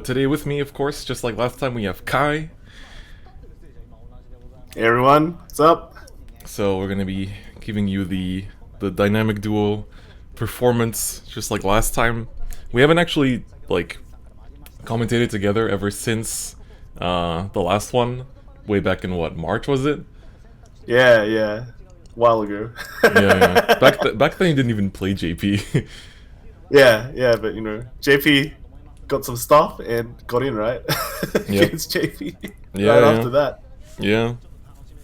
Today with me, of course, just like last time, we have Kai. Hey everyone, what's up? So we're gonna be giving you the dynamic duo performance, just like last time. We haven't actually like commentated together ever since the last one, way back in what, March was it? Yeah, a while ago. Yeah. Back then you didn't even play JP. Yeah, but JP got some stuff and got in right Yep. against JP Yeah, right yeah, after that. yeah.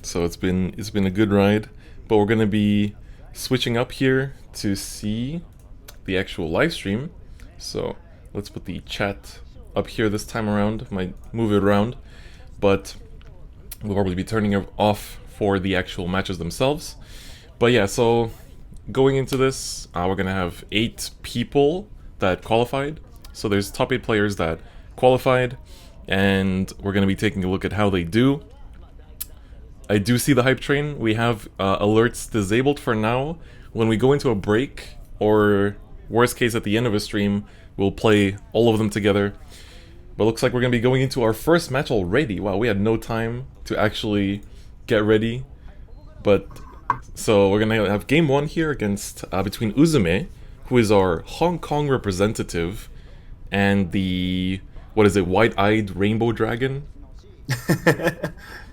So it's been a good ride, but we're gonna be switching up here to see the actual live stream. So let's put the chat up here this time around. Might move it around, but we'll probably be turning it off for the actual matches themselves. But yeah, so going into this, we're gonna have 8 people that qualified. So there's top 8 players that qualified, and we're gonna be taking a look at how they do. I do see the hype train. We have alerts disabled for now. When we go into a break, or worst case at the end of a stream, we'll play all of them together. But looks like we're going to be going into our first match already. Wow, we had no time to actually get ready. But, so we're going to have game 1 here against, between Uzume, who is our Hong Kong representative, and the, what is it, white-eyed rainbow dragon?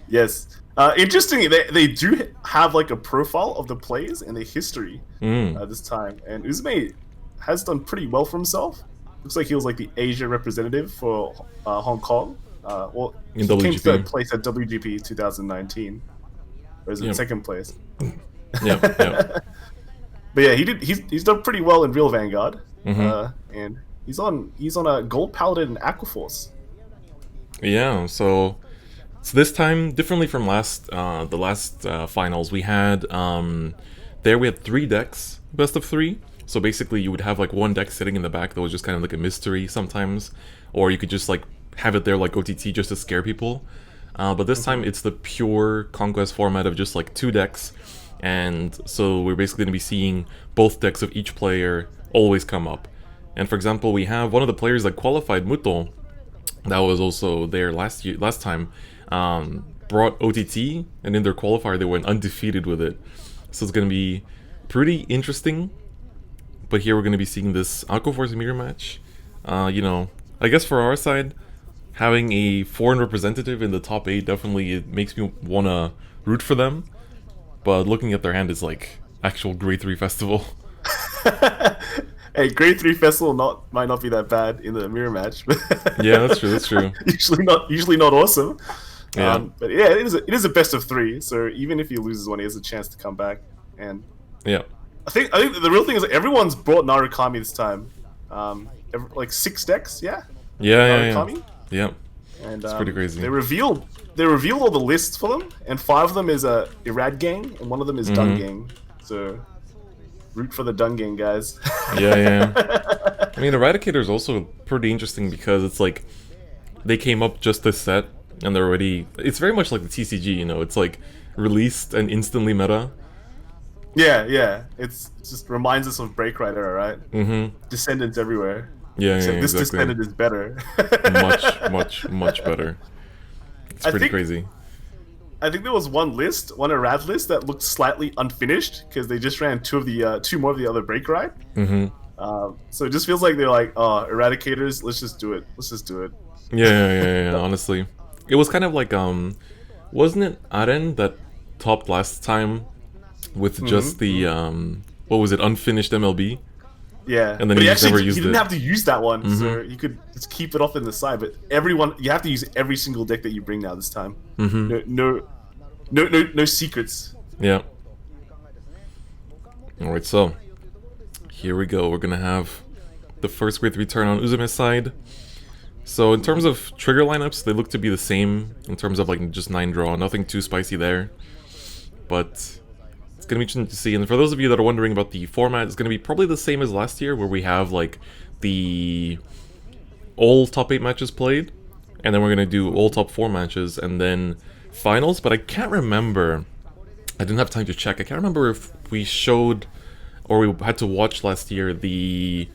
Yes. Interesting, they do have like a profile of the players and the history this time, and Uzume has done pretty well for himself. Looks like he was like the Asia representative for Hong Kong. Well, In he came WGP. third place at WGP 2019, or is it Yep. second place? Yeah. But yeah, he's done pretty well in real Vanguard, Mhm. and he's on a gold paladin and Aquaforce. Yeah, so this time, differently from the last finals, we had there we had 3 decks, best of 3. So basically, you would have like one deck sitting in the back that was just kind of like a mystery sometimes, or you could just like have it there like OTT just to scare people. But this time, it's the pure Conquest format of just like 2 decks, and so we're basically going to be seeing both decks of each player always come up. And for example, we have one of the players that qualified, Muto, that was also there last time, brought OTT, and in their qualifier they went undefeated with it. So it's going to be pretty interesting. But here we're going to be seeing this Aquaforce mirror match. I guess for our side, having a foreign representative in the top 8 definitely it makes me want to root for them. But looking at their hand is like actual grade 3 festival. Hey, grade 3 festival might not be that bad in the mirror match. Yeah, that's true. Usually not awesome. Yeah. But yeah, it is a best of 3. So even if he loses one, he has a chance to come back. And Yeah. I think the real thing is that everyone's brought Narukami this time. Like 6 decks, yeah. Yeah. Narukami. Yeah. And It's pretty crazy. They revealed all the lists for them, and 5 of them is a Irad gang, and 1 of them is Dun gang. So root for the Dun gang, guys. Yeah. I mean, Eradicator is also pretty interesting because it's like they came up just this set and they're already. It's very much like the TCG, It's like released and instantly meta. Yeah. It just reminds us of Break Rider, right? Mm-hmm. Descendants everywhere. Yeah, Except this exactly. Descendant is better. much better. It's pretty crazy. I think there was one Irad list that looked slightly unfinished because they just ran 2 more of the other Break Ride. Mm-hmm. So it just feels like they're like, oh, Eradicators, let's just do it. Yeah. Honestly, it was kind of like wasn't it Aren that topped last time with just the what was it, unfinished MLB? Yeah, And then but he just never he used didn't it. have to use that one, so you could just keep it off in the side. But you have to use every single deck that you bring now this time. No secrets. Yeah. Alright, so here we go. We're gonna have the first grade 3 turn on Uzume's side. So in terms of trigger lineups, they look to be the same in terms of like just 9 draw, nothing too spicy there. But it's gonna be interesting to see. And for those of you that are wondering about the format, it's gonna be probably the same as last year, where we have like the all top 8 matches played, and then we're gonna do all top 4 matches, and then finals. But I can't remember. I didn't have time to check. I can't remember if we showed or we had to watch last year the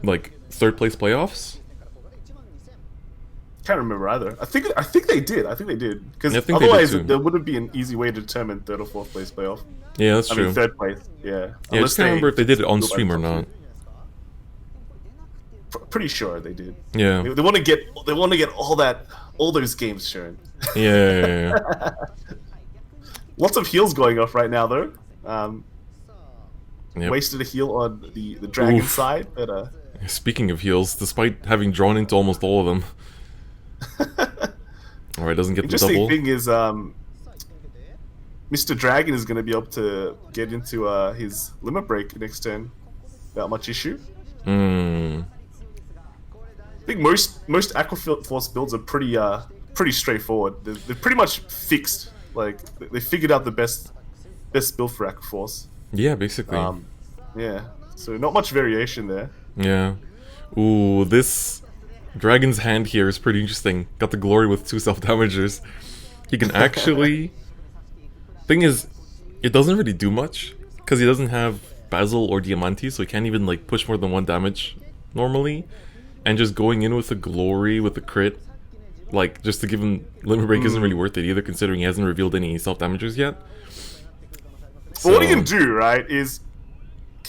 like 3rd place playoffs. Can't remember either. I think they did. I think they did because Yeah, I think they did otherwise too. there wouldn't be an easy way to determine third or fourth place playoff. Yeah, that's I true. mean third place. Yeah. Yeah, I just can't remember if they did it on stream or not. Pretty sure they did. Yeah. They want to get all those games shown. Yeah. Lots of heals going off right now though. Yep. Wasted a heal on the dragon side, but Speaking of heals, despite having drawn into almost all of them. Alright, doesn't get the double. Interesting thing is, Mr. Dragon is going to be able to get into his limit break next turn without much issue. Hmm. I think most Aqua Force builds are pretty straightforward. They're pretty much fixed. Like they figured out the best build for Aqua Force. Yeah, basically. Yeah. So not much variation there. Yeah. Ooh, this Dragon's Hand here is pretty interesting. Got the glory with 2 self-damagers. He can actually... Thing is, it doesn't really do much, because he doesn't have Basil or Diamante, so he can't even like push more than 1 damage normally. And just going in with the glory, with the crit, like, just to give him limit break isn't really worth it either, considering he hasn't revealed any self-damagers yet. So what he can do, right, is...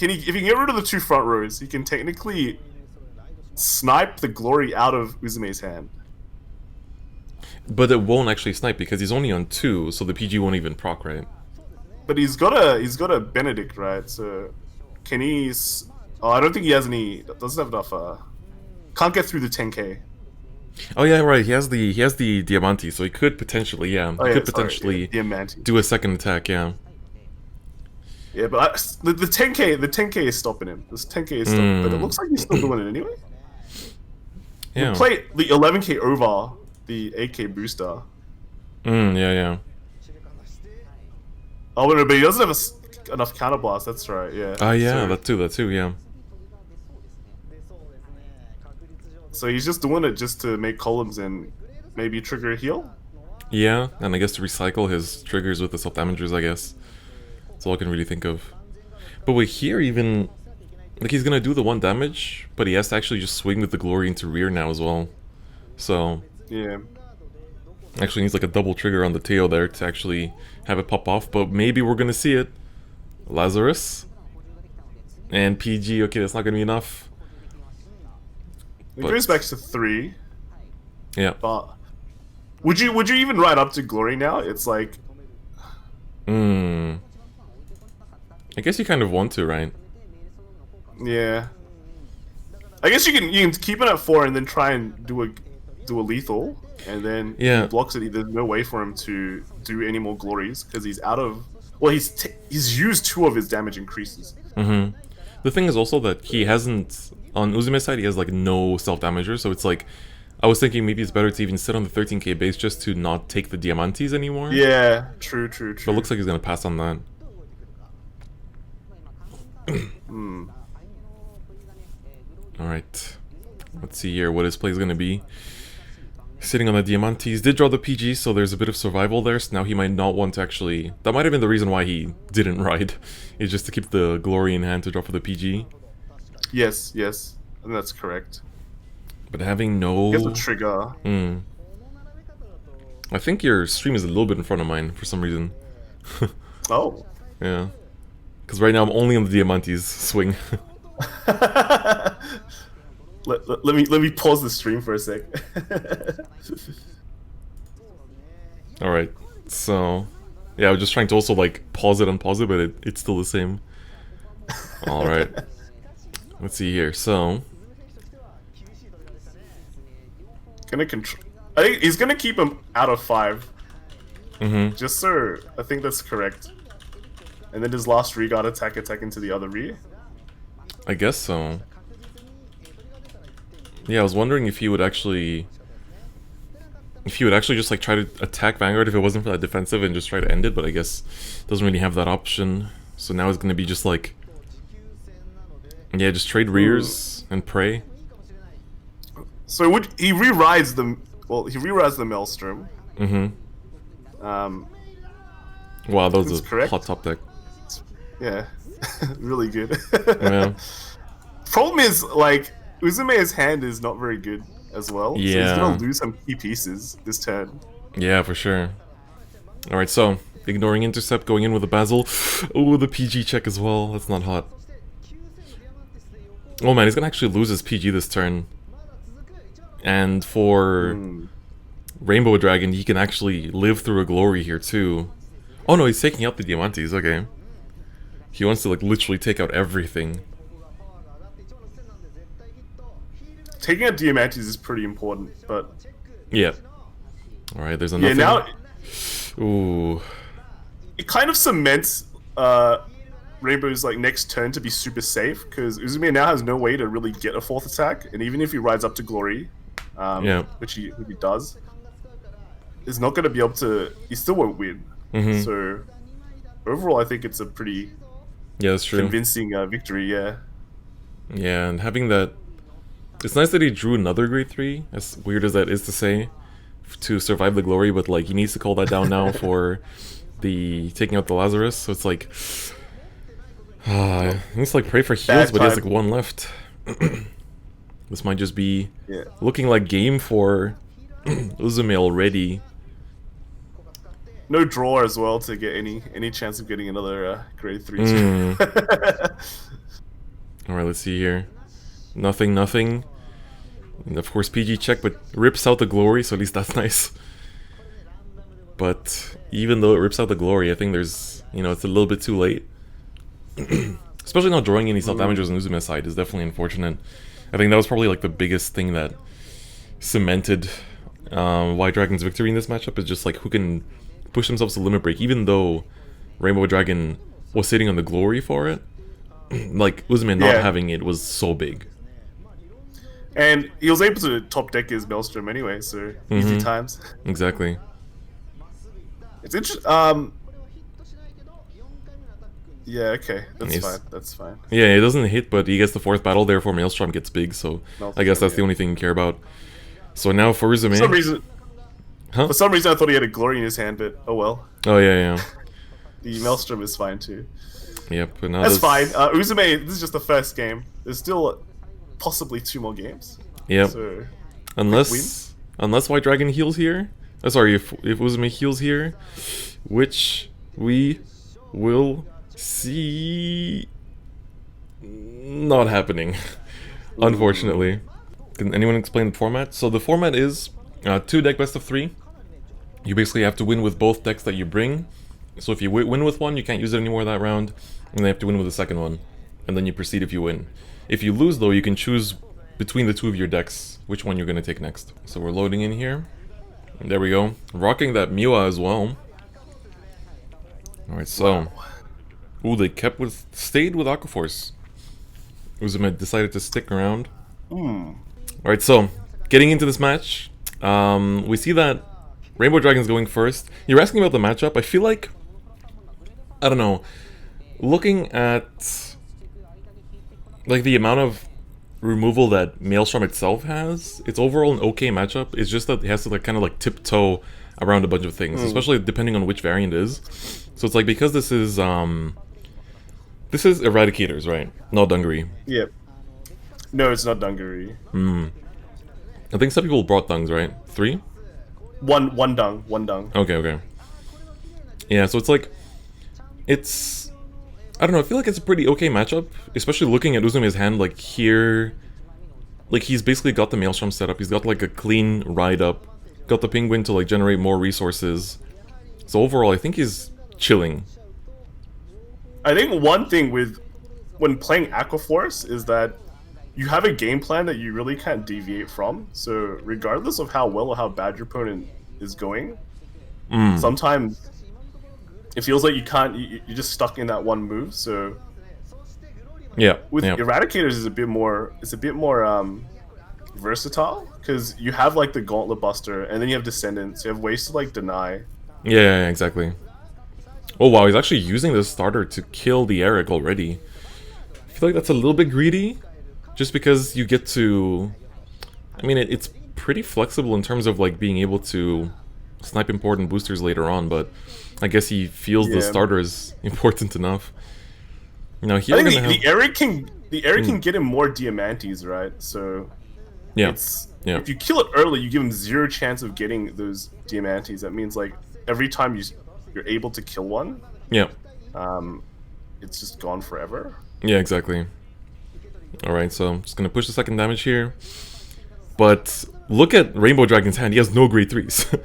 if he can get rid of the 2 front rows, he can technically snipe the glory out of Uzume's hand. But it won't actually snipe because he's only on 2, so the PG won't even proc, right? But he's got a Benedict, right? So can he? Oh, I don't think he has any. Doesn't have enough. Can't get through the 10k. Oh yeah, right. He has the Diamante, so he could potentially, do a second attack, yeah. Yeah, but the 10k is stopping him. This 10k is stopping, but it looks like he's still doing it anyway. Yeah. We play the 11k over the 8k booster. Yeah. Oh no, but he doesn't have enough counterblast. That's right. Yeah. Oh yeah, that too. Yeah. So he's just doing it just to make columns and maybe trigger a heal? Yeah, and I guess to recycle his triggers with the self-damagers, I guess. That's all I can really think of. But wait, here even... Like, he's gonna do the 1 damage, but he has to actually just swing with the glory into rear now as well. So... Yeah. Actually needs like a double trigger on the tail there to actually have it pop off, but maybe we're gonna see it. Lazarus. And PG, okay, that's not gonna be enough. It goes back to 3. Yeah. But would you even ride up to glory now? It's like I guess you kind of want to, right? Yeah. I guess you can keep it at 4 and then try and do a lethal, and then he blocks it. There's no way for him to do any more glories because he's out of. Well, he's used 2 of his damage increases. The thing is also that he hasn't... On Uzume's side, he has like no self-damager, so it's like... I was thinking maybe it's better to even sit on the 13k base just to not take the Diamantes anymore. Yeah, true. But it looks like he's gonna pass on that. Alright. Let's see here what his play is gonna be. Sitting on the Diamantes, did draw the PG, so there's a bit of survival there, so now he might not want to actually... That might have been the reason why he didn't ride, is just to keep the glory in hand to draw for the PG. Yes, and that's correct. But having no... He has a trigger. I think your stream is a little bit in front of mine, for some reason. Oh. Yeah. Because right now I'm only on the Diamantes swing. Let me pause the stream for a sec. Alright, so... Yeah, I was just trying to also, like, pause it, unpause it, but it's still the same. Alright. Let's see here, so... I think he's gonna keep him out of 5. Just so I think that's correct. And then his last regard attack into the other rear. I guess so. Yeah, I was wondering if he would actually... If he would actually just like try to attack Vanguard if it wasn't for that defensive and just try to end it, but I guess doesn't really have that option. So now it's gonna be just like... Yeah, just trade rears and pray. So he re-rides the... Well, he re-rides the Maelstrom. Wow, that was a correct. hot top deck. Yeah. Really good. Yeah. Problem is, like, Uzume's hand is not very good. as well. So he's Yeah. gonna lose some key pieces this turn. Yeah, for sure. Alright, so ignoring intercept, going in with a Basil. Oh, the PG check as well. That's not hot. Oh man, he's gonna actually lose his PG this turn. And for Rainbow Dragon, he can actually live through a glory here too. Oh no, he's taking out the Diamantes, okay. He wants to like literally take out everything. Taking out Diamantes is pretty important, but... Yeah. Alright, there's another. Yeah, now... Ooh. It kind of cements Rainbow's like next turn to be super safe, because Uzume now has no way to really get a 4th attack, and even if he rides up to glory, which he does, is not going to be able to... He still won't win. So, overall, I think it's a pretty that's true. Convincing victory, yeah. Yeah, and having that... It's nice that he drew another grade 3, as weird as that is to say, to survive the glory, but like he needs to call that down now for the taking out the Lazarus, so it's like... he needs to like pray for heals, but he has like 1 left. This might just be looking like game for Uzume already. No draw as well to get any chance of getting another grade 3. Alright, let's see here. Nothing. And of course PG check, but rips out the glory, so at least that's nice. But even though it rips out the glory, I think there's, it's a little bit too late. Especially not drawing any self-damagers on Uzume's side is definitely unfortunate. I think that was probably like the biggest thing that cemented White Dragon's victory in this matchup, is just like who can push themselves to limit break, even though Rainbow Dragon was sitting on the glory for it. Like Uzume not having it was so big. And he was able to top deck his Maelstrom anyway, so easy times. Exactly. It's interesting. Yeah, okay, that's fine. Yeah, it doesn't hit, but he gets the 4th battle, therefore Maelstrom gets big, so I guess that's the only thing you care about. So now for Uzume... For some reason I thought he had a glory in his hand, but oh well. Oh yeah. The Maelstrom is fine too. Yep, but now that's fine. Uzume, this is just the first game. There's still possibly 2 more games. Yep. So, unless White Dragon heals here. Sorry, if Uzume heals here, which we will see not happening, unfortunately. Can anyone explain the format? So the format is 2 deck best of 3. You basically have to win with both decks that you bring. So if you win with one, you can't use it anymore that round, and then you have to win with the second one, and then you proceed if you win. If you lose though, you can choose between the 2 of your decks which one you're going to take next. So we're loading in here. And there we go. Rocking that Miwa as well. Alright, so... Ooh, they stayed with Aquaforce. Uzume decided to stick around. Alright, so, getting into this match, we see that Rainbow Dragon's going first. You're asking about the matchup. I feel like, I don't know, looking at like the amount of removal that Maelstrom itself has, it's overall an okay matchup. It's just that it has to like kind of like tiptoe around a bunch of things, especially depending on which variant it is. So it's like, because this is Eradicators, right? Not Dungaree. Yep. No, it's not Dungaree. I think some people brought Dungs, right? 3? One dung. Okay. Yeah, so it's like, I don't know, I feel like it's a pretty okay matchup, especially looking at Uzume's hand, like here, like he's basically got the Maelstrom set up, he's got like a clean ride up, got the Penguin to like generate more resources, so overall I think he's chilling. I think one thing when playing Aquaforce is that you have a game plan that you really can't deviate from, so regardless of how well or how bad your opponent is going, sometimes it feels like you're just stuck in that one move. So with Eradicators is a bit more versatile, because you have like the Gauntlet Buster, and then you have Descendants, you have ways to like deny. Yeah, exactly. Oh wow, he's actually using this starter to kill the Eric already. I feel like that's a little bit greedy, just because you get to, I mean, it's pretty flexible in terms of like being able to snipe important boosters later on, but I guess he feels the starter is important enough. Now here, I think the Eric can get him more Diamantes, right? So Yeah. It's Yeah. if you kill it early, you give him 0 chance of getting those diamantes. That means like every time you're able to kill one, Yeah. it's just gone forever. Yeah, exactly. Alright, so I'm just gonna push the second damage here. But look at Rainbow Dragon's hand, he has no grade 3s.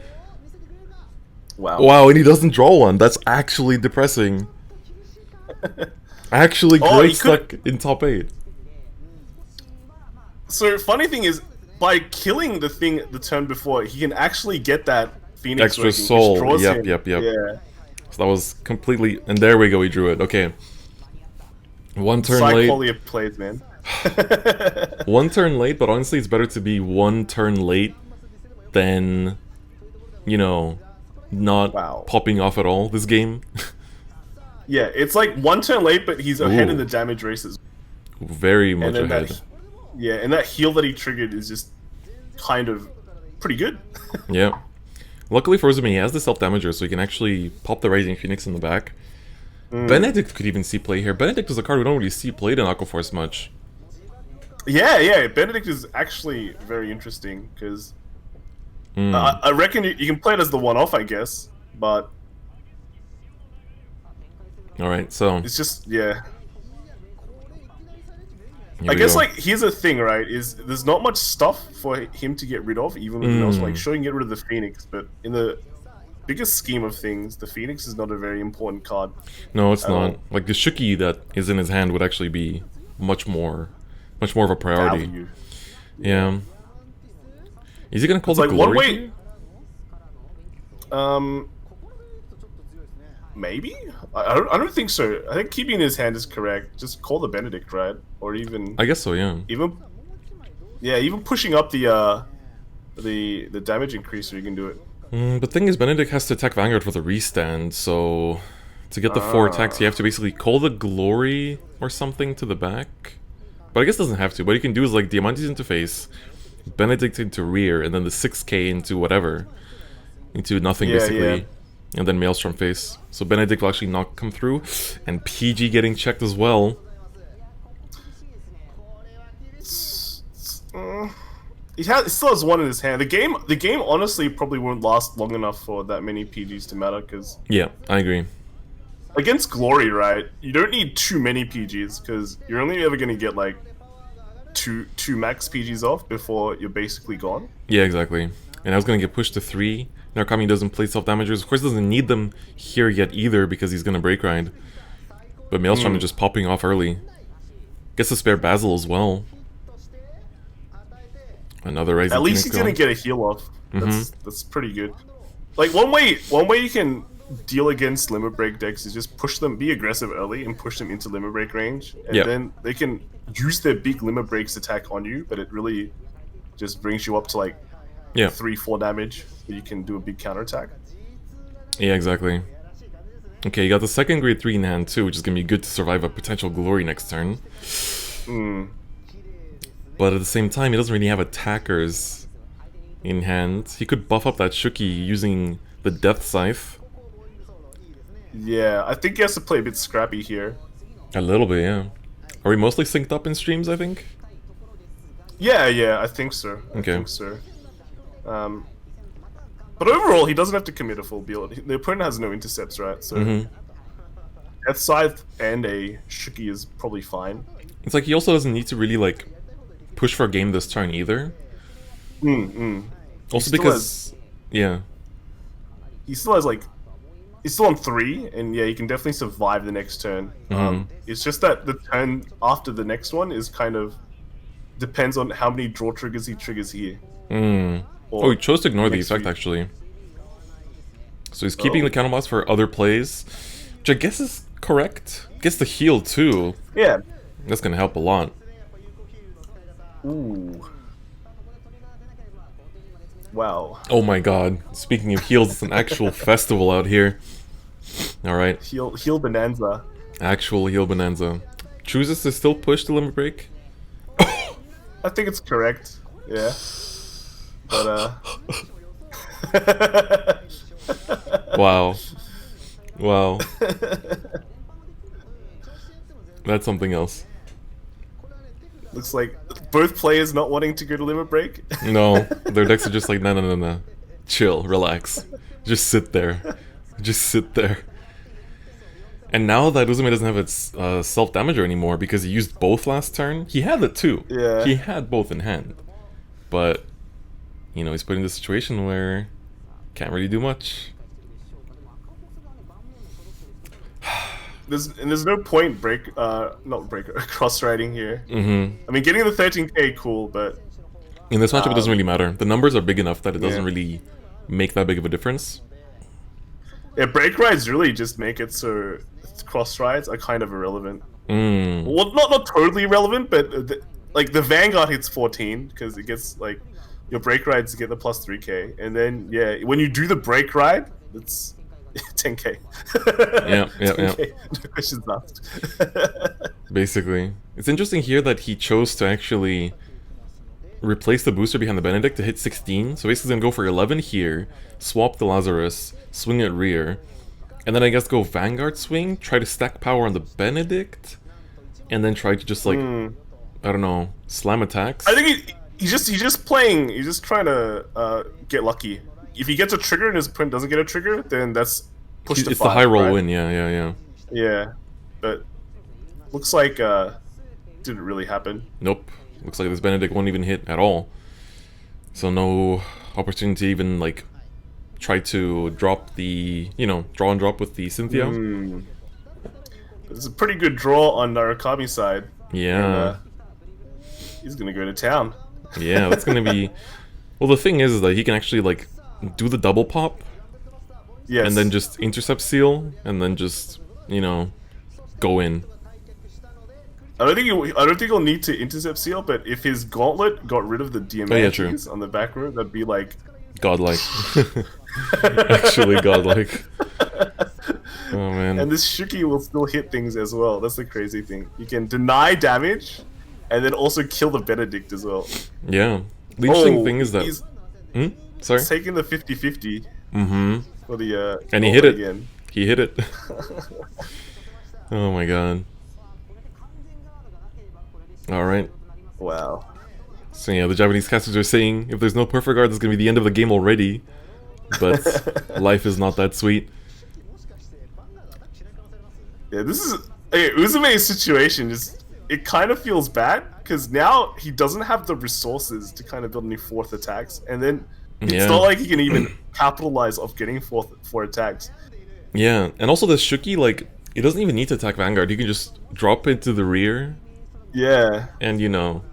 Wow. Wow, and he doesn't draw one. That's actually depressing. Actually great stuck in top 8. So funny thing is, by killing the thing the turn before, he can actually get that Phoenix Extra working, soul. which draws Yep, him. yep. Yeah. So that was completely... And there we go, he drew it. Okay. One turn late. Quality of plays, man. One turn late, but honestly it's better to be one turn late than, you know, not popping off at all this game. Yeah, it's like one turn late, but he's ahead in the damage races. Very much ahead. Yeah, and that heal that he triggered is just kind of pretty good. Yeah. Luckily for Uzume, he has the self-damager, so he can actually pop the Rising Phoenix in the back. Benedict could even see play here. Benedict is a card we don't really see played in Aquaforce much. Yeah, Benedict is actually very interesting, because I reckon you can play it as the one-off, I guess, but... Alright, so... It's just, yeah. I guess, like, here's the thing, right, is there's not much stuff for him to get rid of, even with else. Like, sure, you can get rid of the Phoenix, but in the biggest scheme of things, the Phoenix is not a very important card. No, it's not. Like, the Shuki that is in his hand would actually be much more of a priority. Value. Yeah. Is he gonna call the Glory? Maybe? I don't think so. I think keeping his hand is correct. Just call the Benedict, right? Or even... I guess so, yeah. Even pushing up the damage increaser, you can do it. The thing is, Benedict has to attack Vanguard for the restand, so... To get the 4 attacks, you have to basically call the Glory or something to the back. But I guess it doesn't have to. What you can do is, like, Diamantes into face, Benedict into rear, and then the 6k into whatever. Into nothing, basically. Yeah. And then Maelstrom face. So Benedict will actually not come through. And PG getting checked as well. He still has one in his hand. The game honestly probably won't last long enough for that many PGs to matter, because... Yeah, I agree. Against Glory, right, you don't need too many PGs, because you're only ever going to get, like, two max PGs off before you're basically gone. Yeah, exactly. And I was going to get pushed to 3. Narukami doesn't play self-damagers. Of course, doesn't need them here yet either, because he's going to break ride. But Maelstrom is just popping off early. Gets to spare Basil as well. Another Rising At least Phoenix he's going to get a heal off. That's pretty good. Like, one way you can deal against Limit Break decks is just push them, be aggressive early, and push them into Limit Break range. And then they can use their big Limit Breaks attack on you, but it really just brings you up to, like, 3-4 damage, where you can do a big counterattack. Yeah, exactly. Okay, you got the second grade 3 in hand too, which is going to be good to survive a potential Glory next turn. But at the same time, he doesn't really have attackers in hand. He could buff up that Shuki using the Death Scythe. Yeah, I think he has to play a bit scrappy here. A little bit, yeah. Are we mostly synced up in streams, I think? Yeah, I think so. I think so. But overall, he doesn't have to commit a full build. The opponent has no intercepts, right? So Death Scythe and a Shuki is probably fine. It's like he also doesn't need to really, like, push for a game this turn either. Also because... He still has, like... He's still on 3, and yeah, he can definitely survive the next turn. It's just that the turn after the next one is kind of... Depends on how many draw triggers he triggers here. Oh, he chose to ignore the effect, actually. So he's keeping the counterblast for other plays, which I guess is correct. Gets the heal, too. Yeah. That's gonna help a lot. Ooh. Wow. Oh my god. Speaking of heals, it's an actual festival out here. Alright. Heal Bonanza. Actual heal Bonanza. Chooses to still push the Limit Break? I think it's correct. Yeah. But, Wow. Wow. That's something else. Looks like both players not wanting to go to limit break. No, their decks are just like, no. Chill, relax. Just sit there. Just sit there. And now that Uzume doesn't have its self-damager anymore because he used both last turn, he had it too. Yeah. He had both in hand. But, you know, he's put in this situation where can't really do much. There's no point cross-riding here. Mm-hmm. I mean, getting the 13k cool, but in this matchup it doesn't really matter. The numbers are big enough that it doesn't really make that big of a difference. Yeah, break rides really just make it so cross rides are kind of irrelevant. Well, not totally irrelevant, but like the Vanguard hits 14 because it gets like your break rides get the plus 3k, and then when you do the break ride, it's 10k. Yeah. 10K. No questions asked. Basically, it's interesting here that he chose to actually replace the booster behind the Benedict to hit 16. So basically, he's gonna go for 11 here, swap the Lazarus, swing at rear, and then I guess go Vanguard swing, try to stack power on the Benedict, and then try to just like I don't know, slam attacks. I think he's just trying to get lucky. If he gets a trigger and his opponent doesn't get a trigger, then that's push to 5. It's the high roll win, yeah. Yeah, but looks like didn't really happen. Nope. Looks like this Benedict won't even hit at all. So no opportunity to even like try to drop the, you know, draw and drop with the Cynthia. It's a pretty good draw on Narukami's side. Yeah. And, he's gonna go to town. Yeah, that's gonna be. Well, the thing is that he can actually like do the double pop. Yes. And then just intercept seal, and then just, you know, go in. I don't think he'll need to intercept seal, but if his gauntlet got rid of the diamantes on the back row, that'd be like godlike. Actually godlike. Oh man. And this Shuki will still hit things as well. That's the crazy thing. You can deny damage and then also kill the Benedict as well. Yeah. The interesting thing is that he's sorry? taking the 50-50 for the and he hit it again. He hit it. Oh my god. Alright. Wow. So yeah, the Japanese casters are saying if there's no perfect guard, it's gonna be the end of the game already. But life is not that sweet. Yeah, this is Uzume's situation. It kind of feels bad because now he doesn't have the resources to kind of build any fourth attacks, and then it's not like he can even capitalize off getting four attacks. Yeah, and also the Shuki, like, it doesn't even need to attack Vanguard. You can just drop it to the rear. Yeah. And you know,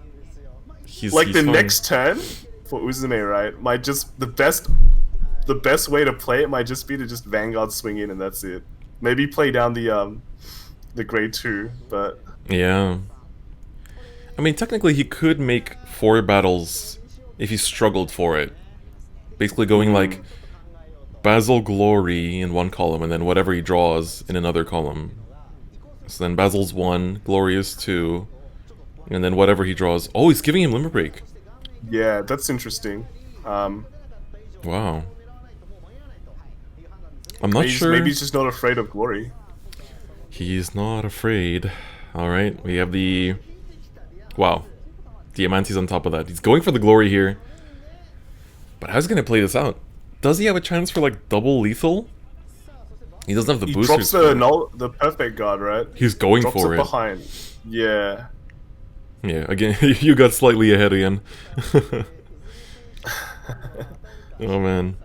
he's the fine. next turn for Uzume, right? Might just the best way to play it might just be to just Vanguard swing in and that's it. Maybe play down the grade 2, but yeah. I mean, technically he could make 4 battles if he struggled for it. Basically going like Basil Glory in one column and then whatever he draws in another column. So then Basil's 1, Glory is 2, and then whatever he draws. Oh, he's giving him Limit Break. Yeah, that's interesting. Wow. I'm not sure. Maybe he's just not afraid of Glory. He's not afraid. Alright, we have the... Wow. Diamante's on top of that. He's going for the Glory here. But how's he going to play this out? Does he have a chance for, like, double lethal? He doesn't have the boosters. He drops the perfect guard, right? He's going drops for it it. behind. Yeah. Yeah, again, you got slightly ahead again. Oh, man.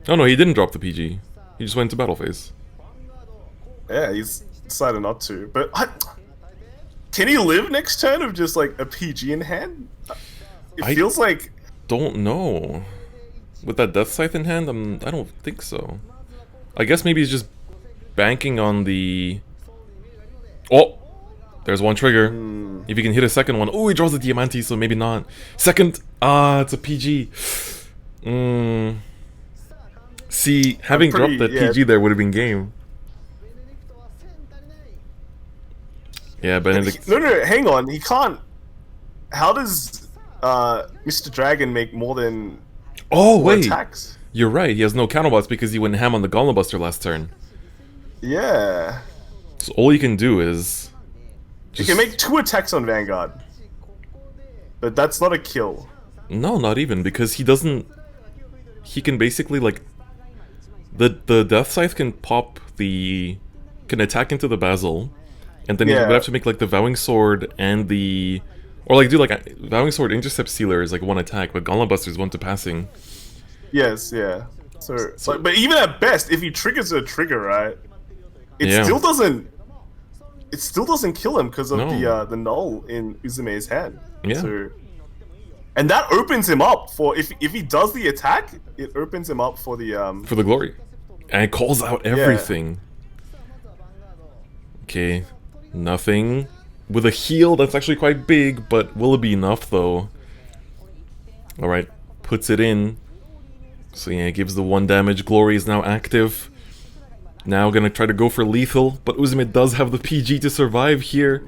Oh, no, he didn't drop the PG. He just went to battle phase. Yeah, he's decided not to. But can he live next turn with just, like, a PG in hand? It feels like... don't know. With that Death Scythe in hand, I don't think so. I guess maybe he's just banking on the... Oh! There's one trigger. If he can hit a second one... Oh, he draws the Diamante, so maybe not. Second! Ah, it's a PG. See, having dropped that PG there would have been game. Yeah, Benedict... No, hang on. He can't... How does Mr. Dragon make more than... Oh, wait! Attacks? You're right, he has no counterbots because he went ham on the Golem Buster last turn. Yeah. So all you can do is... You can make 2 attacks on Vanguard. But that's not a kill. No, not even, because he doesn't... He can basically, like... The Death Scythe can pop the... Can attack into the Basil, and then you would have to make, like, the Vowing Sword and the... Or, like, do, like, Vowing Sword Intercept Sealer is, like, one attack, but Gauntlet Buster is one to passing. Yes, yeah. So but even at best, if he triggers a trigger, right, it still doesn't... It still doesn't kill him because of the null in Uzume's hand. Yeah. So, and that opens him up for if he does the attack, it opens him up for the glory, and it calls out everything. Okay, nothing with a heal that's actually quite big, but will it be enough though? All right, puts it in. So yeah, it gives the 1 damage. Glory is now active. Now gonna try to go for lethal, but Uzume does have the PG to survive here.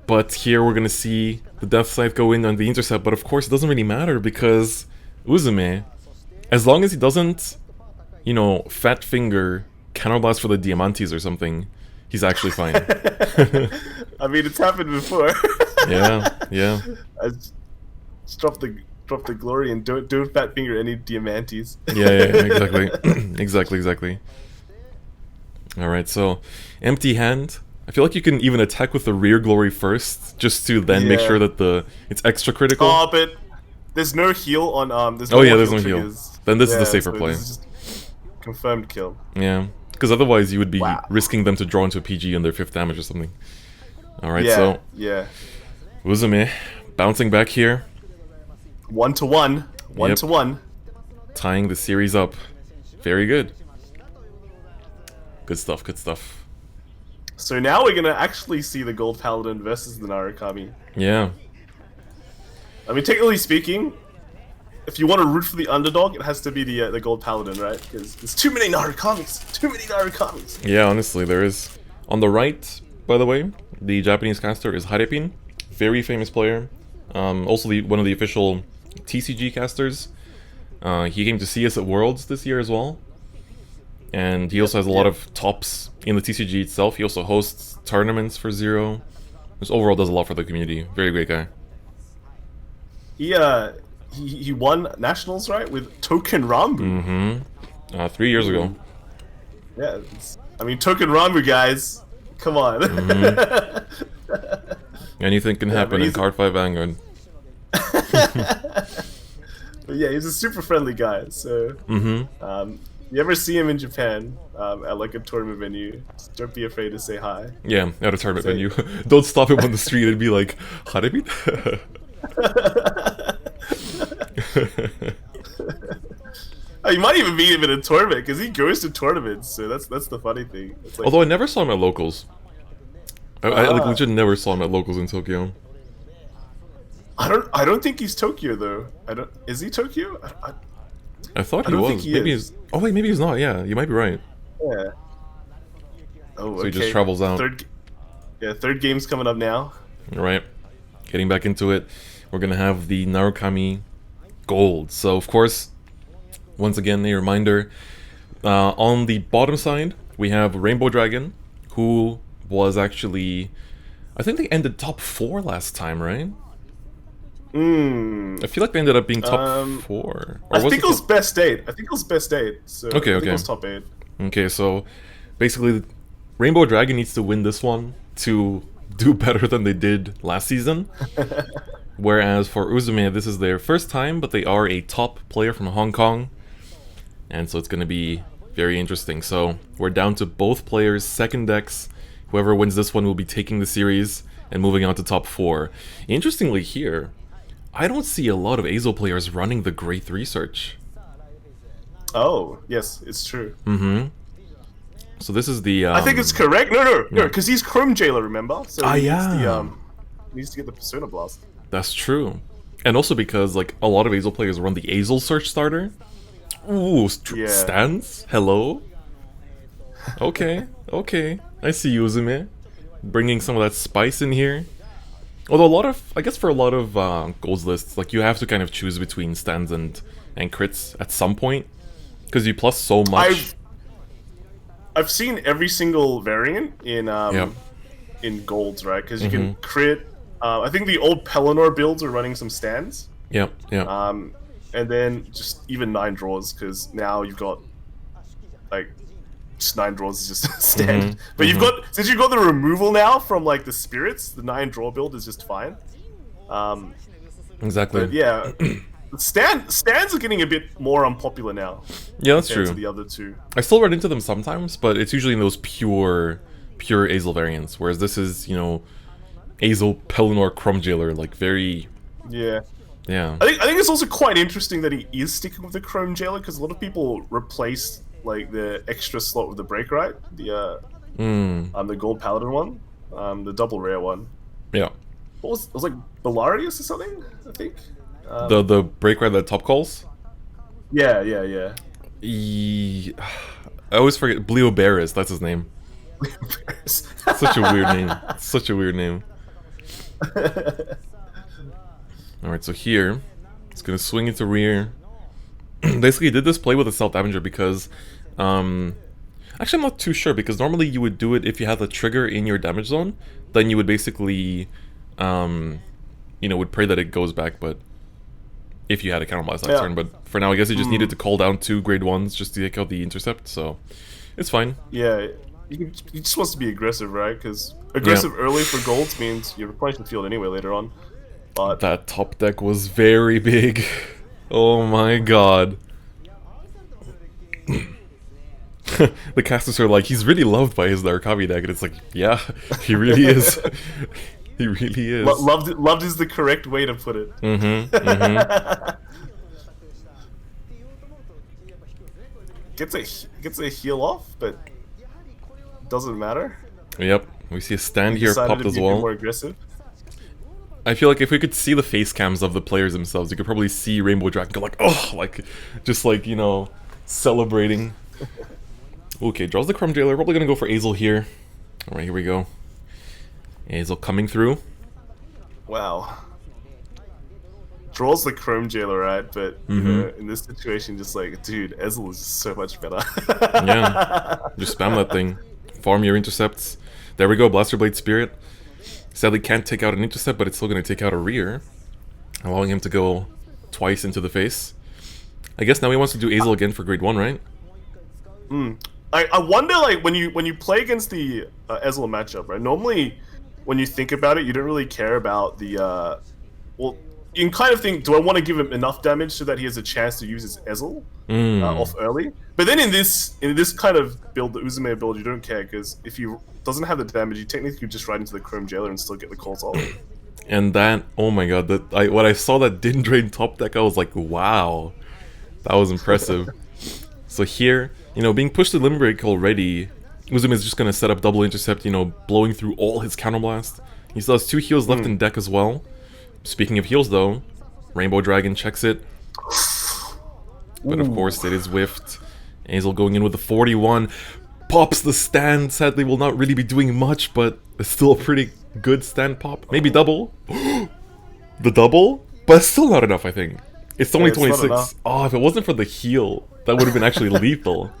But here we're gonna see the Death Scythe go in on the intercept, but of course it doesn't really matter because Uzume, as long as he doesn't, you know, fat finger counterblast for the Diamantes or something, he's actually fine. I mean, it's happened before. yeah. I just drop the glory and don't fat finger any Diamantes. yeah, exactly. exactly. All right, so empty hand. I feel like you can even attack with the rear glory first, just to then make sure that it's extra critical. Oh, but there's no heal on there's no heal. Then this is the safer play. This is just confirmed kill. Yeah, because otherwise you would be risking them to draw into a PG on their 5th damage or something. All right, so Uzume bouncing back here. 1-1, 1-1, tying the series up. Very good. Good stuff. So now we're gonna actually see the Gold Paladin versus the Narukami. Yeah. I mean, technically speaking, if you want to root for the underdog, it has to be the Gold Paladin, right? Because there's too many Narukamis. Yeah, honestly, there is. On the right, by the way, the Japanese caster is Harepin, very famous player. Also one of the official TCG casters. He came to see us at Worlds this year as well. And he also has a lot of tops in the TCG itself. He also hosts tournaments for Zero. Just overall does a lot for the community. Very great guy. He won nationals, right, with Token Rambu. 3 years ago. Yeah, I mean, Token Rambu, guys. Come on. Anything can happen in Cardfight Vanguard. But yeah, he's a super friendly guy. So, you ever see him in Japan at like a tournament venue, just don't be afraid to say hi. Yeah, at a tournament venue. Don't stop him on the street and be like, Harepin? Oh, you might even meet him in a tournament because he goes to tournaments. So that's the funny thing. Like, although I never saw him at locals. I like legit never saw him at locals in Tokyo. I don't think he's Tokyo though. Is he Tokyo? I thought he was. Maybe he's. Oh wait, maybe he's not. Yeah, you might be right. Yeah. Oh, so he just travels out. Third game's coming up now. All right, getting back into it. We're gonna have the Narukami Gold. So of course, once again, a reminder. On the bottom side, we have Rainbow Dragon, who was actually, I think they ended top 4 last time, right? I feel like they ended up being top 4. Or I think it was best 8. So okay. I think it was top 8. Okay, so basically, Rainbow Dragon needs to win this one to do better than they did last season. Whereas for Uzume, this is their first time, but they are a top player from Hong Kong. And so it's going to be very interesting. So we're down to both players' second decks. Whoever wins this one will be taking the series and moving on to top 4. Interestingly here, I don't see a lot of Azo players running the Grade 3 search. Oh, yes, it's true. So this is the... I think it's correct. No, because he's Chrome Jailer, remember? So he needs to get the Persona Blast. That's true. And also because, like, a lot of Azo players run the Azo search starter. Ooh, stands? Hello? Okay. I see you, Uzume. Bringing some of that spice in here. Although I guess for a lot of goals lists, like, you have to kind of choose between stands and crits at some point. Because you plus so much. I've seen every single variant in golds, right? Because you can crit, I think the old Pelennor builds are running some stands. Yep, yep. And then just even 9 draws, because now you've got like just 9 draws is just standard. But you've got, since you've got the removal now from like the spirits, the 9 draw build is just fine. Exactly. But yeah, stands are getting a bit more unpopular now. Yeah, that's true. To the other two. I still run into them sometimes, but it's usually in those pure Azel variants. Whereas this is, you know, Azel, Pelennor, Crum Jailer, like very... Yeah. Yeah. I think it's also quite interesting that he is sticking with the Chrome Jailer, because a lot of people replaced like the extra slot with the Break Right, the Gold Paladin one, the double rare one. Yeah. What was it? Was like Belarius or something? I think. The Break Right that top calls. Yeah. I always forget Bleobaris. That's his name. Such a weird name. Such a weird name. Alright, so here, it's gonna swing into rear. Basically, did this play with a self-damager because, actually I'm not too sure, because normally you would do it if you had the trigger in your damage zone, then you would basically, you know, would pray that it goes back, but if you had a counterblast that turn, but for now I guess you just needed to call down 2 grade 1s just to take out the intercept, so it's fine. Yeah, he just wants to be aggressive, right? Because aggressive early for golds means you're replenishing the field anyway later on. But that top deck was very big. Oh my god. The casters are like, he's really loved by his Narukami deck, and it's like, yeah, he really is. He really is. Loved is the correct way to put it. Gets a heal off, but doesn't matter. Yep, we see a stand here popped as well. More aggressive. I feel like if we could see the face cams of the players themselves, you could probably see Rainbow Dragon go like, oh, like, just like, you know, celebrating. Okay, draws the Crum Jailer, probably gonna go for Azel here. Alright, here we go. Azel coming through. Wow. Draws the Chrome Jailer, right? But you know, in this situation, just like, dude, Azel is so much better. Yeah, just spam that thing. Farm your intercepts. There we go, Blaster Blade Spirit. Sadly can't take out an intercept, but it's still going to take out a rear, allowing him to go twice into the face. I guess now he wants to do Azel again for grade 1, right? I wonder, like, when you play against the Azel matchup, right? Normally, when you think about it, you don't really care about the, well, you can kind of think, do I want to give him enough damage so that he has a chance to use his Azel off early? But then in this kind of build, the Uzume build, you don't care, because if he doesn't have the damage, you technically could just ride into the Chrome Jailer and still get the calls off. And that, oh my god, when I saw that didn't drain top deck, I was like, wow, that was impressive. So here, you know, being pushed to Limit Break already, Uzume is just going to set up double intercept, you know, blowing through all his counterblast. He still has 2 heals left in deck as well. Speaking of heals though, Rainbow Dragon checks it. But of course it is whiffed. Azel going in with the 41. Pops the stand, sadly will not really be doing much, but it's still a pretty good stand pop. Maybe double. The double? But it's still not enough, I think. It's only 26. Oh, if it wasn't for the heal, that would have been actually lethal.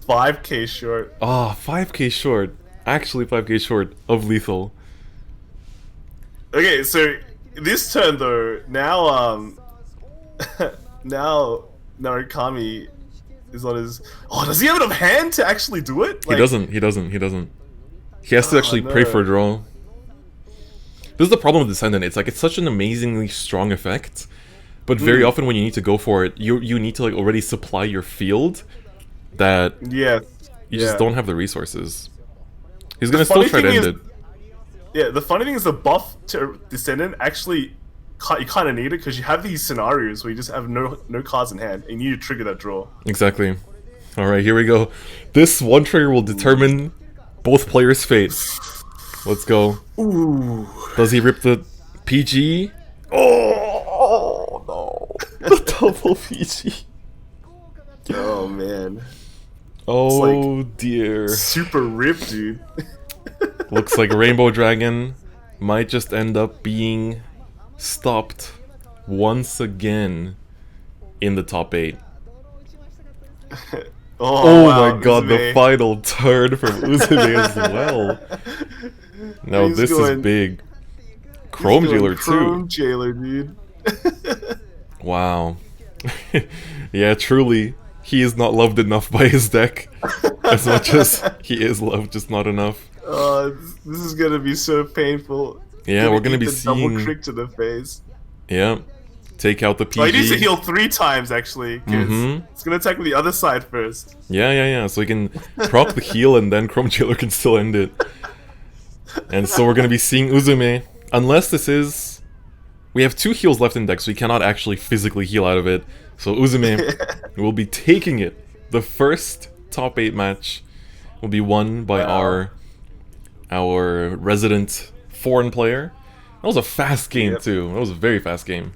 5k short. Oh, 5k short. Actually 5k short of lethal. Okay, so this turn though, now now Narukami is on his... Oh, does he have enough hand to actually do it? Like... He doesn't. He has to actually pray for a draw. This is the problem with Descendant. It's like, it's such an amazingly strong effect, but very often when you need to go for it, you need to like already supply your field that you just don't have the resources. He's gonna still try to end it. Yeah, the funny thing is the buff to Descendant actually, you kind of need it because you have these scenarios where you just have no cards in hand and you need to trigger that draw. Exactly. Alright, here we go. This one trigger will determine both players' fate. Let's go. Ooh. Does he rip the PG? Oh no. The double PG. Oh man. Oh like dear. Super rip, dude. Looks like Rainbow Dragon might just end up being stopped once again in the top 8. Oh wow, my god, Uzume. The final turn from Uzume as well. No, this is big. Chrome Jailer too. Chrome Jailer, dude. Wow. Yeah, truly, he is not loved enough by his deck. As much as he is loved, just not enough. This is gonna be so painful. Yeah, we're gonna be seeing double trick to the face. Yeah, take out the PG. Oh, he needs to heal 3 times actually, because it's gonna attack with the other side first. Yeah. So he can proc the heal and then Chrome Jailer can still end it. And so we're gonna be seeing Uzume, unless this is. We have 2 heals left in deck, so we cannot actually physically heal out of it. So Uzume will be taking it. The first top 8 match will be won by our resident foreign player. That was a fast game too. That was a very fast game.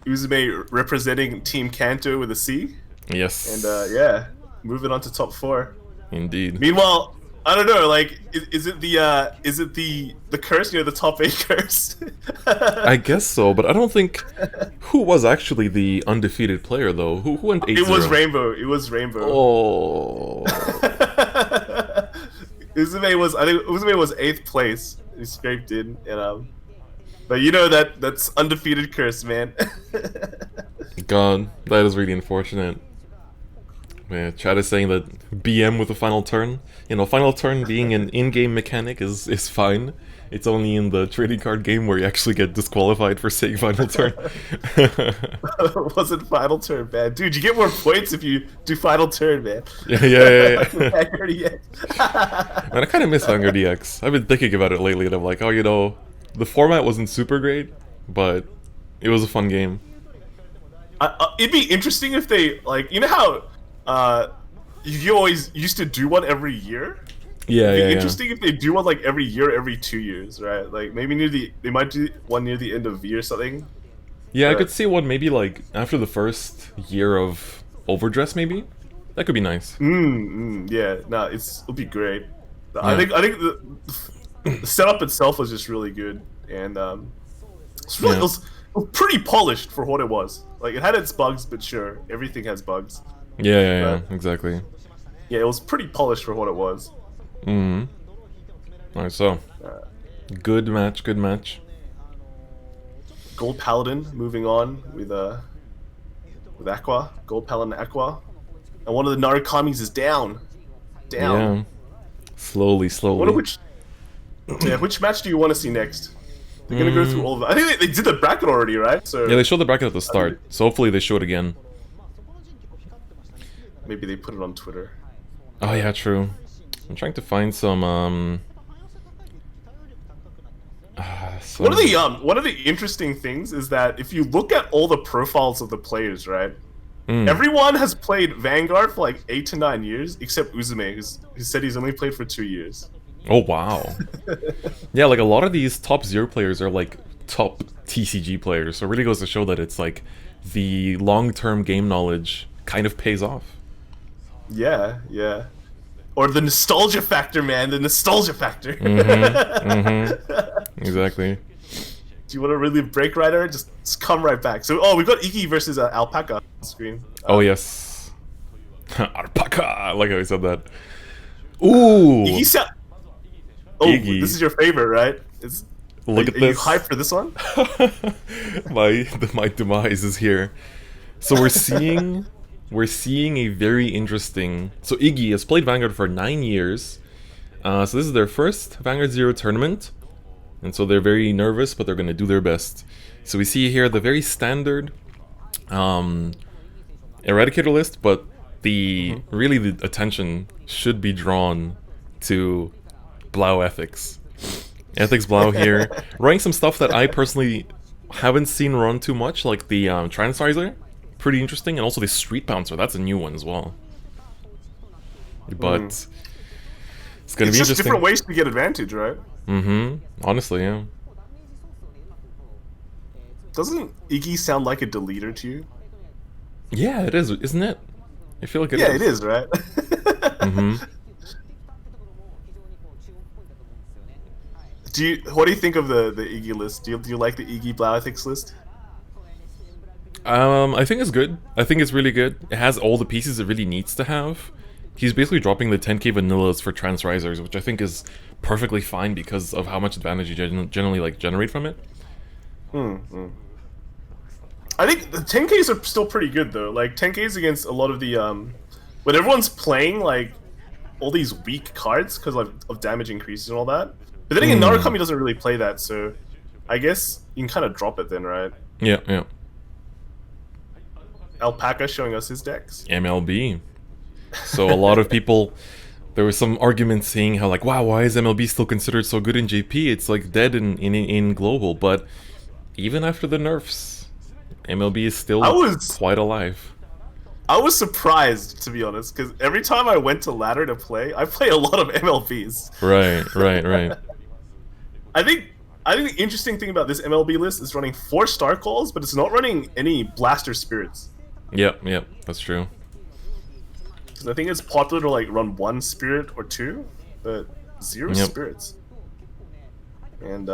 Uzume representing Team Kanto with a C. Yes. And yeah, moving on to top 4. Indeed. Meanwhile, I don't know. Like, is it the curse? You know, the top 8 curse. I guess so, but I don't think. Who was actually the undefeated player though? Who went 8-0? It was Rainbow. It was Rainbow. Oh. Uzume was 8th place. He scraped in, and but you know that's undefeated curse, man. God, that is really unfortunate. Man, chat is saying that BM with the final turn. You know, final turn being an in-game mechanic is fine. It's only in the trading card game where you actually get disqualified for saying final turn. Wasn't final turn, man. Dude, you get more points if you do final turn, man. Yeah. Vanguard EX. Man, I kind of miss Vanguard EX. I've been thinking about it lately, and I'm like, oh, you know, the format wasn't super great, but it was a fun game. It'd be interesting if they, like, you know how you always used to do one every year? Yeah, It'd be interesting if they do one like every year, every 2 years, right? Like maybe they might do one near the end of V or something. Yeah, I could see one maybe like after the first year of Overdress, maybe. That could be nice. Yeah, no, it'll be great. Yeah. I think the setup itself was just really good, and it was pretty polished for what it was. Like it had its bugs, but sure, everything has bugs. Yeah, exactly. Yeah, it was pretty polished for what it was. Alright, so good match. Gold Paladin moving on with Aqua. Gold Paladin Aqua. And one of the Narukami's is down. Yeah. Slowly. Which match do you want to see next? They're gonna go through all of them. I think they did the bracket already, right? So yeah, they showed the bracket at the start. So hopefully they show it again. Maybe they put it on Twitter. Oh yeah, true. I'm trying to find some One of the interesting things is that if you look at all the profiles of the players, right? Everyone has played Vanguard for like 8 to 9 years, except Uzume, who said he's only played for 2 years. Oh wow. Yeah, like a lot of these top 0 players are like top TCG players, so it really goes to show that it's like the long-term game knowledge kind of pays off. Yeah. Or the nostalgia factor, man. The nostalgia factor. Exactly. Do you want to really break Rider? Just come right back. So, we got Iggy versus Alpaca on the screen. Oh, yes. Alpaca! I like how he said that. Ooh! Iggy. This is your favorite, right? Look at this. Are you hyped for this one? My demise is here. So we're seeing a very interesting... So Iggy has played Vanguard for 9 years. So this is their first Vanguard Zero tournament. And so they're very nervous, but they're going to do their best. So we see here the very standard Eradicator list, but really the attention should be drawn to Blau Ethics. Ethics Blau here, running some stuff that I personally haven't seen run too much, like the Transizer. Pretty interesting, and also the Street Bouncer, that's a new one as well. But it's gonna be just interesting. Different ways to get advantage, right? Honestly, yeah. Doesn't Iggy sound like a deleter to you? Yeah, it is, isn't it? I feel like it is. Yeah, it is, right? What do you think of the Iggy list? Do you like the Iggy Blau Ethics list? I think it's good. I think it's really good. It has all the pieces it really needs to have. he's basically dropping the 10k vanillas for trans risers, which I think is perfectly fine because of how much advantage you generally like generate from it. I think the 10Ks are still pretty good though. Like 10Ks against a lot of the when everyone's playing like all these weak cards because of damage increases and all that. But then again, Narukami doesn't really play that, so I guess you can kind of drop it then, right? Yeah, yeah. Alpaca showing us his decks. MLB. So a lot of people, there was some arguments saying how like, wow, why is MLB still considered so good in JP? It's like dead in global, but even after the nerfs, MLB is still quite alive. I was surprised, to be honest, because every time I went to ladder to play, I play a lot of MLBs. Right. I think the interesting thing about this MLB list is running 4 Star Calls, but it's not running any Blaster Spirits. Yep, that's true. Because I think it's popular to like run 1 Spirit or 2, but 0 Spirits. And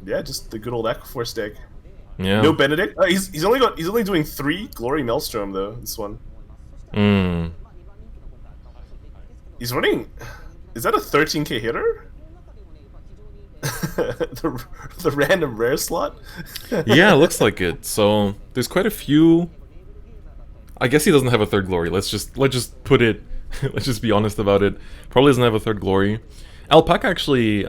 yeah, just the good old Aquaforce deck. Yeah. No Benedict. He's only doing 3 Glory Maelstrom though. This one. He's running. Is that a 13k hitter? the random rare slot. Yeah, it looks like it. So there's quite a few. I guess he doesn't have a 3rd glory. Let's just put it. Let's just be honest about it. Probably doesn't have a 3rd glory. Alpaca actually.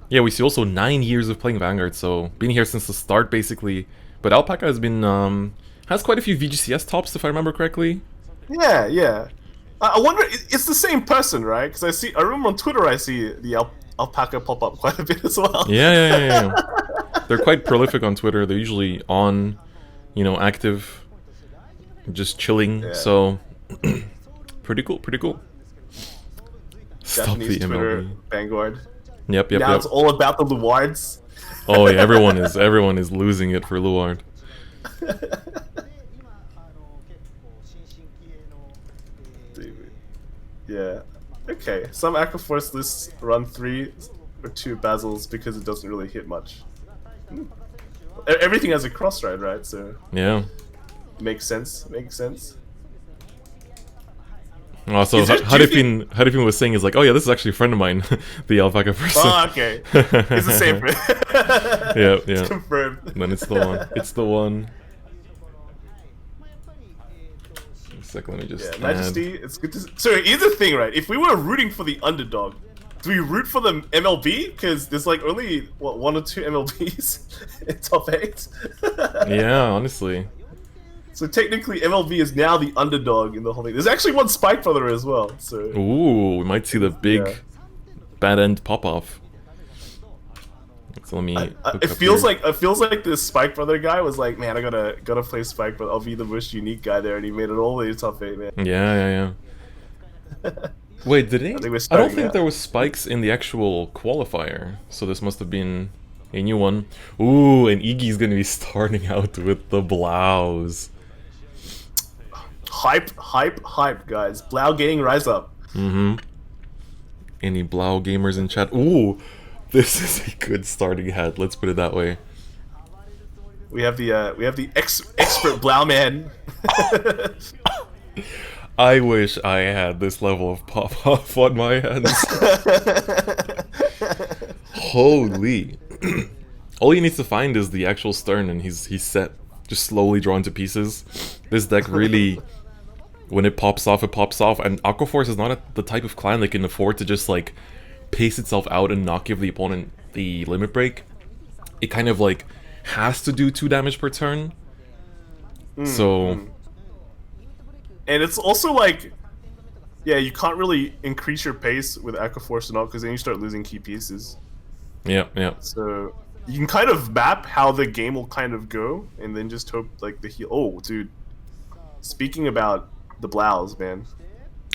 Yeah, we see also 9 years of playing Vanguard, so been here since the start basically. But Alpaca has been has quite a few VGCS tops if I remember correctly. Yeah. I wonder, it's the same person, right? Because I remember on Twitter I see the Alpaca pop up quite a bit as well. Yeah. They're quite prolific on Twitter. They're usually on, active, just chilling. Yeah. So pretty cool. Stop Japanese the Twitter, MLB. Vanguard. Yep. Now it's all about the Luards. Oh yeah, everyone is losing it for Luard. Yeah. Okay. Some Aquaforce lists run 3 or 2 Basils because it doesn't really hit much. Everything has a cross ride, right? So yeah. Makes sense. Also, Harifin was saying is like, oh yeah, this is actually a friend of mine, the Alpaca person. Oh, okay. It's the same friend. Yeah. It's confirmed. Then it's the one. Let me just Majesty, it's good to see. So here's the thing, right? If we were rooting for the underdog, do we root for the MLB? Because there's like only, 1 or 2 MLBs in top 8? Yeah, honestly. So technically MLB is now the underdog in the whole thing. There's actually 1 Spike Brother as well, so... Ooh, we might see the big bad end pop-off. So let me... it feels like this Spike Brother guy was like, man, I gotta play Spike Brother. I'll be the most unique guy there, and he made it all the way to top 8, man. Yeah. Wait, did he? I don't think there was spikes in the actual qualifier, so this must have been a new one. Ooh, and Iggy's gonna be starting out with the blouse. Hype, guys. Blau Gang, rise up. Any Blau gamers in chat? Ooh, this is a good starting hat. Let's put it that way. We have the expert Blau man. I wish I had this level of pop-off on my hands. Holy. All he needs to find is the actual stern and he's set. Just slowly drawn to pieces. This deck really, when it pops off, and Aquaforce is not the type of clan that can afford to just like pace itself out and not give the opponent the limit break. It kind of like has to do 2 damage per turn. So... And it's also like, yeah, you can't really increase your pace with Aquaforce and all, because then you start losing key pieces. Yeah. So you can kind of map how the game will kind of go, and then just hope like the heal. Oh, dude. Speaking about the blouse, man.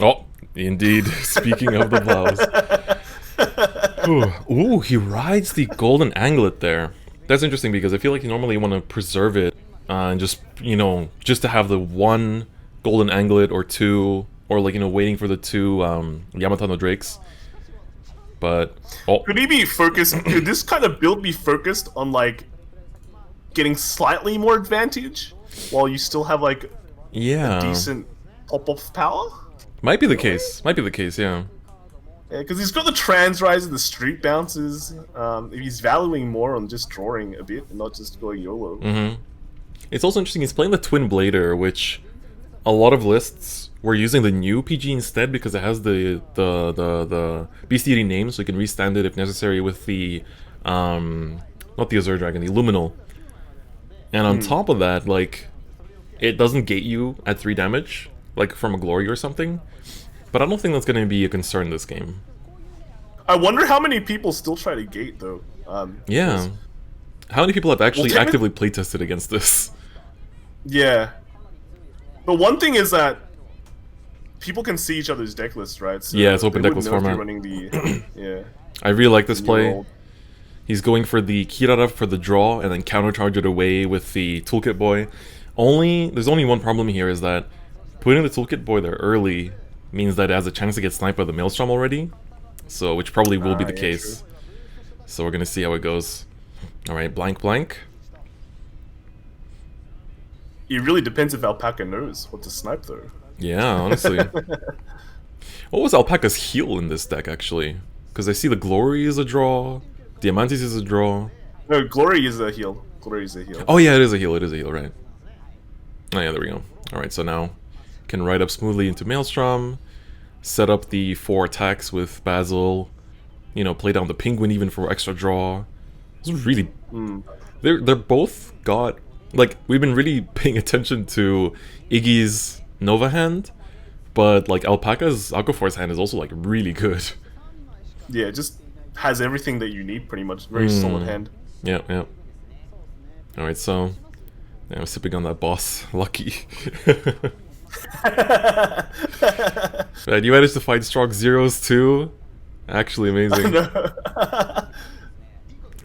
Oh, indeed. Speaking of the blouse. Ooh, he rides the golden anglet there. That's interesting because I feel like you normally want to preserve it and just, just to have the 1 golden anglet or 2, or like, waiting for the 2 Yamato no Drakes. But could he be focused? Could this kind of build be focused on like getting slightly more advantage while you still have like a decent pop-off power? Might be the case. Might be the case, yeah. Yeah, because he's got the trans rise and the street bounces. He's valuing more on just drawing a bit and not just going YOLO. Mm-hmm. It's also interesting, he's playing the Twin Blader, which a lot of lists were using the new PG instead because it has the BCD name, so you can restand it if necessary with the, not the Azure Dragon, the Luminal. And on top of that, like, it doesn't gate you at 3 damage, like from a Glory or something. But I don't think that's going to be a concern this game. I wonder how many people still try to gate, though. Yeah. How many people have actually actively playtested against this? Yeah. But one thing is that people can see each other's deck lists, right? So yeah, it's open deck list format. Running the, yeah. I really like this play. He's going for the Kirara for the draw and then countercharge it away with the Toolkit Boy. There's only one problem here is that putting the Toolkit Boy there early means that it has a chance to get sniped by the Maelstrom already. So, which probably will be the case. True. So we're gonna see how it goes. Alright, blank blank. It really depends if Alpaca knows what to snipe though. Yeah, honestly. What was Alpaca's heal in this deck actually? Because I see the Glory is a draw, Diamantes is a draw. No, Glory is a heal. Glory is a heal. Oh yeah, it is a heal, right. Oh yeah, there we go. Alright, so now can ride up smoothly into Maelstrom, set up the 4 attacks with Basil, you know, play down the Penguin even for extra draw. This is really... They're both got... Like, we've been really paying attention to Iggy's Nova hand, but, like, Alpaca's Aquaforce hand is also, like, really good. Yeah, it just has everything that you need, pretty much. Very solid hand. Yeah, yeah. Alright, so... Yeah, I'm sipping on that boss. Lucky. Right, you managed to find strong zeros too? Actually amazing.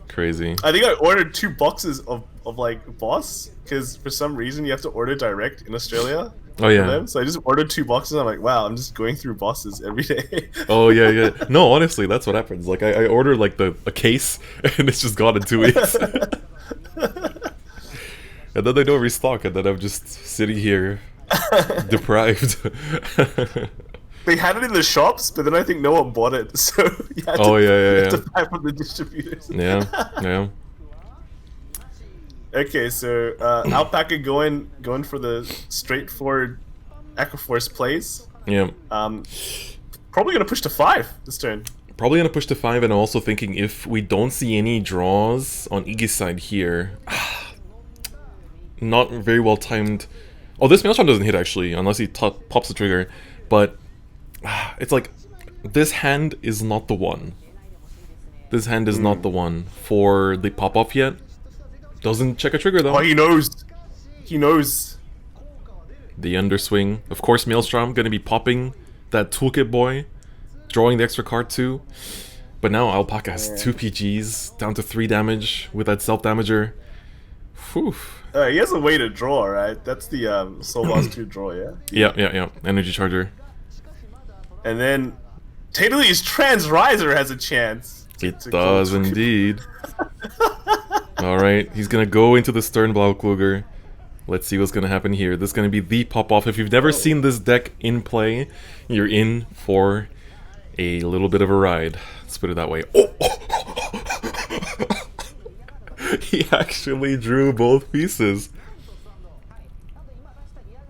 Crazy. I think I ordered 2 boxes of like boss, because for some reason you have to order direct in Australia. Oh yeah. So I just ordered 2 boxes. I'm like, wow, I'm just going through bosses every day. Oh yeah, yeah. No, honestly, that's what happens. Like I ordered like a case and it's just gone in 2 weeks. And then they don't restock, and then I'm just sitting here deprived. They had it in the shops, but then I think no one bought it, so you had to buy from the distributors. Yeah, yeah. Okay, so Alpaca going for the straightforward Aquaforce plays. Yeah. Probably gonna push to 5 this turn. Probably gonna push to 5, and I'm also thinking if we don't see any draws on Iggy's side here, not very well timed. Oh, this Maelstrom doesn't hit actually, unless he pops the trigger. But it's like this hand is not the one. This hand is not the one for the pop off yet. Doesn't check a trigger though. Oh, he knows. He knows. The underswing. Of course, Maelstrom gonna be popping that Toolkit Boy, drawing the extra card too. But now Alpaca has 2 PGs, down to 3 damage with that self damager. Whew. He has a way to draw, right? That's the Soul Boss 2 draw, yeah? Yeah. Energy Charger. And then Taylor's Trans Riser has a chance. It does indeed. Alright, he's gonna go into the Stern Blaukluger. Let's see what's gonna happen here. This is gonna be the pop-off. If you've never seen this deck in play, you're in for a little bit of a ride. Let's put it that way. Oh! He actually drew both pieces.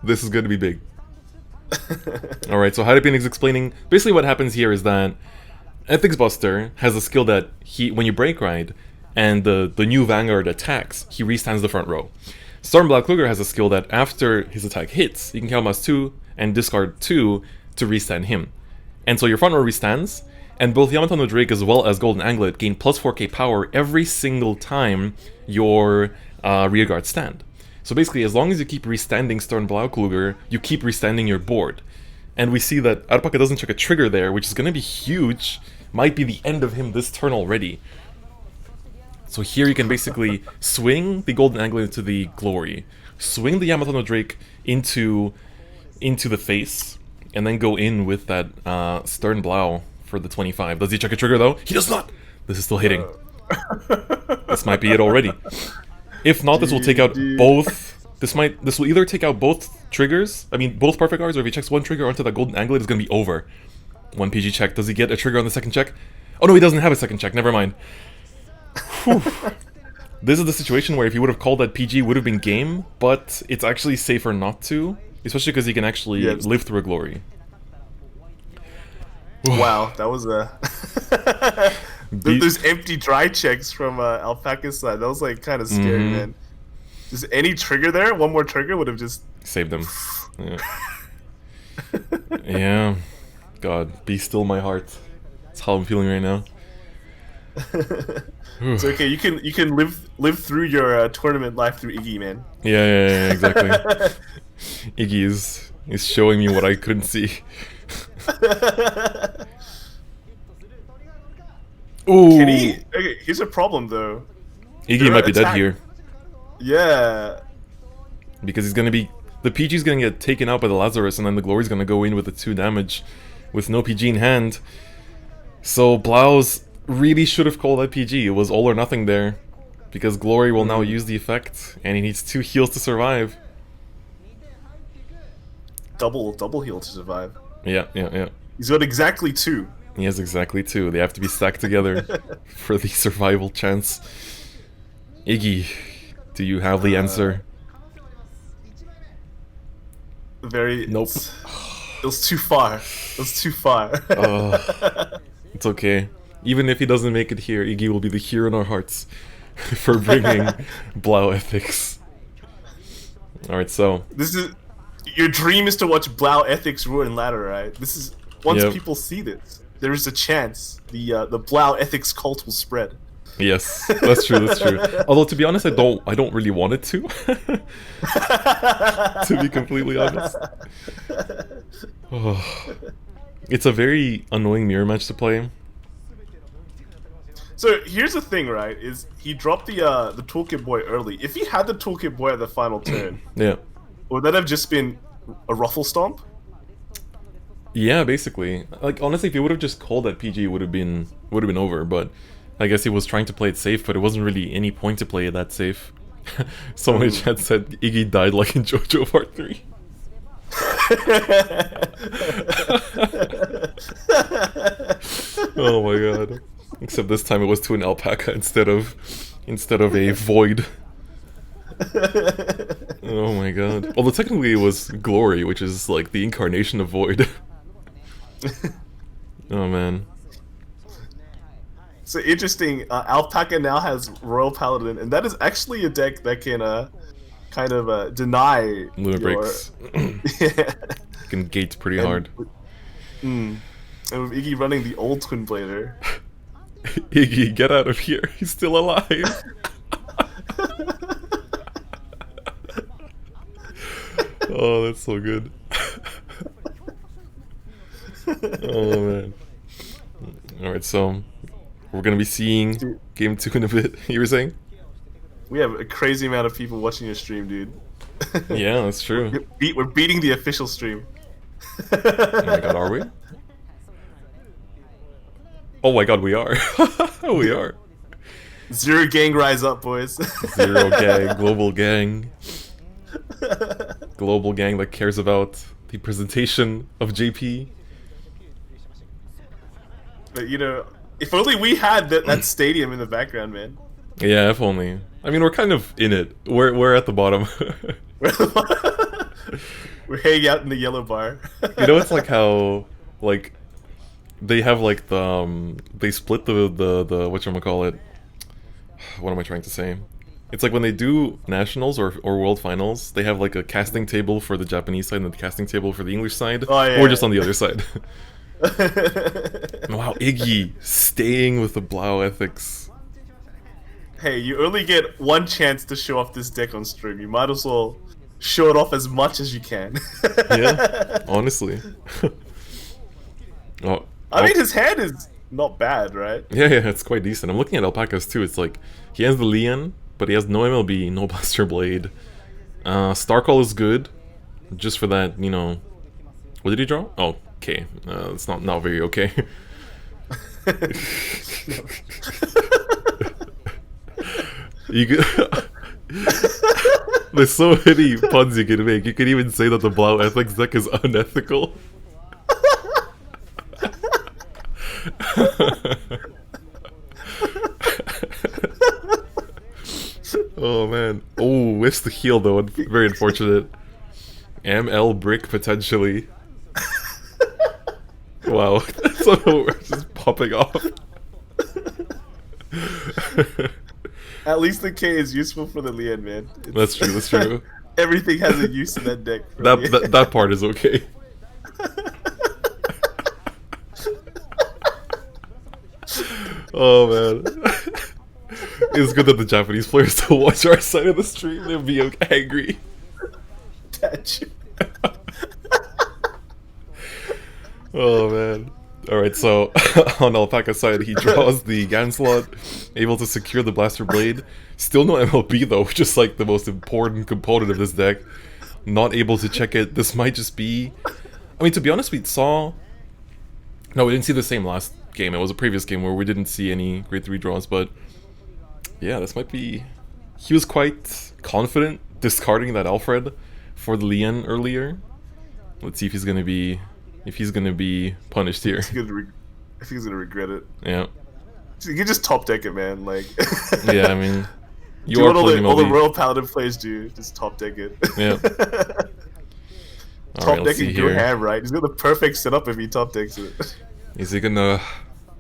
This is going to be big. Alright, so Hydepian is explaining... Basically what happens here is that Ethics Buster has a skill that when you break ride and the new Vanguard attacks, he restands the front row. Storm Blaukluger has a skill that after his attack hits, you can count as 2 and discard 2 to restand him. And so your front row restands, and both Yamato no Drake as well as Golden Anglet gain plus 4k power every single time your rearguard stand. So basically, as long as you keep restanding Stern Blaukluger, you keep restanding your board. And we see that Alpaca doesn't check a trigger there, which is going to be huge. Might be the end of him this turn already. So here you can basically swing the Golden Anglet into the Glory, swing the Yamato no Drake into the face, and then go in with that Stern Blau for the 25. Does he check a trigger though? He does not! This is still hitting. This might be it already. If not, this will take out both This will either take out both triggers, I mean both perfect guards, or if he checks one trigger onto the golden anglet, it's gonna be over. One PG check. Does he get a trigger on the second check? Oh no, he doesn't have a second check, never mind. Whew. This is the situation where if he would have called that PG, would have been game, but it's actually safer not to, especially because he can actually live through a glory. Wow, that was a... Those empty dry checks from Alpaca's side, that was like kind of scary, man. Just any trigger there, one more trigger would have just... saved them. Yeah. Yeah. God, be still my heart. That's how I'm feeling right now. It's okay, you can live through your tournament life through Iggy, man. Yeah, exactly. Iggy is showing me what I couldn't see. Ooh. Okay, here's a problem though. Iggy might be dead here. Yeah. Because he's gonna be... The PG's gonna get taken out by the Lazarus, and then the Glory's gonna go in with the 2 damage with no PG in hand. So Blauz really should have called that PG. It was all or nothing there. Because Glory will now use the effect, and he needs 2 heals to survive. Double heal to survive. Yeah. He's got exactly 2. He has exactly 2. They have to be stacked together for the survival chance. Iggy, do you have the answer? Nope. It was too far. It's okay. Even if he doesn't make it here, Iggy will be the hero in our hearts for bringing Blau Ethics. Alright, so... Your dream is to watch Blau Ethics ruin ladder, right? This is... Once people see this, there is a chance the Blau Ethics cult will spread. Yes, that's true. Although, to be honest, I don't really want it to. To be completely honest. It's a very annoying mirror match to play. So here's the thing, right? Is he dropped the toolkit boy early? If he had the toolkit boy at the final turn, would that have just been a ruffle stomp? Yeah, basically. Like honestly, if he would have just called that PG, it would have been over. But I guess he was trying to play it safe, but it wasn't really any point to play it that safe. Someone in chat said Iggy died like in JoJo Part 3. Oh my god. Except this time it was to an alpaca instead of a void. Oh my god. Although technically it was Glory, which is like the incarnation of void. Oh man. So interesting, Alpaca now has Royal Paladin, and that is actually a deck that can kind of deny Lunar Breaks. Yeah. Can gate pretty hard. And with Iggy running the old Twin Blader. Iggy, get out of here. He's still alive. Oh, that's so good. Oh man. Alright, so we're gonna be seeing Game 2 in a bit. You were saying? We have a crazy amount of people watching your stream, dude. Yeah, that's true. We're beating the official stream. Oh my god, are we? Oh my god, we are. We are. Zero gang rise up, boys. Zero gang, global gang. Global gang that cares about the presentation of JP. But you know, if only we had that stadium in the background, man. Yeah, if only. I mean, we're kind of in it. We're at the bottom. We're hanging out in the yellow bar. You know, it's like how like they have like the they split the whatchamacallit. What am I trying to say? It's like when they do nationals or world finals, they have like a casting table for the Japanese side and the casting table for the English side, or just on the other side. Wow, Iggy staying with the Blau Ethics. Hey, you only get one chance to show off this deck on stream. You might as well show it off as much as you can. Yeah, honestly. I mean, his hand is not bad, right? Yeah, it's quite decent. I'm looking at Alpacas too. It's like he has the Lian, but he has no MLB, no Blaster Blade. Starcall is good, just for that, you know. What did he draw? Oh, okay. It's not very okay. You could... There's so many puns you can make. You can even say that the Blau Ethics deck is unethical. Oh man. Oh, it's the heal though. Very unfortunate. ML brick potentially. Wow. So we're just popping off. At least the K is useful for the Lian, man. That's true, that's true. Everything has a use in that deck. That part is okay. Oh man. It's good that the Japanese players don't watch our side of the stream. They'll be angry. Oh man. Alright, so on Alpaca's side, he draws the Ganslot, able to secure the Blaster Blade. Still no MLB though, which is like the most important component of this deck. Not able to check it. This might just be... I mean, to be honest, we saw... No, we didn't see the same last game. It was a previous game where we didn't see any grade 3 draws, but... Yeah, this might be... He was quite confident discarding that Alfred for the Lian earlier. Let's see if he's gonna be... If he's gonna be punished here. I think he's gonna regret it. Yeah. You can just top deck it, man. Like. Yeah, I mean, you do are what playing all the Royal Paladin players do. Just top deck it. Yeah. Top decking your hand, right? He's got the perfect setup if he top decks it. Is he gonna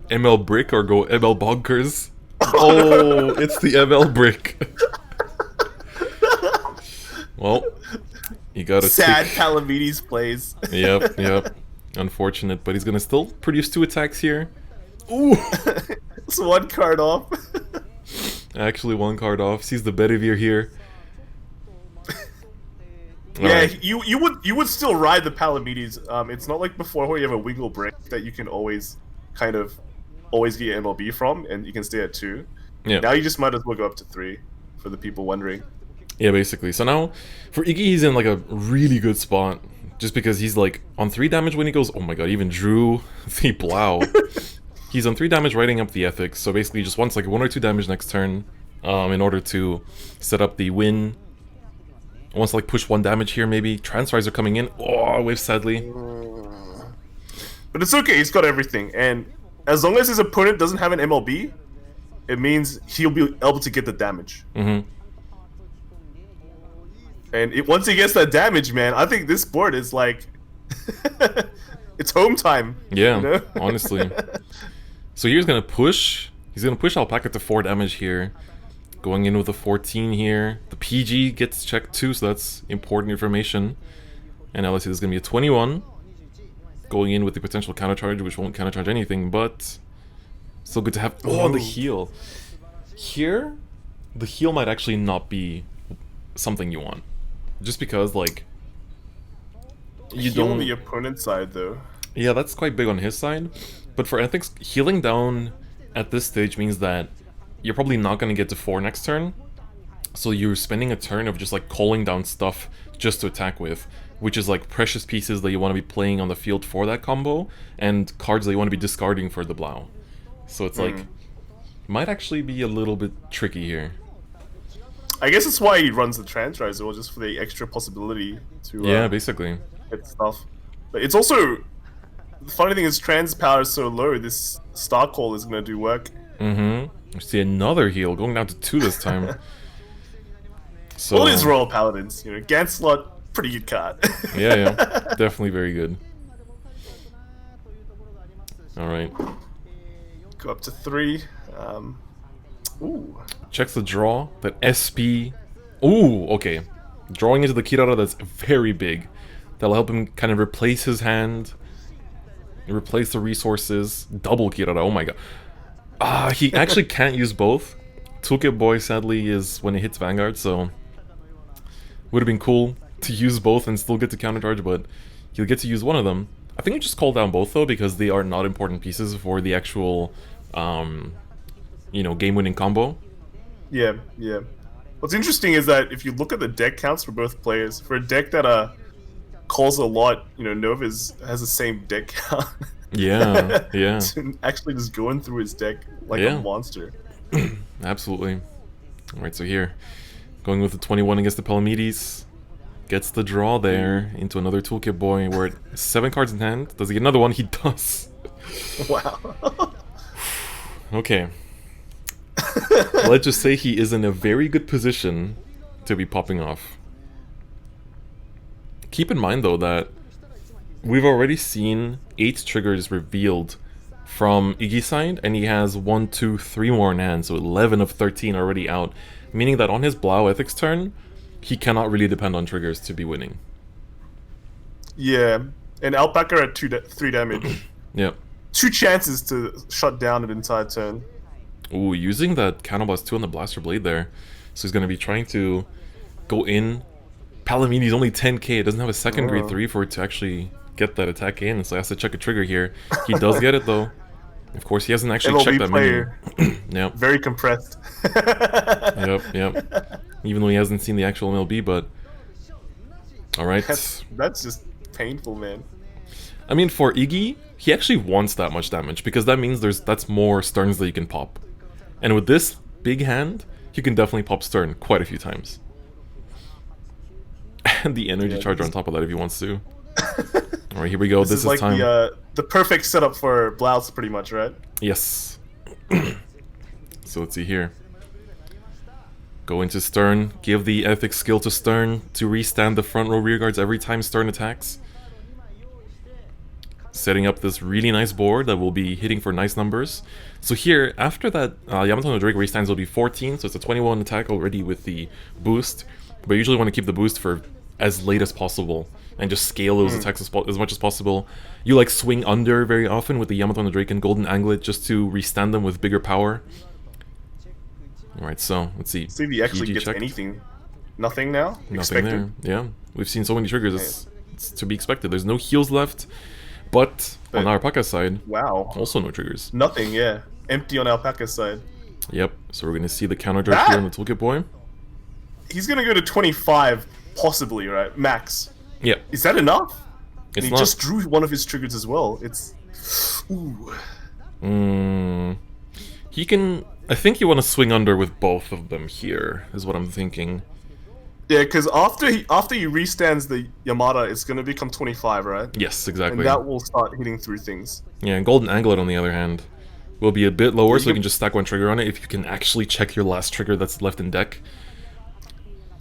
ML brick or go ML bonkers? Oh, it's the ML brick. Well, you gotta sad Palamedes plays. Yep. Unfortunate, but he's gonna still produce 2 attacks here. Ooh! It's 1 card off. Actually, 1 card off. Sees the Bedivere here. Yeah, right. you would still ride the Palamedes. It's not like before where you have a wiggle break that you can always kind of get your MLB from, and you can stay at 2. Yeah. Now you just might as well go up to 3, for the people wondering. Yeah, basically. So now, for Iggy, he's in like a really good spot. Just because he's like on 3 damage when he goes, oh my god, he even drew the Blau. He's on 3 damage writing up the Ethics, so basically just wants like 1 or 2 damage next turn in order to set up the win. Wants to like push 1 damage here maybe. Transfers are coming in. Oh, whiff sadly. But it's okay, he's got everything. And as long as his opponent doesn't have an MLB, it means he'll be able to get the damage. Mm-hmm. And once he gets that damage, man, I think this board is like... it's home time. Yeah, you know? Honestly. So here's going to push. He's going to push Alpaca to 4 damage here. Going in with a 14 here. The PG gets checked too, so that's important information. And now let's see, this is going to be a 21. Going in with the potential countercharge, which won't countercharge anything, but... Still good to have... Oh, the heal. Here, the heal might actually not be something you want. Just because, like, you heal don't... on the opponent's side, though. Yeah, that's quite big on his side. But for Ethics, healing down at this stage means that you're probably not going to get to 4 next turn. So you're spending a turn of just, like, calling down stuff just to attack with. Which is, like, precious pieces that you want to be playing on the field for that combo. And cards that you want to be discarding for the Blau. So it's, like, might actually be a little bit tricky here. I guess that's why he runs the transfer as well, just for the extra possibility to yeah, basically get stuff. But it's also the funny thing is trans power is so low. This Star Call is gonna do work. We see another heal going down to 2 this time. So all these Royal Paladins, you know, Ganslot, pretty good card. yeah, definitely very good. All right, go up to 3. Ooh. Checks the draw, that SP. Ooh, okay. Drawing into the Kirara, that's very big. That'll help him kind of replace his hand. Replace the resources. Double Kirara, oh my god. He actually can't use both. Toolkit Boy, sadly, is when it hits Vanguard, so... Would have been cool to use both and still get to countercharge, but he'll get to use one of them. I think I just call down both, though, because they are not important pieces for the actual... you know, game-winning combo. Yeah. What's interesting is that if you look at the deck counts for both players, for a deck that calls a lot, you know, Nova has the same deck count. Yeah. Actually just going through his deck like a monster. Absolutely. Alright, so here, Going with the 21 against the Palamedes. Gets the draw there into another toolkit boy. We're at 7 cards in hand. Does he get another one? He does. Wow. Okay. Let's just say he is in a very good position to be popping off. Keep in mind though that we've already seen 8 triggers revealed from Iggy's side, and he has 1, 2, 3 more in hand, so 11 of 13 already out. Meaning that on his Blau Ethics turn, he cannot really depend on triggers to be winning. Yeah, and Alpaca at 3 damage. Yep. 2 chances to shut down an entire turn. Ooh, using that Counterblast 2 on the Blaster Blade there. So he's going to be trying to go in. Palamedes only 10k, it doesn't have a second grade 3 for it to actually get that attack in, so he has to check a trigger here. He does get it though. Of course, he hasn't actually checked that player. menu. Yep. Very compressed. Yep. Even though he hasn't seen the actual MLB, but... Alright. That's just painful, man. I mean, for Iggy, he actually wants that much damage, because that means that's more Sterns that you can pop. And with this big hand, you can definitely pop Stern quite a few times. And the energy charger on top of that if he wants to. Alright, here we go. This is like time. The perfect setup for Blouse, pretty much, right? Yes. So let's see here. Go into Stern, give the ethics skill to Stern to restand the front row rear guards every time Stern attacks. Setting up this really nice board that will be hitting for nice numbers. So here, after that, Yamato no Drake restands will be 14, so it's a 21 attack already with the boost. But I usually want to keep the boost for as late as possible and just scale those attacks as much as possible. You like swing under very often with the Yamato no Drake and Golden Anglet just to restand them with bigger power. Alright, so let's see. See if he actually gets checked. anything. Nothing now? Nothing Expected? there. Yeah, we've seen so many triggers. It's to be expected. There's no heals left, but on Alpaca's side, wow, also no triggers. Nothing, yeah. Empty on Alpaca's side. Yep. So we're gonna see the counter draft here on the toolkit boy. He's gonna go to 25, possibly, right? Max. Yeah. Is that enough? It's and he not. just drew one of his triggers as well. It's... Ooh. He can... I think you want to swing under with both of them here, is what I'm thinking. Yeah, because after he restands the Yamada, it's gonna become 25, right? Yes, exactly. And that will start hitting through things. Yeah, and Golden Anglet, on the other hand, will be a bit lower, so you can just stack one trigger on it if you can actually check your last trigger that's left in deck.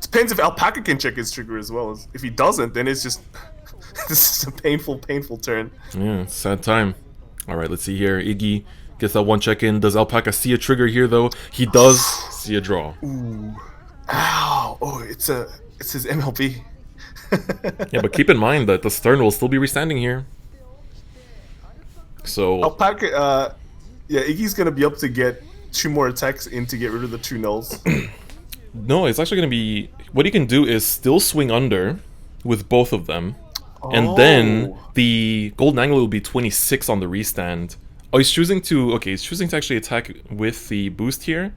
Depends if Alpaca can check his trigger as well. If he doesn't, then it's just... this is a painful, painful turn. Yeah, it's a sad time. Alright, let's see here. Iggy gets that one check in. Does Alpaca see a trigger here, though? He does see a draw. Ooh. Ow! Oh, it's his MLB. Yeah, but keep in mind that the Stern will still be restanding here. So... Alpaca, yeah, Iggy's gonna be able to get 2 more attacks in to get rid of the 2 nulls. No, it's actually going to be... What he can do is still swing under with both of them. And then the Golden Angler will be 26 on the restand. Oh, he's choosing to... Okay, he's choosing to actually attack with the boost here.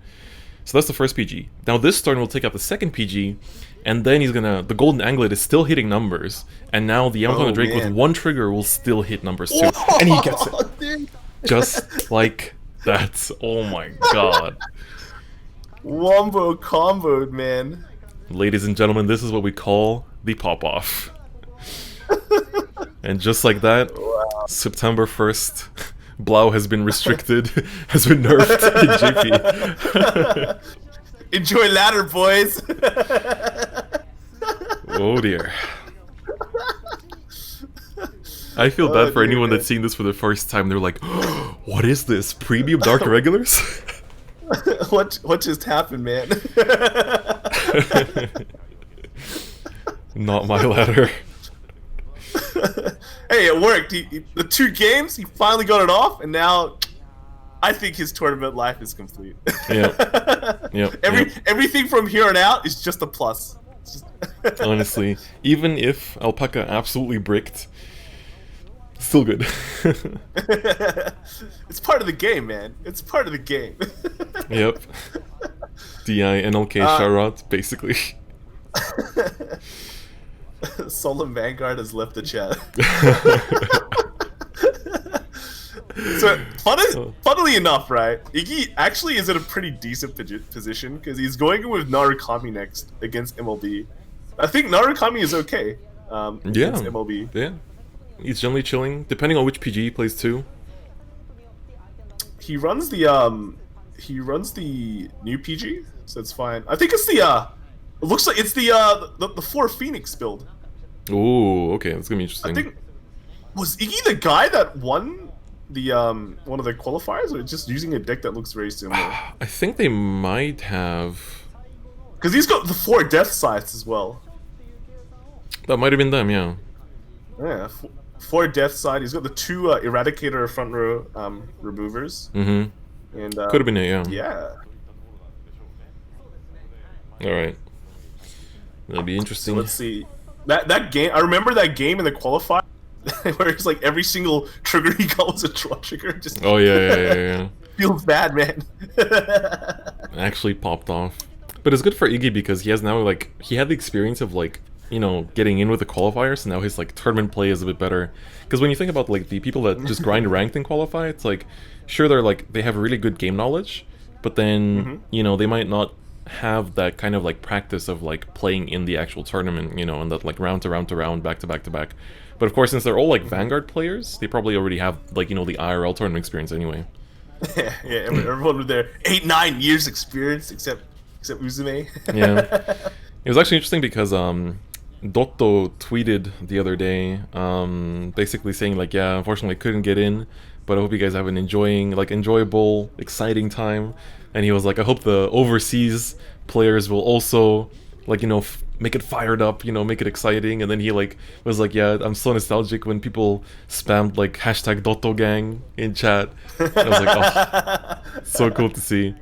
So that's the first PG. Now this turn will take out the second PG. And then he's going to... The Golden Anglet is still hitting numbers. And now the Yamato no Drake with one trigger will still hit numbers too. And he gets it. Dude. Just like that. Oh my god. Wombo comboed, man. Ladies and gentlemen, this is what we call the pop-off. And just like that, September 1st, Blau has been restricted, has been nerfed in GP. Enjoy ladder, boys! Oh dear. I feel bad for anyone that's seeing this for the first time. They're like, oh, what is this? Premium Dark Regulars? What just happened, man? Not my ladder. Hey, it worked. The 2 games, he finally got it off, and now I think his tournament life is complete. Yeah. Everything from here on out is just a plus. Honestly, even if Alpaca absolutely bricked, still good. It's part of the game, man. It's part of the game. Yep. DI, NLK, Sharot, basically. Solemn Vanguard has left the chat. So, funnily enough, right, Iggy actually is in a pretty decent position because he's going in with Narukami next against MLB. I think Narukami is okay against MLB. Yeah. He's generally chilling, depending on which PG he plays too. He runs the new PG, so it's fine. I think it's the it looks like it's the 4 Phoenix build. Ooh, okay, that's gonna be interesting. I think was Iggy the guy that won the one of the qualifiers, or just using a deck that looks very similar? I think they might have, because he's got the 4 death sights as well. That might have been them, yeah. Yeah, 4 death sight. He's got the 2 Eradicator front row removers. Mm-hmm. And could have been it, yeah. Yeah. All right. That'll be interesting. So let's see. That game. I remember that game in the qualifier where it's like every single trigger he got was a draw trigger. Just oh yeah. Feels bad, man. Actually popped off, but it's good for Iggy because he has now he had the experience of getting in with the qualifiers, so now his tournament play is a bit better. Because when you think about the people that just grind ranked and qualify, it's sure they have really good game knowledge, but then they might not have that kind of practice of playing in the actual tournament, and that round to round to round, back to back to back. But of course, since they're all Vanguard players, they probably already have the IRL tournament experience anyway. Yeah, everyone with their 8-9 years experience except Uzume. Yeah, it was actually interesting because Dotto tweeted the other day, basically saying yeah, unfortunately I couldn't get in, but I hope you guys have an enjoyable, exciting time. And he was I hope the overseas players will also make it fired up, make it exciting. And then he was yeah, I'm so nostalgic when people spammed hashtag Dotto gang in chat. And I was oh, so cool to see.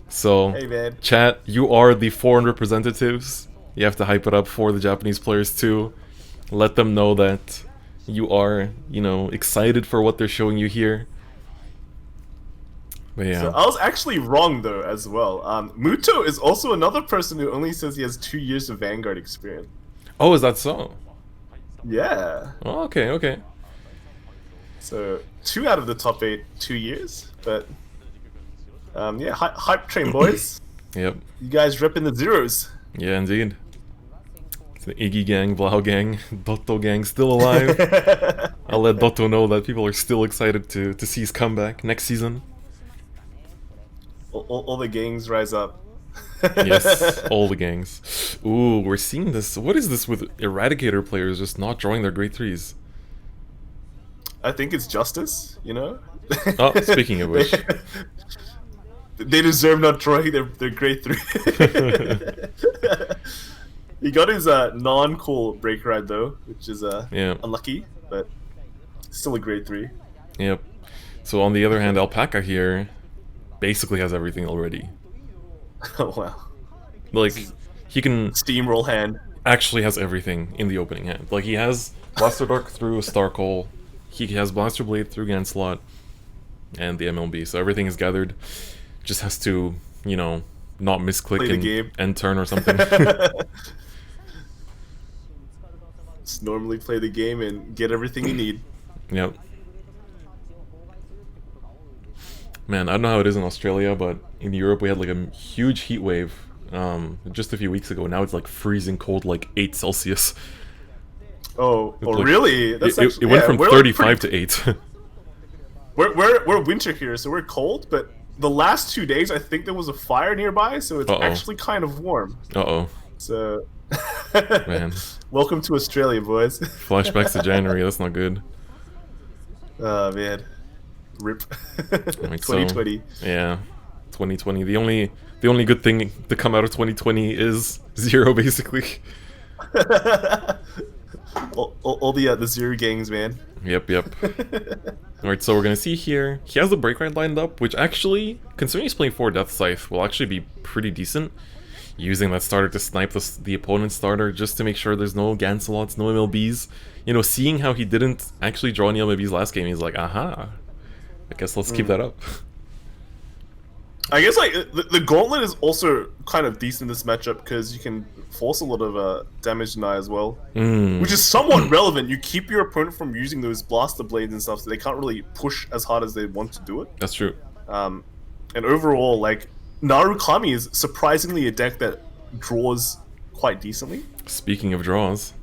So hey, man. Chat, you are the foreign representatives. You have to hype it up for the Japanese players too. Let them know that you are, excited for what they're showing you here. But yeah. So I was actually wrong though as well. Muto is also another person who only says he has 2 years of Vanguard experience. Oh, is that so? Yeah. Oh, okay. So 2 out of the top 8, 2 years. But yeah, hype train boys. Yep. You guys repping the zeros. Yeah, indeed. The Iggy gang, Blau gang, Dotto gang still alive. I'll let Dotto know that people are still excited to see his comeback next season. All the gangs rise up. Yes, all the gangs. Ooh, we're seeing this. What is this with Eradicator players just not drawing their grade 3s? I think it's justice, Oh, speaking of which. They deserve not drawing their grade 3. He got his non-cool break ride though, which is unlucky, but still a grade 3. Yep. So on the other hand, Alpaca here basically has everything already. Oh wow. He can steamroll hand. Actually has everything in the opening hand. He has Blaster Dark through Starcall, he has Blaster Blade through Ganslot, and the MLB, so everything is gathered. Just has to, not misclick and end turn or something. Just normally play the game and get everything you need. Yep. Man, I don't know how it is in Australia, but in Europe we had a huge heat wave just a few weeks ago. Now it's freezing cold, 8 Celsius. Oh, really? It went from 35 to 8. We're winter here, so we're cold, but the last 2 days I think there was a fire nearby, so it's actually kind of warm. So man. Welcome to Australia, boys. Flashbacks to January, that's not good. Oh man. RIP. 2020. So, yeah. 2020. The only good thing to come out of 2020 is Zero, basically. all the Zero gangs, man. Yep. Alright, so we're gonna see here. He has the break ride lined up, which actually, considering he's playing 4 Death Scythe, will actually be pretty decent. Using that starter to snipe the opponent's starter just to make sure there's no Gansalots, no MLBs. Seeing how he didn't actually draw any MLBs last game, he's aha. I guess let's keep that up. I guess like the gauntlet is also kind of decent in this matchup because you can force a lot of damage deny as well, which is somewhat relevant. You keep your opponent from using those blaster blades and stuff, so they can't really push as hard as they want to do it. That's true. And overall, like Narukami is surprisingly a deck that draws quite decently. Speaking of draws,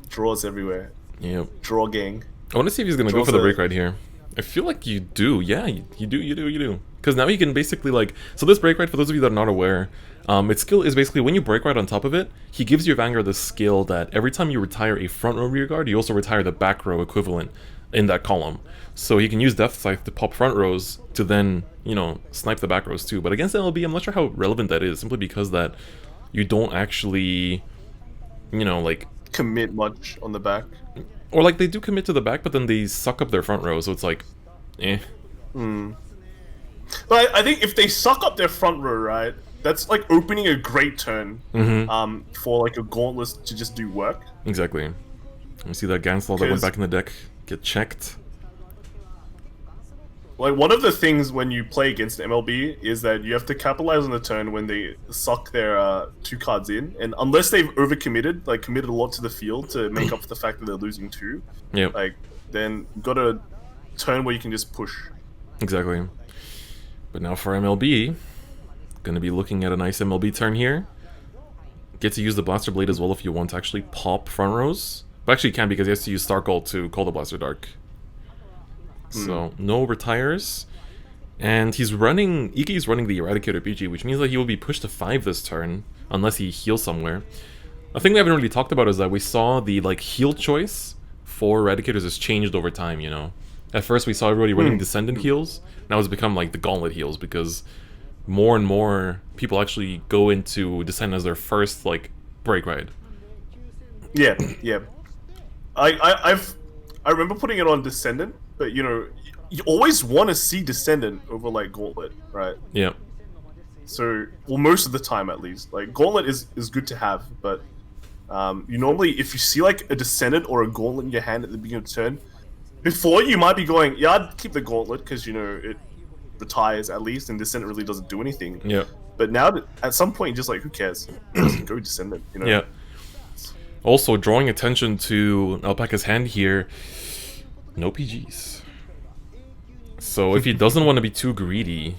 draws everywhere. Yep. Draw gang. I want to see if he's gonna go for the break right here. I feel like you do. Yeah, you do. Because now he can basically like... So this break ride, for those of you that are not aware, its skill is basically when you break ride on top of it, he gives your Vanguard the skill that every time you retire a front row rear guard, you also retire the back row equivalent in that column. So he can use Death Scythe to pop front rows to then, you know, snipe the back rows too. But against LB, I'm not sure how relevant that is, simply because that you don't actually, you know, like... commit much on the back. Or like they do commit to the back, but then they suck up their front row, so it's like, eh. But I think if they suck up their front row, right, that's like opening a great turn for like a gauntlet to just do work. Exactly. You see that Gansel that went back in the deck get checked. Like one of the things when you play against MLB is that you have to capitalize on the turn when they suck their 2 cards in, and unless they've overcommitted, like committed a lot to the field to make up for the fact that they're losing 2, like then you got a turn where you can just push. Exactly. But now for MLB, gonna be looking at a nice MLB turn here. Get to use the Blaster Blade as well if you want to actually pop front rows. But actually you can, because he has to use Stark Ult to call the Blaster Dark. So, no retires. And he's running... Iki's running the Eradicator PG, which means that he will be pushed to 5 this turn, unless he heals somewhere. A thing we haven't really talked about is that we saw the, like, heal choice for Eradicators has changed over time, you know? At first we saw everybody running Descendant heals, now it's become, like, the Gauntlet heals, because more and more people actually go into Descendant as their first, like, break ride. Yeah. I remember putting it on Descendant, but you know, you always want to see Descendant over like Gauntlet, right? Yeah. So, well, most of the time at least, like Gauntlet is good to have, but you normally, if you see like a Descendant or a Gauntlet in your hand at the beginning of the turn, before you might be going, yeah, I'd keep the Gauntlet because you know it retires at least, and Descendant really doesn't do anything. Yeah. But now, at some point, just like who cares? Just go Descendant, you know? Yeah. Also, drawing attention to Alpaca's hand here, no PGs. So if he doesn't want to be too greedy,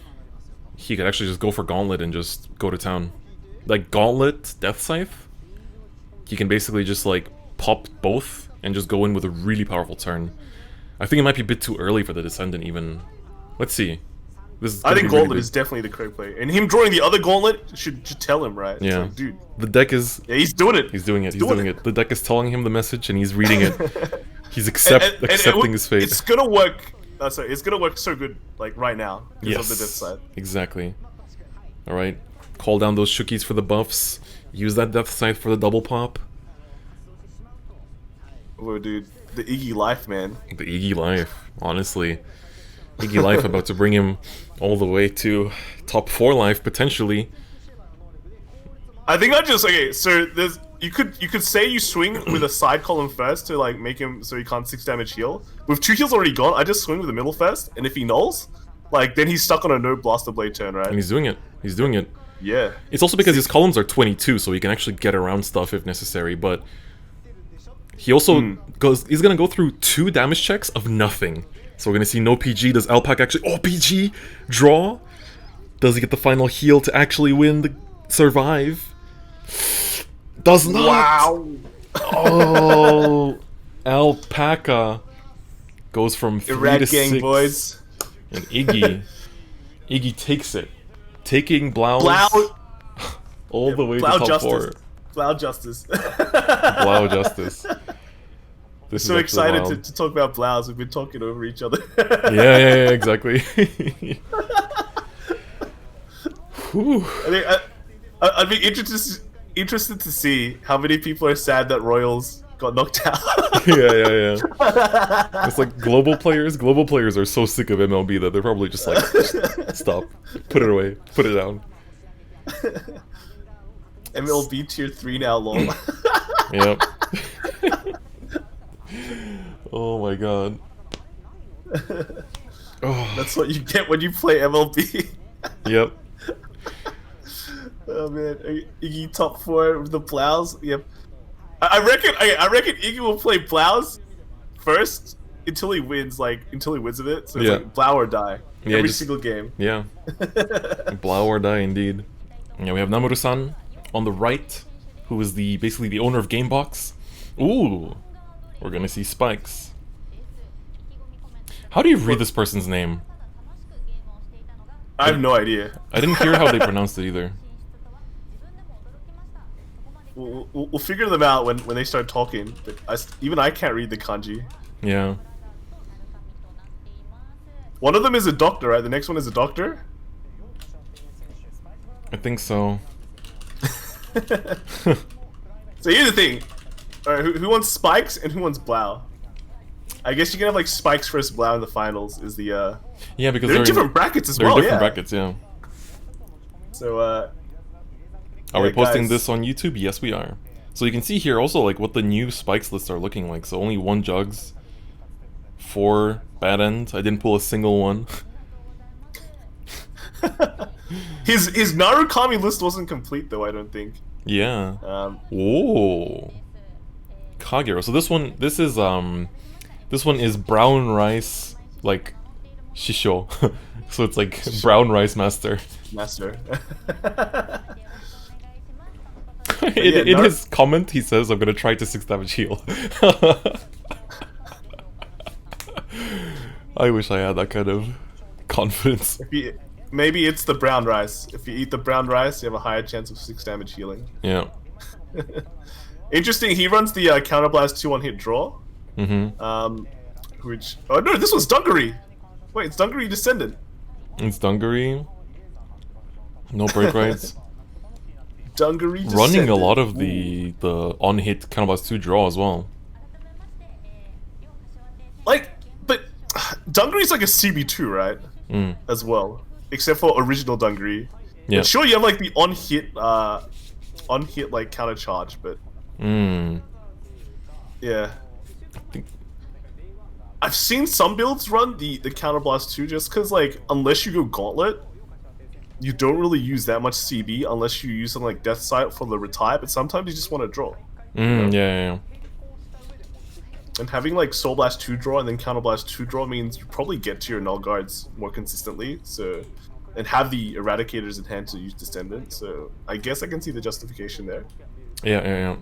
he could actually just go for Gauntlet and just go to town. Like Gauntlet, Death Scythe, he can basically just like pop both and just go in with a really powerful turn. I think it might be a bit too early for the Descendant even. Let's see. I think Gauntlet is definitely the correct play, and him drawing the other Gauntlet should tell him, right? Yeah, like, dude. The deck is. Yeah, he's doing it. He's doing it. The deck is telling him the message, and he's reading it. He's accepting his fate. It's gonna work. It's gonna work so good, like right now, because of the Death Scythe. Exactly. All right, call down those Shookies for the buffs. Use that Death Scythe for the double pop. Oh, dude, the Iggy life, man. The Iggy life, honestly. Iggy life about to bring him all the way to top 4 life potentially. I think so there's you could say you swing with a side column first to like make him so he can't 6 damage heal. With 2 heals already gone, I just swing with the middle first, and if he nulls, like then he's stuck on a no Blaster Blade turn, right? And he's doing it. Yeah. It's also because his columns are 22, so he can actually get around stuff if necessary, but he also he's gonna go through 2 damage checks of nothing. So we're gonna see no PG. Does Alpac actually... Oh, PG! Draw? Does he get the final heal to actually win the... Survive? Does not! Wow! Oh! Alpaca goes from 3 to 6. Boys. And Iggy takes it. Taking Blau all the way to top 4. Blau Justice. Blau Justice. This so excited to talk about Blouse. We've been talking over each other. yeah, exactly. I'd be interested to see how many people are sad that Royals got knocked out. yeah. It's like global players are so sick of MLB that they're probably just like, stop, put it away, put it down. MLB tier 3 now, lol. Yep. Oh my god. Oh. That's what you get when you play MLB. Yep. Oh man, Iggy top 4 with the plows. Yep. I reckon Iggy will play plows first until he wins of it. So it's like plow or die every single game. Yeah. Plow or die indeed. Yeah, we have Namuru-san on the right, who is basically the owner of Gamebox. Ooh, we're gonna see Spikes. How do you read this person's name? I have no idea. I didn't hear how they pronounced it either. We'll figure them out when they start talking. But even I can't read the kanji. Yeah. One of them is a doctor, right? The next one is a doctor? I think so. So here's the thing. Alright, who wants Spikes and who wants Blau? I guess you can have like Spikes versus Blau in the finals is the yeah, because they're in different brackets as well. They're different brackets, yeah. So are we posting this on YouTube? Yes, we are. So you can see here also like what the new Spikes lists are looking like. So only 1 Jugs, 4 Bad End. I didn't pull a single one. His Narukami list wasn't complete though, I don't think. Yeah. Oh. Kagero. So this one is brown rice like shisho. So it's like brown rice master. In his comment he says I'm gonna try to 6 damage heal. I wish I had that kind of confidence. Maybe it's the brown rice. If you eat the brown rice, you have a higher chance of 6 damage healing. Yeah. Interesting, he runs the Counterblast 2 1-hit draw. Which... Oh no, this was Dungaree! Wait, it's Dungaree Descendant. It's Dungaree. No break rights. Dungaree Descendant. Running a lot of the on-hit Counterblast 2 draw as well. Like, but... Dungaree's like a CB2, right? As well. Except for original Dungaree. Yeah. And sure, you have like the on-hit like counter charge, but yeah. I've seen some builds run the Counterblast 2 just because like unless you go Gauntlet, you don't really use that much CB unless you use something like Death Sight for the retire, but sometimes you just want to draw. Yeah. And having like Soul Blast 2 draw and then Counter Blast 2 draw means you probably get to your Null Guards more consistently, so... And have the Eradicators in hand to use Descendant, so... I guess I can see the justification there. Yeah.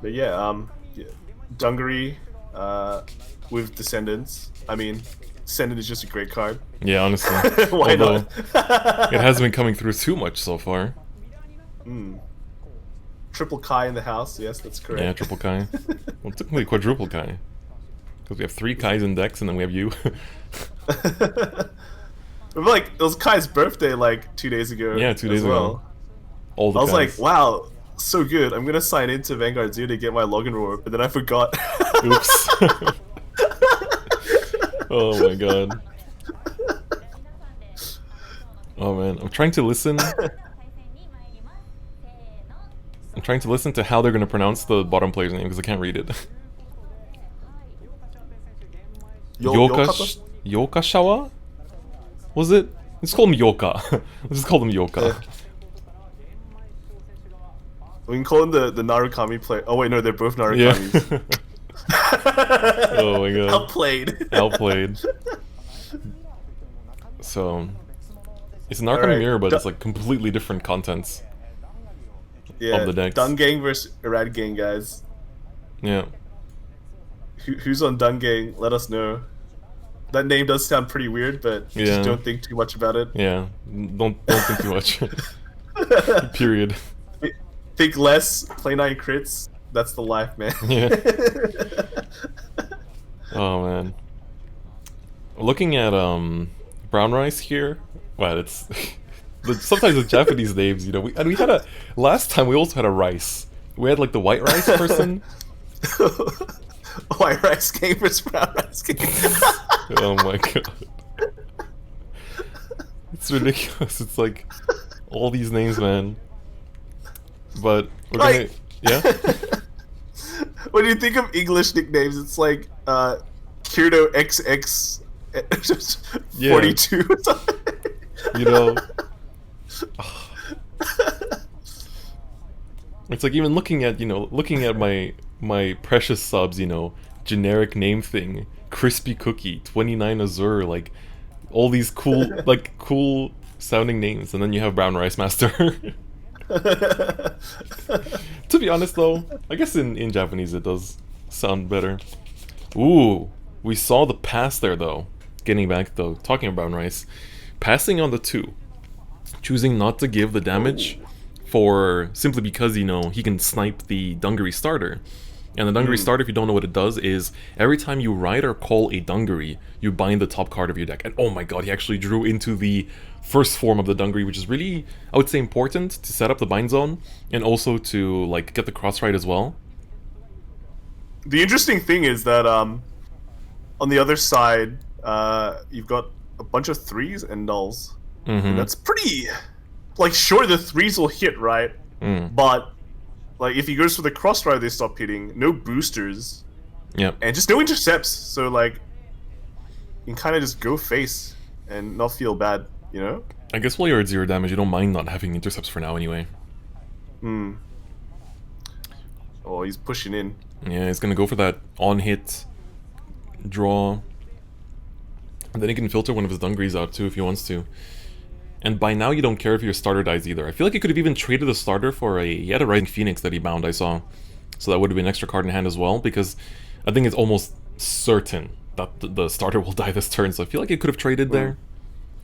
But yeah, Dungaree, with Descendants. I mean, Descendant is just a great card. Yeah, honestly. Why not? It hasn't been coming through too much so far. Triple Kai in the house, yes, that's correct. Yeah, triple Kai. Well, technically quadruple Kai. Because we have 3 Kais in decks and then we have you. Like, it was Kai's birthday like 2 days ago. Yeah, 2 days ago. All the I was Kais. like, wow, so good. I'm gonna sign into Vanguard Zero to get my login reward, but then I forgot. Oops. Oh my god. Oh man, I'm trying to listen to how they're gonna pronounce the bottom player's name because I can't read it. Yokashawa? Was it? Let's call him Yoka. Let's just call him Yoka. Yeah. We can call him the Narukami player. Oh wait, no, they're both Narukamis. Yeah. Oh my god. Outplayed. So, it's a Narukami mirror, but it's like completely different contents. Yeah, of the decks. Dung Gang versus Erad Gang, guys. Yeah. Who's on Dung Gang? Let us know. That name does sound pretty weird, but just don't think too much about it. Yeah, don't think too much. Period. Think less, play 9 crits. That's the life, man. Yeah. Oh man. Looking at brown rice here, well, it's sometimes the Japanese names, you know. We had a last time we also had a rice. We had like the white rice person. White rice game versus brown rice game. Oh my god. It's ridiculous. It's like all these names, man. But we're like, gonna when you think of English nicknames, it's like Kirito XX Just Yeah. 42. You know, it's like even looking at my precious subs, generic name thing, crispy cookie, 29 azure, like all these cool cool sounding names, and then you have brown rice master. To be honest though, I guess in Japanese it does sound better. Ooh, we saw the pass there though. Getting back though, talking about brown rice, passing on the 2, choosing not to give the damage for simply because he can snipe the Dungaree starter. And the Dungaree starter, if you don't know what it does, is every time you ride or call a Dungaree, you bind the top card of your deck. And oh my god, he actually drew into the first form of the Dungaree, which is really, I would say, important to set up the bind zone and also to like get the cross ride as well. The interesting thing is that on the other side, you've got a bunch of 3s and nulls. And that's pretty... Like, sure, the 3s will hit, right? But, like, if he goes for the cross ride, they stop hitting. No boosters. Yep. And just no intercepts. So, like, you can kind of just go face and not feel bad, you know? I guess while you're at 0 damage, you don't mind not having intercepts for now anyway. Oh, he's pushing in. Yeah, he's gonna go for that on-hit draw. And then he can filter one of his Dungarees out too if he wants to. And by now you don't care if your starter dies either. I feel like he could have even traded the starter for he had a Rising Phoenix that he bound, I saw. So that would have been an extra card in hand as well, because I think it's almost certain that the starter will die this turn, so I feel like he could have traded there.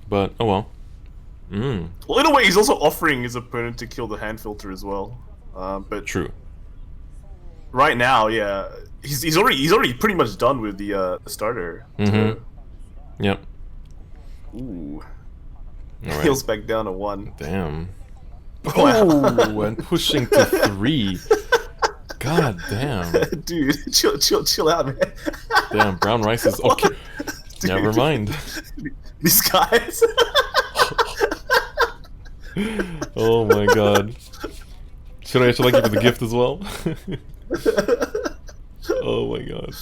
But, oh well. Well, in a way, he's also offering his opponent to kill the hand filter as well. But true. Right now, yeah, he's already pretty much done with the starter. Yep. Ooh. Right. Heals back down to 1. Damn. Wow. Oh, and pushing to 3. God damn. Dude, chill out, man. Damn, brown rice is okay. Dude, never mind. These guys. Oh my god. Should I give you the gift as well? Oh my god.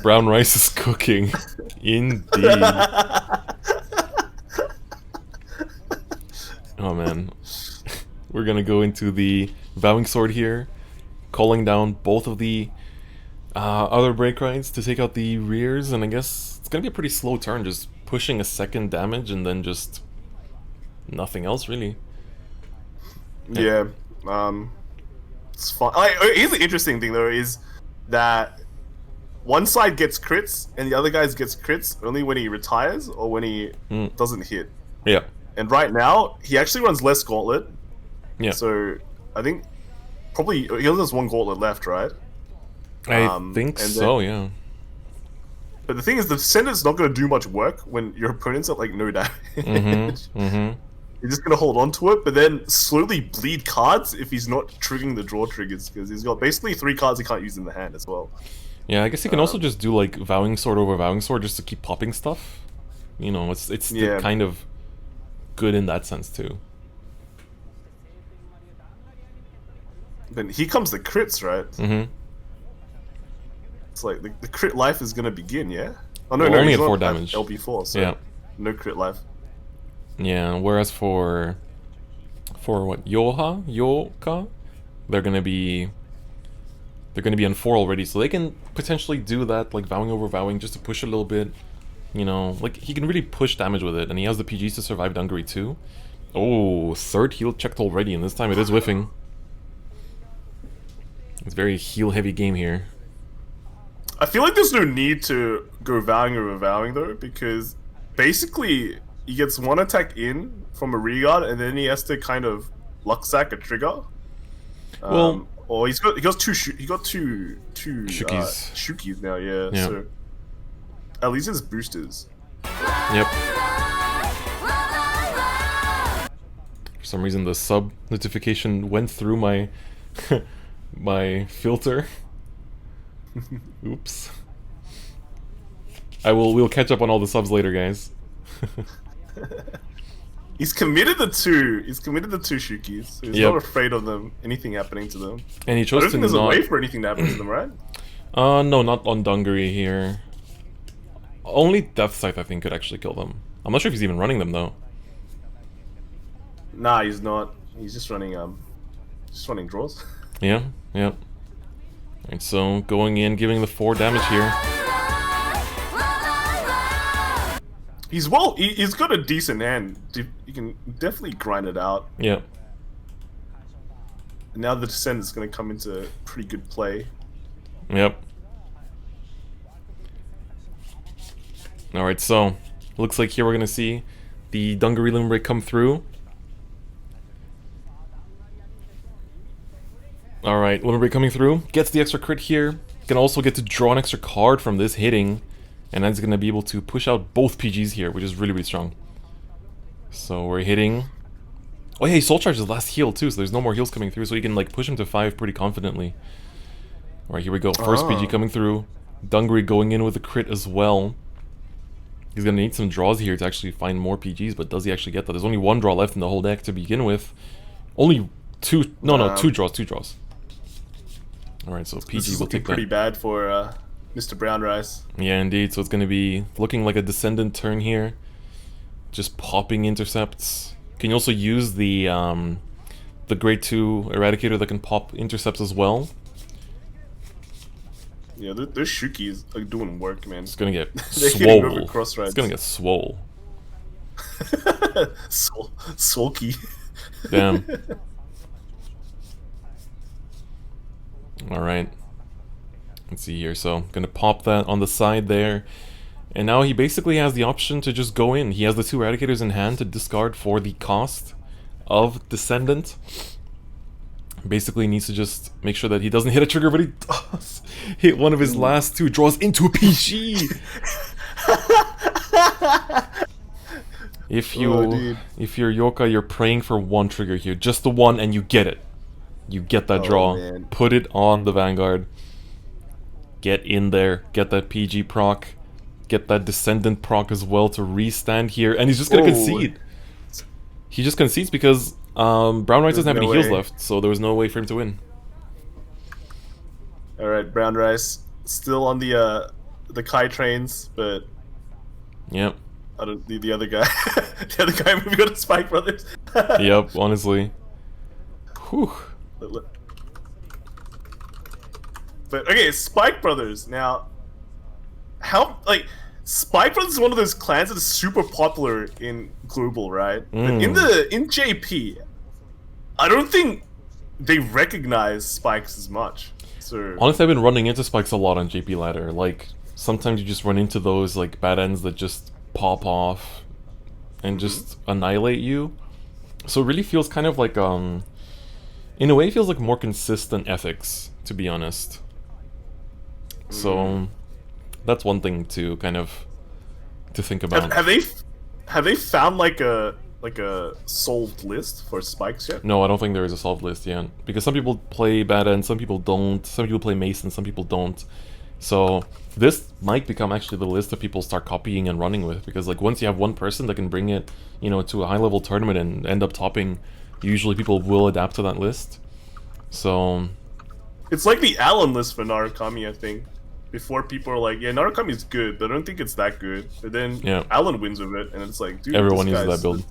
Brown rice is cooking. Indeed. Oh man. We're gonna go into the Vowing Sword here, calling down both of the other break rides to take out the rears, and I guess it's gonna be a pretty slow turn, just pushing a second damage and then just nothing else really. Yeah, it's fun. Here's the interesting thing though is that one side gets crits and the other guy gets crits only when he retires or when he doesn't hit. Yeah. And right now he actually runs less gauntlet. Yeah. So I think probably he only has 1 gauntlet left, right? I think so, yeah. But the thing is, the Sender's not going to do much work when your opponent's at like no damage. He's just going to hold on to it, but then slowly bleed cards if he's not triggering the draw triggers, because he's got basically 3 cards he can't use in the hand as well. Yeah, I guess he can also just do like Vowing Sword over Vowing Sword just to keep popping stuff. You know, it's kind of good in that sense too. Then here comes the crits, right? It's like the crit life is gonna begin, yeah? Oh no, well, no, only he's at 4 not damage. LB4, so yeah. No crit life. Yeah, whereas for what, Yoka, they're gonna be on 4 already, so they can potentially do that, like Vowing over Vowing, just to push a little bit. You know, like he can really push damage with it, and he has the PGs to survive Dungaree too. Oh, 3rd heal checked already, and this time it is whiffing. It's a very heal-heavy game here. I feel like there's no need to go Vowing over Vowing though, because basically he gets 1 attack in from a Regard, and then he has to kind of luck sack a trigger. Well, or he got two Shukis now, yeah. So at least it's boosters. Yep. For some reason the sub notification went through my my filter. Oops. We'll catch up on all the subs later, guys. He's committed the 2. He's committed the 2 Shukis. So he's not afraid of anything happening to them. And he chose I don't think to there's a way for anything to happen to them, right? No, not on Dungaree here. Only Death Scythe, I think, could actually kill them. I'm not sure if he's even running them, though. Nah, he's not. He's just running draws. Yeah, yeah. Alright, so going in, giving the 4 damage here. He's got a decent hand. You can definitely grind it out. Yeah. And now the Descent is going to come into pretty good play. Yep. Alright, so looks like here we're going to see the Dungaree Limit Break come through. Alright, Limit Break coming through. Gets the extra crit here. Can also get to draw an extra card from this hitting. And that's going to be able to push out both PGs here, which is really, really strong. So we're hitting... Oh yeah, he Soul Charges last heal too, so there's no more heals coming through, so you can like push him to 5 pretty confidently. Alright, here we go. First PG coming through. Dungaree going in with a crit as well. He's going to need some draws here to actually find more PGs, but does he actually get that? There's only 1 draw left in the whole deck to begin with. Only 2... No, 2 draws. Alright, so PG will take that. Pretty bad for Mr. Brown Rice. Yeah, indeed. So it's going to be looking like a Descendant turn here. Just popping intercepts. Can you also use the Grade 2 Eradicator that can pop intercepts as well? Yeah, their Shukis are doing work, man. It's gonna get swole. It's gonna get swole. Sulky. Damn. Alright. Let's see here. So, gonna pop that on the side there. And now he basically has the option to just go in. He has the 2 Eradicators in hand to discard for the cost of Descendant. Basically needs to just make sure that he doesn't hit a trigger, but he does hit one of his last 2 draws into a PG. If you're Yoka, you're praying for 1 trigger here. Just the 1 and you get it. You get that draw. Man. Put it on the Vanguard. Get in there. Get that PG proc. Get that Descendant proc as well to restand here. And he's just gonna concede. He just concedes because Brown Rice doesn't have any heals left, so there was no way for him to win. Alright, Brown Rice still on the Kai trains, but yep. I don't need the other guy. The other guy moving on to Spike Brothers. Yep, honestly. Whew. But okay, Spike Brothers now. How Spike Brothers is one of those clans that is super popular in global, right? But in JP, I don't think they recognize Spikes as much. So honestly, I've been running into Spikes a lot on JP Ladder. Like sometimes you just run into those like bad ends that just pop off and just annihilate you. So it really feels kind of like in a way, it feels like more consistent ethics, to be honest. So that's one thing to kind of think about. Have they found like a solved list for Spikes yet? No, I don't think there is a solved list yet. Because some people play bad end, some people don't. Some people play Mason, some people don't. So this might become actually the list that people start copying and running with. Because like once you have one person that can bring it, you know, to a high level tournament and end up topping, usually people will adapt to that list. So it's like the Allen list for Narukami, I think. Before people are like, yeah, Narukami's good, but I don't think it's that good. But then Allen wins with it, and it's like, dude, everyone uses that build.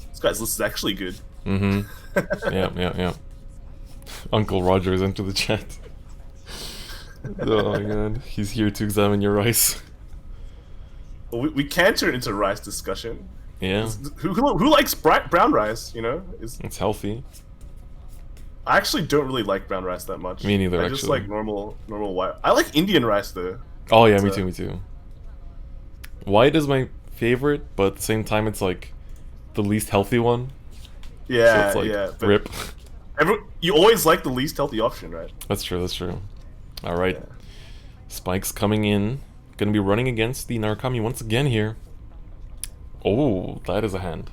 This guy's list is actually good. Yeah. Uncle Rogers into the chat. Oh my god, he's here to examine your rice. Well, we can turn into rice discussion. Yeah. Who likes brown rice? You know, it's healthy. I actually don't really like brown rice that much. Me neither, I just like normal white. I like Indian rice though. Oh yeah, me too. White is my favorite, but at the same time it's like the least healthy one. Yeah, so it's like, But rip. You always like the least healthy option, right? That's true. Alright. Yeah. Spike's coming in. Gonna be running against the Narukami once again here. Oh, that is a hand.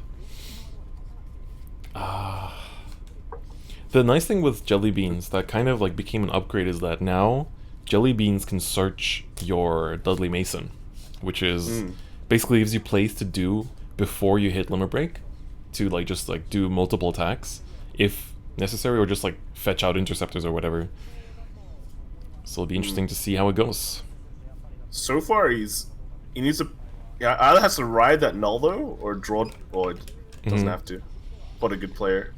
The nice thing with Jelly Beans that kind of like became an upgrade is that now Jelly Beans can search your Dudley Mason, which is basically gives you plays to do before you hit Limit Break to like just like do multiple attacks if necessary, or just like fetch out interceptors or whatever. So it'll be interesting to see how it goes. So far he's he needs to. Yeah, either has to ride that null though, or draw, or doesn't have to. What a good player.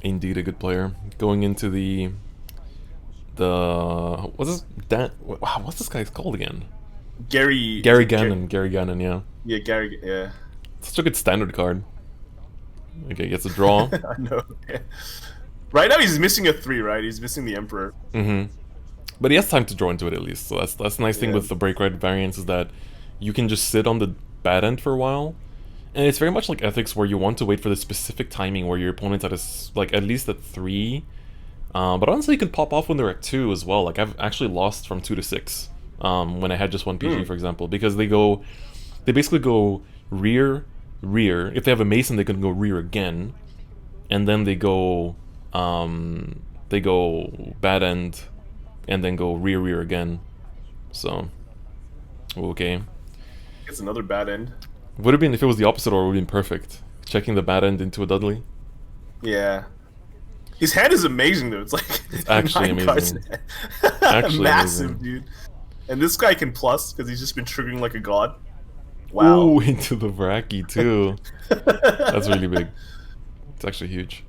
Indeed, a good player. Going into the what's this guy's called again? Gary Gannon. Gary Gannon, yeah. Yeah, Gary. Yeah. Such a good standard card. Okay, gets a draw. I know. Yeah. Right now he's missing a 3, right? He's missing the Emperor. But he has time to draw into it at least. So that's the nice thing with the break ride variants is that you can just sit on the bad end for a while. And it's very much like Ethics where you want to wait for the specific timing where your opponent's at at least at 3. But honestly, you can pop off when they're at 2 as well. Like, I've actually lost from 2 to 6 when I had just one PG, for example. Because they basically go rear. If they have a Mason, they can go rear again. And then they go bad end, and then go rear again. So, okay. It's another bad end. Would have been if it was the opposite, or it would have been perfect. Checking the bad end into a Dudley. Yeah. His hand is amazing though. It's like it's actually amazing. Actually massive, amazing. Dude. And this guy can plus because he's just been triggering like a god. Wow. Ooh, into the Braki too. That's really big. It's actually huge.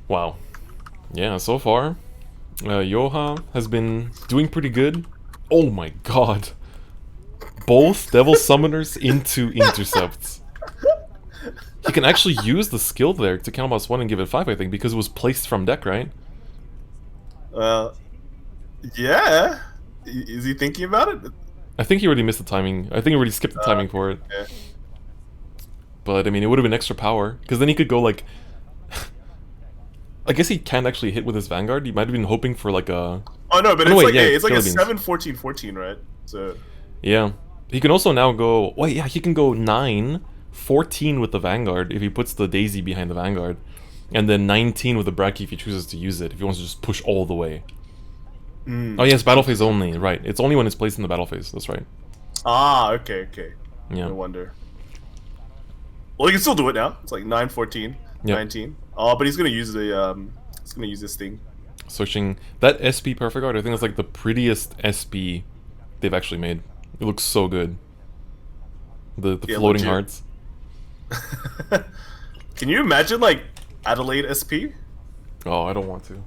Wow. Yeah, so far, Yoha has been doing pretty good. Oh my god. Both Devil Summoners into intercepts. He can actually use the skill there to count +1 and give it 5, I think, because it was placed from deck, right? Yeah. Is he thinking about it? I think he already missed the timing. I think he already skipped the timing for it. Yeah. But, I mean, it would have been extra power, because then he could go, like... I guess he can't actually hit with his Vanguard. He might have been hoping for, like, a... Oh, no, but it's like, it's like a 7-14-14, right? So... Yeah. He can also now go... Wait, yeah, he can go 9-14 with the Vanguard if he puts the Daisy behind the Vanguard. And then 19 with the Braki if he chooses to use it, if he wants to just push all the way. Oh yes, battle phase only, right. It's only when it's placed in the battle phase, that's right. Ah, okay. Yeah. No wonder. Well, he can still do it now. It's like 9-14, 19. Oh, but he's gonna use the this thing. Searching that SP Perfect Art, I think it's like the prettiest SP they've actually made. It looks so good. The floating hearts. Can you imagine like Adelaide SP? Oh, I don't want to.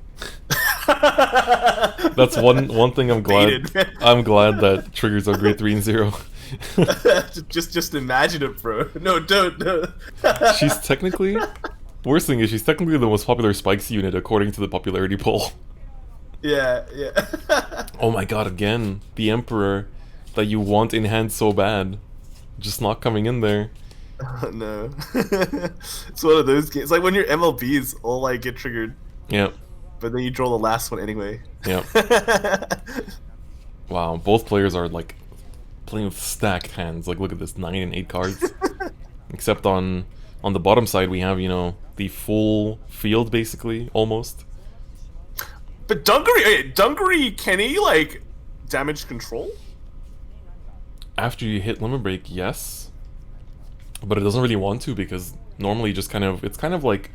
That's one thing I'm glad. I'm glad that triggers are grade 3 and 0. just imagine it, bro. No, don't. She's technically. Worst thing is she's technically the most popular spikes unit according to the popularity poll. Yeah. Oh my god! Again, the Emperor that you want in hand so bad, just not coming in there. Oh, no. It's one of those games. It's like when your MLBs all like get triggered. Yep. But then you draw the last one anyway. Yep. Wow, both players are like playing with stacked hands. Like, look at this, 9 and 8 cards. Except on the bottom side, we have, you know, the full field basically, almost. But Dungaree, can he like damage control? After you hit Limit Break, yes. But it doesn't really want to because normally it's kind of like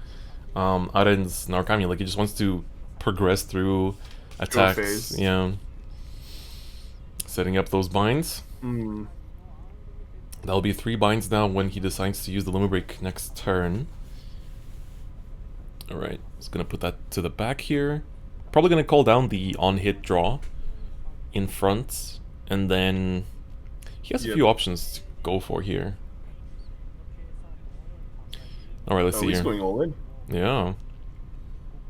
Aren's Narukami, like he just wants to progress through attacks. Yeah. Setting up those binds. That'll be 3 binds now when he decides to use the Limit Break next turn. Alright, just gonna put that to the back here. Probably gonna call down the on-hit draw in front, and then he has a few options to go for here. Alright, let's see here. He's going all in. Yeah.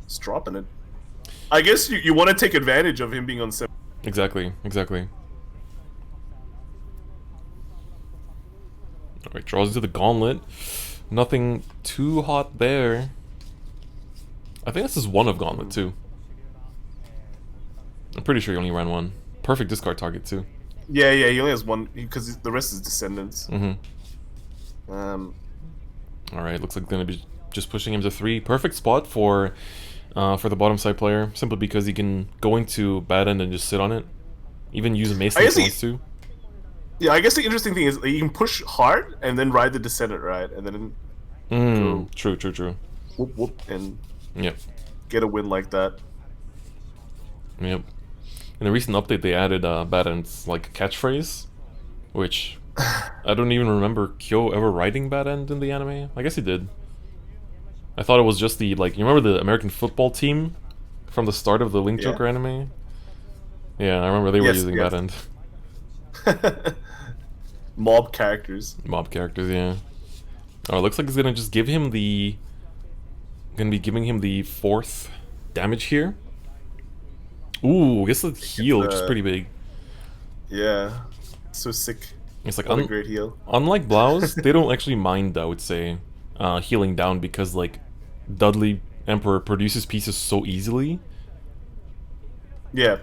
He's dropping it. I guess you want to take advantage of him being on 7. Exactly. Alright, draws into the Gauntlet. Nothing too hot there. I think this is one of Gauntlet too. I'm pretty sure he only ran one. Perfect discard target too. Yeah, he only has one because the rest is Descendants. Alright, looks like gonna be just pushing him to 3. Perfect spot for the bottom side player, simply because he can go into bad end and just sit on it. Even use a Mason if he wants to. Yeah, I guess the interesting thing is you can push hard and then ride the Descendant, right? And then True. Whoop, and yep. get a win like that. Yep. In a recent update, they added Bad-End's like catchphrase, which I don't even remember Kyo ever writing Bad-End in the anime. I guess he did. I thought it was just the, like, you remember the American football team from the start of the Link Joker anime? Yeah, I remember they were using Bad-End. Mob characters. Mob characters, yeah. Oh, it looks like it's gonna just give him the... Gonna be giving him the 4th damage here. Ooh, I guess the heal, which is pretty big. Yeah. So sick. It's like what a great heal. Unlike Blouse, they don't actually mind, I would say, healing down because, like, Dudley Emperor produces pieces so easily. Yeah.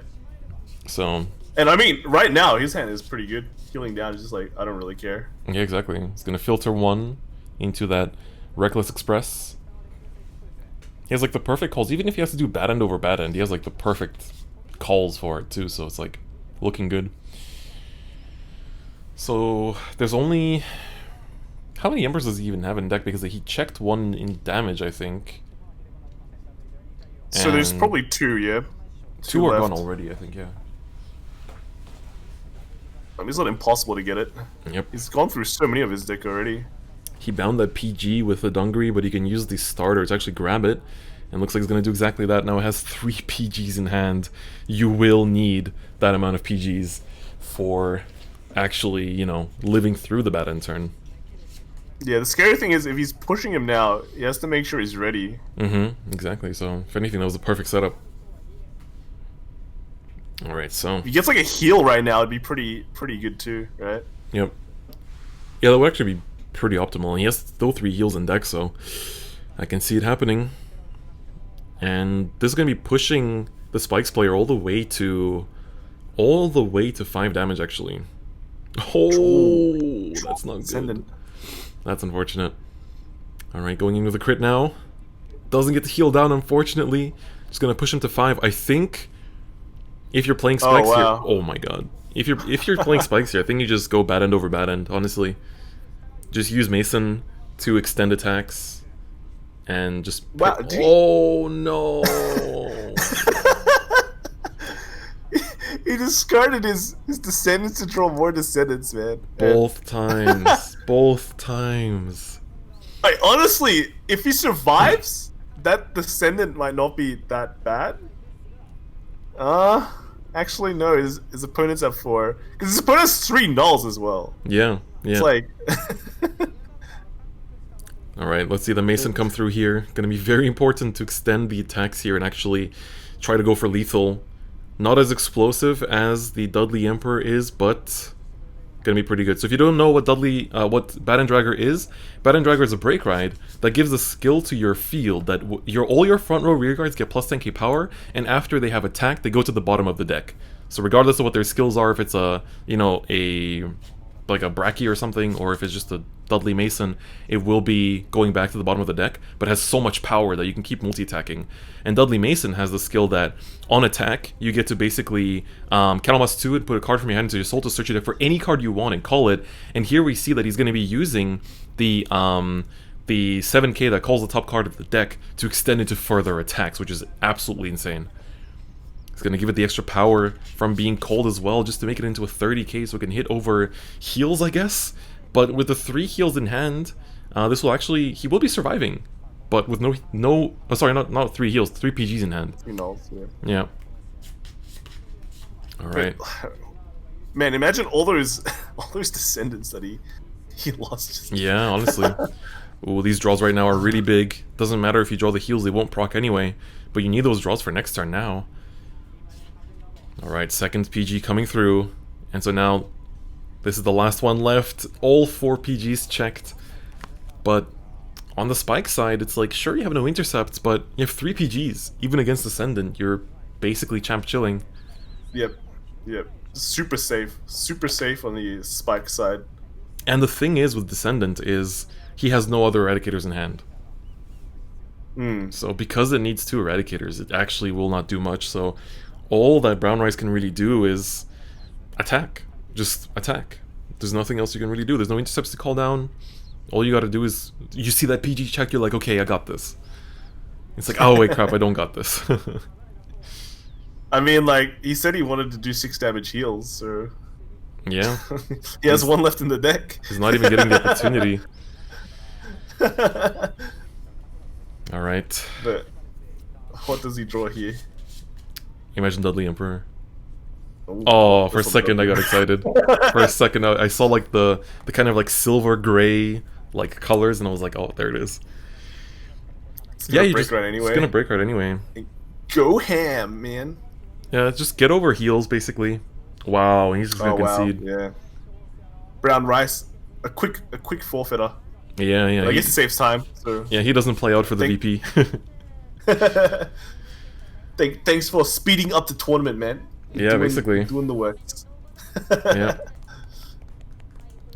So... And I mean, right now, his hand is pretty good. Healing down is just like, I don't really care. Yeah, exactly. It's gonna filter 1 into that Reckless Express. He has, like, the perfect calls. Even if he has to do Bad-End over Bad-End, he has, like, the perfect calls for it, too. So it's, like, looking good. So, there's only... How many Embers does he even have in deck? Because he checked 1 in damage, I think. So there's probably 2, yeah? 2 are gone already, I think, yeah. I mean, it's not impossible to get it. Yep. He's gone through so many of his deck already. He bound that PG with the Dungry, but he can use the starter to actually grab it. And looks like he's going to do exactly that. Now it has 3 PGs in hand. You will need that amount of PGs for actually, you know, living through the Bad-End turn. Yeah, the scary thing is if he's pushing him now, he has to make sure he's ready. Exactly. So, if anything, that was the perfect setup. Alright, so... If he gets like a heal right now, it'd be pretty good too, right? Yep. Yeah, that would actually be pretty optimal. And he has still 3 heals in deck, so I can see it happening. And this is going to be pushing the Spikes player all the way to 5 damage, actually. Oh, that's not good. That's unfortunate. Alright, going in with a crit now. Doesn't get the heal down, unfortunately. Just going to push him to 5. I think if you're playing Spikes here... Oh my god. If you're playing Spikes here, I think you just go Bad-End over Bad-End, honestly. Just use Mason to extend attacks. And just... Wow, oh no! He discarded his Descendants to draw more Descendants, man. Both times. Both times. Like, honestly, if he survives, that Descendant might not be that bad. Actually, no, his opponent's at 4. Because his opponent has 3 nulls as well. Yeah. It's like... Alright, let's see the Mason come through here. Gonna be very important to extend the attacks here and actually try to go for lethal. Not as explosive as the Dudley Emperor is, but gonna be pretty good. So if you don't know what what Bad-End Dragger is a break ride that gives a skill to your field that all your front row rear guards get plus 10k power, and after they have attacked, they go to the bottom of the deck. So regardless of what their skills are, if it's a like a Bracky or something, or if it's just a Dudley Mason, it will be going back to the bottom of the deck, but has so much power that you can keep multi-attacking. And Dudley Mason has the skill that, on attack, you get to basically Candlemas 2 and put a card from your hand into your soul to search your deck for any card you want and call it. And here we see that he's going to be using the 7k that calls the top card of the deck to extend into further attacks, which is absolutely insane. It's going to give it the extra power from being cold as well, just to make it into a 30k so it can hit over heals, I guess. But with the 3 heals in hand, this will actually... He will be surviving. But with no sorry, not 3 heals, 3 PGs in hand. 3 nulls, yeah. Alright. Man, imagine all those Descendants that he lost. Yeah, honestly. Ooh, these draws right now are really big. Doesn't matter if you draw the heals, they won't proc anyway. But you need those draws for next turn now. Alright, second PG coming through. And so now, this is the last one left. All 4 PGs checked. But on the Spike side, it's like, sure, you have no intercepts, but you have 3 PGs. Even against Ascendant, you're basically champ chilling. Yep. Super safe. Super safe on the Spike side. And the thing is with Descendant is, he has no other Eradicators in hand. So because it needs 2 Eradicators, it actually will not do much, so... All that Brown Rice can really do is attack. Just attack. There's nothing else you can really do. There's no intercepts to call down. All you gotta do is... You see that PG check, you're like, okay, I got this. It's like, oh wait, crap, I don't got this. I mean, like, he said he wanted to do 6 damage heals, so... Yeah. He has one left in the deck. He's not even getting the opportunity. Alright. But what does he draw here? Imagine Dudley Emperor. Ooh, Oh, for a second I got excited. For a second I saw like the kind of like silver gray like colors, and I was like, oh, there it is. Yeah, you just right anyway. It's gonna break right anyway. Go ham, man. Yeah, just get over heals basically. Wow, he's just gonna concede. Yeah. Brown rice, a quick forfeiter. Yeah, yeah. But I guess it saves time. So yeah, he doesn't play out for the VP. Thanks for speeding up the tournament, man. Basically doing the works. Yeah.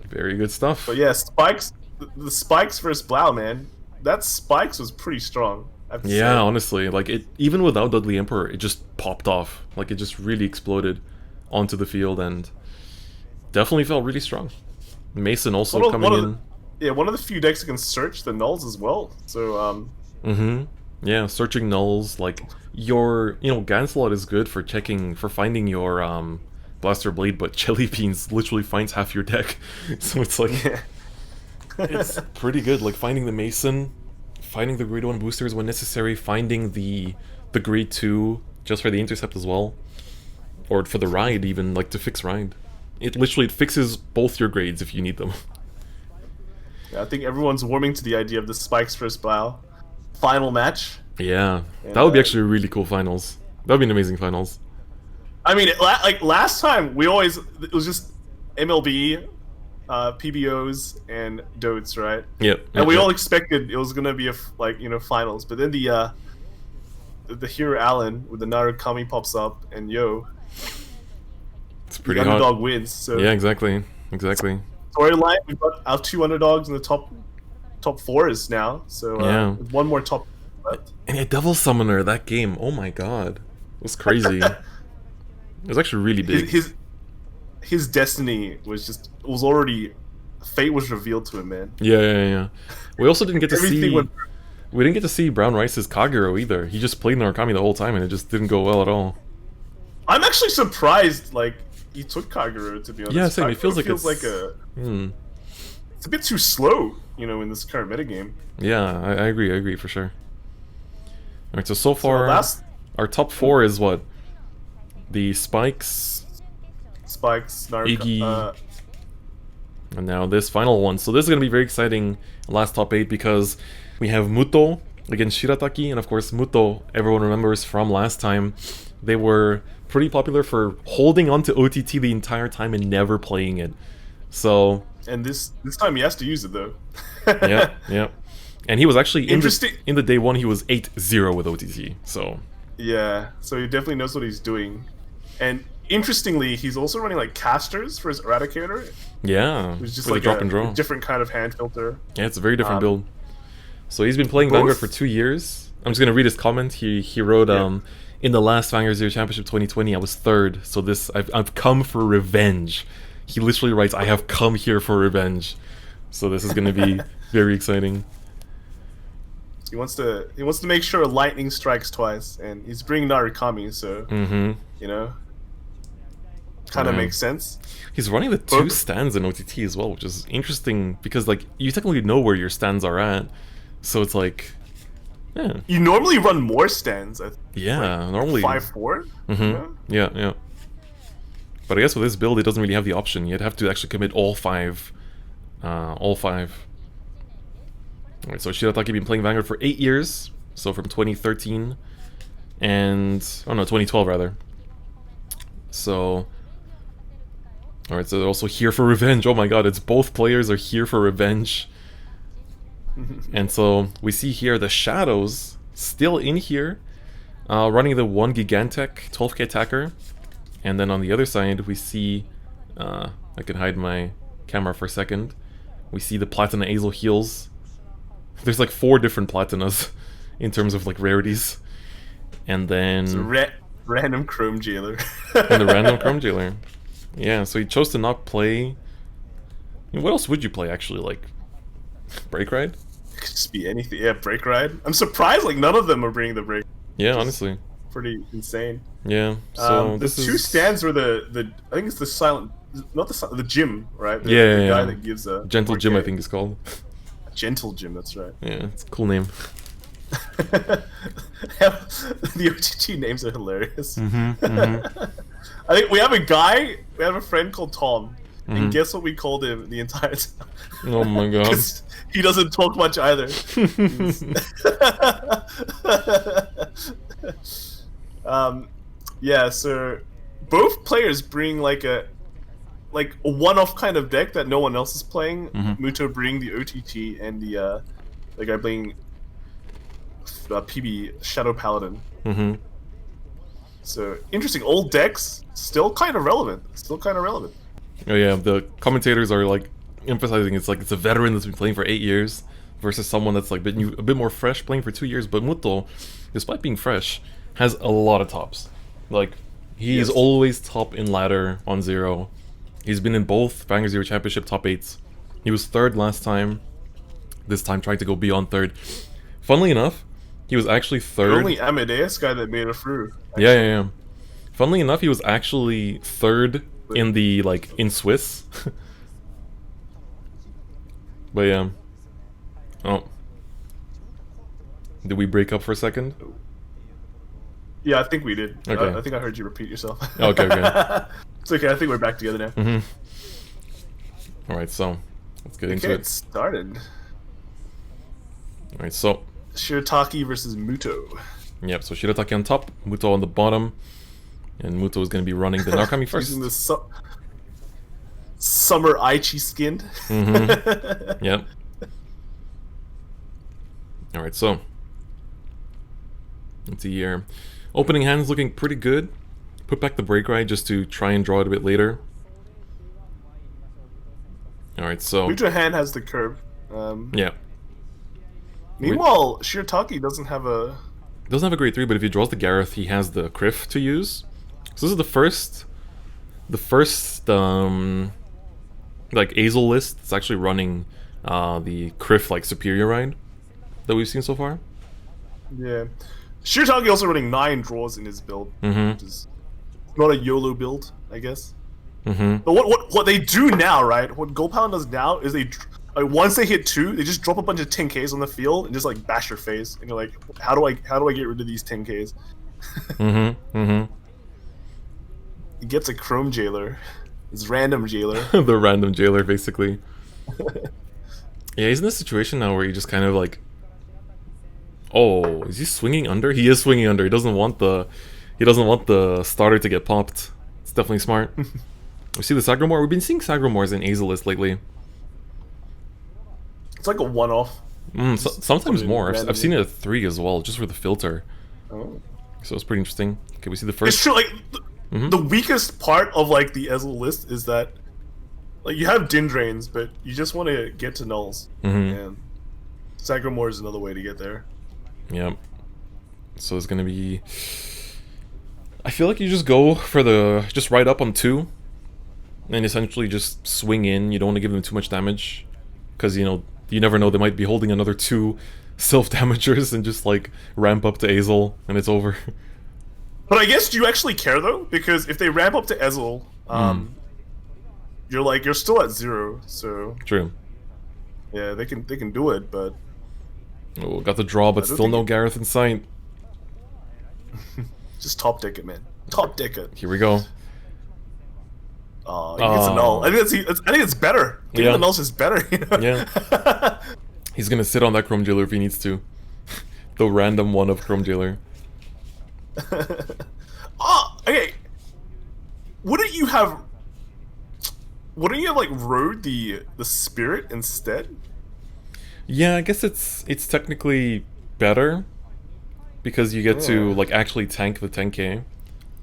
Very good stuff. But yeah, spikes. The spikes versus Blau, man. That spikes was pretty strong. Yeah, honestly, like it. Even without Dudley Emperor, it just popped off. Like it just really exploded onto the field, and definitely felt really strong. Mason also coming in. One of the few decks that can search the nulls as well. So yeah, searching nulls, like your Ganslot is good for checking for finding your Blaster Blade, but Jelly Beans literally finds half your deck. So it's like it's pretty good, like finding the Mason, finding the grade 1 boosters when necessary, finding the grade 2 just for the intercept as well. Or for the ride even, like to fix ride. It fixes both your grades if you need them. Yeah, I think everyone's warming to the idea of the Spikes versus Blau final match. Yeah, that would be actually really cool finals. That would be an amazing finals. I mean, like last time, it was just MLB, PBOs, and Dotes, right? Yep. And we all expected it was gonna be finals, but then the Hero Allen with the Narukami pops up, and it's pretty the hot. underdog wins. So yeah, exactly. Storyline, we've got our 2 underdogs in the top 4s now. So with one more top left. And a Devil Summoner that game. Oh my god, it was crazy. It was actually really big. His destiny was already, fate was revealed to him, man. Yeah. We also didn't get to see. We didn't get to see Brown Rice's Kagero either. He just played Narukami the whole time, and it just didn't go well at all. I'm actually surprised, like, he took Kagero, to be honest. Yeah, same. It feels like it's a bit too slow, in this current metagame. Yeah, I agree for sure. Alright, so far, our top 4 is what? The Spikes, Iggy, and now this final one. So this is going to be very exciting, last top 8, because we have Muto against Shirataki, and of course Muto, everyone remembers from last time, they were pretty popular for holding on to OTT the entire time and never playing it. So... And this time he has to use it, though. yeah. And he was actually, in the day 1, he was 8-0 with OTT, so... Yeah, so he definitely knows what he's doing. And interestingly, he's also running like casters for his Eradicator. Yeah, which is just for like the drop and draw. A different kind of hand filter. Yeah, it's a very different build. So he's been playing Vanguard for 2 years. I'm just gonna read his comment. He wrote, in the last Vanguard Zero Championship 2020, I was 3rd. So I've come for revenge. He literally writes, "I have come here for revenge." So this is gonna be very exciting. He wants to make sure lightning strikes twice, and he's bringing Narukami, so kind of makes sense. He's running the 2 stands in OTT as well, which is interesting because like you technically know where your stands are at, so it's like, yeah. You normally run more stands. Normally 5-4. Yeah. But I guess with this build, it doesn't really have the option. You'd have to actually commit all 5. Alright, so Shirataki been playing Vanguard for 8 years, so from 2013 and 2012 rather. So, alright, so they're also here for revenge. Oh my god, it's both players are here for revenge. And so we see here the Shadows still in here, running the 1 Gigantech 12k attacker, and then on the other side we see, I can hide my camera for a second. We see the Platina Azel heals. There's like 4 different Platinas in terms of like rarities. And then... It's random Chrome Jailer. And the random Chrome Jailer. Yeah, so he chose to not play... what else would you play actually? Like, Break Ride? It could just be anything. Yeah, Break Ride. I'm surprised like none of them are bringing the Break. Yeah, honestly. pretty insane. Yeah. So The this two is stands were the I think it's the silent, not the gym, right? The, yeah, the yeah, guy yeah. that gives a Gentle Jim, I okay. think it's called. Gentle Gym. That's right. Yeah, it's a cool name. The OTT names are hilarious. Mm-hmm. I think we have a guy. We have a friend called Tom, Mm-hmm. and guess what we called him the entire time? Oh my god. 'Cause he doesn't talk much either. Yeah. So both players bring like a one-off kind of deck that no one else is playing. Mm-hmm. Muto bring the OTT, and the guy playing PB Shadow Paladin. Mm-hmm. So interesting. Old decks still kind of relevant. Oh yeah, the commentators are like emphasizing it's a veteran that's been playing for 8 years versus someone that's like been a bit more fresh, playing for 2 years. But Muto, despite being fresh, has a lot of tops. Like he's Yes. always top in ladder on Zero. He's been in both Vanguard Zero Championship top 8s. He was third last time. This time trying to go beyond third. Funnily enough, he was actually The third. only Amadeus guy that made it through. Yeah. Funnily enough, he was actually third in the in Swiss. But yeah. Oh. Did we break up for a second? Yeah, I think we did. Okay. I think I heard you repeat yourself. Okay. It's okay. I think we're back together now. Mm-hmm. Alright, so let's get into Okay, it. it started. Alright, so Shirataki versus Muto. yep, so Shirataki on top, Muto on the bottom. And Muto is gonna be running the Narukami first. Using the summer Aichi skin. Mm-hmm. Yep. Alright, so let's see here. Opening hand is looking pretty good. Put back the break ride just to try and draw it a bit later. Alright, so Muto hand has the curve. yeah. Meanwhile, Shirataki doesn't have a. Doesn't have a great 3, but if he draws the Gareth, he has the Criff to use. So this is the first like Azel list that's actually running the Criff superior ride that we've seen so far. Yeah. Shirataki also running 9 draws in his build, Mm-hmm. which is not a YOLO build, I guess. Mm-hmm. But what they do now, right? What Gold Pound does now is once they hit 2, they just drop a bunch of 10Ks on the field and just bash your face. And you're like, how do I get rid of these 10Ks? Mm-hmm. Mm-hmm. He gets a Chrome Jailer. It's random Jailer. The random jailer, basically. Yeah, he's in this situation now where he just kind of oh, is he swinging under? He is swinging under. He doesn't want the starter to get popped. It's definitely smart. We see the Sagromore. We've been seeing Sagromores in Azel list lately. It's like a one-off. Sometimes put it more. randomly. I've seen it at 3 as well, just for the filter. Oh. So it's pretty interesting. Okay, we see the It's first. true. Mhm. The weakest part of the Ezel list is that you have Din Drains, but you just want to get to nulls. Mhm. And Sagromore is another way to get there. Yep. So it's gonna be. I feel like you just go for just ride up on 2, and essentially just swing in. You don't want to give them too much damage, because you never know, they might be holding another 2 self-damagers and just ramp up to Azel and it's over. But I guess, do you actually care though? Because if they ramp up to Ezel, you're still at 0. So True. yeah, they can do it, but Oh, got the draw, but I don't still think no it- Gareth in sight. just top deck it, man. Top deck it. Here we go. He gets a null. I think it's better. Getting Yeah. the nulls is better. Yeah. He's gonna sit on that Chrome Jailer if he needs to. The random one of Chrome Jailer. Okay. Wouldn't you have rode the spirit instead? Yeah, I guess it's technically better because you get to actually tank the 10k,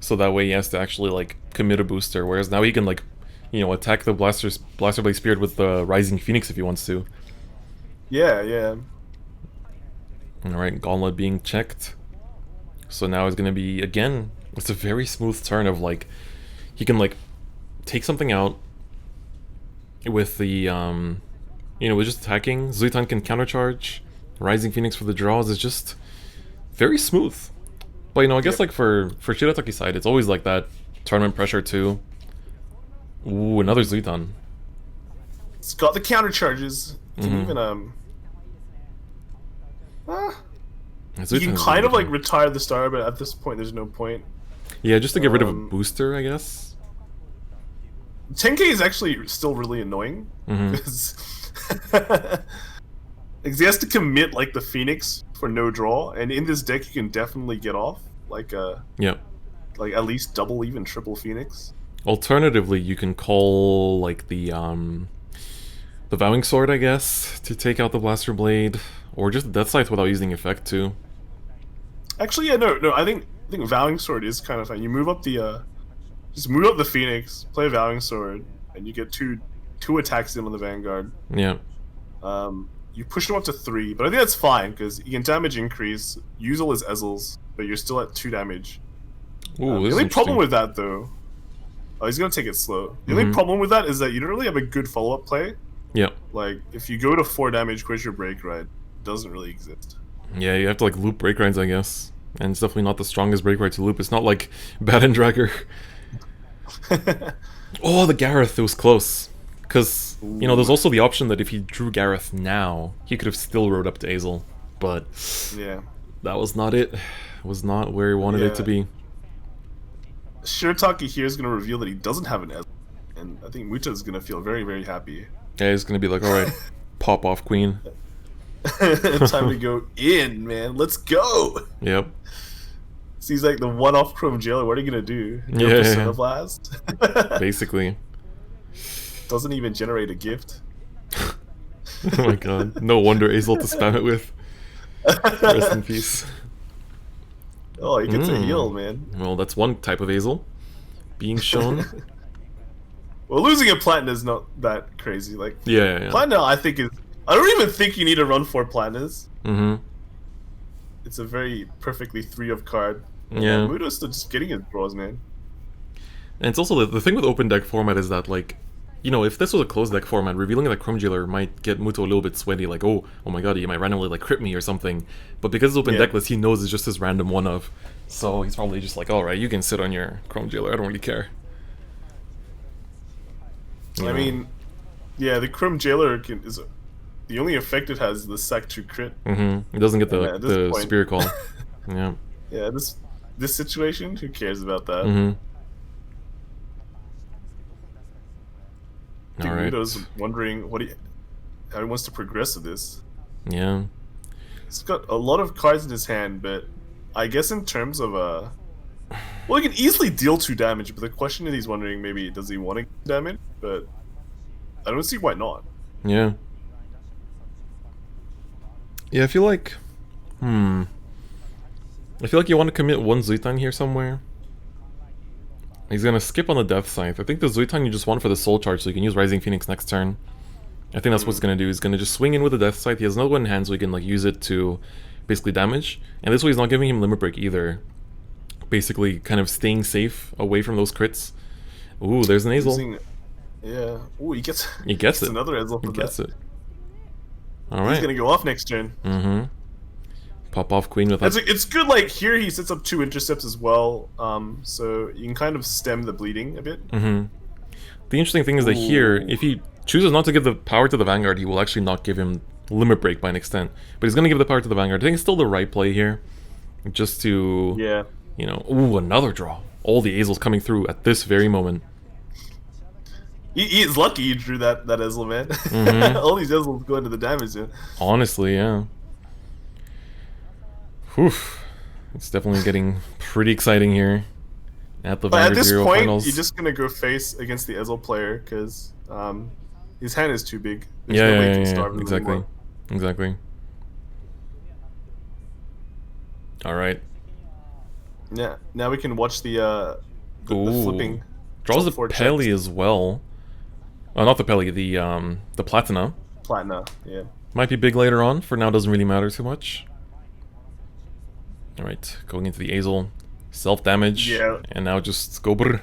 so that way he has to actually commit a booster. Whereas now he can attack the Blaster Blade Spirit with the Rising Phoenix if he wants to. Yeah. All right, Gauntlet being checked. So now it's gonna be again. It's a very smooth turn of he can take something out with the with just attacking. Zuitan can countercharge. Rising Phoenix for the draws is just very smooth. But you know, I guess like for Shirataki side, it's always like that tournament pressure too. Ooh, another Zuitan. It's got the counter charges. You can even you can kind of like retire the star, but at this point there's no point. Yeah, just to get rid of a booster, I guess. 10k is actually still really annoying because he has to commit like the Phoenix for no draw, and in this deck you can definitely get off like like at least double, even triple Phoenix. Alternatively, you can call like the Vowing Sword, I guess, to take out the Blaster Blade, or just Death Scythe without using effect too. Actually, yeah, no, I think Vowing Sword is kind of fine. You move up the just move up the Phoenix, play Vowing Sword, and you get two attacks in on the Vanguard. Yeah. You push him up to 3, but I think that's fine because you can damage increase, use all his Ezzels, but you're still at 2 damage. Ooh, the only problem with that, though, he's gonna take it slow. The only problem with that is that you don't really have a good follow-up play. Yeah. Like if you go to 4 damage, quit your break ride, it doesn't really exist. Yeah, you have to like loop break rides, I guess, and it's definitely not the strongest break ride to loop. It's not like Baton Dragger. Oh, the Gareth, it was close. Because, you know, there's also the option that if he drew Gareth now, he could have still rode up to Azel. But yeah, that was not it. It was not where he wanted it to be. Shirataki here is going to reveal that he doesn't have an Ezel. And I think Muta is going to feel very, very happy. Yeah, he's going to be like, alright, pop off, queen. Time to go in, man. Let's go! Yep. So he's like the one-off Chrome Jailer. What are you going to do? Yeah. Persona Blast? Basically. Doesn't even generate a gift. Oh my god. No wonder Azel to spam it with. Rest in peace. Oh, he gets a heal, man. Well, that's one type of Azel being shown. Well, losing a Platina is not that crazy. Like, yeah. Platina, I think is... I don't even think you need to run 4 Platinas. It's a very perfectly 3 of card. Yeah. Muto's still just getting his draws, man. And it's also the thing with open deck format is that, like, you know, if this was a closed deck format, revealing that Chrome Jailer might get Muto a little bit sweaty, like, oh my god, he might randomly, like, crit me or something. But because it's open deckless, he knows it's just his random one-of. So he's probably just like, alright, you can sit on your Chrome Jailer, I don't really care. I mean, yeah, the Chrome Jailer is... The only effect it has is the Sack 2 crit. It doesn't get the Spirit Call. Yeah. Yeah, this situation, who cares about that? I think Muto's wondering how he wants to progress with this. Yeah. He's got a lot of cards in his hand, but I guess in terms of well, he can easily deal 2 damage, but the question is he's wondering maybe does he want to get damage? But I don't see why not. Yeah. Yeah, I feel like... I feel like you want to commit 1 Zuitan here somewhere. He's gonna skip on the Death Scythe. I think the Zuitan you just want for the Soul Charge so you can use Rising Phoenix next turn. I think that's what he's gonna do. He's gonna just swing in with the Death Scythe. He has another one in hand so he can like use it to basically damage. And this way he's not giving him Limit Break either. Basically kind of staying safe away from those crits. Ooh, there's an Azel. Yeah. Ooh, he gets it. Another Azel for he gets that. It. Alright. He's gonna go off next turn. Pop off queen with that. It's good, like, here he sets up 2 intercepts as well, so you can kind of stem the bleeding a bit. The interesting thing is that here, if he chooses not to give the power to the Vanguard, he will actually not give him Limit Break by an extent. But he's going to give the power to the Vanguard. I think it's still the right play here. Just to, you know... Ooh, another draw. All the Azels coming through at this very moment. He is lucky he drew that Ezel, man. All these Ezels go into the damage, man. Honestly, yeah. Whew. It's definitely getting pretty exciting here at the Vanguard Zero finals. At this point, finals. you're just gonna go face against the Ezel player because his hand is too big. There's no way he can starve him exactly. All right. Yeah. Now we can watch the flipping. Draws the Peli as well. Not the Peli, the Platina. Platina, yeah. Might be big later on. For now, doesn't really matter too much. Alright, going into the Azel, self-damage, and now just go brr.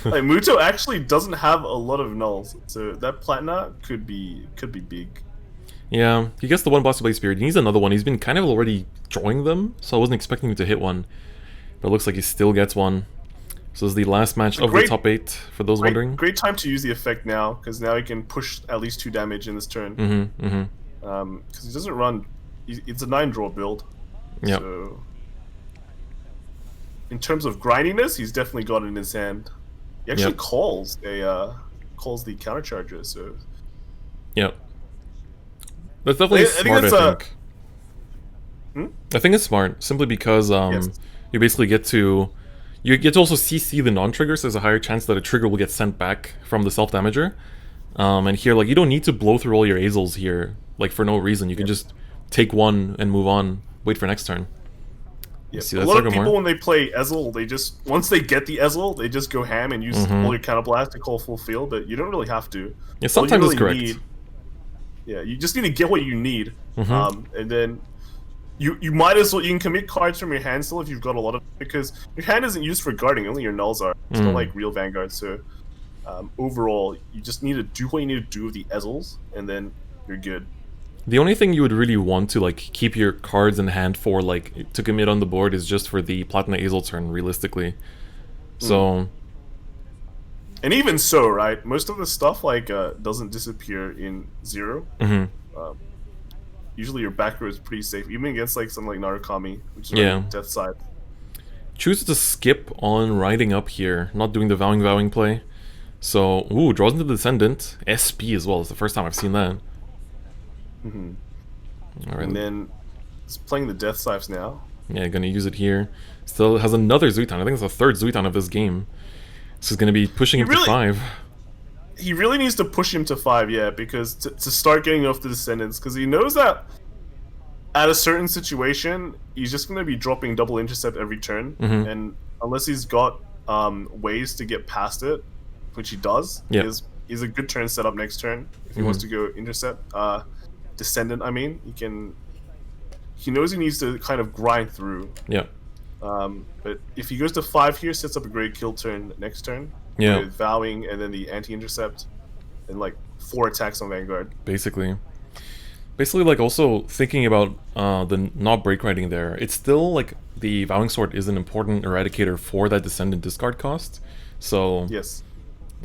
Like, Muto actually doesn't have a lot of nulls, so that Platina could be big. Yeah, he gets the one Blaster Blade Spirit. He needs another one. He's been kind of already drawing them, so I wasn't expecting him to hit one. But it looks like he still gets one. So this is the last match of the top 8, for those wondering. Great time to use the effect now, because now he can push at least 2 damage in this turn. Because he doesn't run... It's a 9-draw build. Yeah. So... In terms of grindiness, he's definitely got it in his hand. He actually calls the countercharger, so... Yep. That's definitely smart, I think. I think it's smart, simply because you basically get to... You get to also CC the non-trigger, so there's a higher chance that a trigger will get sent back from the self-damager. And here, like, you don't need to blow through all your Azels here, like, for no reason. You can just take one and move on, wait for next turn. Yeah. A lot of people, when they play Ezel, they just... Once they get the Ezel, they just go ham and use all your counterblast to call full field, but you don't really have to. Yeah, sometimes it's correct. You just need to get what you need. And then... You might as well, you can commit cards from your hand still if you've got a lot of, because your hand isn't used for guarding, only your nulls are. It's not like real Vanguard, so overall, you just need to do what you need to do with the Ezels, and then you're good. The only thing you would really want to like keep your cards in hand for, like, to commit on the board is just for the Platina Azel turn, realistically. So... And even so, right, most of the stuff, like, doesn't disappear in 0. Usually your back row is pretty safe, even against like something like Narukami, which is like death side. Chooses to skip on riding up here, not doing the vowing play. So, ooh, draws into the Descendant. SP as well, it's the first time I've seen that. Alright. And then it's playing the death scythes now. Yeah, gonna use it here. Still has another Zuitan. I think it's the third Zuitan of this game. This is gonna be pushing him to 5. He really needs to push him to 5, yeah, because to start getting off the Descendants, because he knows that at a certain situation, he's just going to be dropping double intercept every turn, and unless he's got ways to get past it, which he does, he's a good turn set up next turn if he wants to go intercept. Descendant, I mean, he knows he needs to kind of grind through. Yeah. But if he goes to 5 here, sets up a great kill turn next turn. With Vowing and then the anti-intercept and like 4 attacks on Vanguard. Basically, like, also thinking about the not break riding there, it's still like the Vowing Sword is an important eradicator for that Descendant discard cost. So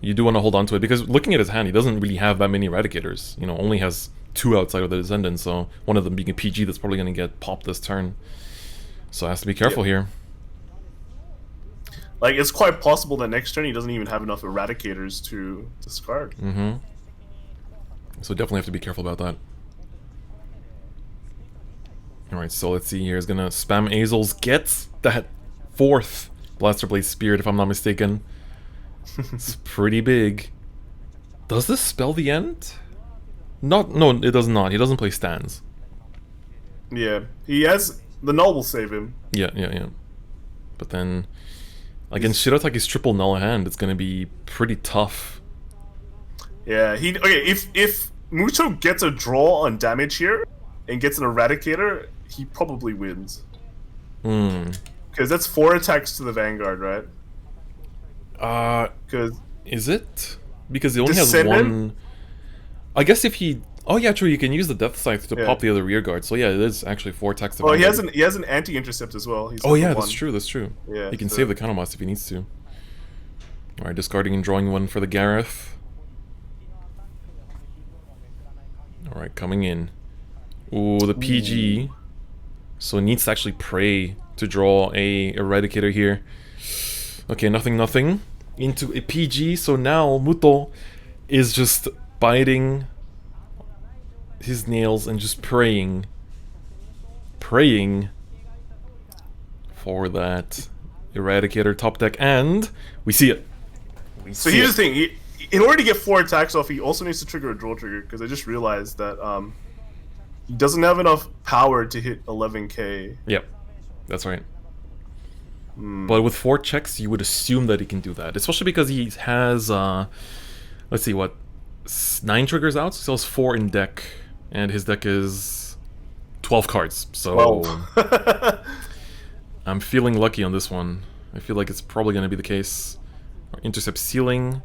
you do want to hold on to it, because looking at his hand, he doesn't really have that many eradicators. You know, only has 2 outside of the Descendant, so one of them being a PG that's probably going to get popped this turn. So has to be careful here. Like, it's quite possible that next turn he doesn't even have enough Eradicators to discard. So definitely have to be careful about that. Alright, so let's see here. He's gonna spam Azels. Gets that 4th Blaster Blade Spirit, if I'm not mistaken. It's pretty big. Does this spell the end? No, it does not. He doesn't play stands. Yeah, he has... The null will save him. Yeah. But then... Against Shirataki's triple null hand, it's gonna be pretty tough. Yeah, if Muto gets a draw on damage here and gets an Eradicator, he probably wins. Because that's 4 attacks to the Vanguard, right? Is it? Because he only has 1. I guess if he... Oh yeah, true. You can use the Death Scythe to pop the other rear guard. So yeah, it is actually 4 attacks to Vanguard. He has an anti-intercept as well. He's that's true. Yeah, he can save the counterblast if he needs to. Alright, discarding and drawing one for the Gareth. Alright, coming in. Ooh, the PG. So it needs to actually pray to draw a Eradicator here. Okay, nothing. Into a PG, so now Muto is just biting his nails and just praying for that Eradicator top deck, and we see it. So here's the thing, in order to get 4 attacks off, he also needs to trigger a draw trigger, because I just realized that he doesn't have enough power to hit 11k. Yep, that's right. But with 4 checks, you would assume that he can do that, especially because he has, let's see, 9 triggers out, so he has 4 in deck. And his deck is 12 cards, so I'm feeling lucky on this one. I feel like it's probably going to be the case. Intercept Ceiling,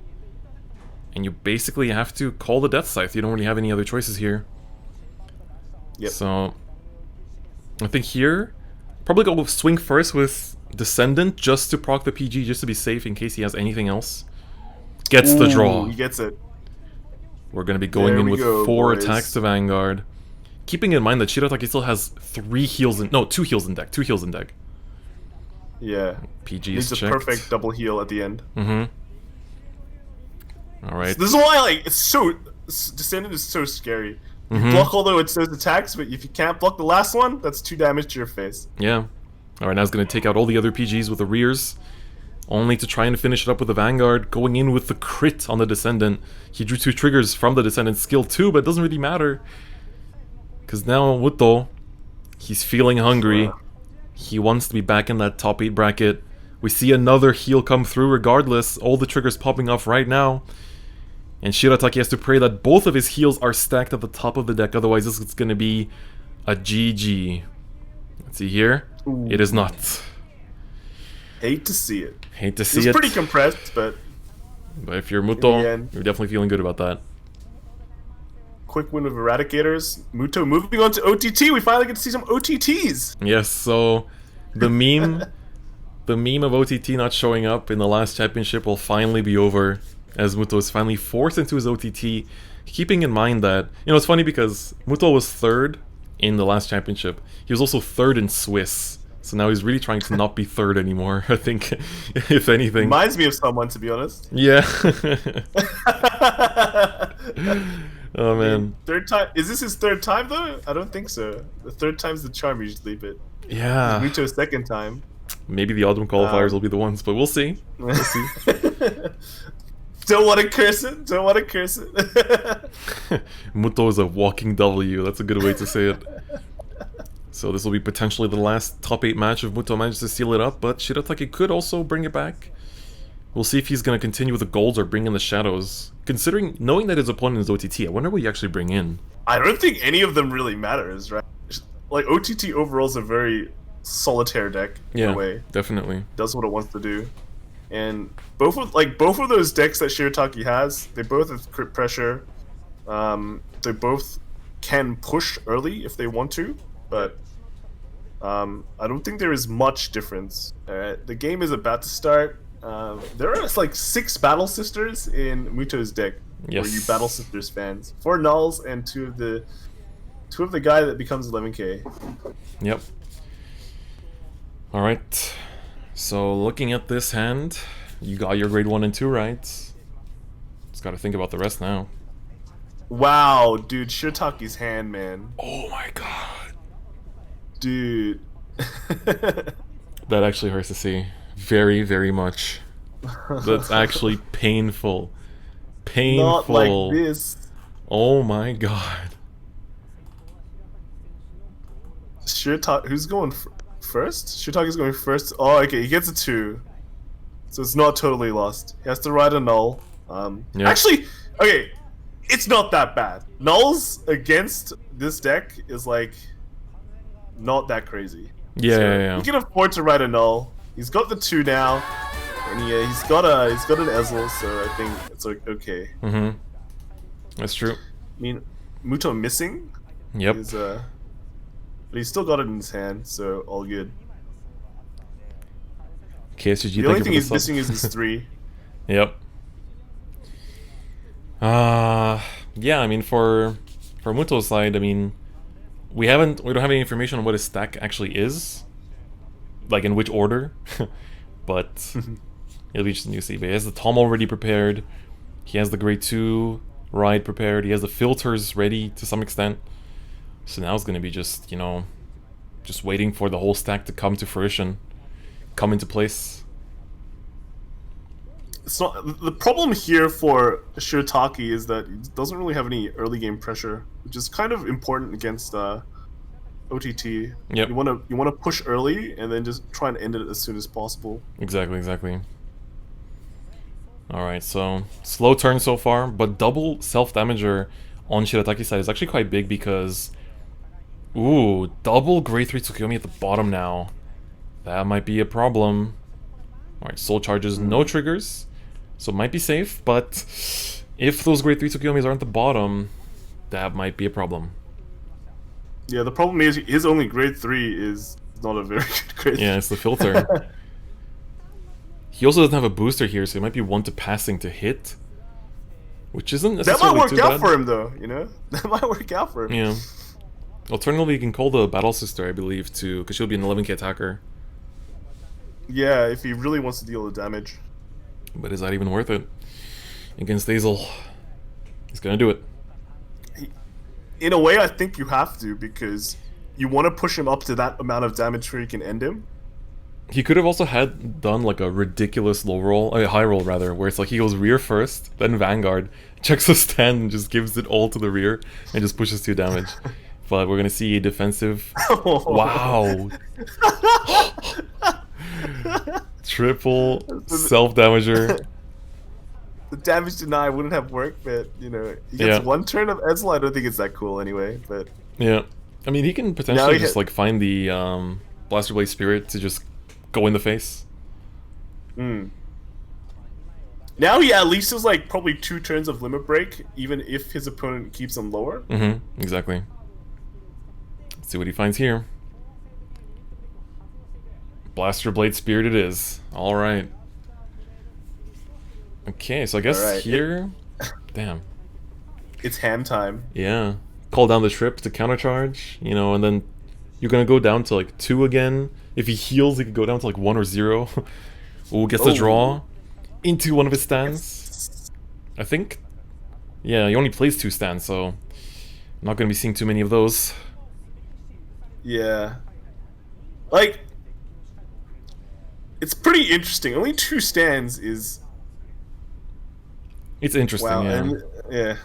and you basically have to call the Death Scythe. You don't really have any other choices here. Yep. So I think here, probably go swing first with Descendant just to proc the PG, just to be safe in case he has anything else. Gets the draw. He gets it. We're going to be going in with 4 boys. attacks to Vanguard. Keeping in mind that Shirataki still has 3 heals in... No, 2 heals in deck. 2 heals in deck. Yeah. PG Needs is a checked. perfect double heal at the end. Mm-hmm. Alright. So this is why, like, it's so... Descendant is so scary. You block all those attacks, but if you can't block the last one, that's 2 damage to your face. Yeah. Alright, now he's going to take out all the other PGs with the rears. Only to try and finish it up with the Vanguard, going in with the crit on the Descendant. He drew 2 triggers from the Descendant skill too, but it doesn't really matter. Because now Muto, he's feeling hungry. He wants to be back in that top 8 bracket. We see another heal come through regardless. All the triggers popping off right now. And Shirataki has to pray that both of his heals are stacked at the top of the deck. Otherwise this is going to be a GG. Let's see here. Ooh. It is not. Hate to see it. Hate to see It's it. pretty compressed, but if you're Muto, end. you're definitely feeling good about that. Quick win of Eradicators. Muto moving on to OTT. We finally get to see some OTTs. Yes, so the meme of OTT not showing up in the last championship will finally be over, as Muto is finally forced into his OTT, keeping in mind that, you know, it's funny because Muto was 3rd in the last championship. He was also 3rd in Swiss. So now he's really trying to not be 3rd anymore, I think, if anything. Reminds me of someone, to be honest. Yeah. Oh, man. 3rd time? Is this his 3rd time, though? I don't think so. The 3rd time's the charm usually, but... Yeah. Muto's 2nd time. Maybe the Autumn qualifiers will be the ones, but we'll see. We'll see. Don't want to curse it. Don't want to curse it. Muto is a walking W. That's a good way to say it. So this will be potentially the last top 8 match if Muto manages to seal it up, but Shirataki could also bring it back. We'll see if he's going to continue with the golds or bring in the shadows. Considering, knowing that his opponent is OTT, I wonder what you actually bring in. I don't think any of them really matters, right? Like, OTT overall is a very solitaire deck, in a way. Definitely. Does what it wants to do. And both of those decks that Shirataki has, they both have crit pressure. They both can push early if they want to, but I don't think there is much difference. The game is about to start. There are like 6 Battle Sisters in Muto's deck. Yes. For you Battle Sisters fans, 4 nulls and 2 of the guy that becomes 11k. Yep. All right. So looking at this hand, you got your grade 1 and 2 right. Just got to think about the rest now. Wow, dude, Shirataki's hand, man. Oh my god. Dude. That actually hurts to see. Very, very much. That's actually painful. Painful. Not like this. Oh my god. Shirataki, who's going first? Shirataki's going first. Oh, okay, he gets a 2. So it's not totally lost. He has to ride a null. Yeah. Actually, okay, it's not that bad. Nulls against this deck is like not that crazy. Yeah, So yeah. He can afford to ride a null. He's got the 2 now, and he's got an Ezel, so I think it's like okay. Mm-hmm. That's true. I mean, Muto missing. Yep. Is, but he's still got it in his hand, so all good. KSG, The only thing he's missing is his 3. Yep. Yeah, I mean for Muto's side, I mean we don't have any information on what his stack actually is. Like in which order. But it'll be interesting to see. But he has the Tom already prepared. He has the grade 2 ride prepared. He has the filters ready to some extent. So now it's gonna be just, you know, just waiting for the whole stack to come to fruition. Come into place. It's not the problem here for Shirataki is that he doesn't really have any early game pressure, which is kind of important against OTT. Yep. You want to push early and then just try and end it as soon as possible. Exactly. Alright, so slow turn so far, but double self-damager on Shirataki's side is actually quite big because... Ooh, double grade 3 Tsukuyomi at the bottom now. That might be a problem. Alright, soul charges, no triggers. So it might be safe, but if those grade 3 Tsukuyomis aren't the bottom, that might be a problem. Yeah, the problem is his only grade 3 is not a very good grade. Yeah, it's the filter. He also doesn't have a booster here, so it might be 1 to passing to hit. Which isn't necessarily that might too work out bad. for him, though, you know? That might work out for him. Yeah. Alternatively, you can call the Battle Sister, I believe, too, because she'll be an 11k attacker. Yeah, if he really wants to deal the damage. But is that even worth it? Against Hazel. He's gonna do it. In a way, I think you have to, because you want to push him up to that amount of damage where you can end him. He could have also done like a ridiculous low roll, high roll rather, where it's like he goes rear first, then Vanguard, checks the stand and just gives it all to the rear and just pushes 2 damage. But we're gonna see a defensive. Wow! Triple self-damager. The damage deny wouldn't have worked, but you know, he gets 1 turn of Edsel. I don't think it's that cool anyway, but yeah, I mean he can potentially just like find the Blaster Blade Spirit to just go in the face. Now he at least has like probably 2 turns of limit break, even if his opponent keeps him lower. Exactly. Let's see what he finds here. Blaster Blade Spirit it is. Alright. Okay, so I guess here... Damn. It's hand time. Yeah. Call down the trip to countercharge, you know, and then you're gonna go down to like 2 again. If he heals, he could go down to like 1 or 0. Ooh, gets the draw into one of his stands. I think. Yeah, he only plays 2 stands, so I'm not gonna be seeing too many of those. Yeah. Like, it's pretty interesting. Only 2 stands is... It's interesting, wow, yeah. and, yeah.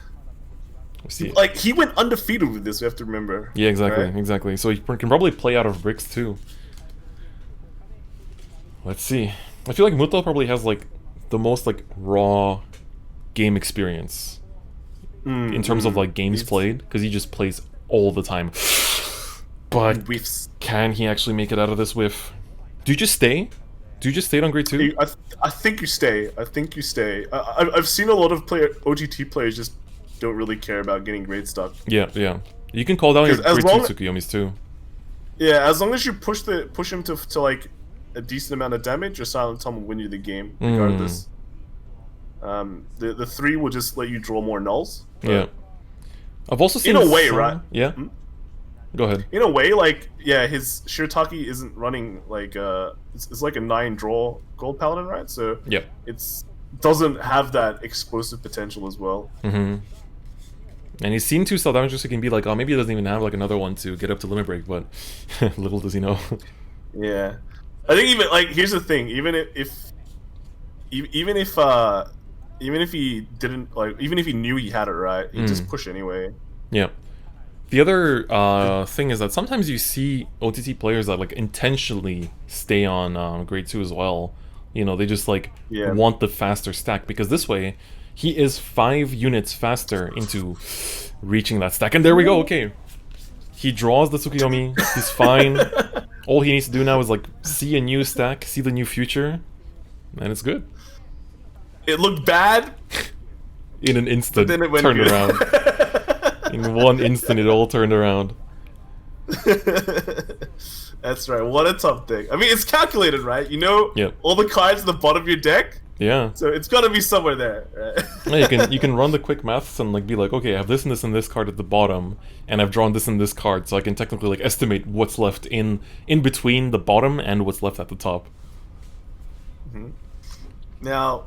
See. Like, he went undefeated with this, we have to remember. Yeah, exactly, right? exactly. So he can probably play out of bricks too. Let's see. I feel like Muto probably has like the most like raw game experience in terms of like games played, because he just plays all the time. But can he actually make it out of this whiff? Do you just stay? Do you just stay on grade 2? I think you stay. I think you stay. I've seen a lot of OGT players just don't really care about getting grade stuck. Yeah, yeah. You can call down your grade 2 Tsukuyomis too. Yeah, as long as you push him to like a decent amount of damage, your Silent Tom will win you the game regardless. The 3 will just let you draw more nulls. Yeah. I've also seen in a way, right? Yeah. Go ahead. In a way, like, yeah, his Shirataki isn't running like it's like a 9 draw gold paladin, right? So yep, it's doesn't have that explosive potential as well. And he's seen 2 self damage, so he can be like, oh, maybe he doesn't even have like another one to get up to limit break, but little does he know. Yeah, I think even like here's the thing, even if he didn't like, even if he knew he had it right, he'd just push anyway. Yeah. The other thing is that sometimes you see OTT players that like intentionally stay on grade 2 as well. You know, they just like want the faster stack, because this way he is 5 units faster into reaching that stack. And there we go, okay. He draws the Tsukuyomi, he's fine. All he needs to do now is like see a new stack, see the new future, and it's good. It looked bad. In an instant, then it went turned good. around. In 1 instant, it all turned around. That's right. What a tough deck. I mean, it's calculated, right? You know, all the cards at the bottom of your deck. Yeah. So it's got to be somewhere there. Right? Yeah, you can run the quick maths and like be like, okay, I have this and this and this card at the bottom, and I've drawn this and this card, so I can technically like estimate what's left in between the bottom and what's left at the top. Now,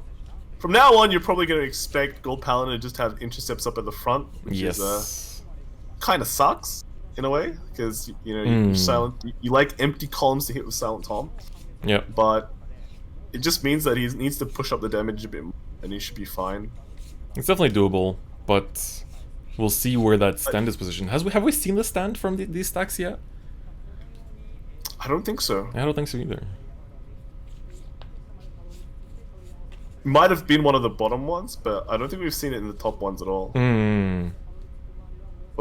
from now on, you're probably going to expect Gold Paladin to just have intercepts up at the front, which is kind of sucks in a way, because you know you like empty columns to hit with Silent Tom. Yeah. But it just means that he needs to push up the damage a bit more, and he should be fine. It's definitely doable, but we'll see where that stand is positioned. Have we seen the stand from these stacks yet? I don't think so. I don't think so either. Might have been one of the bottom ones, but I don't think we've seen it in the top ones at all. Or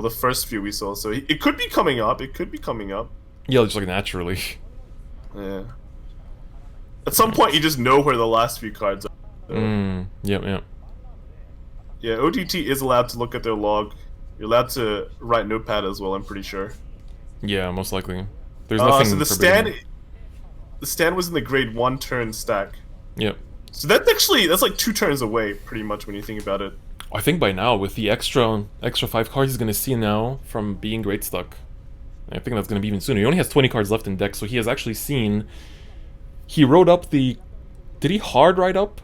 the first few we saw, so it could be coming up. It could be coming up. Yeah, just like naturally. Yeah. At some point, you just know where the last few cards are. So. Yep. Yeah, OTT is allowed to look at their log. You're allowed to write notepad as well, I'm pretty sure. Yeah, most likely. There's nothing. So forbidding it. the stand was in the grade 1 turn stack. Yep. So that's like 2 turns away, pretty much, when you think about it. I think by now, with the extra 5 cards he's gonna see now from being grade stuck, I think that's gonna be even sooner. He only has 20 cards left in deck, so he has actually seen. He wrote up the. Did he hard write up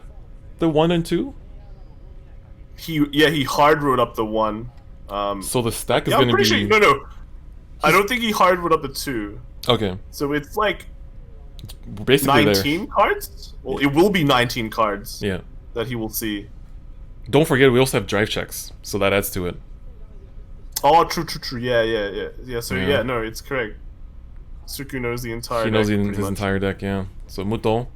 the 1 and 2? He hard wrote up the 1. So the stack is I'm gonna pretty be. sure. No. I don't think he hard wrote up the 2. Okay. So it's like Basically 19 there. cards? Well, it will be 19 cards. Yeah. That he will see. Don't forget, we also have drive checks, so that adds to it. Oh, true. Yeah, so yeah, no, it's correct. Suku knows the entire He deck. knows He his entire deck, yeah. So Muto,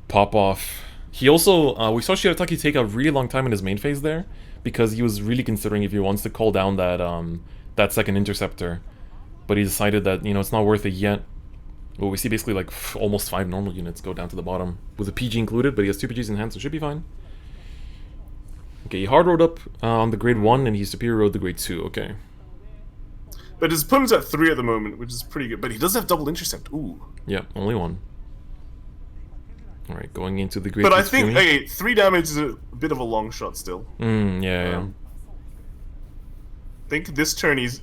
pop off. He also, we saw Shirataki take a really long time in his main phase there, because he was really considering if he wants to call down that that second interceptor. But he decided that, it's not worth it yet. Well, we see basically like almost 5 normal units go down to the bottom, with a PG included, but he has 2 PGs in hand, so should be fine. Okay, he hard rode up on the grade 1, and he superior rode the grade 2, okay. But his opponent's at 3 at the moment, which is pretty good. But he does have double intercept, ooh. Yeah, only 1. Alright, going into the grade 2. But I think, okay, 3 damage is a bit of a long shot still. Yeah. I think this turn he's...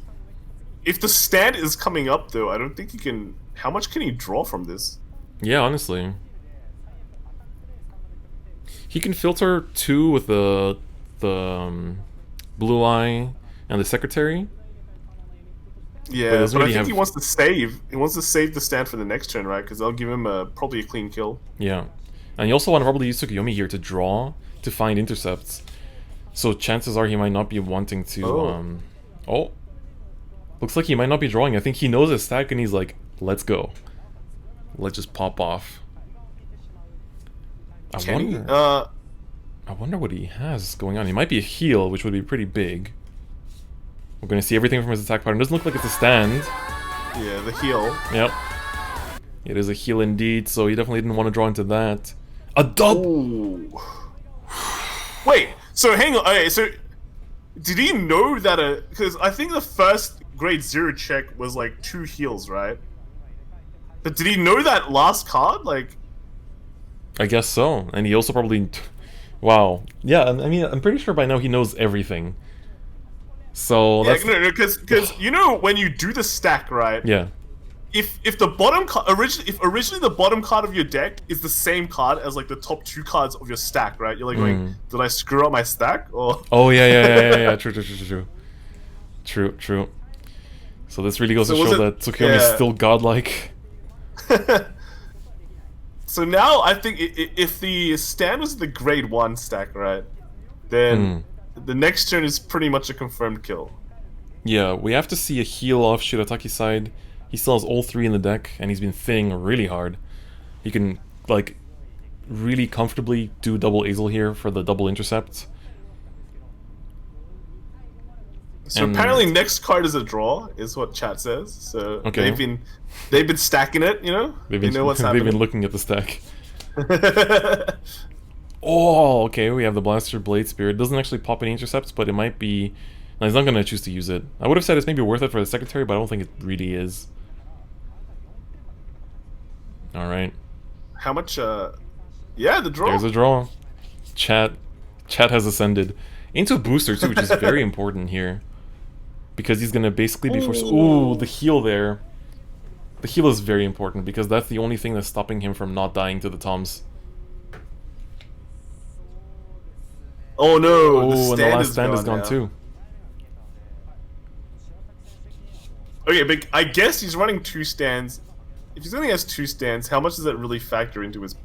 If the stand is coming up, though, I don't think he can... How much can he draw from this? Yeah, honestly. He can filter 2 with the Blue Eye and the Secretary. Yeah, but I think he wants to save. He wants to save the stand for the next turn, right? Because that'll give him probably a clean kill. Yeah. And you also want to probably use Tsukuyomi here to draw, to find intercepts. So chances are he might not be wanting to... Oh. Looks like he might not be drawing. I think he knows his stack and he's like, let's go. Let's just pop off. I wonder what he has going on. He might be a heal, which would be pretty big. We're going to see everything from his attack pattern. Doesn't look like it's a stand. Yeah, the heal. Yep. It is a heal indeed, so he definitely didn't want to draw into that. A dub! Ooh. Wait, so hang on. Okay, so did he know that because I think the first grade 0 check was like 2 heals, right? But did he know that last card? Like, I guess so. And he also probably... Wow. Yeah, I mean, I'm pretty sure by now he knows everything. So that's... Yeah, no, because when you do the stack, right? Yeah. If the bottom card originally the bottom card of your deck is the same card as like the top 2 cards of your stack, right? You're like going, did I screw up my stack? Or oh yeah. True. So this really goes to show that Tsukuyomi is still godlike. So now I think if the stand was the grade 1 stack, right, then the next turn is pretty much a confirmed kill. Yeah, we have to see a heal off Shirataki's side. He still has all 3 in the deck, and he's been thinning really hard. He can, like, really comfortably do double Azel here for the double intercept. So apparently next card is a draw, is what chat says. So they've been stacking it, They know what's happening. They've been looking at the stack. Oh, okay, we have the Blaster Blade Spirit. Doesn't actually pop any intercepts, but it might be... No, he's not going to choose to use it. I would have said it's maybe worth it for the Secretary, but I don't think it really is. Alright. How much, Yeah, the draw. There's a draw. Chat has ascended. Into a booster, too, which is very important here. Because he's going to basically be forced... Ooh, the heal there. The heal is very important, because that's the only thing that's stopping him from not dying to the Toms. Oh no, and the last stand is gone too. Okay, but I guess he's running 2 stands. If he's only has 2 stands, how much does that really factor into his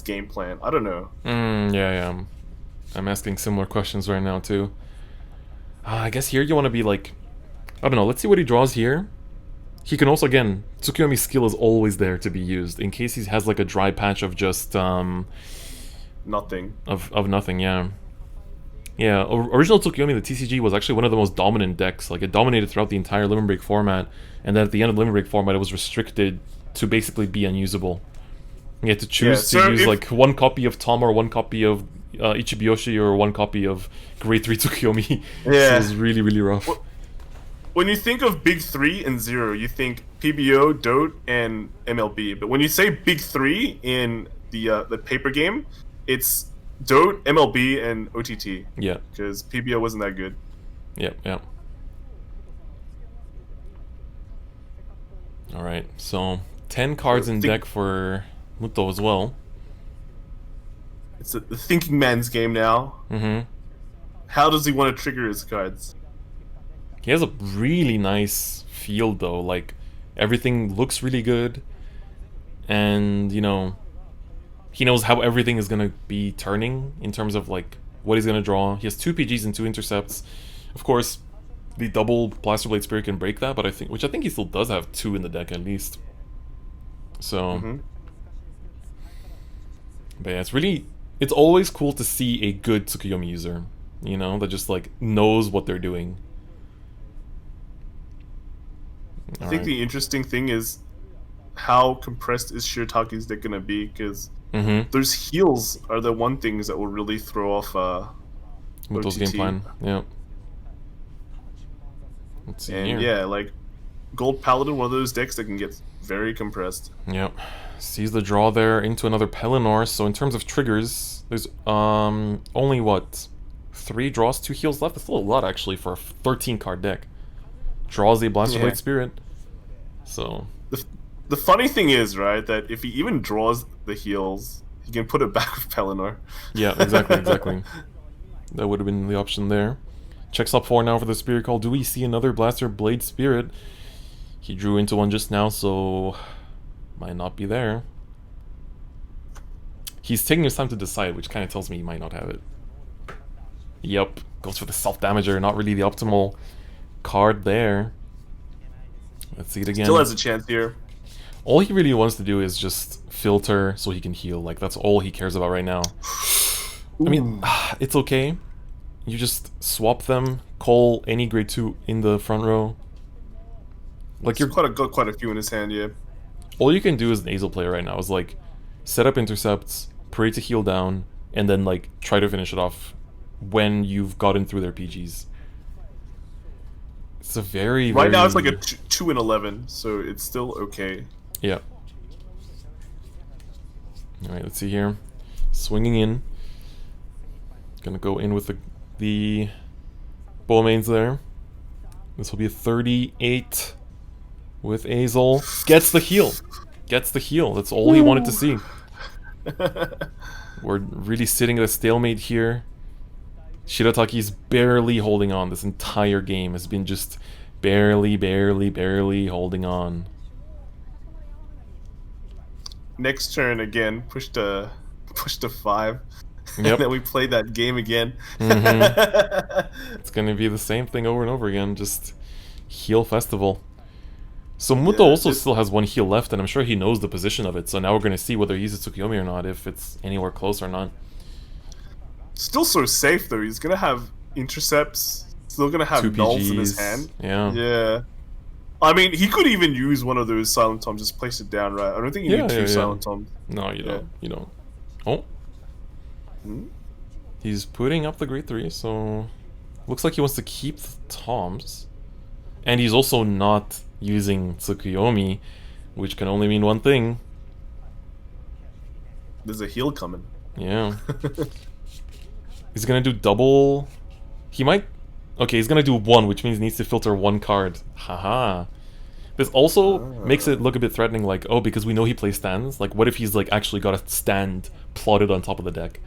game plan? I don't know. Yeah. I'm asking similar questions right now too. I guess here you want to be like... I don't know, let's see what he draws here. He can also, again, Tsukuyomi's skill is always there to be used, in case he has like a dry patch of just... nothing. Of nothing, yeah. Yeah, original Tsukuyomi, the TCG, was actually one of the most dominant decks. Like, it dominated throughout the entire Limit Break format, and then at the end of the Limit Break format, it was restricted to basically be unusable. You had to choose to use, like, 1 copy of Tom, or 1 copy of Ichibiyoshi, or 1 copy of Grade 3 Tsukuyomi. Yeah. So it was really, really rough. when you think of big three and zero, you think PBO, Dota, and MLB. But when you say big three in the paper game, it's Dota, MLB, and OTT. Yeah. Because PBO wasn't that good. Yep, yep. Alright, so 10 cards in deck for Muto as well. It's the thinking man's game now. Mm-hmm. How does he want to trigger his cards? He has a really nice field though, like everything looks really good. And, you know, he knows how everything is gonna be turning in terms of like what he's gonna draw. He has 2 PGs and 2 intercepts. Of course, the double Blaster Blade Spirit can break that, but I think he still does have 2 in the deck at least. So, but yeah, it's always cool to see a good Tsukuyomi user, you know, that just like knows what they're doing. I think the interesting thing is how compressed is Shirataki's deck gonna be, because those heals are the one things that will really throw off Muto's game plan. Yeah. Let's see here. Yeah, like Gold Paladin, one of those decks that can get very compressed. Yep. Sees the draw there into another Pelennor. So in terms of triggers, there's only what, 3 draws, 2 heals left. That's still a lot actually for a 13 card deck. Draws a Blaster Blade Spirit. So the funny thing is, right, that if he even draws the heals, he can put it back with Pelennor. Yeah, exactly, exactly. That would have been the option there. Checks up 4 now for the Spirit Call. Do we see another Blaster Blade Spirit? He drew into one just now, so might not be there. He's taking his time to decide, which kind of tells me he might not have it. Yep, goes for the self-damager. Not really the optimal card there. Let's see it again. Still has a chance here. All he really wants to do is just filter so he can heal. Like, that's all he cares about right now. I mean, it's okay. You just swap them, call any grade 2 in the front row. Like, you're got quite a few in his hand, yeah. All you can do as an Azel player right now is like set up intercepts, pray to heal down, and then like try to finish it off when you've gotten through their PGs. It's a very right now it's like a 2 and 11, so it's still okay. Yeah. All right, let's see here. Swinging in. Gonna go in with the Bowmains there. This will be a 38 with Azel. Gets the heal. Gets the heal. That's all he wanted to see. We're really sitting at a stalemate here. Shirataki's barely holding on. This entire game has been just barely holding on. Next turn again, push to 5. Yep. And then we play that game again. It's gonna be the same thing over and over again, just heal festival. So Muto also still has 1 heal left, and I'm sure he knows the position of it, so now we're gonna see whether he uses Tsukuyomi or not, if it's anywhere close or not. Still so safe though, he's gonna have intercepts, still gonna have 2 nulls in his PGs. hand. Yeah. I mean, he could even use one of those Silent Toms, just place it down, right? I don't think you need 2 Silent Toms. No, you don't. You don't. Oh. He's putting up the grade 3, so looks like he wants to keep the Toms. And he's also not using Tsukuyomi, which can only mean one thing. There's a heal coming. Yeah. He's gonna do double. He might. Okay, he's gonna do 1, which means he needs to filter 1 card. Haha. This also makes it look a bit threatening, like, oh, because we know he plays stands. Like, what if he's like actually got a stand plotted on top of the deck?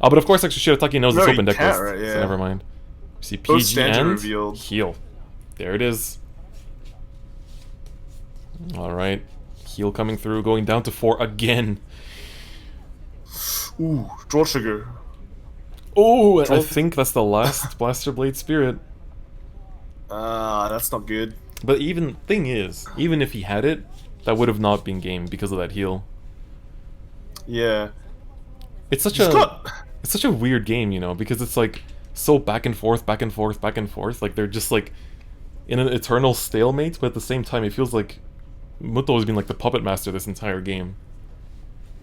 Oh, but of course, actually, Shirataki knows this open deck list, right? so never mind. You see Both PG and revealed. heal. There it is. Alright. Heal coming through, going down to 4 again. Ooh, draw trigger. Oh, I think that's the last Blaster Blade Spirit. That's not good. But thing is, even if he had it, that would have not been game because of that heal. Yeah. It's such a weird game, you know, because it's like so back and forth. Like they're just like in an eternal stalemate, but at the same time it feels like Muto has been like the puppet master this entire game.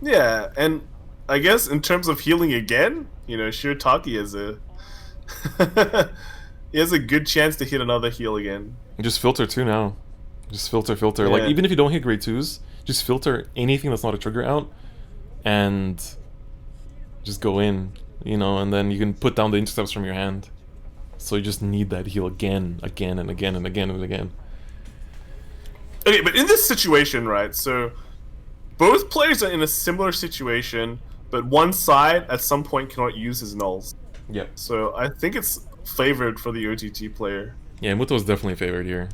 Yeah, and I guess in terms of healing again, you know, Shirataki is a He has a good chance to hit another heal again. Just filter too now. Just filter. Yeah. Like, even if you don't hit grade 2s, just filter anything that's not a trigger out, and just go in, you know, and then you can put down the intercepts from your hand. So you just need that heal again, and again, and again. Okay, but in this situation, right, so both players are in a similar situation, but one side at some point cannot use his nulls. Yep. So I think it's favored for the OTT player. Yeah, Muto is definitely favored here.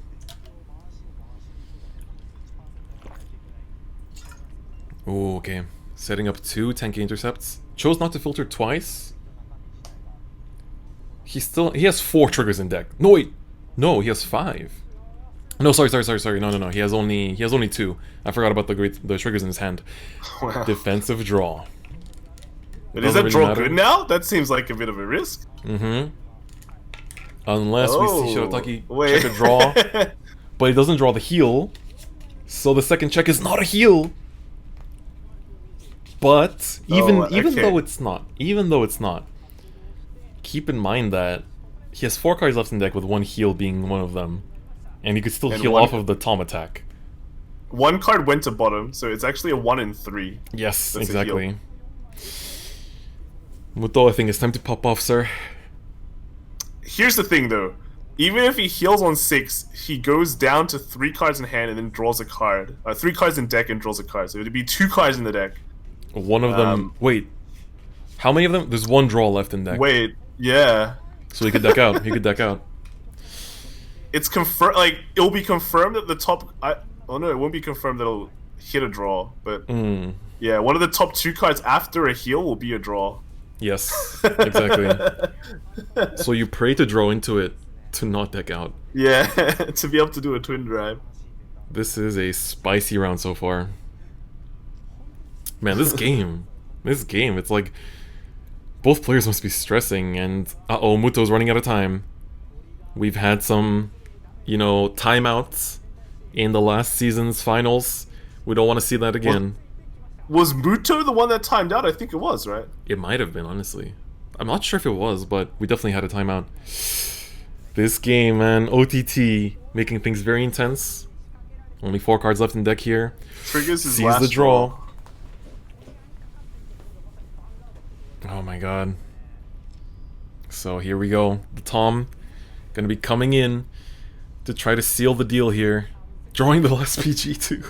Ooh, okay. Setting up 2 tanky intercepts. Chose not to filter twice. He has 4 triggers in deck. No, wait. No, he has 5. No, sorry. No. He has only 2. I forgot about the triggers in his hand. Wow. Defensive draw. But is that draw good now? That seems like a bit of a risk. Mm-hmm. Unless we see Shirataki check a draw. But he doesn't draw the heal. So the second check is not a heal. But even though it's not, keep in mind that he has 4 cards left in deck with 1 heal being one of them. And he could still heal off of the Tom attack. 1 card went to bottom, so it's actually a 1 in 3. Yes, exactly. Muto, I think it's time to pop off, sir. Here's the thing, though. Even if he heals on 6, he goes down to 3 cards in hand and then draws a card. 3 cards in deck and draws a card. So it'd be 2 cards in the deck. One of them... Wait. How many of them? There's 1 draw left in deck. Wait, yeah. So he could deck out. It's confirmed. Like, it'll be confirmed that the top... Oh no, it won't be confirmed that it'll hit a draw. But yeah, one of the top 2 cards after a heal will be a draw. Yes, exactly. So you pray to draw into it to not deck out. Yeah, to be able to do a twin drive. This is a spicy round so far. Man, this game, it's like both players must be stressing, and uh-oh, Muto's running out of time. We've had some, you know, timeouts in the last season's finals. We don't want to see that again. Was Muto the one that timed out? I think it was, right? It might have been, honestly. I'm not sure if it was, but we definitely had a timeout. This game, man, OTT, making things very intense. Only 4 cards left in deck here. Triggers his Sees last the draw. Oh my god. So here we go. The Tom gonna be coming in to try to seal the deal here. Drawing the last PG too.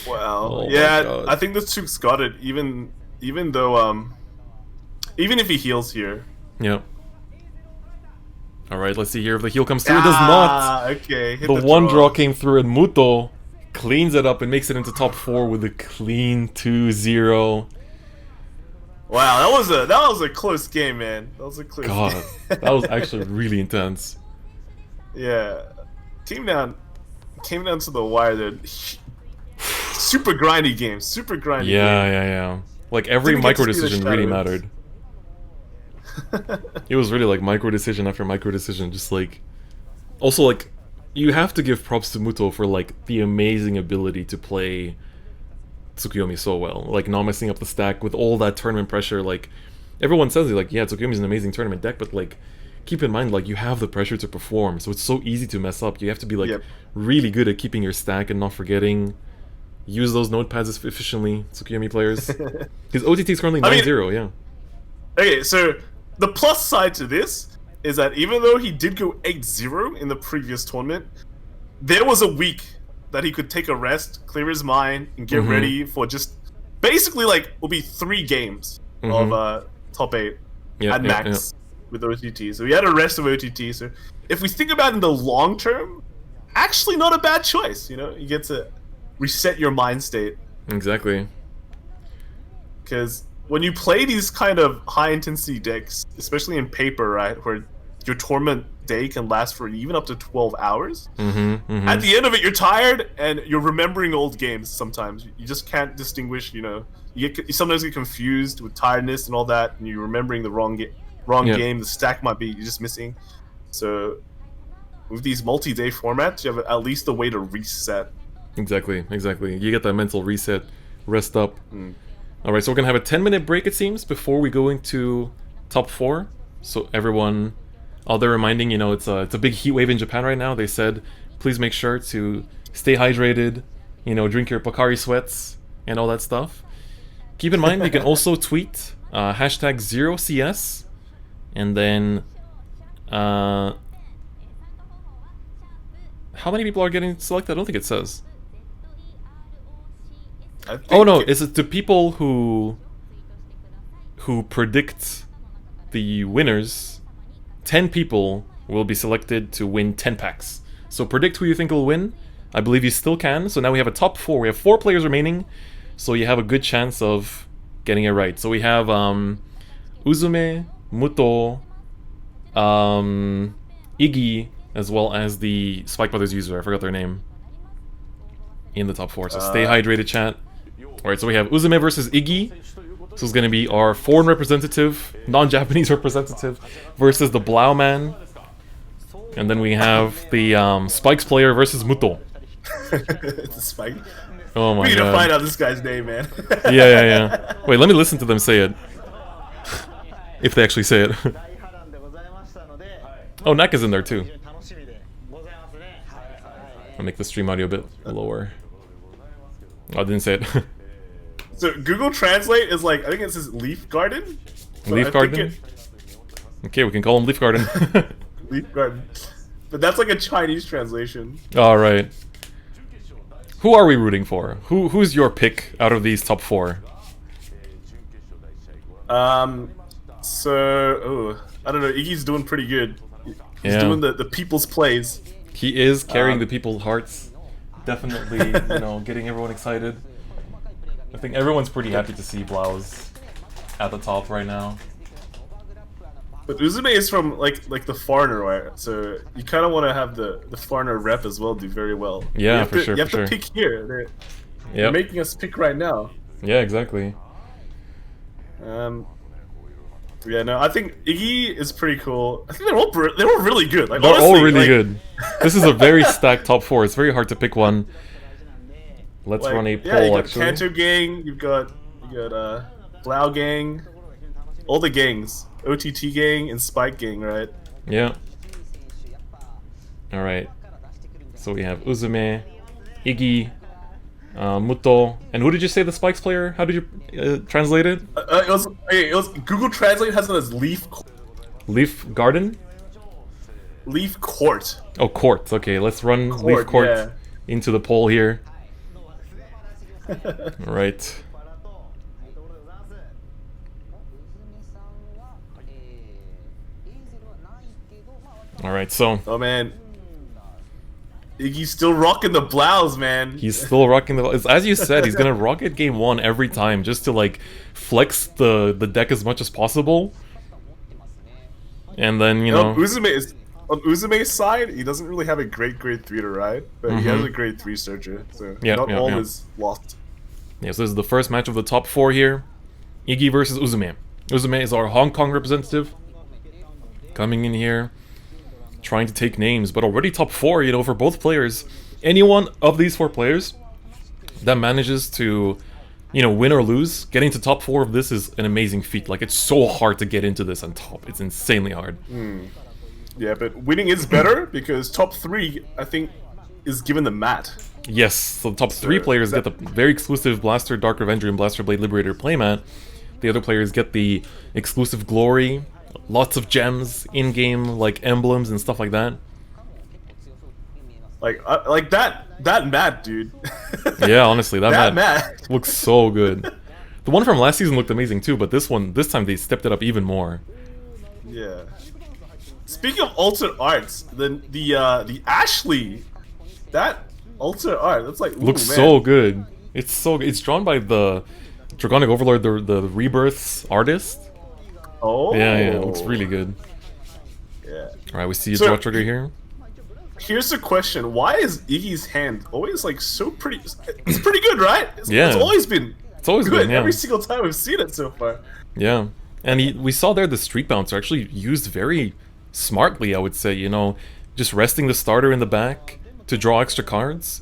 Wow. Oh yeah, I think the Tuk's got it, even though even if he heals here. Yep. Alright, let's see here if the heal comes through. It does not! Okay. Hit The one draw came through and Muto cleans it up and makes it into top 4 with a clean 2-0. Wow, that was a close game, man. That was a close game. That was actually really intense. Yeah. Came down to the wire there. Super grindy game. Super grindy game. Yeah. Like every micro decision really mattered. It was really like micro decision after micro decision, just like... Also, like, you have to give props to Muto for like the amazing ability to play Tsukuyomi so well, like not messing up the stack with all that tournament pressure. Like everyone says, like, yeah, Tsukuyomi's an amazing tournament deck, but like keep in mind, like, you have the pressure to perform, so it's so easy to mess up. You have to be like really good at keeping your stack and not forgetting. Use those notepads efficiently, Tsukuyomi players. His OTT is currently 9-0, yeah. Okay, so the plus side to this is that even though he did go 8-0 in the previous tournament, there was a week that he could take a rest, clear his mind, and get ready for just basically like will be 3 games of top 8 at max with OTT. So he had a rest of OTT. So if we think about it in the long term, actually not a bad choice. You know, you get to reset your mind state. Exactly. Because when you play these kind of high intensity decks, especially in paper, right, where your tournament day can last for even up to 12 hours. At the end of it, you're tired and you're remembering old games sometimes. You just can't distinguish, you know. You sometimes get confused with tiredness and all that, and you're remembering the wrong game. The stack might be you're just missing. So with these multi-day formats, you have at least a way to reset. Exactly. You get that mental reset, rest up. Alright, so we're going to have a 10-minute break, it seems, before we go into top 4. So everyone they're reminding, it's a big heat wave in Japan right now. They said, please make sure to stay hydrated, drink your Pocari sweats and all that stuff. Keep in mind, you can also tweet hashtag 0CS, and then how many people are getting selected? I don't think it says. Oh no, is it to people who predict the winners? 10 people will be selected to win 10 packs. So predict who you think will win. I believe you still can. So now we have a top 4. We have 4 players remaining. So you have a good chance of getting it right. So we have Uzume, Muto, Iggy, as well as the Spike Brothers user. I forgot their name. In the top 4. So stay hydrated, chat. Alright, so we have Uzume versus Iggy. This is going to be our foreign representative, non-Japanese representative, versus the Blau Man. And then we have the Spikes player versus Muto. It's a Spike. Oh my god. We need to find out this guy's name, man. Yeah. Wait, let me listen to them say it. If they actually say it. Oh, Nak is in there too. I'll make the stream audio a bit lower. Oh, I didn't say it. So Google Translate is like, I think it says Leaf Garden? So Leaf Garden? Okay, we can call him Leaf Garden. Leaf Garden. But that's like a Chinese translation. Alright. Who are we rooting for? Who's your pick out of these top 4? I don't know, Iggy's doing pretty good. He's doing the people's plays. He is carrying the people's hearts. Definitely, getting everyone excited. I think everyone's pretty happy to see Blauz at the top right now. But Uzume is from like the foreigner, right? So you kind of want to have the foreigner rep as well do very well. Yeah, for sure. You have to pick here. They're making us pick right now. Yeah, exactly. Yeah, no, I think Iggy is pretty cool. I think they're all really good. Like, they're honestly, all really good. This is a very stacked top 4. It's very hard to pick one. Let's run a poll. Yeah, you got actually. Kanto Gang. You got Blau Gang. All the gangs. OTT Gang and Spike Gang, right? Yeah. All right. So we have Uzume, Iggy, Muto, and who did you say the Spikes player? How did you translate it? It was Google Translate has it as Leaf. Leaf Garden? Leaf Court. Oh, Court. Okay, let's run Leaf Court into the poll here. All right. All right, so. Oh man. Iggy's still rocking the blouse, man. He's still rocking the... As you said, he's gonna rock it game 1 every time just to, like, flex the deck as much as possible. And then, Uzume is... On Uzume's side, he doesn't really have a great grade 3 to ride, but he has a grade 3 searcher, so not all is lost. Yeah, so this is the first match of the top 4 here. Iggy versus Uzume. Uzume is our Hong Kong representative. Coming in here, trying to take names, but already top 4, for both players. Any one of these 4 players that manages to, win or lose, getting to top 4 of this is an amazing feat. Like, it's so hard to get into this on top. It's insanely hard. Yeah, but winning is better because top 3, I think, is given the mat. Yes, so the top 3 players get the very exclusive Blaster, Dark Revenger, and Blaster Blade Liberator playmat. The other players get the exclusive Glory, lots of gems, in-game, like, emblems and stuff like that. Like that mat, dude. Yeah, honestly, that mat looks so good. The one from last season looked amazing too, but this time they stepped it up even more. Yeah. Speaking of alternate arts, the Ashley, that alternate art, that's like, ooh, looks man. so good. It's drawn by the Dragonic Overlord, the Rebirths artist. Oh. Yeah, it looks really good. Yeah. Alright, we see a draw trigger here. Here's the question: why is Iggy's hand always like so pretty? It's pretty good, right? It's always been. It's always good. been, yeah. Every single time we've seen it so far. Yeah, and we saw there the Street Bouncer actually used very smartly, I would say. Just resting the starter in the back to draw extra cards.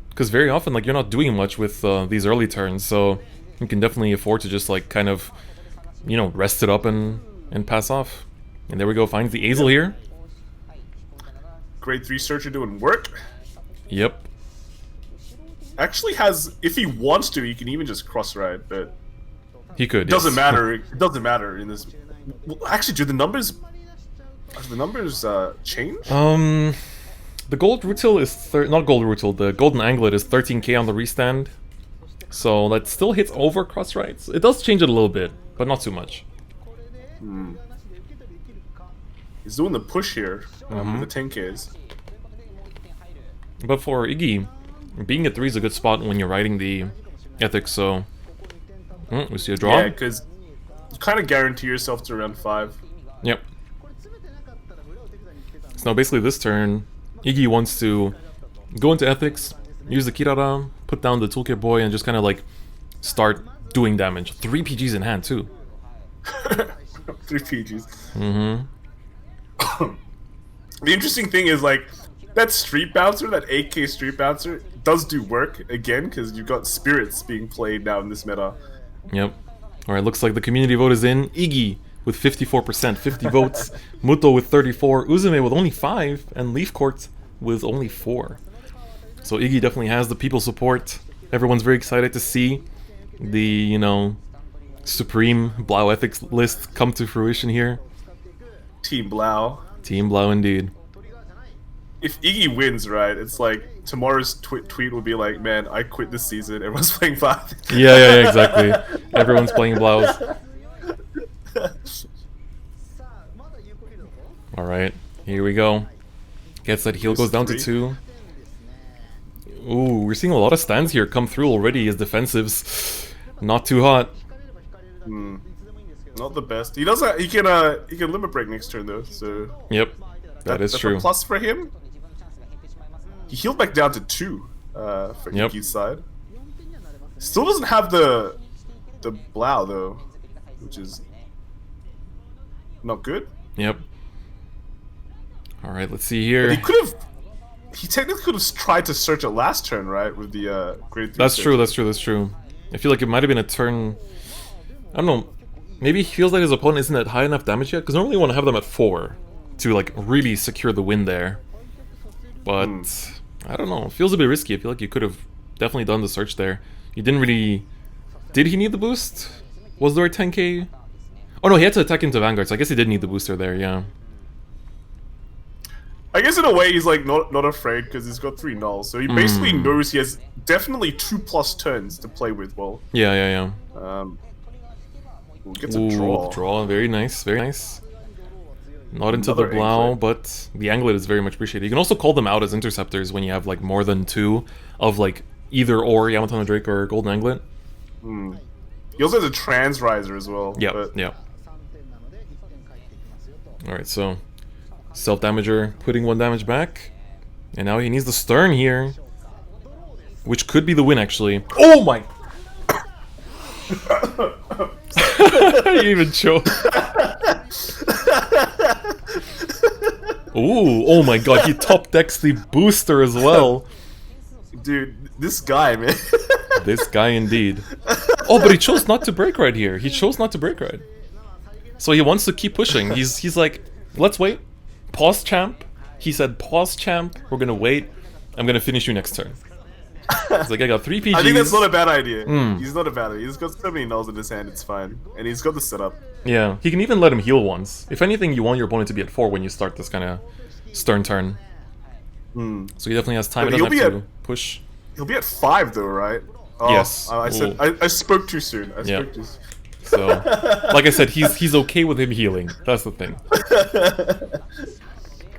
Because very often, like, you're not doing much with these early turns, so you can definitely afford to just, like, kind of, rest it up and pass off. And there we go, finds the Azel here. Grade 3 Searcher doing work. Yep. Actually has, if he wants to, he can even just cross-ride, but... He could, Doesn't yes. matter. It doesn't matter in this... Well, actually, do the numbers change? The gold rootil is... Not gold rootil, the golden anglet is 13k on the restand. So that still hits over cross-rides. It does change it a little bit, but not too much. He's doing the push here with the 10Ks. But for Iggy, being at 3 is a good spot when you're riding the ethics, so... we see a draw. Yeah, because you kind of guarantee yourself to around 5. Yep. So now basically this turn, Iggy wants to go into ethics, use the Kirara, put down the toolkit boy, and just kind of like start doing damage. 3 PGs in hand too. 3 PGs. The interesting thing is, like, that Street Bouncer, that 8k Street Bouncer, does do work, again, because you've got Spirits being played now in this meta. Yep. Alright, looks like the community vote is in. Iggy with 54%, 50 votes. Muto with 34, Uzume with only 5, and Leaf Court with only 4. So Iggy definitely has the people support. Everyone's very excited to see the, you know, supreme Blau ethics list come to fruition here. Team Blau. Team Blau indeed. If Iggy wins, right, it's like tomorrow's tweet will be like, man, I quit this season, everyone's playing 5. Yeah, exactly. Everyone's playing Blaus. Alright, here we go. Gets that heal, goes down to 2. Ooh, we're seeing a lot of stands here come through already as defensives. Not too hot. Not the best. He does he can limit break next turn though, so... Yep, that's true. A plus for him. He healed back down to 2 for Iggy's side. Still doesn't have the Blau though, which is not good. Yep. Alright, let's see here. But he technically could have tried to search it last turn, right? With the grade 3 That's search. true. I feel like it might have been a turn... I don't know. Maybe he feels like his opponent isn't at high enough damage yet, because normally you want to have them at 4 to like really secure the win there. But I don't know. It feels a bit risky. I feel like you could have definitely done the search there. You didn't really... Did he need the boost? Was there a 10k? Oh no, he had to attack into Vanguard, so I guess he did need the booster there, yeah. I guess in a way he's like not afraid because he's got 3 nulls, so he basically knows he has definitely 2+ turns to play with. Well, Yeah. We'll get to draw. Draw, very nice, very nice. Not into Another the Blau, Anglet. but the Anglet is very much appreciated. You can also call them out as interceptors when you have like more than 2 of like either or Yamato no Drake or Golden Anglet. He also has a Trans Riser as well. Yep. Alright, so self-damager putting 1 damage back. And now he needs the Stern here. Which could be the win actually. Oh my! He even choked. Ooh, oh my god, he top decks the booster as well. Dude, this guy, man. This guy indeed. Oh, but he chose not to break right here. He chose not to break right. So he wants to keep pushing. He's like, let's wait. Pause champ. He said, pause champ. We're gonna wait. I'm gonna finish you next turn. He's like, I got 3 PGs. I think that's not a bad idea. He's not a bad idea. He's got so many nulls in his hand, it's fine. And he's got the setup. Yeah, he can even let him heal once. If anything, you want your opponent to be at 4 when you start this kind of stern turn. So he definitely has time. He doesn't have to push. He'll be at 5 though, right? Oh, Yes. I spoke too soon. I spoke too soon. So, like I said, he's okay with him healing. That's the thing.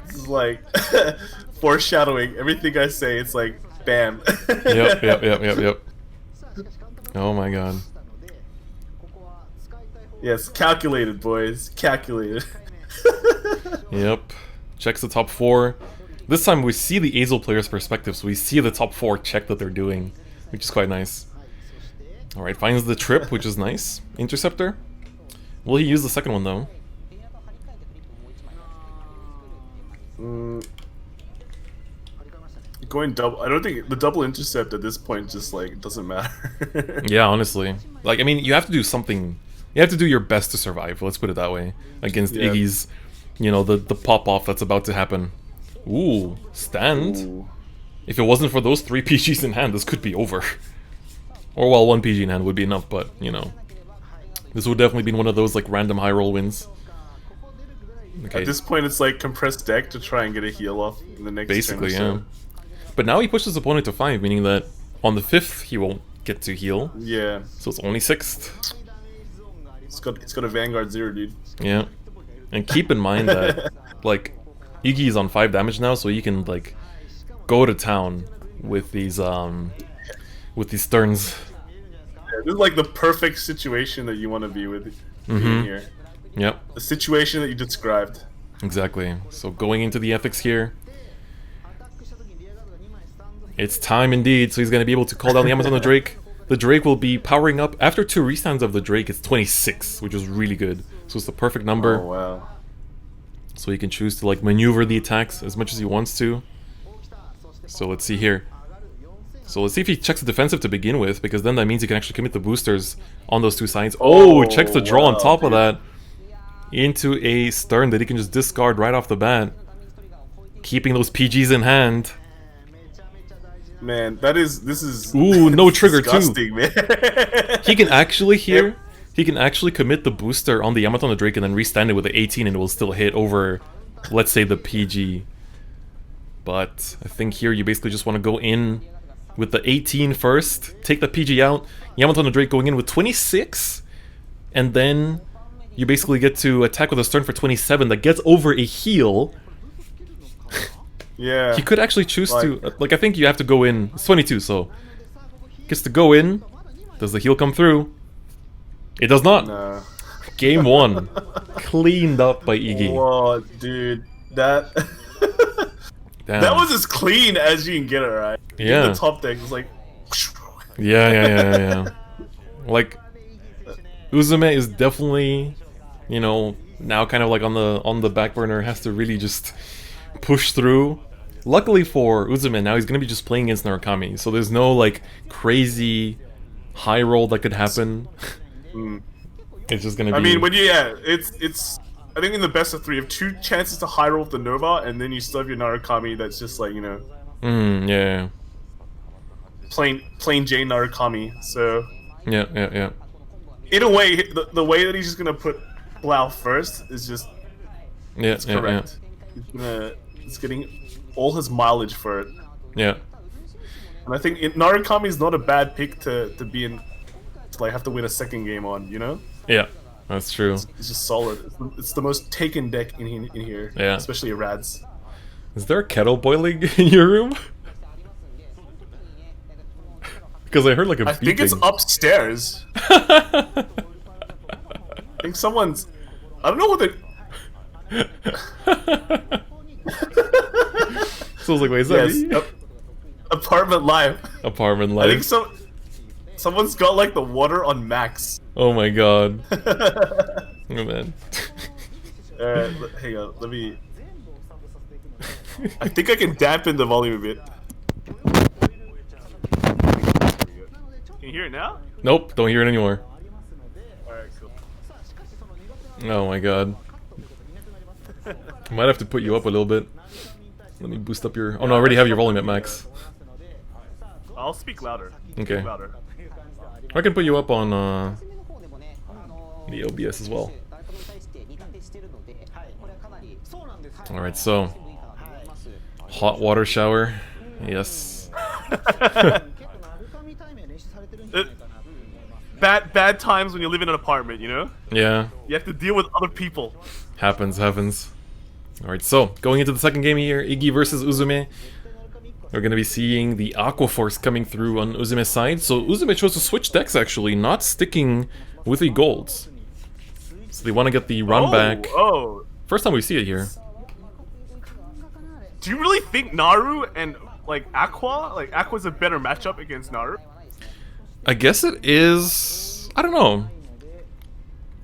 This is like foreshadowing. Everything I say, it's like bam. Yep. Oh my god. Yes, calculated, boys. Calculated. Yep. Checks the top 4. This time we see the Azel player's perspective, so we see the top 4 check that they're doing, which is quite nice. Alright, finds the trip, which is nice. Interceptor. Will he use the second one though? Going double. I don't think the double intercept at this point just like doesn't matter. Yeah, honestly. Like, I mean, you have to do something. You have to do your best to survive. Let's put it that way. Against Iggy's you know, the pop-off that's about to happen. Ooh, stand. Ooh. If it wasn't for those 3 PGs in hand, this could be over. Or well, 1 PG in hand would be enough, but, you know. This would definitely be one of those, like, random high roll wins. Okay. At this point, it's like compressed deck to try and get a heal off in the next basically, turn or so. yeah. But now he pushes his opponent to 5, meaning that on the 5th, he won't get to heal. Yeah. So it's only 6th. It's got a Vanguard Zero, dude. Yeah. And keep in mind that, like, Iggy's on 5 damage now, so you can, like, go to town with these turns. Yeah, this is like the perfect situation that you want to be with here. Yep. The situation that you described. Exactly. So going into the ethics here. It's time indeed, so he's going to be able to call down the Amazon the Drake. The Drake will be powering up. After 2 restands of the Drake, it's 26, which is really good. So it's the perfect number. Oh, wow. So he can choose to, like, maneuver the attacks as much as he wants to. So let's see here. So let's see if he checks the defensive to begin with, because then that means he can actually commit the boosters on those 2 sides. Oh, he checks the draw on top of that. Into a Stern that he can just discard right off the bat. Keeping those PGs in hand. Man, this is... Ooh, no trigger too. Man. He can actually here... He can actually commit the booster on the Yamato on the Drake and then restand it with the 18 and it will still hit over, let's say, the PG. But I think here you basically just want to go in with the 18 first, take the PG out, Yamato on the Drake going in with 26, and then you basically get to attack with a Stern for 27 that gets over a heal. Yeah. He could actually choose to, like, I think you have to go in, it's 22, so gets to go in. Does the heal come through? It does not. No. Game 1. Cleaned up by Iggy. Whoa, dude. That... Damn. That was as clean as you can get it, right? Yeah. The top deck was like... Yeah. Like, Uzume is definitely, you know, now kind of like on the back burner, has to really just push through. Luckily for Uzume, now he's going to be just playing against Narukami, so there's no, like, crazy high roll that could happen. It's just gonna be... I mean, it's... I think in the best of 3, you have 2 chances to high roll with the Nova, and then you still have your Narukami that's just like, you know... yeah. Plain Jane Narukami, so... Yeah. In a way, the way that he's just gonna put Blau first is just... It's correct. He's getting all his mileage for it. Yeah. And I think Narukami is not a bad pick to be in... To, like, have to win a second game on, you know? Yeah. That's true. It's just solid. It's the most taken deck in here. Yeah. Especially a Rads. Is there a kettle boiling in your room? Because I heard like a beeping. I think it's upstairs. I think someone's... I don't know what they... So I was like, wait, is that me? Apartment live. Apartment live. I think someone's got like the water on max. Oh my god. Oh man. Hang on, let me... I think I can dampen the volume a bit. Can you hear it now? Nope, don't hear it anymore. Alright, cool. Oh my god. I might have to put you up a little bit. Let me boost up your... Oh no, I already have your volume at max. I'll speak louder. Okay. Speak louder. I can put you up on the OBS as well. Alright, so... Hot water shower. Yes. Bad times when you live in an apartment, you know? Yeah. You have to deal with other people. Happens. Alright, so, going into the second game here, Iggy versus Uzume. We're going to be seeing the Aqua Force coming through on Uzume's side. So Uzume chose to switch decks, actually, not sticking with the golds. So they want to get the run back. Oh. First time we see it here. Do you really think Naru and, like, Aqua? Like, Aqua's a better matchup against Naru? I guess it is... I don't know.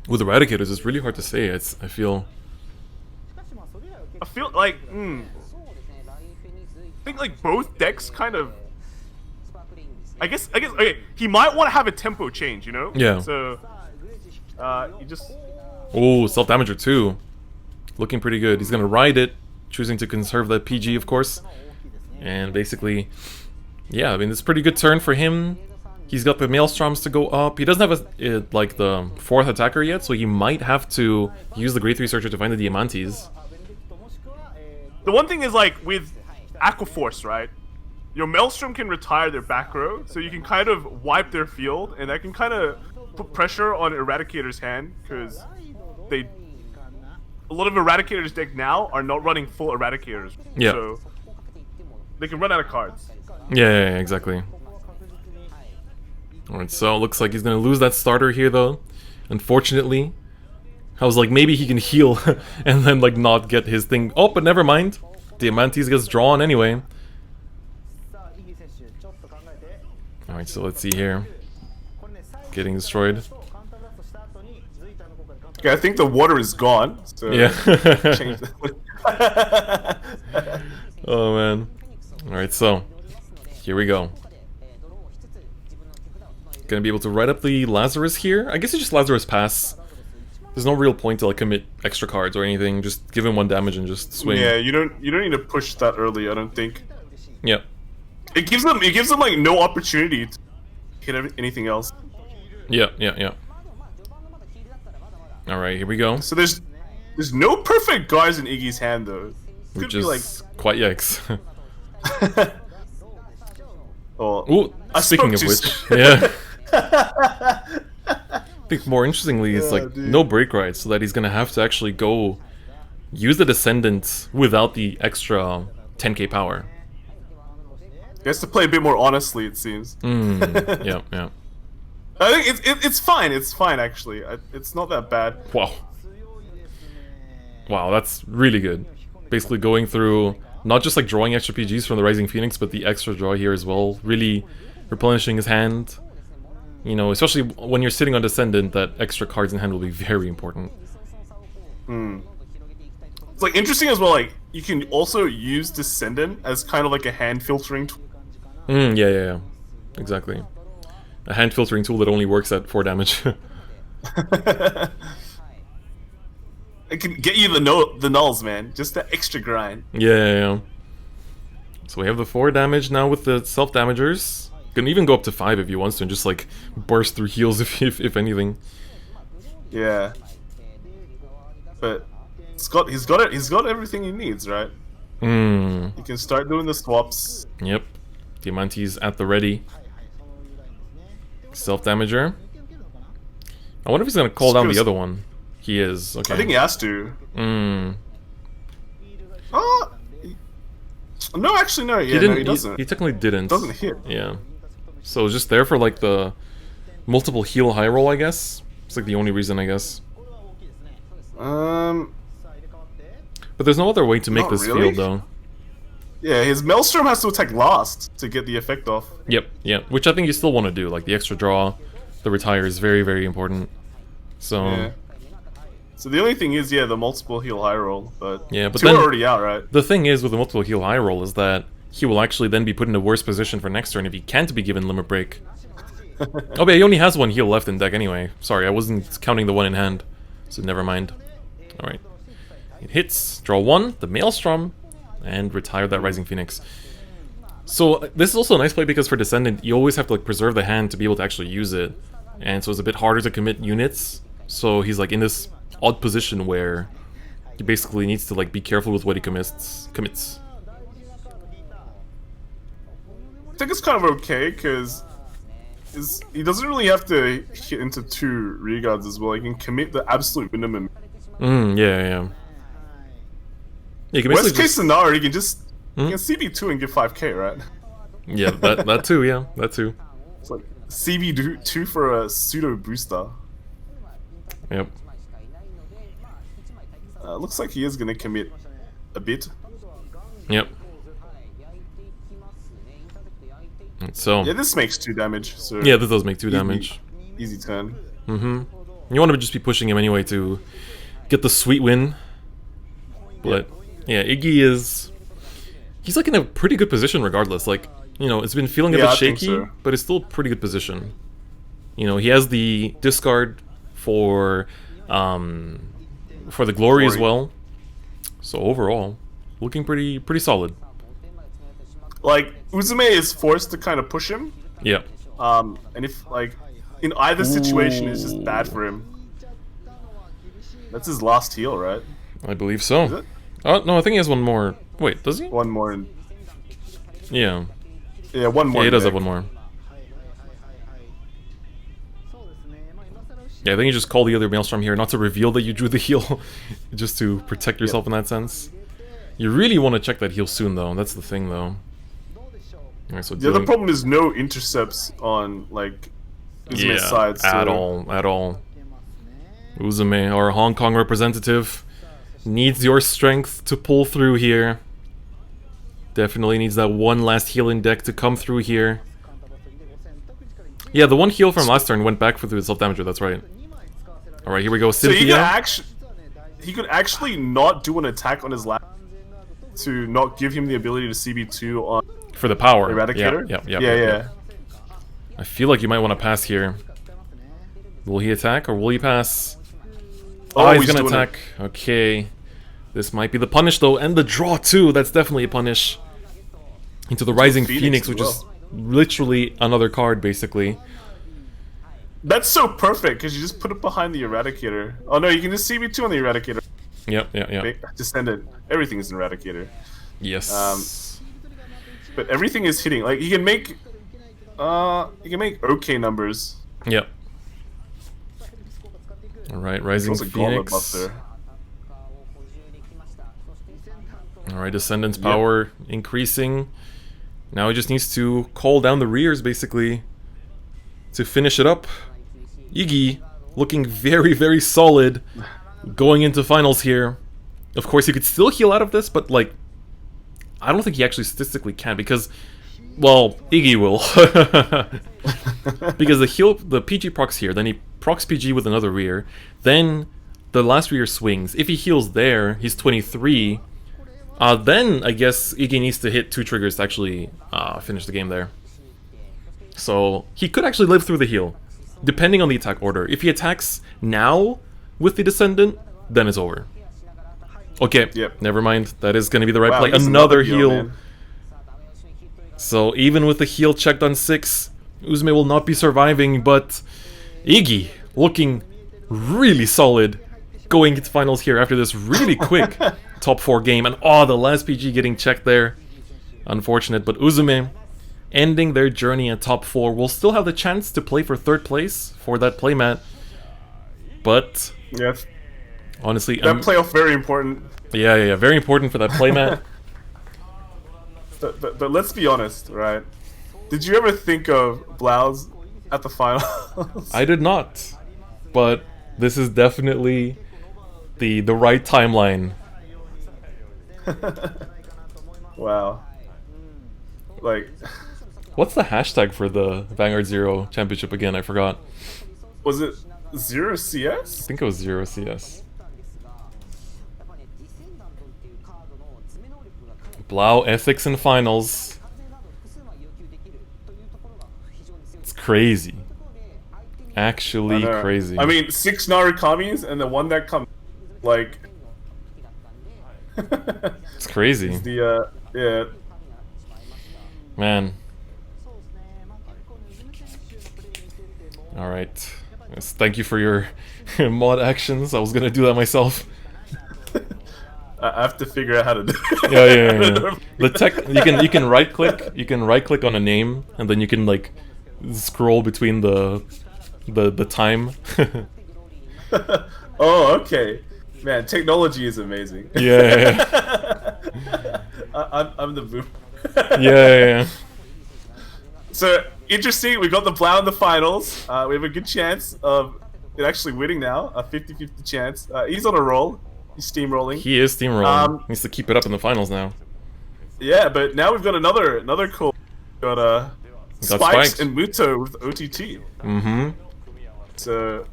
With Eradicators, it's really hard to say. I feel like, I think like both decks kind of... I guess, okay, he might want to have a tempo change, you know? Yeah. So, you just... Oh, self-damager too. Looking pretty good. He's gonna ride it, choosing to conserve that PG, of course. And basically, yeah, I mean, it's a pretty good turn for him. He's got the Maelstroms to go up. He doesn't have like the 4th attacker yet, so he might have to use the Grade 3 Searcher to find the Diamantes. The one thing is, like, with Aquaforce, right? Your Maelstrom can retire their back row, so you can kind of wipe their field, and that can kind of put pressure on Eradicator's hand, because a lot of Eradicator's deck now are not running full Eradicators. Yeah. So they can run out of cards. Yeah, exactly. Alright, so it looks like he's gonna lose that starter here, though. Unfortunately. I was like, maybe he can heal and then, like, not get his thing. Oh, but never mind. Diamantes gets drawn anyway. Alright, so let's see here. Getting destroyed. Okay, I think the water is gone. So Yeah. change the Oh, man. Alright, so here we go. Gonna be able to write up the Lazarus here. I guess it's just Lazarus pass. There's no real point to like commit extra cards or anything. Just give him 1 damage and just swing. Yeah, you don't need to push that early. I don't think. Yep. It gives them like no opportunity to hit anything else. Yeah. All right, here we go. So there's no perfect guards in Iggy's hand though. Could Which be is like quite yikes. oh, Ooh, I speaking of spoke which, too yeah. I think more interestingly, it's Yeah, like dude. no break rights, so that he's gonna have to actually go use the Descendant without the extra 10k power. He has to play a bit more honestly, it seems. Yeah. I think it's fine. It's fine actually. It's not that bad. Wow, that's really good. Basically going through not just like drawing extra PGs from the Rising Phoenix, but the extra draw here as well. Really replenishing his hand. You know, especially when you're sitting on Descendant, that extra cards in hand will be very important. It's like interesting as well. Like you can also use Descendant as kind of like a hand filtering tool. Yeah. Exactly. A hand filtering tool that only works at 4 damage. It can get you the nulls, man. Just that extra grind. Yeah. So we have the 4 damage now with the self-damagers. Can even go up to 5 if he wants to, and just like burst through heals if anything. Yeah. But he's got everything he needs, right? He can start doing the swaps. Yep. Diamantes at the ready. Self-damager. I wonder if he's gonna call down the other one. He is. Okay. I think he has to. No, actually, no. Yeah, no, he doesn't. He technically didn't. Doesn't hit. Yeah. So just there for like the multiple heal high roll, I guess. It's like the only reason, I guess. But there's no other way to make Not this really. field, though. Yeah, his Maelstrom has to attack last to get the effect off. Yep, yeah. Which I think you still want to do. Like the extra draw, the retire is very, very important. So. Yeah. So the only thing is, yeah, the multiple heal high roll, but yeah, but 2 then are already out, right? The thing is with the multiple heal high roll is that he will actually then be put in a worse position for next turn if he can't be given limit break. Oh, but he only has 1 heal left in deck anyway. Sorry, I wasn't counting the one in hand, so never mind. All right, it hits. Draw 1, the Maelstrom, and retire that Rising Phoenix. So this is also a nice play because for Descendant, you always have to like preserve the hand to be able to actually use it, and so it's a bit harder to commit units. So he's like in this odd position where he basically needs to like be careful with what he commits. I think it's kind of okay because he doesn't really have to hit into 2 rearguards as well. He can commit the absolute minimum. Yeah. You can Worst basically case scenario, he can just he can CB2 and give 5k, right? Yeah, that too. Yeah, that too. It's like CB2 for a pseudo booster. Yep. Looks like he is gonna commit a bit. Yep. So Yeah, this makes 2 damage. So yeah, this does make 2 damage. Easy turn. You want to just be pushing him anyway to get the sweet win. But yeah, Iggy he's like in a pretty good position regardless. Like, you know, it's been feeling a Yeah, bit I think shaky, so. but it's still a pretty good position. You know, he has the discard for the glory as well. So overall, looking pretty solid. Like, Uzume is forced to kind of push him. Yeah. And if, like, in either situation, it's just bad for him. That's his last heal, right? I believe so. Is it? Oh, no, I think he has one more. Wait, does he? One more. Yeah. Yeah, one more. Yeah, he does have one more. Yeah, I think you just call the other Maelstrom here, not to reveal that you drew the heal, just to protect yourself in that sense. You really want to check that heal soon, though. That's the thing, though. Alright, so the other problem is no intercepts on, like, Uzume's side. So... at all. Uzume, our Hong Kong representative, needs your strength to pull through here. Definitely needs that one last healing deck to come through here. Yeah, the one heal from last turn went back for the self-damager, that's right. Alright, here we go, Cynthia. So he could actually not do an attack on his last to not give him the ability to CB2 on... For the power. Eradicator? Yeah. I feel like you might want to pass here. Will he attack or will he pass? Oh, he's gonna attack. Okay. This might be the punish though, and the draw too. That's definitely a punish. Into the Rising Phoenix, which is literally another card, basically. That's so perfect, because you just put it behind the Eradicator. Oh no, you can just CB2 on the Eradicator. Yep. Descendant. Everything is an Eradicator. Yes. But everything is hitting. Like, you can make okay numbers. Yep. Alright, Rising Phoenix. Alright, Descendant's power increasing. Now he just needs to call down the rears, basically, to finish it up. Iggy, looking very solid, going into finals here. Of course, he could still heal out of this, but, like, I don't think he actually statistically can, because, well, Iggy will. Because the PG procs here, then he procs PG with another rear, then the last rear swings. If he heals there, he's 23. Then I guess Iggy needs to hit 2 triggers to actually finish the game there. So he could actually live through the heal, depending on the attack order. If he attacks now with the Descendant, then it's over. Okay, never mind. That is going to be the right play. Another heal. So even with the heal checked on 6, Uzume will not be surviving, but Iggy looking really solid going into finals here after this really quick top 4 game. And the last PG getting checked there. Unfortunate, but Uzume ending their journey at top 4 will still have the chance to play for 3rd place for that playmat. But honestly, that playoff very important. Yeah, very important for that playmat. but let's be honest, right? Did you ever think of Blouse at the finals? I did not, but this is definitely the right timeline. Wow. Like, what's the hashtag for the Vanguard Zero Championship again? I forgot. Was it 0CS? I think it was 0CS. Blau ethics in finals. It's crazy. Actually crazy. I mean, 6 Narukamis and the one that comes, like... It's crazy. It's the, yeah. Man. Alright. Yes, thank you for your mod actions. I was gonna do that myself. I have to figure out how to do it. Yeah. The tech, you can right click on a name, and then you can like scroll between the time. Oh, okay. Man, technology is amazing. Yeah. I'm the boom. Yeah. So interesting. We got the Blau in the finals. We have a good chance of it actually winning now. A 50-50 chance. He's on a roll. He's steamrolling. He is steamrolling. Needs to keep it up in the finals now. Yeah, but now we've got another cool. Got Spikes and Muto with OTT. Mm-hmm. So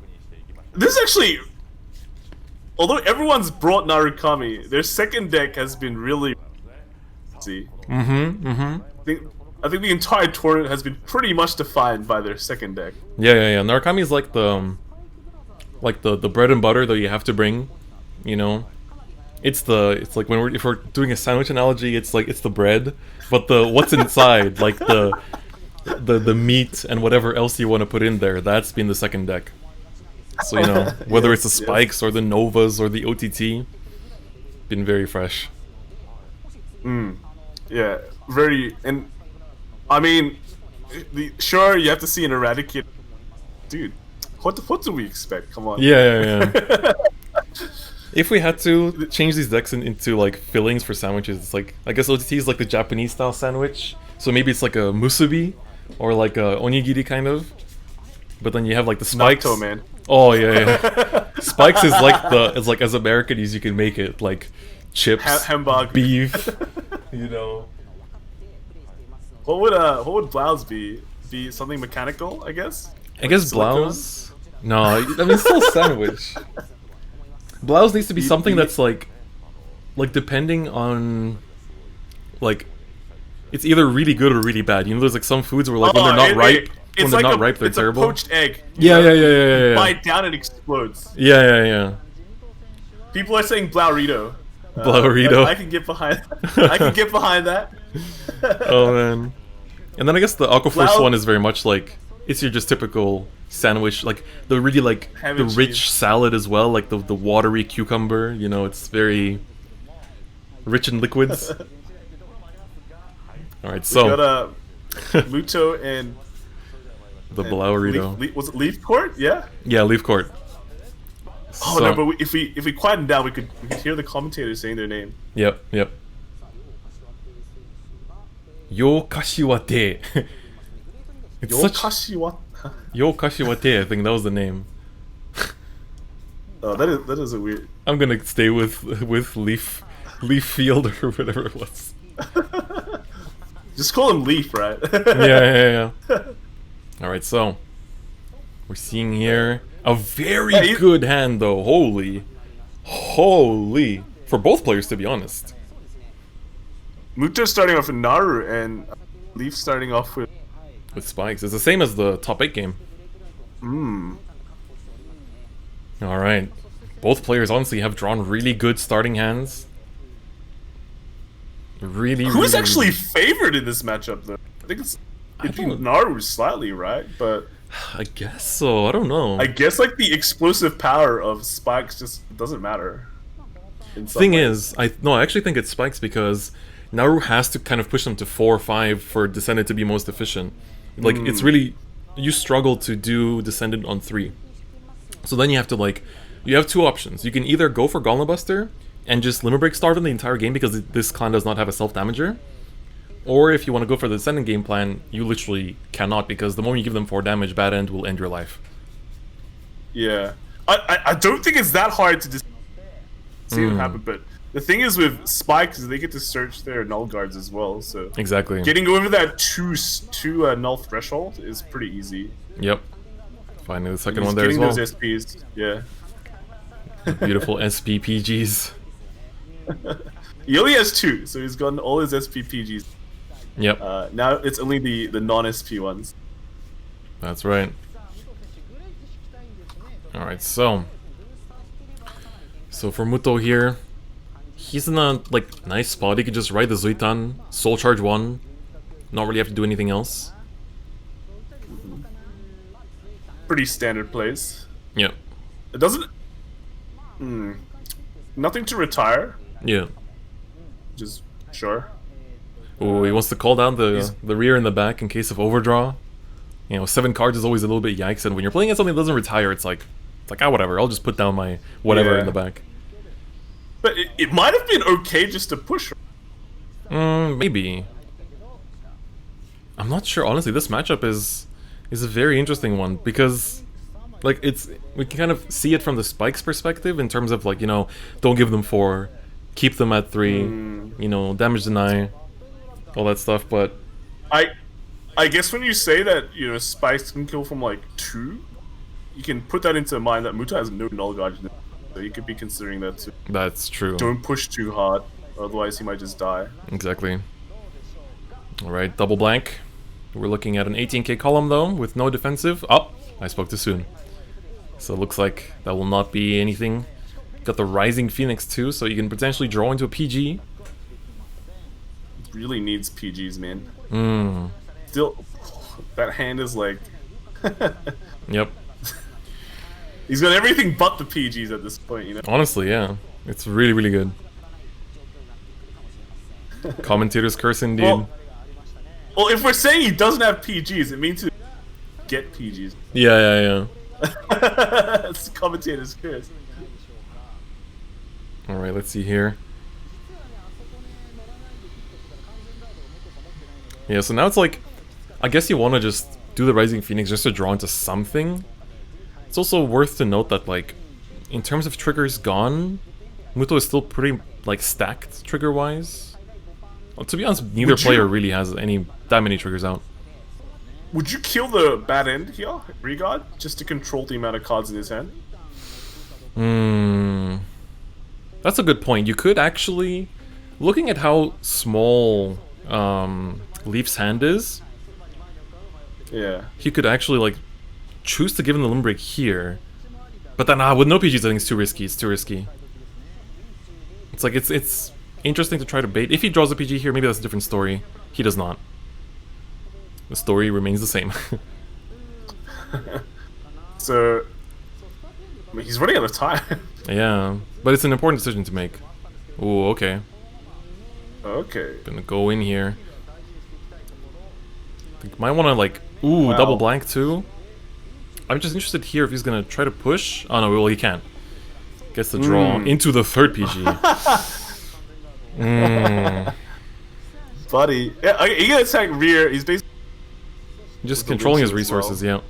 this is actually, although everyone's brought Narukami, their second deck has been really. I think the entire tournament has been pretty much defined by their second deck. Yeah. Narukami is like the bread and butter that you have to bring, you know, It's like if we're doing a sandwich analogy, it's like it's the bread, but the what's inside, like the meat and whatever else you want to put in there, that's been the second deck. So you know, whether it's the spikes or the novas or the OTT, been very fresh. Yeah, very. And I mean, sure, you have to see an eradicate. Dude, what do we expect? Come on. Yeah. If we had to change these decks into like fillings for sandwiches, it's like, I guess OTT is like the Japanese style sandwich, so maybe it's like a musubi or like a onigiri kind of. But then you have like the spikes. Natto, man. Oh yeah. Spikes is like as American as you can make it, like chips, hamburger, beef, you know. What would blouse be? Be something mechanical, I guess. I guess blouse. No, I mean it's still sandwich. Blouse needs to be something that's like depending on, like, it's either really good or really bad. You know, there's like some foods where like when they're not ripe, they're terrible. It's a poached egg. Yeah. Bite down, it explodes. Yeah. People are saying Blaurito. Blaurito. I can get behind. I can get behind that. Oh man. And then I guess the Aquaforce one is very much like, it's your just typical sandwich, like the really like the rich salad as well, like the watery cucumber, you know, it's very rich in liquids. Alright, so we got Muto and the Blaurito. Was it Leaf Court? Yeah? Yeah, Leaf Court. Oh no, but if we quieten down, we could hear the commentators saying their name. Yep. Yo Kashiwate. It's Yo Kashiwate. Yo Kashiwate, I think that was the name. Oh, that is a weird. I'm gonna stay with Leaf Field or whatever it was. Just call him Leaf, right? Yeah. Alright, so we're seeing here a very good hand though. Holy. For both players, to be honest. Muto starting off with Naru and Leaf starting off with spikes. It's the same as the top 8 game. Alright. Both players honestly have drawn really good starting hands. Who's actually favored in this matchup though? I think it's Naru slightly, right? But I guess so. I don't know. I guess like the explosive power of spikes just doesn't matter. Thing is, I actually think it's spikes because Naru has to kind of push them to 4 or 5 for Descendant to be most efficient. Like, it's really... You struggle to do Descendant on 3. So then you have to, like... You have 2 options. You can either go for Golem Buster and just Limit Break starve them the entire game because this clan does not have a self-damager. Or if you want to go for the Descendant game plan, you literally cannot because the moment you give them 4 damage, Bad End will end your life. Yeah. I don't think it's that hard to just see it happen, but... The thing is with spikes is they get to search their null guards as well, so exactly getting over that two null threshold is pretty easy. Yep. Finding the second one there as well. Getting those SPs, yeah. Beautiful SPPGs. He only has 2, so he's gotten all his SPPGs. Yep. Now it's only the non-SP ones. That's right. All right, so for Muto here. He's in a, like, nice spot. He could just ride the Zuitan, Soul Charge 1, not really have to do anything else. Pretty standard plays. Yeah. It doesn't... Nothing to retire. Yeah. Just, sure. Oh, he wants to call down the rear and the back in case of overdraw. You know, 7 cards is always a little bit yikes, and when you're playing at something that doesn't retire, it's like, whatever, I'll just put down my whatever in the back. But it might have been okay just to push. Maybe. I'm not sure. Honestly, this matchup is a very interesting one because, like, we can kind of see it from the spikes perspective in terms of, like, you know, don't give them 4, keep them at 3, you know, damage deny, all that stuff. But I guess when you say that, you know, spikes can kill from like 2, you can put that into mind that Muta has no null guard. So you could be considering that too. That's true. Don't push too hard, otherwise he might just die. Exactly. Alright, double blank. We're looking at an 18k column though, with no defensive. Oh, I spoke too soon. So it looks like that will not be anything. Got the Rising Phoenix too, so you can potentially draw into a PG. Really needs PGs, man. Still, that hand is like... Yep. He's got everything but the PGs at this point, you know? Honestly, yeah. It's really, really good. Commentator's curse indeed. Well, if we're saying he doesn't have PGs, it means to get PGs. Yeah. It's the commentator's curse. Alright, let's see here. Yeah, so now it's like, I guess you want to just do the Rising Phoenix just to draw into something. It's also worth to note that, like, in terms of triggers gone, Muto is still pretty, like, stacked trigger-wise. Well, to be honest, neither player really has that many triggers out. Would you kill the bad end here, Regard, just to control the amount of cards in his hand? That's a good point. You could actually, looking at how small Leaf's hand is, yeah, he could actually like choose to give him the limb break here, but then with no PGs, I think it's too risky. It's too risky. It's like it's interesting to try to bait. If he draws a PG here, maybe that's a different story. He does not. The story remains the same. So, I mean, he's running out of time. Yeah, but it's an important decision to make. Ooh, okay. Okay. Gonna go in here. Think might want to like, ooh, double blank too. I'm just interested here if he's gonna try to push. Oh no, well he can't. Gets the draw into the third PG. Buddy, yeah, okay, he can attack rear. He's basically just controlling his resources. Yeah.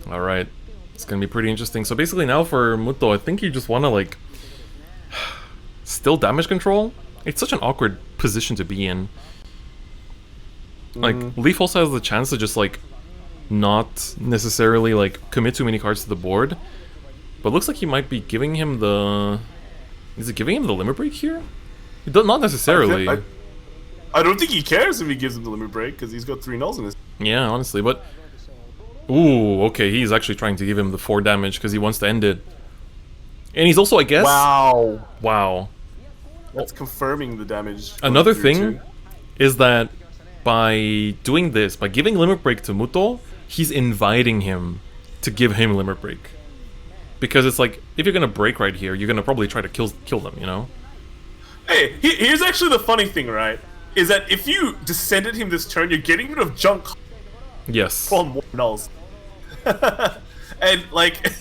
All right, it's gonna be pretty interesting. So basically now for Muto, I think you just want to like still damage control. It's such an awkward position to be in. Like Leaf also has the chance to just like not necessarily like commit too many cards to the board, but looks like he might be giving him the. Is it giving him the limit break here? Not necessarily. I don't think he cares if he gives him the limit break because he's got 3 nulls in his. Yeah, honestly, but. Ooh, okay, he's actually trying to give him the 4 damage because he wants to end it. And he's also, I guess... Wow. That's confirming the damage. Another thing is that by doing this, by giving Limit Break to Muto, he's inviting him to give him Limit Break. Because it's like, if you're gonna break right here, you're gonna probably try to kill them, you know? Hey, here's actually the funny thing, right? Is that if you descended him this turn, you're getting rid of junk. Yes. From more nulls. And like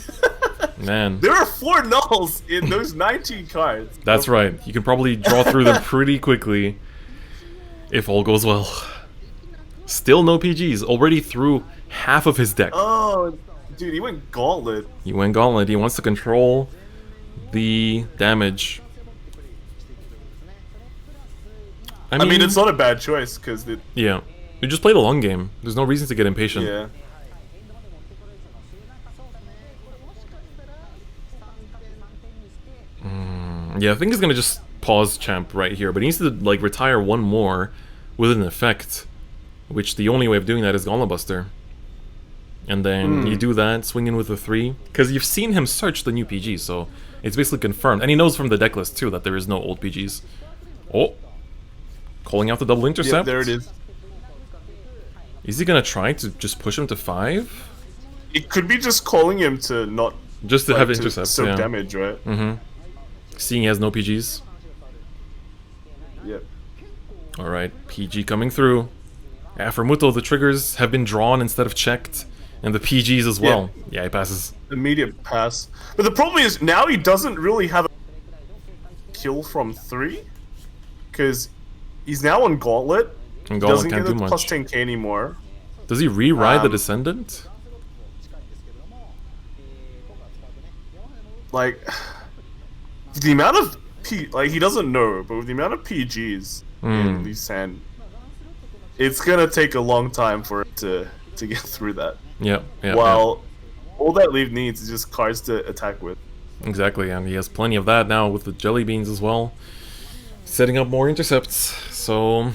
man, there are 4 nulls in those 19 cards. That's right. You can probably draw through them pretty quickly if all goes well. Still no PGs, already through half of his deck. Oh, dude, he went Gauntlet. He went Gauntlet. He wants to control the damage. I mean it's not a bad choice because yeah. You just play the long game. There's no reason to get impatient. Yeah. Yeah, I think he's gonna just pause champ right here, but he needs to like retire 1 more with an effect, which the only way of doing that is Gauntlet Buster. And then you do that, swing in with a 3, because you've seen him search the new PG, so it's basically confirmed. And he knows from the deck list too that there is no old PGs. Oh, calling out the double intercept. Yep, there it is. Is he gonna try to just push him to 5? It could be just calling him to not just to have intercepts, soak damage, right? Seeing he has no PGs. Yep. Alright, PG coming through. Yeah, for Muto, the triggers have been drawn instead of checked. And the PGs as well. Yeah, he passes. Immediate pass. But the problem is, now he doesn't really have a kill from 3. Because he's now on Gauntlet. And Gauntlet doesn't can't get do the much. plus 10k anymore. Does he re-ride the Descendant? Like, the amount of like, he doesn't know, but with the amount of PGs in Leaf's hand, it's gonna take a long time for it to get through that. Yeah. While all that Leaf needs is just cards to attack with. Exactly, and he has plenty of that now with the Jelly Beans as well. Setting up more intercepts, so,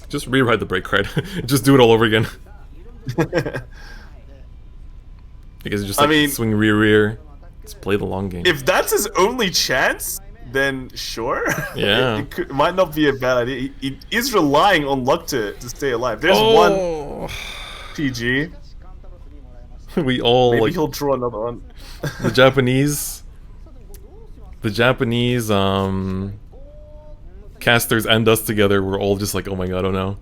Just rewrite the break card. Just do it all over again. Because just like swing rear. Let's play the long game. If that's his only chance, then sure. Yeah. It might not be a bad idea. He is relying on luck to stay alive. There's one PG. We all Maybe like he'll draw another one. the Japanese casters and us together were all just like, oh my god, oh no.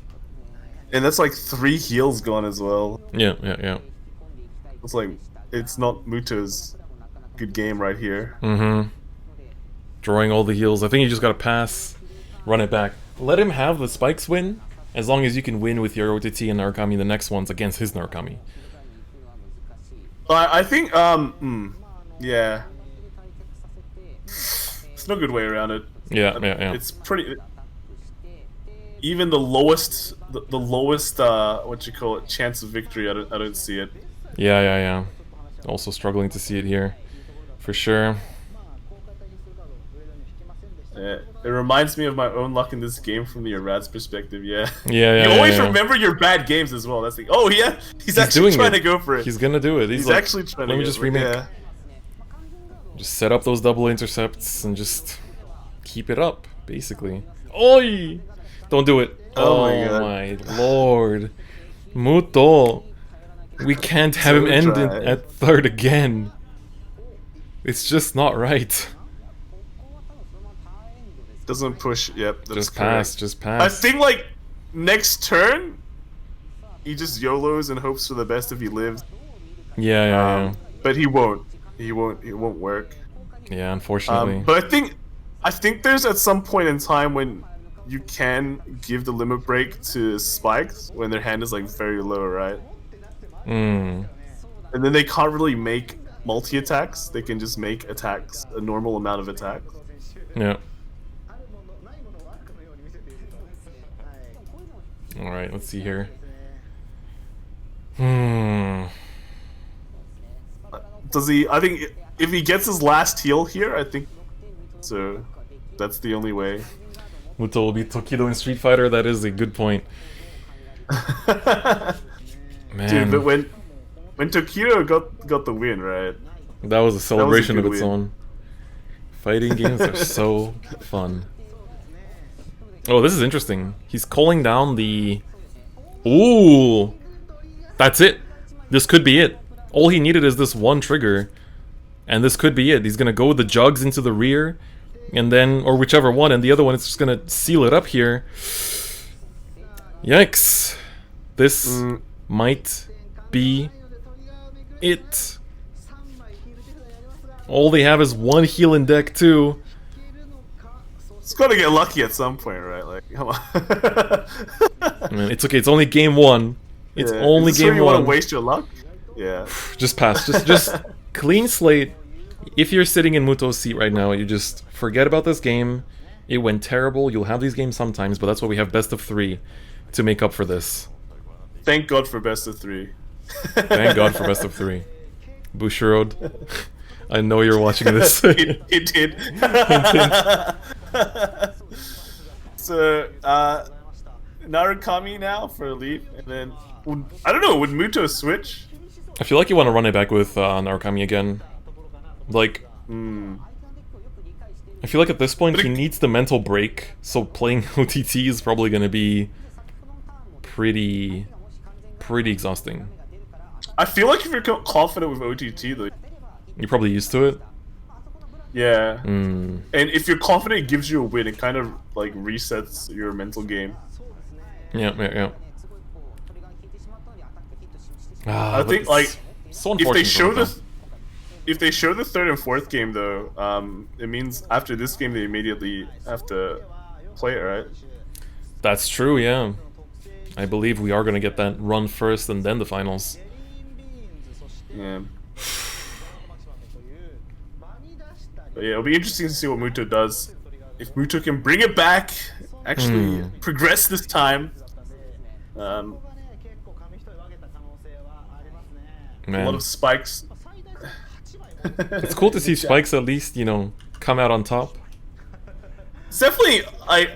And that's like 3 heals gone as well. Yeah. It's like, it's not Muto's good game right here. Drawing all the heals. I think you just gotta pass, run it back. Let him have the spikes win, as long as you can win with your OTT and Narukami the next ones against his Narukami. I think, yeah. There's no good way around it. Yeah. It's pretty... Even the lowest, the lowest, what you call it, chance of victory, I don't see it. Yeah. Also struggling to see it here, for sure. Yeah, it reminds me of my own luck in this game from the Arad's perspective. Yeah. Yeah. You always remember your bad games as well. That's the he's actually trying to go for it. He's gonna do it. He's like, actually trying to. Let me just remake. Yeah. Just set up those double intercepts and just keep it up, basically. Oi! Don't do it. Oh my god. My lord. Muto. We can't have him end at 3rd again. It's just not right. Doesn't push. Yep. That's Just pass. I think like next turn, he just YOLOs and hopes for the best if he lives. Yeah. But he won't. It won't work. Yeah, unfortunately. But I think there's at some point in time when you can give the limit break to spikes when their hand is like very low, right? And then they can't really make multi-attacks. They can just make attacks, a normal amount of attacks. Yeah. Alright, let's see here. Does he... I think if he gets his last heal here, I think... So, that's the only way. Muto will be Tokido in Street Fighter, that is a good point. Man. Dude, but when Tokido got the win, right? That was a celebration of its own. Fighting games are so fun. Oh, this is interesting. He's calling down the... Ooh! That's it! This could be it. All he needed is this one trigger. And this could be it. He's gonna go with the jugs into the rear. And then... Or whichever one. And the other one is just gonna seal it up here. Yikes. This might be it. All they have is one heal in deck too. It's gotta get lucky at some point, right? Like, come on. Man, it's okay. It's only game 1. It's only game 1. You want to waste your luck? Yeah. Just pass. Just clean slate. If you're sitting in Muto's seat right now, you just forget about this game. It went terrible. You'll have these games sometimes, but that's why we have best of 3 to make up for this. Thank God for best of 3. Thank God for best of 3. Bushiroad, I know you're watching this. It did. So, Narukami now for Elite, and then I don't know. Would Muto switch? I feel like you want to run it back with Narukami again. Like, I feel like at this point he needs the mental break. So playing OTT is probably going to be pretty exhausting. I feel like if you're confident with OTT, though, you're probably used to it. Yeah. And if you're confident, it gives you a win. It kind of like resets your mental game. Yeah. I think like so if they show the 3rd and 4th game though, it means after this game they immediately have to play it, right? That's true. Yeah. I believe we are gonna get that run first and then the finals. Yeah. But yeah, it'll be interesting to see what Muto does. If Muto can bring it back, actually progress this time. Man. A lot of spikes. It's cool to see spikes at least, you know, come out on top. It's definitely, I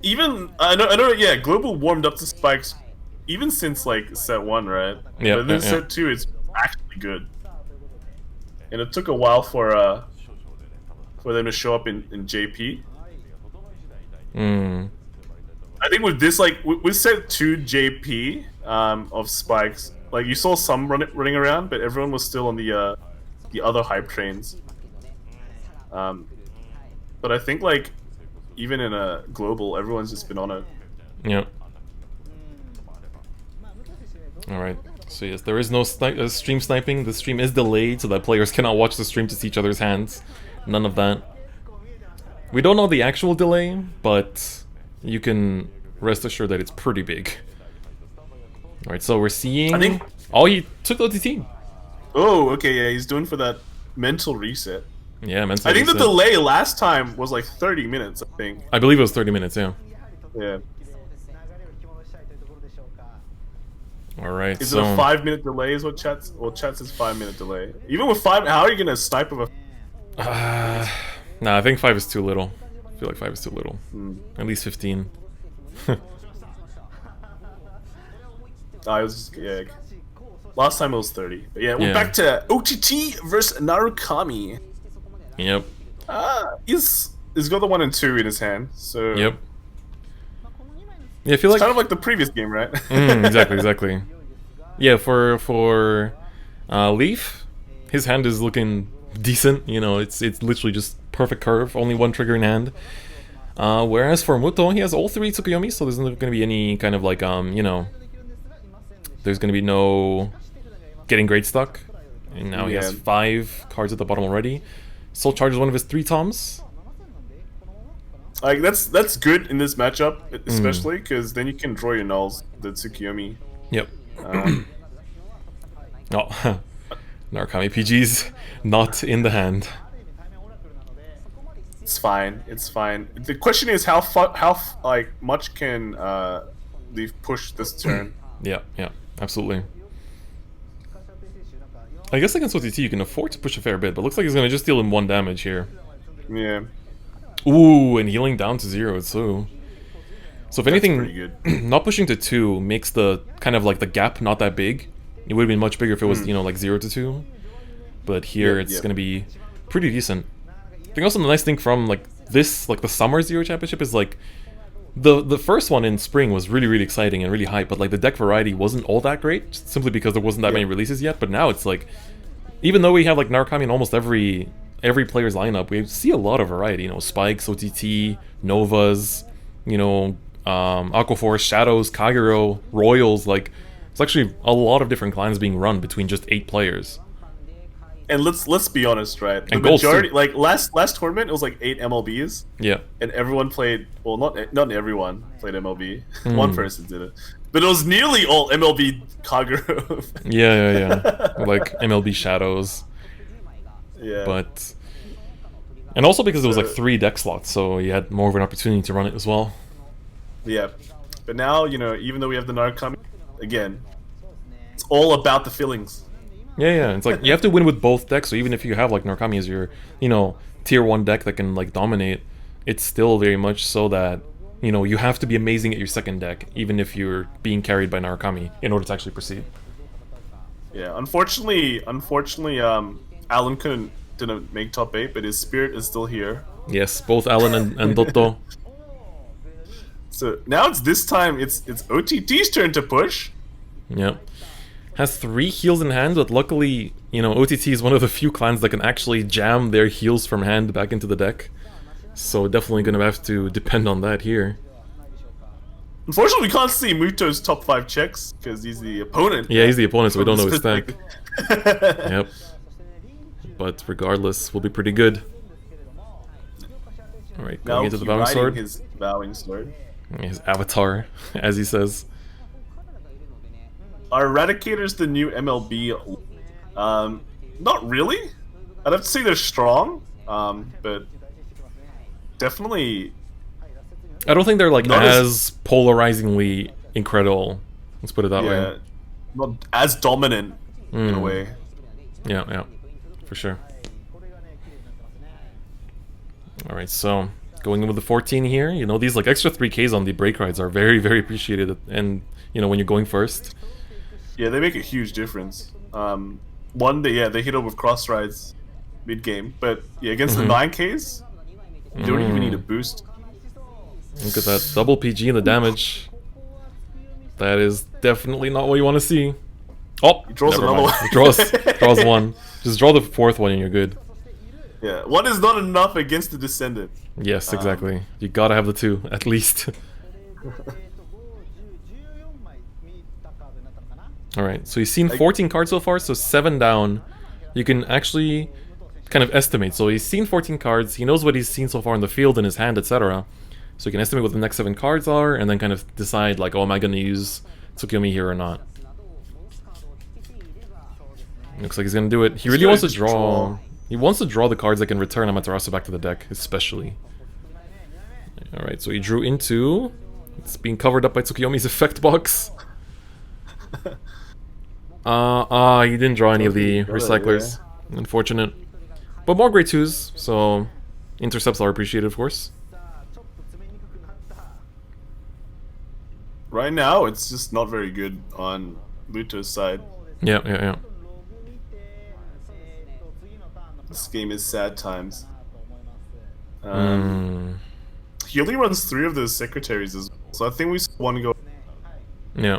know, yeah, Global warmed up to spikes even since like set 1, right? Yeah, But then yeah, set 2 is actually good. And it took a while for them to show up in JP. I think with this, like with set 2 JP of spikes, like you saw some running around, but everyone was still on the other hype trains. But I think like even in a global, everyone's just been on it. Yeah. All right. So yes, there is no stream sniping. The stream is delayed so that players cannot watch the stream to see each other's hands. None of that. We don't know the actual delay, but you can rest assured that it's pretty big. All right. So we're seeing. I think. Oh, he took the OTT. Oh, okay. Yeah, he's doing for that mental reset. Yeah, mental I think reset. the delay last time was like 30 minutes. I think. I believe it was 30 minutes. Yeah. Yeah. All right. Is so it a 5-minute delay? Is what chat says 5-minute delay. Even with 5, how are you gonna snipe of a? Nah, I think 5 is too little. I feel like 5 is too little. At least 15. I was yeah. Last time it was 30. But yeah, we're Yeah. back to OTT versus Narukami. Yep. He's got the 1 and 2 in his hand. So Yep. Yeah, I feel it's like kind of like the previous game, right? exactly. Yeah, for Leaf, his hand is looking decent. You know, it's literally just perfect curve, only 1 trigger in hand. Whereas for Muto, he has all 3 Tsukuyomi, so there's not going to be any kind of like you know, there's going to be no getting great stuck. And now he has 5 cards at the bottom already. Soul charges one of his 3 toms. Like that's good in this matchup, especially because then you can draw your nulls, the Tsukuyomi. Yep. Oh, Narukami PG's not in the hand. It's fine. It's fine. The question is how like much can Leaf push this turn? Yeah, absolutely. I guess against OTT you can afford to push a fair bit, but looks like he's gonna just deal him 1 damage here. Yeah. Ooh, and healing down to 0 too. So if anything, pretty good. not pushing to 2 makes the kind of like the gap not that big. It would have been much bigger if it was, you know, like 0 to 2. But here it's gonna be pretty decent. I think also the nice thing from like this, like the Summer Zero Championship is like the first one in spring was really exciting and really hype, but like the deck variety wasn't all that great, simply because there wasn't that many releases yet. But now it's like, even though we have like Narukami in almost every player's lineup, we see a lot of variety. You know, Spikes, OTT, Novas, you know, Aquaforce, Shadows, Kagero, Royals. Like, it's actually a lot of different clans being run between just 8 players. And let's be honest, right? The And goals majority, too. like last tournament, it was like 8 MLBs. Yeah. And everyone played. Well, not everyone played MLB. One person did it, but it was nearly all MLB Kagero. Yeah. Like MLB Shadows. Yeah. But and also because there was like 3 deck slots, so you had more of an opportunity to run it as well. Yeah. But now, you know, even though we have the Narukami, again, it's all about the feelings. Yeah. It's like you have to win with both decks. So even if you have like Narukami as your, you know, tier 1 deck that can like dominate, it's still very much so that, you know, you have to be amazing at your second deck, even if you're being carried by Narukami in order to actually proceed. Yeah. Unfortunately, Alan didn't make top 8, but his spirit is still here. Yes, both Alan and Dotto. So now it's this time. It's OTT's turn to push. Yep. Has 3 heals in hand, but luckily, you know, OTT is one of the few clans that can actually jam their heals from hand back into the deck. So definitely gonna have to depend on that here. Unfortunately, we can't see Muto's top 5 checks because he's the opponent. Yeah, he's the opponent, so we don't know his stack. Yep. Yep. But regardless, we'll be pretty good. Alright, going into the Vowing Sword. His Vowing Sword. His avatar, as he says. Are Eradicators the new MLB? Not really. I'd have to say they're strong, but definitely. I don't think they're like Not as polarizingly incredible. Let's put it that way. Not as dominant in a way. Yeah, for sure. Alright, so Going in with the 14 here, you know, these like extra 3Ks on the break rides are very, very appreciated, and you know, when you're going first. Yeah, they make a huge difference. One, they hit up with cross rides mid game, but yeah, against the 9Ks, you don't even need a boost. Look at that double PG and the damage. That is definitely not what you want to see. Oh, He draws never another mind. one. Draws one. Just draw the fourth one and you're good. Yeah, one is not enough against the Descendant. Yes, exactly. You gotta have the two, at least. Alright, so he's seen 14 cards so far, so 7 down. You can actually kind of estimate. So he's seen 14 cards, he knows what he's seen so far in the field, in his hand, etc. So you can estimate what the next 7 cards are, and then kind of decide, like, oh, am I gonna use Tsukiyomi here or not? Looks like he's gonna do it. He really wants to draw. He wants to draw the cards that can return Amaterasu back to the deck, especially. Alright, so he drew into... It's being covered up by Tsukiyomi's effect box. He didn't draw any of the recyclers. Unfortunate. But more grade 2s, so intercepts are appreciated, of course. Right now, it's just not very good on Muto's side. Yeah. This game is sad times. He only runs 3 of those secretaries as well, so I think we want to go. Yeah.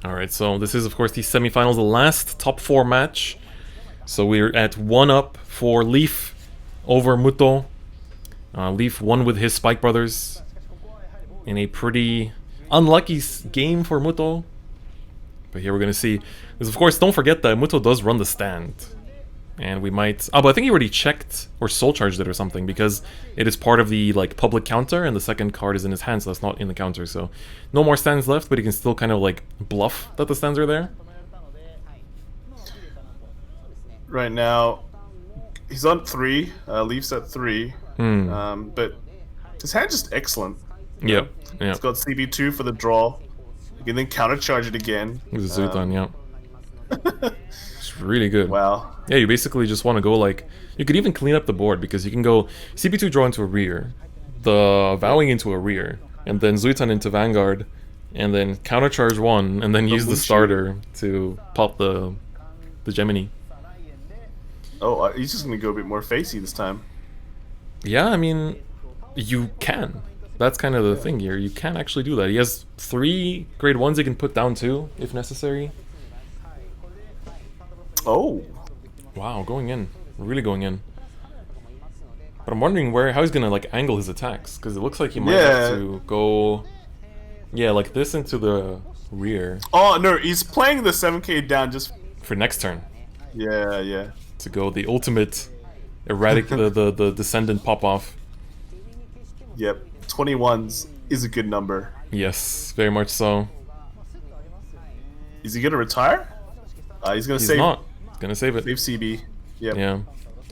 Alright, so this is of course the semifinals, the last top 4 match. So we're at 1 up for Leaf over Muto. Leaf won with his Spike Brothers in a pretty unlucky game for Muto. But here we're gonna see. Because of course, don't forget that Muto does run the stand. And we might... Oh, but I think he already checked or soul charged it or something, because it is part of the like public counter, and the second card is in his hand, so that's not in the counter. So no more stands left, but he can still kind of like bluff that the stands are there. Right now, he's on 3. Leaf's at 3. But his hand's just excellent. Yeah. It's got CB2 for the draw. You can then counter charge it again. With the Zutan, yeah. It's really good. Wow. Yeah, you basically just want to go like... You could even clean up the board, because you can go CP2 draw into a rear, the Vowing into a rear, and then Zuitan into Vanguard, and then countercharge 1, and then use the starter to pop the Gemini. Oh, he's just going to go a bit more facey this time. Yeah, I mean, you can. That's kind of the thing here. You can actually do that. He has 3 grade 1s he can put down too, if necessary. Oh. Wow, going in. Really going in. But I'm wondering how he's gonna like angle his attacks, because it looks like he might have to go... Yeah, like this into the rear. Oh, no, he's playing the 7k down just... For next turn. Yeah. To go the ultimate erratic, the Descendant pop-off. Yep, 21s is a good number. Yes, very much so. Is he gonna retire? He's gonna He's save... not. He's gonna save it. Save CB. Yep. Yeah.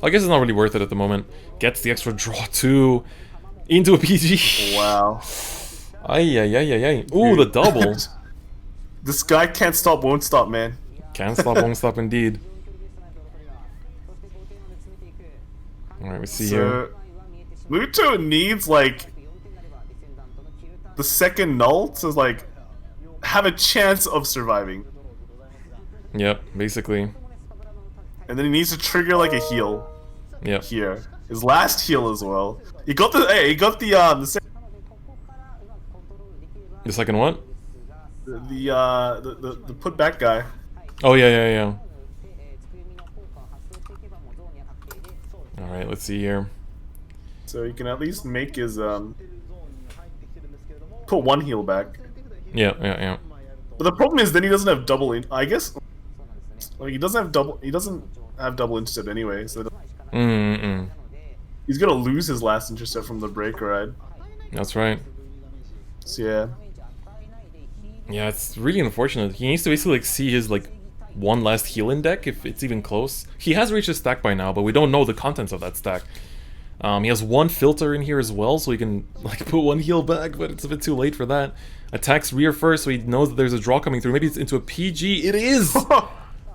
I guess it's not really worth it at the moment. Gets the extra draw too into a PG. Wow. Ay. Ooh, the double. This guy can't stop, won't stop, man. Can't stop, won't stop indeed. Alright, we see here. Muto needs like the second null to like have a chance of surviving. Yep, basically. And then he needs to trigger like a heal. Yep. Here. His last heal as well. He got the The second what? the put back guy. Oh yeah. Alright, let's see here. So he can at least make his put 1 heal back. Yeah. But the problem is then he doesn't have double in I guess like he doesn't have double intercept anyway, so he's gonna lose his last intercept from the break ride. That's right. So yeah. Yeah, it's really unfortunate. He needs to basically like see his like 1 last heal in deck if it's even close. He has reached his stack by now, but we don't know the contents of that stack. He has 1 filter in here as well, so he can like put 1 heal back, but it's a bit too late for that. Attacks rear first, so he knows that there's a draw coming through. Maybe it's into a PG. It is!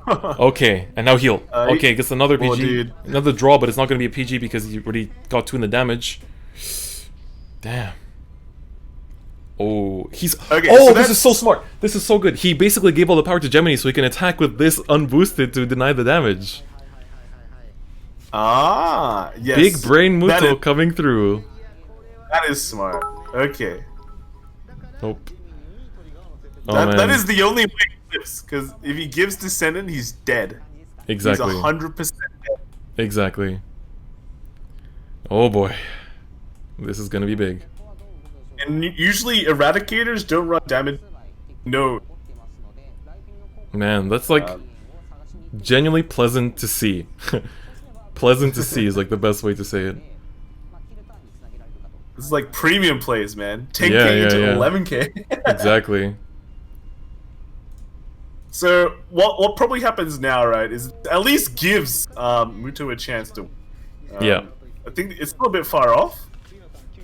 Okay, and now heal. Okay, gets another PG. Oh, dude. Another draw, but it's not going to be a PG because he already got 2 in the damage. Damn. Oh, he's... Okay, oh, so this is so smart. This is so good. He basically gave all the power to Gemini so he can attack with this unboosted to deny the damage. Ah, yes. Big brain Muto coming through. That is smart. Okay. Nope. Oh, man. That is the only way he lives, because if he gives Descendant, he's dead. Exactly. He's 100% dead. Exactly. Oh boy. This is gonna be big. And usually Eradicators don't run damage. No. Man, that's like genuinely pleasant to see. Pleasant to see is like the best way to say it. This is like premium plays, man. 10k Yeah, to yeah. 11k. Exactly. So what probably happens now, right, is at least gives Muto a chance to. Yeah. I think it's still a bit far off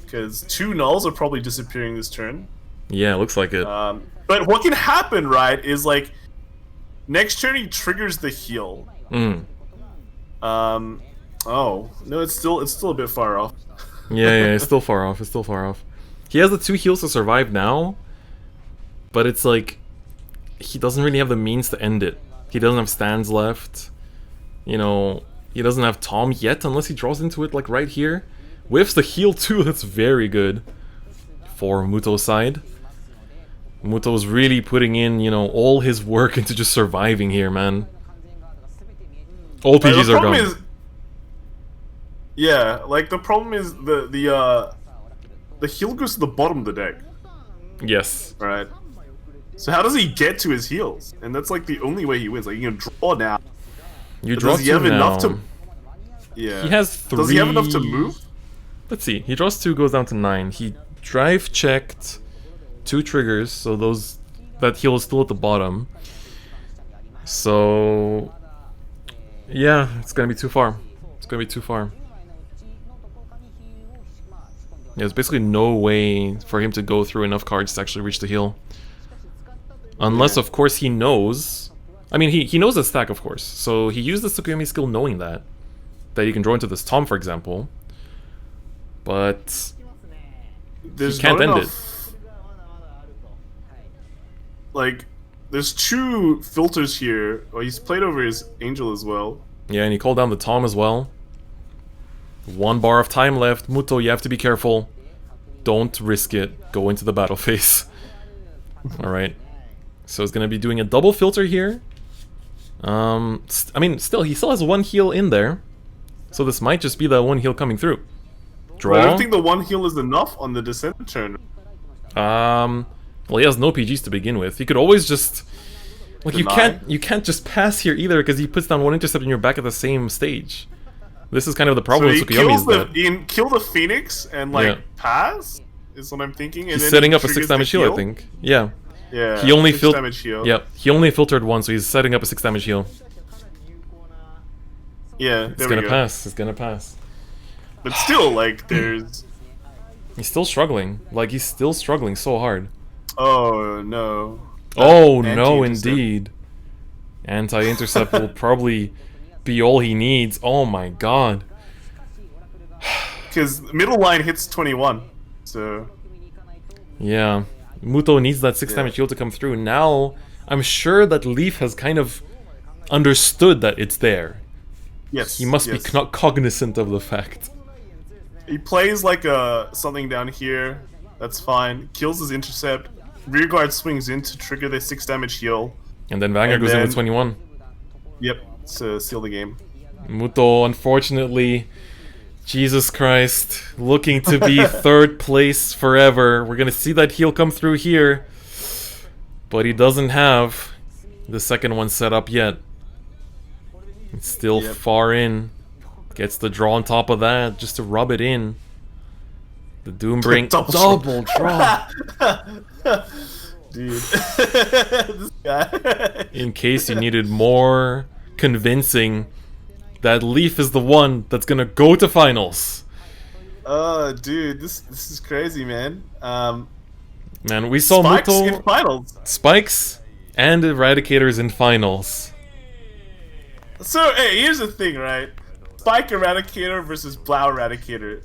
because 2 nulls are probably disappearing this turn. Yeah, looks like it. But what can happen, right, is like next turn he triggers the heal. Oh no, it's still a bit far off. Yeah, it's still far off. It's still far off. He has the 2 heals to survive now, but it's like he doesn't really have the means to end it. He doesn't have stands left. You know, he doesn't have Tom yet unless he draws into it like right here. Whiffs the heal too. That's very good for Muto's side. Muto's really putting in, you know, all his work into just surviving here, man. All PGs are gone. Yeah, like the problem is the heal goes to the bottom of the deck. Yes. Right. So how does he get to his heals? And that's like the only way he wins. Like, you can draw now. You draw 2 now. Enough to... Yeah. He has 3... Does he have enough to move? Let's see. He draws 2, goes down to 9. He drive checked 2 triggers, so that heal is still at the bottom. So... yeah, it's gonna be too far. It's gonna be too far. Yeah, there's basically no way for him to go through enough cards to actually reach the heal. Unless, of course, he knows... I mean, he knows the stack, of course. So he used the Tsukuyomi skill knowing that you can draw into this Tom, for example. But... There's he can't end it. Like, there's 2 filters here. Oh, he's played over his Angel as well. Yeah, and he called down the Tom as well. 1 bar of time left. Muto, you have to be careful. Don't risk it. Go into the battle phase. Alright. So he's gonna be doing a double filter here. I mean, he still has 1 heal in there. So this might just be the 1 heal coming through. Draw. But I don't think the 1 heal is enough on the Descent turn. Well, he has no PGs to begin with. He could always just... like, Deny? you can't just pass here either, because he puts down 1 intercept and you're back at the same stage. This is kind of the problem with Tsukuyomi, is that... he can kill the Phoenix and, like, pass? Is what I'm thinking. And he's then setting he up a 6 damage heal, I think. Yeah. Yeah, he only 6 damage heal. Yeah, he only filtered 1, so he's setting up a 6 damage heal. Yeah, It's gonna pass. It's gonna pass. But still, like, there's... He's still struggling. Like, he's still struggling so hard. Oh, no. Oh, no, indeed. Anti-intercept will probably be all he needs. Oh my god. Because middle line hits 21, so... Yeah. Muto needs that 6 damage heal to come through. Now, I'm sure that Leaf has kind of understood that it's there. Yes. He must be cognizant of the fact. He plays like something down here. That's fine. Kills his intercept. Rearguard swings in to trigger the 6 damage heal. And then Vanguard goes in with 21. Yep, to seal the game. Muto, unfortunately, Jesus Christ, looking to be 3rd place forever. We're gonna see that heal come through here. But he doesn't have the 2nd one set up yet. It's still far in. Gets the draw on top of that, just to rub it in. The Doombring double draw. Dude. This guy. In case you needed more convincing that Leaf is the one that's gonna go to finals. Oh, dude, this is crazy, man. Man, we saw Spikes Muto in finals. Spikes and Eradicators in finals. So, hey, here's the thing, right? Spike Eradicator versus Blau Eradicator.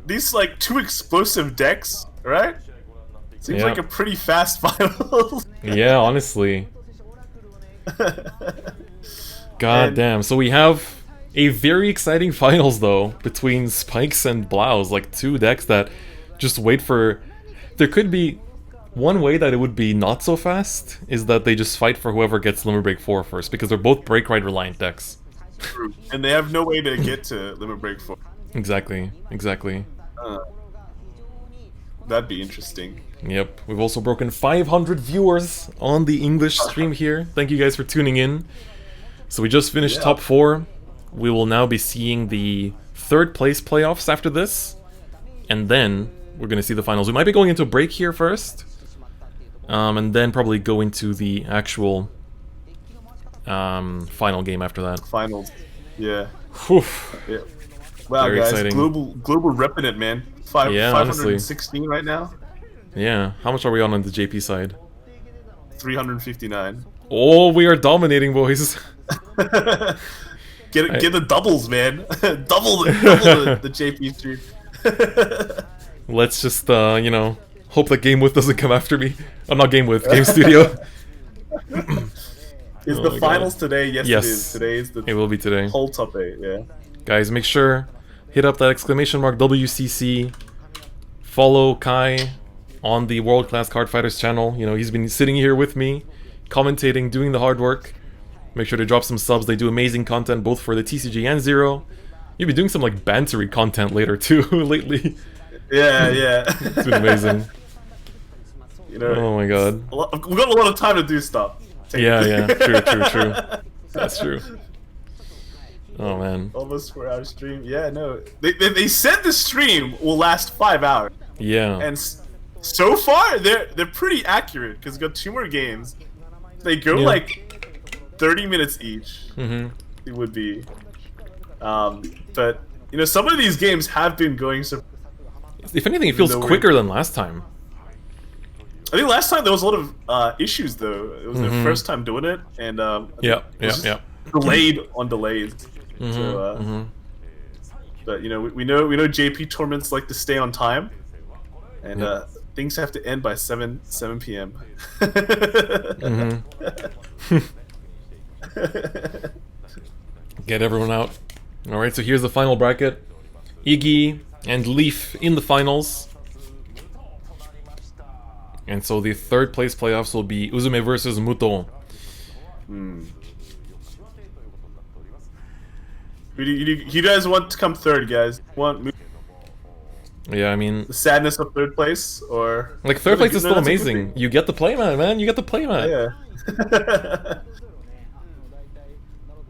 These, like, two explosive decks, right? Seems like a pretty fast final. Yeah, honestly. God damn. So we have a very exciting finals, though, between Spikes and Blaus. Like, two decks that just wait for... There could be... One way that it would be not so fast is that they just fight for whoever gets Limit Break 4 first, because they're both Break Ride reliant decks. True. And they have no way to get to Limit Break 4. Exactly, exactly. That'd be interesting. Yep, we've also broken 500 viewers on the English stream here. Thank you guys for tuning in. So we just finished top 4. We will now be seeing the 3rd place playoffs after this. And then we're going to see the finals. We might be going into a break here first. And then probably go into the actual final game after that. Finals. Yeah. Whew. Yeah. Wow, Very guys. exciting. Global repping it, man. Yeah, 516 right now. Yeah. How much are we on the JP side? 359. Oh, we are dominating, boys. Get the doubles, man. double the JP stream. Let's just, you know, hope that Game With doesn't come after me. I'm not Game With, Game Studio. Is the finals today? Yes, it is. Today is the it will be today. whole top 8, yeah. Guys, make sure, hit up that exclamation mark WCC. Follow Kai on the World Class Card Fighters channel. You know, he's been sitting here with me, commentating, doing the hard work. Make sure to drop some subs. They do amazing content both for the TCG and Zero. You'll be doing some like bantery content later too, lately. Yeah. It's been amazing. You know, oh my god. We've got a lot of time to do stuff. Yeah. True. That's true. Oh man. Almost 4 hour stream. Yeah, no. They said the stream will last 5 hours. Yeah. And so far they're pretty accurate because we've got 2 more games. They go like 30 minutes each. It would be. But you know, some of these games have been going so. If anything, it feels quicker than last time. I think last time there was a lot of issues though. It was their first time doing it, and yeah. delayed on delays. But you know, we know JP tournaments like to stay on time, and things have to end by 7 p.m. Get everyone out. Alright, so here's the final bracket. Iggy and Leaf in the finals. And so the 3rd place playoffs will be Uzume versus Muto. You guys want to come 3rd, guys? Yeah, I mean... The sadness of 3rd place, or... Like, 3rd place is still amazing. You get the playmat, man. You get the playmat. Yeah.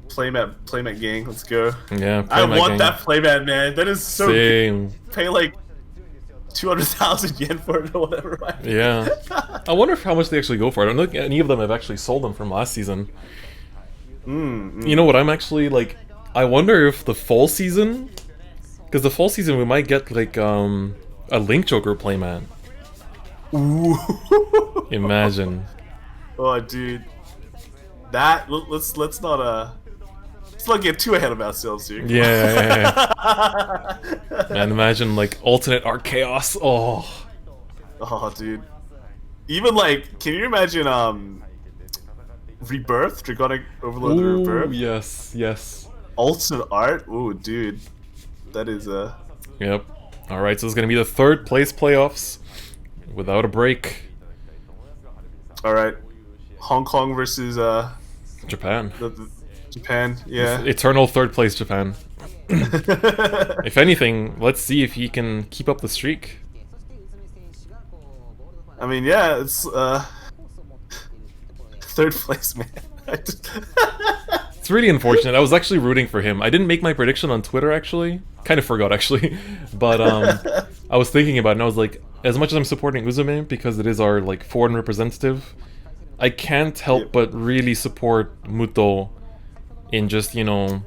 Playmat gang, let's go. Yeah, I want that playmat, man. That is so Same. good. Pay like 200,000 yen for it or whatever, right? Yeah. I wonder how much they actually go for. I don't think any of them have actually sold them from last season. You know what I'm actually, like... I wonder if the fall season... Because the fall season we might get, like, a Link Joker playmat. Ooh. Imagine. Oh, dude. That... Let's not get too ahead of ourselves here. Yeah. And imagine like alternate Arc Chaos. Oh, dude. Even like, can you imagine Rebirth, Dragonic Overload Rebirth? Yes. Alternate art. Oh, dude, that is Yep. All right, so it's gonna be the 3rd place playoffs without a break. All right, Hong Kong versus Japan. Japan, yeah. Eternal 3rd place Japan. If anything, let's see if he can keep up the streak. I mean, yeah, it's 3rd place, man. It's really unfortunate. I was actually rooting for him. I didn't make my prediction on Twitter, actually. Kind of forgot, actually. But I was thinking about it, and I was like, as much as I'm supporting Uzume, because it is our like foreign representative, I can't help but really support Muto in just, you know,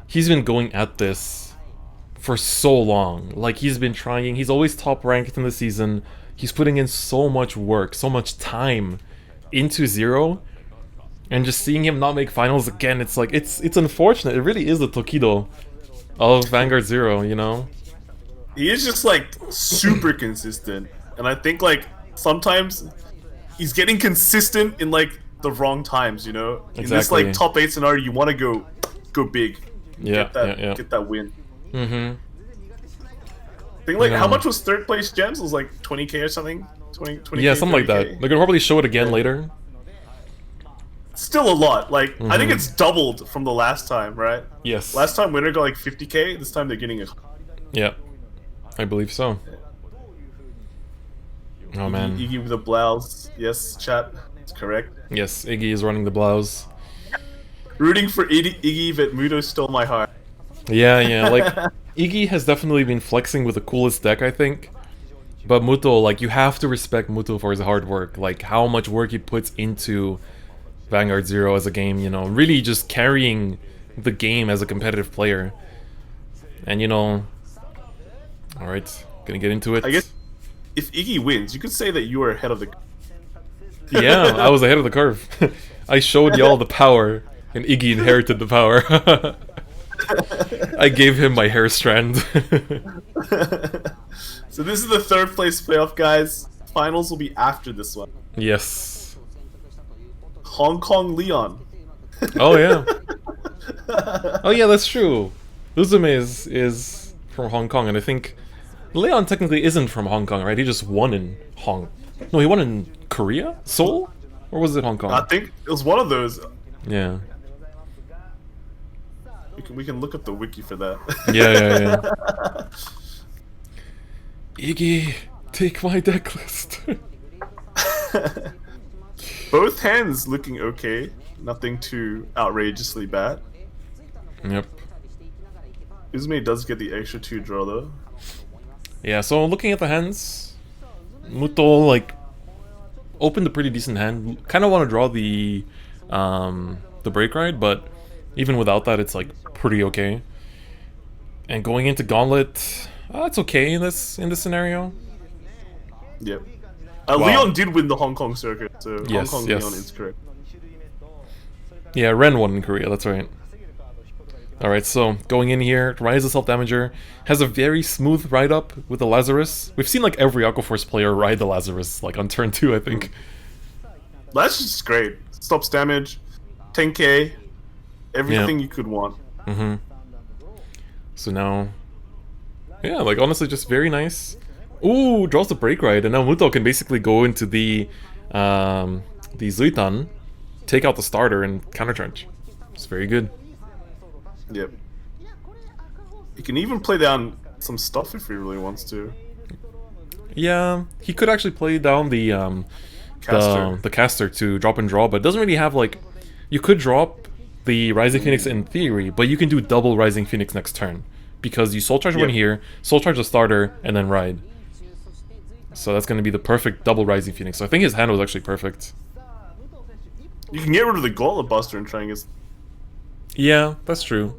he's been going at this for so long. Like, he's been trying, he's always top ranked in the season. He's putting in so much work, so much time into Zero. And just seeing him not make finals again, it's like, it's unfortunate. It really is the Tokido of Vanguard Zero, you know? He is just like super consistent. And I think like sometimes he's getting consistent in like the wrong times, you know? Exactly. In this like top 8 scenario, you want to go big. Yeah, Get that win. Mm-hmm. I think like how much was third place gems? It was like 20k or something? 20 Yeah, something like that. They're gonna probably show it again later. Still a lot. Like I think it's doubled from the last time, right? Yes. Last time winner got like 50k. This time they're getting a. Yeah, I believe so. Oh man. Iggy with the blouse. Yes, chat. It's correct. Yes, Iggy is running the blouse. Rooting for Iggy, but Muto stole my heart. Yeah, like Iggy has definitely been flexing with the coolest deck, I think. But Muto, like, you have to respect Muto for his hard work, like how much work he puts into Vanguard Zero as a game, you know, really just carrying the game as a competitive player. And you know, alright, gonna get into it. I guess if Iggy wins, you could say that you are ahead of the. Yeah, I was ahead of the curve. I showed y'all the power, and Iggy inherited the power. I gave him my hair strand. So this is the third place playoff, guys. Finals will be after this one. Yes. Hong Kong Leon. Oh yeah. Oh yeah, that's true. Uzume is from Hong Kong, and I think Leon technically isn't from Hong Kong, right? He just won in No, he won in Korea? Seoul? Or was it Hong Kong? I think it was one of those. Yeah. We can look up the wiki for that. Yeah. Iggy, take my deck list. Both hands looking okay. Nothing too outrageously bad. Yep. Uzume does get the extra 2 draw though. Yeah, so looking at the hands, Muto, like, opened a pretty decent hand. Kind of want to draw the break ride, but even without that, it's like pretty okay. And going into Gauntlet, it's okay in this scenario. Yep. Wow. Leon did win the Hong Kong circuit, so Yes, Hong Kong yes. Leon is correct. Yeah, Ren won in Korea, that's right. Alright, so going in here, Rise the Self-Damager has a very smooth ride-up with the Lazarus. We've seen like every Aquaforce player ride the Lazarus, like on turn 2, I think. That's just great. Stops damage, 10k, everything you could want. Mm-hmm. So now... Yeah, like honestly just very nice. Ooh, draws the break ride, and now Muto can basically go into the Zuitan, take out the starter, and countercharge. It's very good. Yep. He can even play down some stuff if he really wants to. Yeah, he could actually play down the caster to drop and draw, but it doesn't really have like... You could drop the Rising Phoenix in theory, but you can do double Rising Phoenix next turn. Because you Soul Charge one here, Soul Charge the starter, and then ride. So that's going to be the perfect double Rising Phoenix. So I think his hand was actually perfect. You can get rid of the Gauntlet Buster and try and get... Yeah, that's true.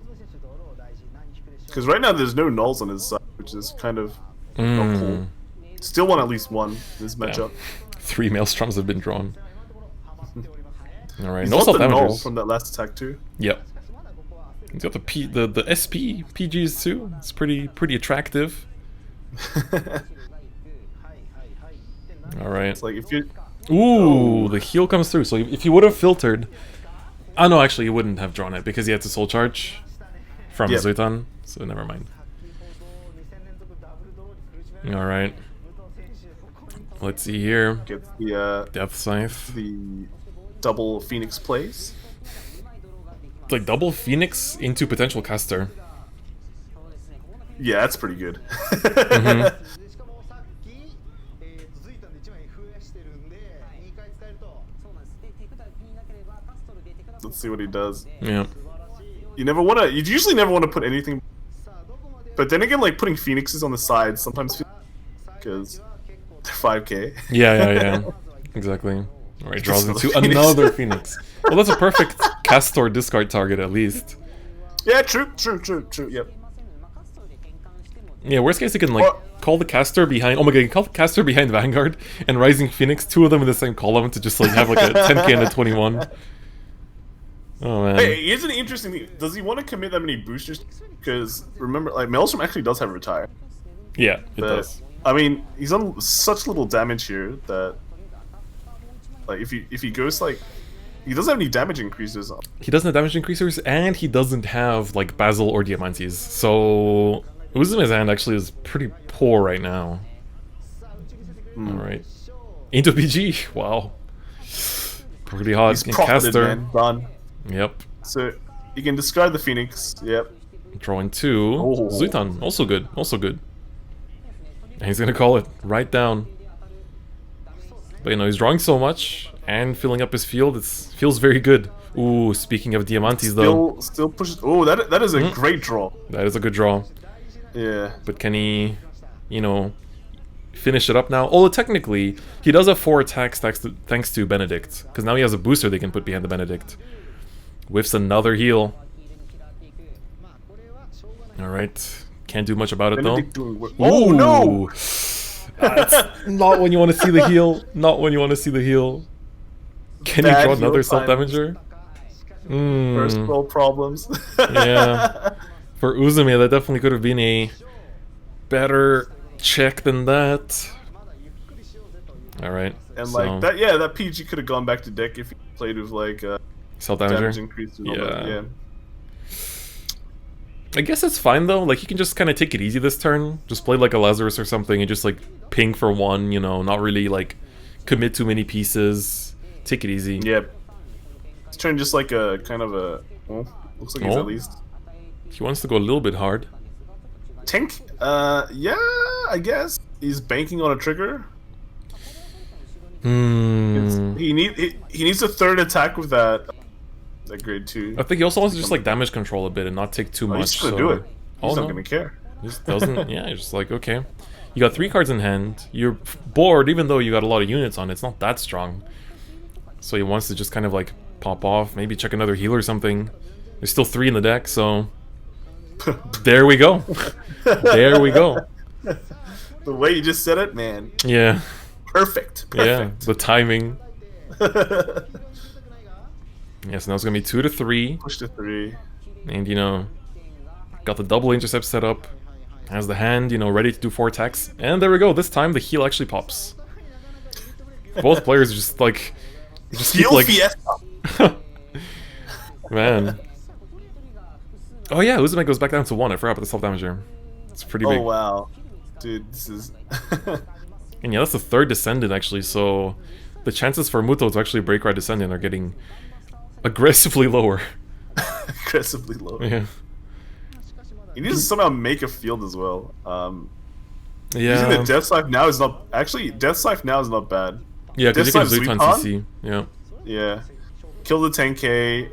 Because right now there's no nulls on his side, which is kind of not cool. Still want at least one in this matchup. 3 Maelstroms have been drawn. Alright, He's no got the null self-damagers. from that last attack too. Yep. He's got the SP PGs too. It's pretty attractive. Alright. It's like if you... Ooh, the heal comes through. So if he would have filtered... Oh no, actually he wouldn't have drawn it because he had to Soul Charge from Zuitan. So never mind. Alright. Let's see here. Get the Death Scythe. the double Phoenix plays. Like double Phoenix into potential caster. Yeah, that's pretty good. Let's see what he does. Yeah. You usually never want to put anything, but then again, like putting Phoenixes on the side sometimes because they're 5k. Yeah. Exactly. Alright, draws Just into another Phoenix. another Phoenix. Well, that's a perfect Castor discard target at least. Yeah, true. Yep. Yeah, worst case, you can like call the caster behind. Oh my god, you can call the caster behind Vanguard and Rising Phoenix, 2 of them in the same column to just like have like a 10k and a 21. Oh man. Hey, here's an interesting thing. Does he want to commit that many boosters? Because remember, like Maelstrom actually does have retire. Yeah, it But, does. I mean, he's on such little damage here that, like, if he goes like, he doesn't have any damage increases. He doesn't have damage increasers, and he doesn't have like Basil or Diamantes. So Uzume's hand actually is pretty poor right now. Alright. Into PG. Wow. Pretty hot. He's And profited, caster. man. Done. Yep. So you can discard the Phoenix. Yep. Drawing 2. Oh. Zuitan. Also good. Also good. And he's gonna call it right down. But you know, he's drawing so much and filling up his field. It feels very good. Ooh, speaking of Diamantes though. Still pushes. Oh, that is a great draw. That is a good draw. Yeah. But can he, you know, finish it up now? Although technically, he does have 4 attacks thanks to Benedict. Because now he has a booster they can put behind the Benedict. Whiffs another heal. Alright. Can't do much about it Benedict though. doing oh no! That's not when you want to see the heal. Not when you want to see the heal. Can you Bad draw heal another time. self-damager? First world problems. Yeah. For Uzume, that definitely could have been a better check than that. Alright. And so, like that, yeah, that PG could have gone back to deck if he played with like damage self-damager? increase. And all that. Yeah. I guess it's fine though. Like, you can just kind of take it easy this turn. Just play like a Lazarus or something and just like ping for 1, you know, not really like commit too many pieces. Take it easy. Yeah. This turn just like a kind of a. Well, looks like he's Oh. at least He wants to go a little bit hard. tank. Yeah, I guess he's banking on a trigger. He needs a third attack with that grade 2. I think he also wants to just like damage control a bit and not take too Oh, much. he's gonna so... do it. He's Oh, not no. gonna care. Just doesn't. Yeah, he's just like, okay. You got 3 cards in hand. You're bored, even though you got a lot of units on it. It's not that strong. So he wants to just kind of like pop off, maybe check another heal or something. There's still 3 in the deck, so there we go. There we go. The way you just said it, man. Yeah. Perfect. Yeah. Perfect. The timing. Yeah, so now it's gonna be 2 to 3. Push to 3. And you know, got the double intercept set up. Has the hand, you know, ready to do 4 attacks. And there we go. This time the heal actually pops. Both players just like keep, Heal like, Fiesta. man. Oh yeah, Uzume goes back down to 1. I forgot about the self-damager. It's pretty big. Oh wow, dude, this is. And yeah, that's the 3rd Descendant actually, so the chances for Muto to actually break right Descendant are getting aggressively lower. Aggressively low. Yeah. He needs to somehow make a field as well. Yeah. Using the Death Scythe now is not actually Death Scythe now is not bad. Yeah, because you can Death Scythe Zuitan Zuitan? CC. Yeah. Yeah, kill the 10k,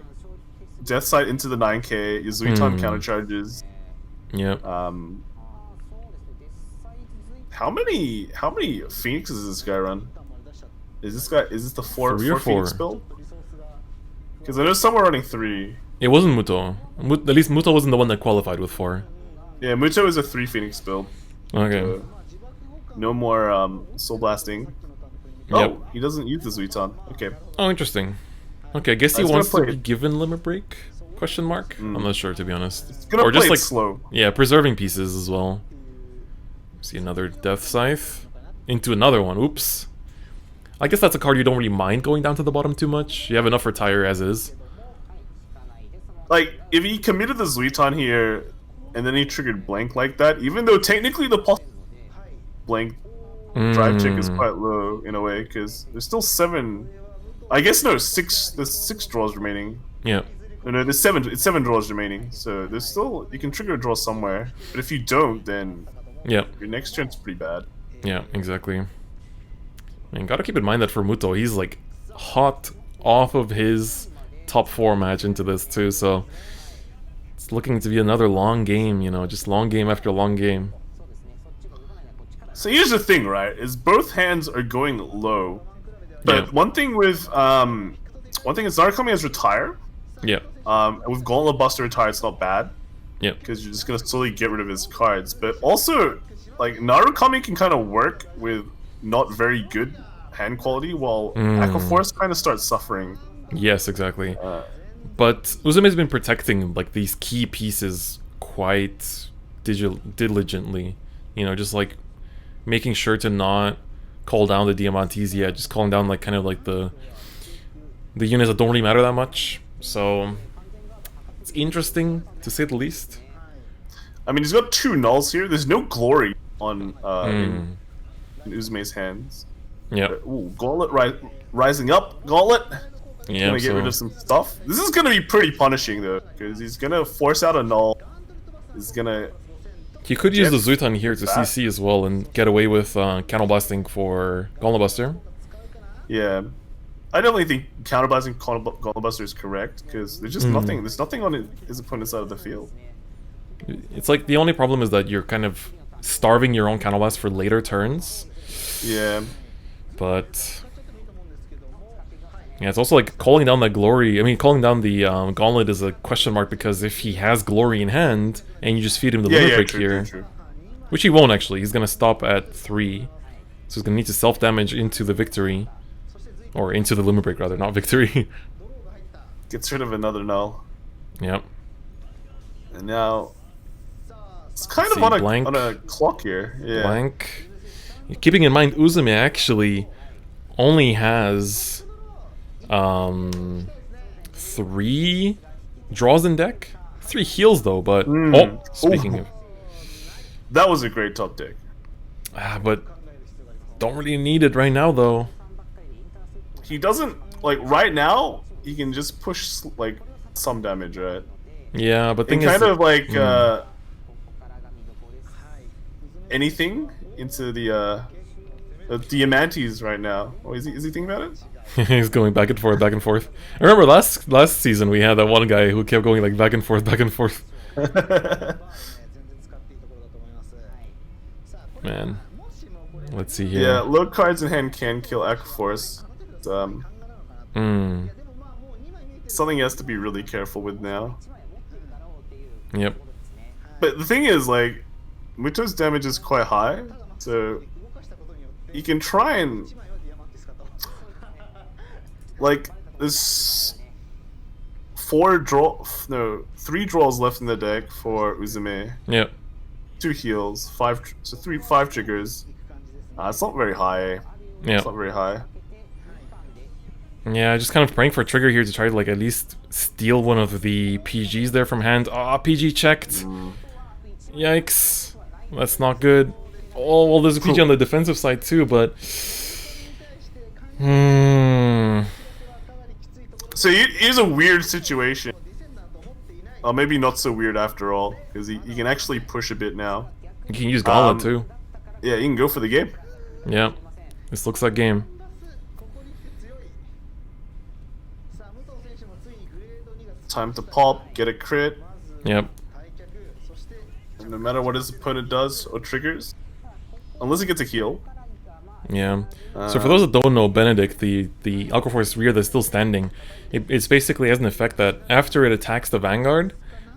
Death Scythe into the 9k. Your Zuitan counter charges. Yeah. How many Phoenixes does this guy run? Is this the 4 3 or 4? Phoenix build? Because I know some are running 3. It wasn't Muto. At least Muto wasn't the one that qualified with 4. Yeah, Muto is a 3 Phoenix build. Okay. So, no more Soul Blasting. Oh, Yep. he doesn't use the Zuitan. Okay. Oh, interesting. Okay, I guess he It's gonna wants to play be it. given Limit Break? Question mark? I'm not sure, to be honest. It's gonna Or play just it like slow. yeah, preserving pieces as well. See another Death Scythe into another one. Oops. I guess that's a card you don't really mind going down to the bottom too much. You have enough retire as is. Like, if he committed the Zuitan here, and then he triggered Blank like that, even though technically the Blank drive check is quite low in a way, because there's still 7. I guess no, 6. There's 6 draws remaining. Yeah. No, there's 7. It's 7 draws remaining. So there's still you can trigger a draw somewhere. But if you don't, then Yeah. your next turn's pretty bad. Yeah, exactly. And gotta keep in mind that for Muto, he's like hot off of his top 4 match into this too, so it's looking to be another long game, you know, just long game after long game. So here's the thing, right? Is both hands are going low, but Yeah. one thing is Narcomi has retire. Yeah. And with Gauntlet Buster retire, it's not bad Yeah. because you're just gonna slowly get rid of his cards. But also, like Narukami can kind of work with not very good hand quality, while Aquaforce kind of starts suffering. Yes, exactly. But Uzume's been protecting like these key pieces quite diligently. You know, just like making sure to not call down the Diamantes yet, just calling down like kind of like the units that don't really matter that much. So it's interesting to say the least. I mean, he's got 2 nulls here. There's no glory on in Uzume's hands. Yeah. Ooh, Gauntlet rising up. Gauntlet. Yeah. Gonna get rid of some stuff. This is gonna be pretty punishing though, because he's gonna force out a null. He's gonna. He could use the Zutan here to CC as well and get away with counterblasting for Gauntlet Buster. Yeah, I definitely think counterblasting Gauntlet Buster is correct because there's just nothing. There's nothing on his opponent's side of the field. It's like the only problem is that you're kind of starving your own counterblast for later turns. Yeah. But yeah, it's also like calling down that glory. I mean, calling down the gauntlet is a question mark because if he has glory in hand and you just feed him the limit break here, which he won't actually. He's gonna stop at 3, so he's gonna need to self damage into the victory, or into the limit break rather, not victory. Gets rid of another null. Yep. And now it's kind of on a clock here. Yeah. Blank. Keeping in mind, Uzume actually only has 3 draws in deck. 3 heals though, but oh, speaking of, that was a great top deck. But don't really need it right now though. He doesn't like right now. He can just push like some damage, right? Yeah, but thing and is, kind of like anything into the Diamantes right now. Oh, is he thinking about it? He's going back and forth, back and forth. I remember last season we had that one guy who kept going like back and forth, back and forth. Man, let's see here. Yeah, low cards in hand can kill Aquaforce. Something he has to be really careful with now. Yep. But the thing is, like, Muto's damage is quite high, so he can try and like there's 3 draws left in the deck for Uzume. Yep. 2 heals, 5 triggers. It's not very high. Yeah. It's not very high. Yeah, just kind of praying for a trigger here to try to like at least steal one of the PGs there from hand. Ah, PG checked. Yikes. That's not good. Oh, well, there's a PG on the defensive side too, but So it is a weird situation. Maybe not so weird after all, because he can actually push a bit now. You can use Gauntlet too. Yeah, you can go for the game. Yeah, this looks like game. Time to pop, get a crit. Yep. And no matter what his opponent does or triggers, unless he gets a heal. Yeah. So for those that don't know, Benedict, the Aquaforce rear that's still standing, it's basically has an effect that after it attacks the Vanguard,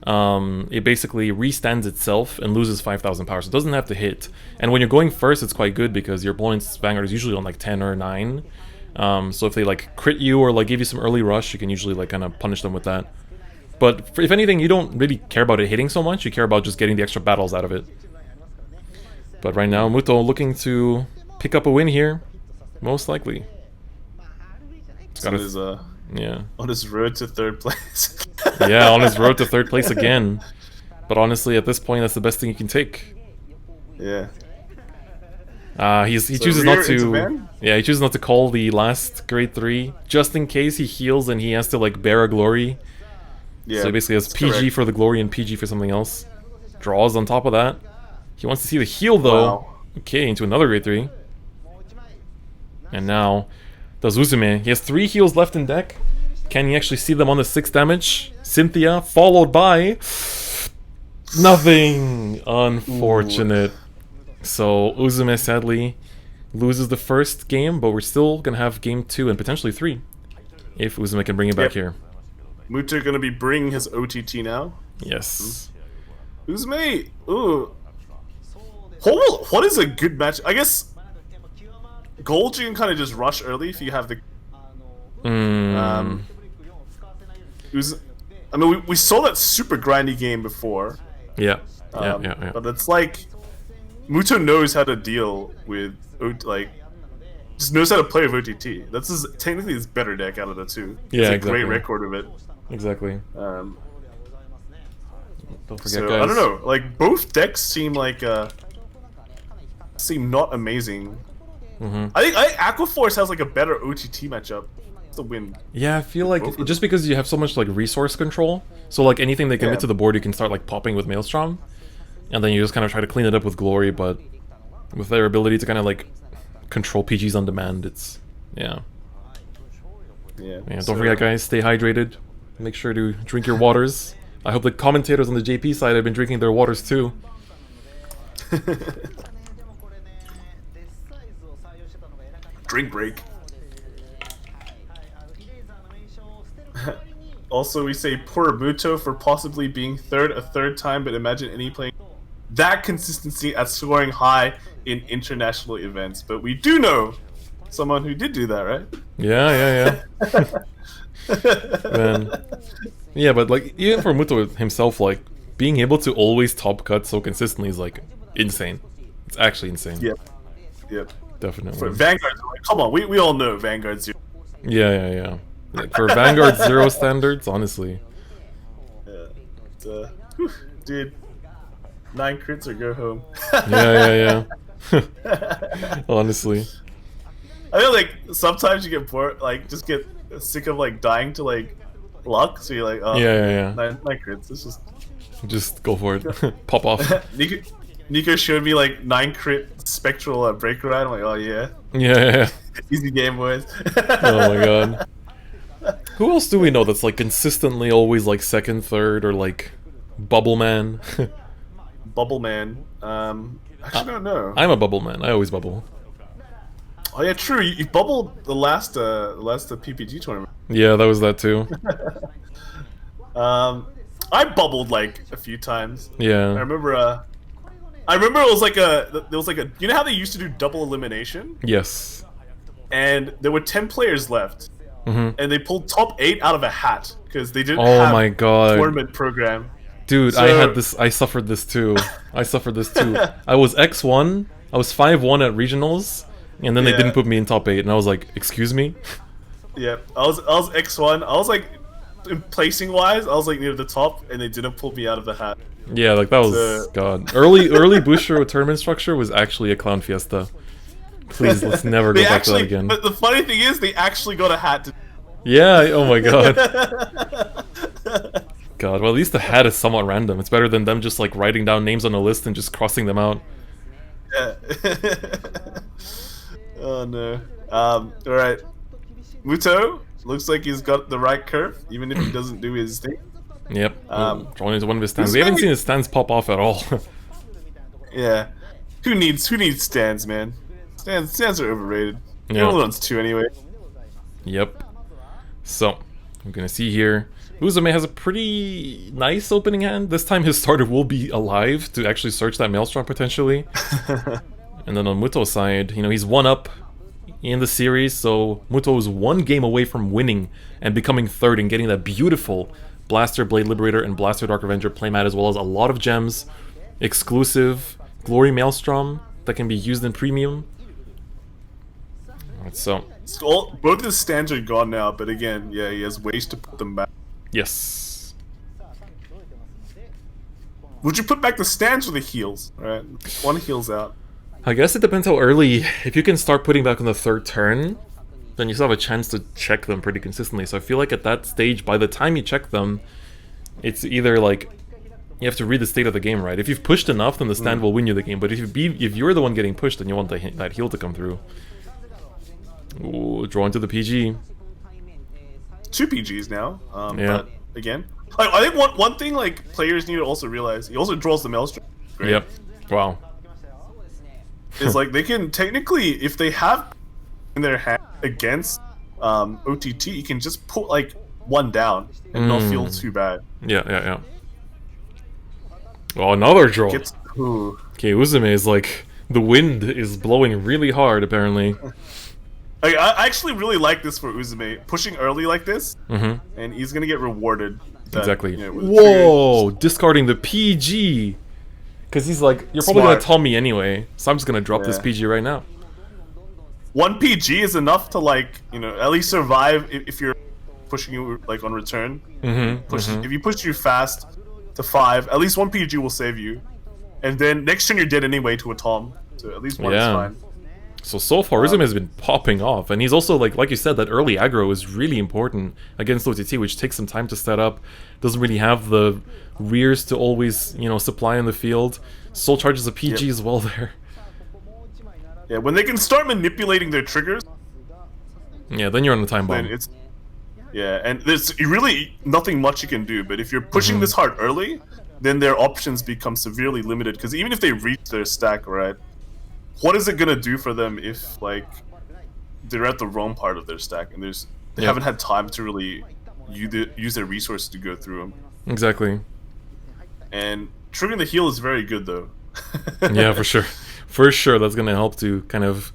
it basically restands itself and loses 5,000 power. So it doesn't have to hit. And when you're going first, it's quite good because your opponent's Vanguard is usually on like 10 or 9. So if they like crit you or like give you some early rush, you can usually like kind of punish them with that. But if anything, you don't really care about it hitting so much. You care about just getting the extra battles out of it. But right now, Muto looking to pick up a win here, most likely. On his on his road to 3rd place. Yeah, on his road to 3rd place again. But honestly, at this point, that's the best thing you can take. Yeah. He chooses not to. Yeah, he chooses not to call the last grade 3 just in case he heals and he has to like bear a glory. Yeah, so he basically has PG correct for the glory and PG for something else. Draws on top of that. He wants to see the heal though. Wow. Okay, into another grade 3. And now does Uzume. He has 3 heals left in deck. Can he actually see them on the 6 damage? Cynthia followed by nothing. Unfortunate. So Uzume sadly loses the first game, but we're still gonna have game 2 and potentially 3 if Uzume can bring it back here. Muto gonna be bringing his OTT now. Yes. Uzume. Ooh. What is a good match? I guess Gold you can kind of just rush early if you have the. I mean, we saw that super grindy game before. Yeah. But it's like Muto knows how to deal with just knows how to play with OTT. That's technically his better deck out of the two. Yeah, it's a exactly. great record of it. Exactly. Don't forget, so, guys. I don't know. Like both decks seem not amazing. I think Aquaforce has like a better OTT matchup. It's a win. Yeah, I feel like just because you have so much like resource control, so like anything they commit to the board, you can start like popping with Maelstrom, and then you just kind of try to clean it up with Glory. But with their ability to kind of like control PGs on demand, it's yeah. Don't forget, guys, stay hydrated. Make sure to drink your waters. I hope the commentators on the JP side have been drinking their waters too. Drink break. Also, we say poor Muto for possibly being third a third time, but imagine any playing that consistency at scoring high in international events. But we do know someone who did do that, right? Yeah. Man. Yeah, but like even for Muto himself, like being able to always top cut so consistently is like insane. It's actually insane. Yep. Definitely. For Vanguard Zero, come on, we all know Vanguard Zero. Yeah. For Vanguard Zero standards, honestly. Dude, 9 crits or go home. Yeah. Honestly. I feel like sometimes you get bored, like just get sick of like dying to like luck, so you're like, oh, Yeah. 9 crits. It's just go for it. Pop off. Nico showed me like 9 crit spectral break ride. I'm like, oh yeah. Yeah. Easy game, boys. Oh my god. Who else do we know that's like consistently always like second, third, or like Bubble Man? Bubble Man. Actually, I don't know. I'm a Bubble Man. I always bubble. Oh yeah, true. You bubbled the last PPG tournament. Yeah, that was that too. I bubbled like a few times. Yeah. I remember it was like a you know how they used to do double elimination? Yes. And there were 10 players left. And they pulled top 8 out of a hat because they didn't have my god. tournament program. Dude, So... I suffered this too. I was X1, I was 5-1 at regionals, and then they didn't put me in top 8, and I was like, excuse me? Yeah, I was X1. I was like, in placing wise, I was like near the top, and they didn't pull me out of the hat. Yeah, like that was god. Early Booster tournament structure was actually a clown fiesta. Please, let's never go back to that again. But the funny thing is, they actually got a hat. Yeah, oh my god. God, well at least the hat is somewhat random. It's better than them just like writing down names on a list and just crossing them out. Yeah. Oh no. Alright. Muto, looks like he's got the right curve, even if he doesn't do his thing. Yep. Drawing into one of his stands. We haven't seen his stands pop off at all. Yeah. Who needs stands, man? Stands are overrated. Yeah. Only one's 2 anyway. Yep. So, I'm gonna see here. Uzume has a pretty nice opening hand. This time his starter will be alive to actually search that Maelstrom potentially. And then on Muto's side, you know, he's 1 up in the series, so Muto is 1 game away from winning and becoming 3rd and getting that beautiful Blaster Blade Liberator and Blaster Dark Avenger playmat, as well as a lot of gems, exclusive Glory Maelstrom that can be used in premium. Alright, so both his stands are gone now, but again, yeah, he has ways to put them back. yes. Would you put back the stands or the heals? Right, 1 heals out. I guess it depends how early. If you can start putting back on the 3rd turn, then you still have a chance to check them pretty consistently. So I feel like at that stage, by the time you check them, it's either like you have to read the state of the game, right? If you've pushed enough, then the stand will win you the game. But if you're the one getting pushed, then you want that heal to come through. Ooh, draw into the PG. 2 PGs now. Yeah. But again, I think one thing like players need to also realize, he also draws the Maelstrom. Right? Yep. Wow. It's like they can technically, if they have in their hand against OTT, you can just put like 1 down and not feel too bad. Yeah. Oh, another draw. Okay, Uzume is like, the wind is blowing really hard apparently. I actually really like this for Uzume, pushing early like this, and he's gonna get rewarded. That, Exactly. you know, with the Whoa! Discarding the PG! Because he's like, you're probably Smart. gonna tell me anyway, so I'm just gonna drop this Yeah. PG right now. 1 PG is enough to, like, you know, at least survive if you're pushing you, like, on return. If you push you fast to 5, at least 1 PG will save you. And then next turn you're dead anyway to a Tom. So at least 1 is fine. So far, Rizum has been popping off, and he's also, like you said, that early aggro is really important against OTT, which takes some time to set up, doesn't really have the rears to always, you know, supply in the field. Soul charges a PG as well there. Yeah, when they can start manipulating their triggers, Yeah, then you're on the time then bomb. it's... Yeah, and there's really nothing much you can do, but if you're pushing this hard early, then their options become severely limited, because even if they reach their stack, right, what is it gonna do for them if, like, they're at the wrong part of their stack and they haven't had time to really use their resources to go through them? Exactly. And triggering the heal is very good, though. Yeah, for sure. For sure, that's gonna help to kind of,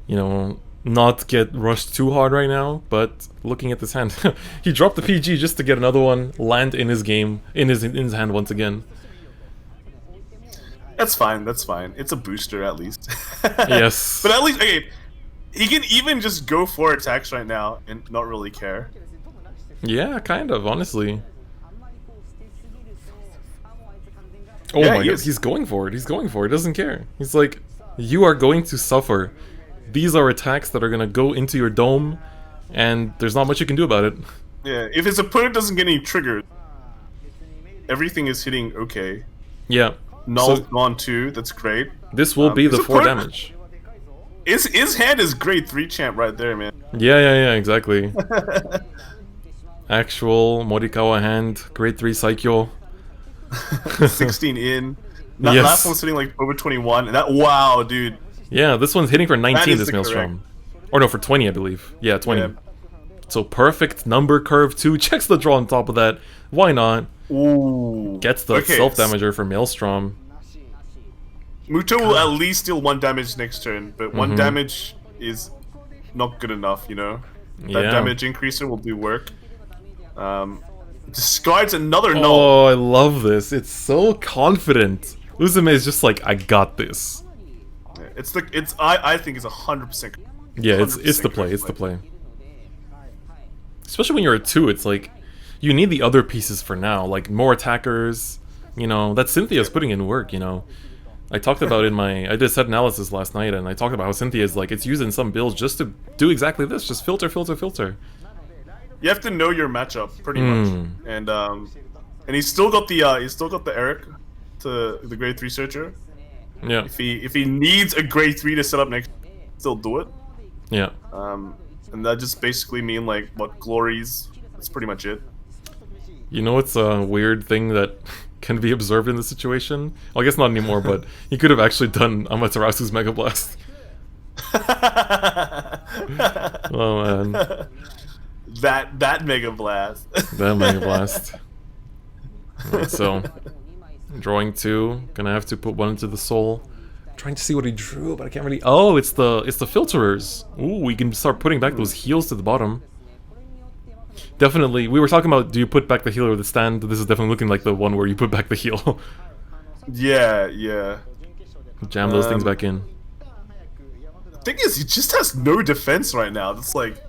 you know, not get rushed too hard right now. But looking at this hand, he dropped the PG just to get another one land in his game, in his hand once again. That's fine, that's fine. It's a booster, at least. Yes. But at least, okay, he can even just go for attacks right now and not really care. Yeah, kind of, honestly. Oh Yeah, my god, he's going for it. He's going for it. He doesn't care. He's like, you are going to suffer. These are attacks that are going to go into your dome, and there's not much you can do about it. Yeah, if his opponent doesn't get any triggers, everything is hitting okay. Yeah. Null's So gone too, that's great. this will be the his 4 opponent- damage. His hand is grade 3 champ right there, man. Yeah, exactly. Actual Morikawa hand, grade 3 Saikyo. 16 in. That Yes. last one's sitting like over 21. And that, wow, dude. Yeah, this one's hitting for 19, is this the Maelstrom. Or no, for 20, I believe. Yeah, 20. Yeah. So perfect number curve too. Checks the draw on top of that. Why not? Ooh. Gets the Okay, self-damager for Maelstrom. Muto will at least deal 1 damage next turn, but 1 damage is not good enough, you know? That Yeah. damage increaser will do work. Discards another null. Oh, I love this. It's so confident. Uzume is just like, I got this. I think it's 100%. Yeah, it's the 100% play. It's the correct play. Especially when you're at 2, it's like you need the other pieces for now, like more attackers. You know, that Cynthia's putting in work. You know, I talked about I did set analysis last night, and I talked about how Cynthia is like, it's used in some builds just to do exactly this, just filter. You have to know your matchup pretty much, and he's still got the Eric, to the grade 3 searcher. Yeah, If he needs a grade 3 to set up next, still do it. yeah. And that just basically mean like what glories. That's pretty much it. You know, it's a weird thing that can be observed in this situation. Well, I guess not anymore, but he could have actually done Amaterasu's Mega Blast. Oh man, That Mega Blast. that Mega Blast. Alright, so drawing 2, gonna have to put 1 into the soul. Trying to see what he drew, but I can't really. Oh, it's the filterers. Ooh, we can start putting back those heals to the bottom. Definitely, we were talking about, do you put back the heal or the stand? This is definitely looking like the one where you put back the heal. Yeah. Jam those things back in. The thing is, he just has no defense right now. It's like,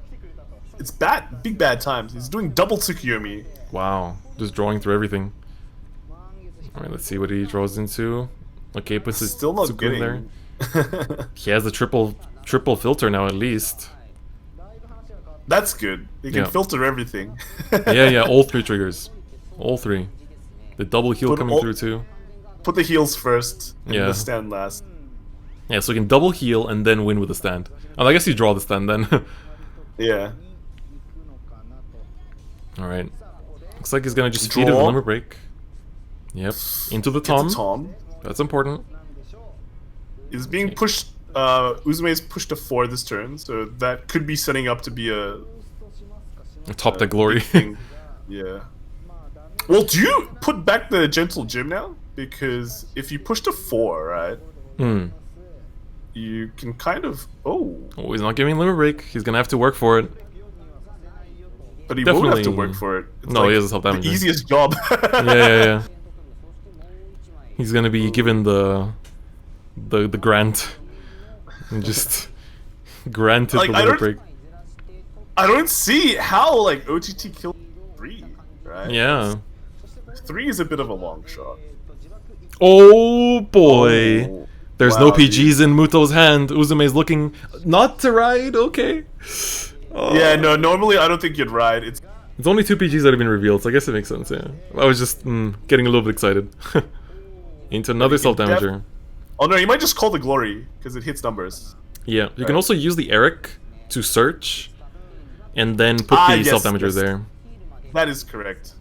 it's bad, big bad times. He's doing double Tsukiyomi. Wow, just drawing through everything. Alright, let's see what he draws into. Okay, puts his Still not Tsuku in getting. there. He has the triple filter now at least. That's good. He can Yeah. filter everything. Yeah, all 3 triggers. All 3. The double heal Put coming all- through too. Put the heals first, and Yeah. the stand last. Yeah, so he can double heal and then win with the stand. Oh, I guess you draw the stand then. Yeah. Alright. Looks like he's gonna just feed it with Draw. Limber Break. Yep. Into the Get Tom. to Tom. That's important. Is being pushed. Uzume is pushed to 4 this turn, so that could be setting up to be a Top that glory. thing. Yeah. Well, do you put back the Gentle Gym now? Because if you push to 4, right, you can kind of... Oh. Oh, he's not giving Limber Break. He's gonna have to work for it. But he Definitely. won't have to work for it. It's No, he has a self the damage. easiest job. Yeah. He's gonna be given the grant. And just granted Like, the limit break. I don't see how like OTT killed 3, right? Yeah. 3 is a bit of a long shot. Oh boy. Oh, There's wow, no PGs in Muto's hand. Uzume's looking not to ride. Okay. Yeah, no. Normally, I don't think you'd ride. It's only 2 PGs that have been revealed, so I guess it makes sense. Yeah. I was just getting a little bit excited. Into another self damager. Oh no, you might just call the glory because it hits numbers. Yeah. You can also use the Eric to search, and then put the yes, self damager yes. there. That is correct.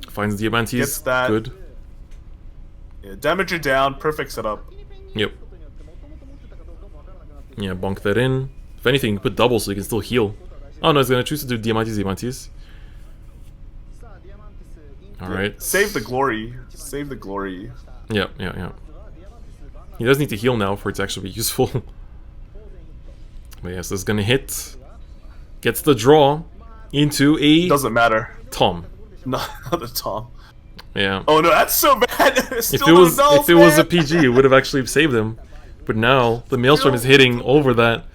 Finds Diamantes. Gets that. Good. Yeah, damager down. Perfect setup. Yep. Yeah, bonk that in. If anything, put double so you can still heal. Oh no, he's gonna choose to do Diamantes. Alright. Save the glory. Save the glory. Yeah. He does need to heal now for it to actually be useful. But yes, this is gonna hit. Gets the draw into a Doesn't matter. Tom. Not the Tom. Yeah. Oh no, that's so bad. If it was a PG, it would have actually saved him. But now the Maelstrom is hitting over that.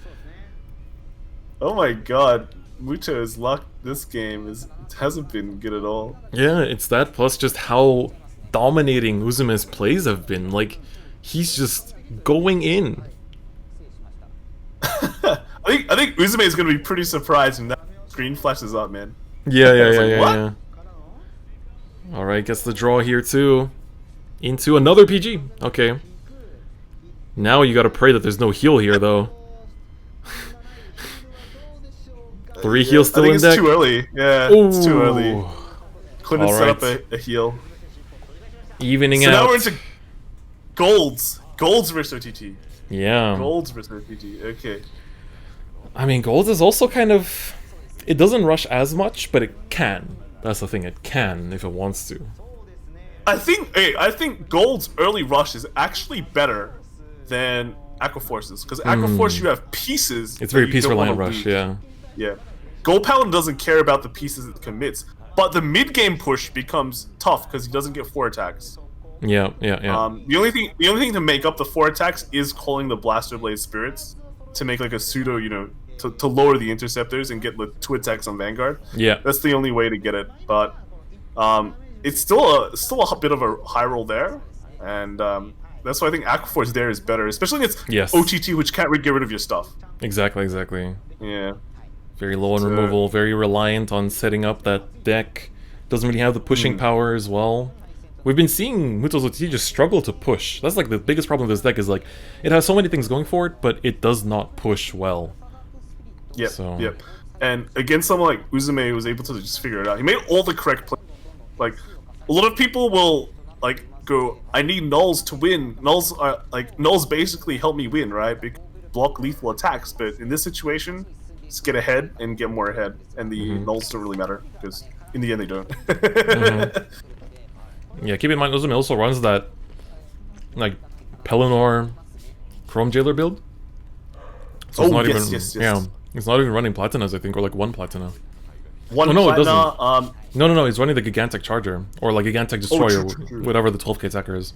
Oh my god, Muto's luck this game hasn't been good at all. Yeah, it's that plus just how dominating Uzume's plays have been. Like, he's just going in. I think Uzume is gonna be pretty surprised when that screen flashes up, man. Yeah. Alright, gets the draw here too. Into another PG. Okay. Now you gotta pray that there's no heal here though. 3 heals still in deck. It's too early. Yeah, it's too early. Couldn't set up a heal. Evening so out. So now we're into golds. Golds versus OTT. Yeah. Golds versus OTT. Okay. I mean, golds is also kind of... It doesn't rush as much, but it can. That's the thing, it can if it wants to. I think Gold's early rush is actually better than Aquaforce's, because Aquaforce you have pieces. It's very piece reliant rush, yeah. Yeah. Gold Paladin doesn't care about the pieces it commits, but the mid game push becomes tough because he doesn't get 4 attacks. Yeah. The only thing to make up the 4 attacks is calling the Blaster Blade Spirits to make like a pseudo, to lower the interceptors and get the 2 attacks on Vanguard. Yeah. That's the only way to get it, but it's still a bit of a high roll there, and that's why I think Aquaforce there is better, especially against OTT, which can't get rid of your stuff. Exactly. Yeah. Very low on removal, very reliant on setting up that deck. Doesn't really have the pushing power as well. We've been seeing Muto's OTT just struggle to push. That's like the biggest problem with this deck is like, it has so many things going for it, but it does not push well. Yep. And against someone like Uzume, who was able to just figure it out. He made all the correct plays. Like, a lot of people will like go, I need nulls to win. Nulls basically help me win, right? Because block lethal attacks. But in this situation, just get ahead and get more ahead. And the nulls don't really matter, because in the end they don't. Yeah, keep in mind Uzume also runs that like Pelennor Chrome Jailer build. So it's not yes. Yeah. He's not even running Platinas, I think, or like 1 Platina. One no, Platina, it doesn't. No, he's running the Gigantic Charger. Or like Gigantic Destroyer, true. whatever the 12k attacker is.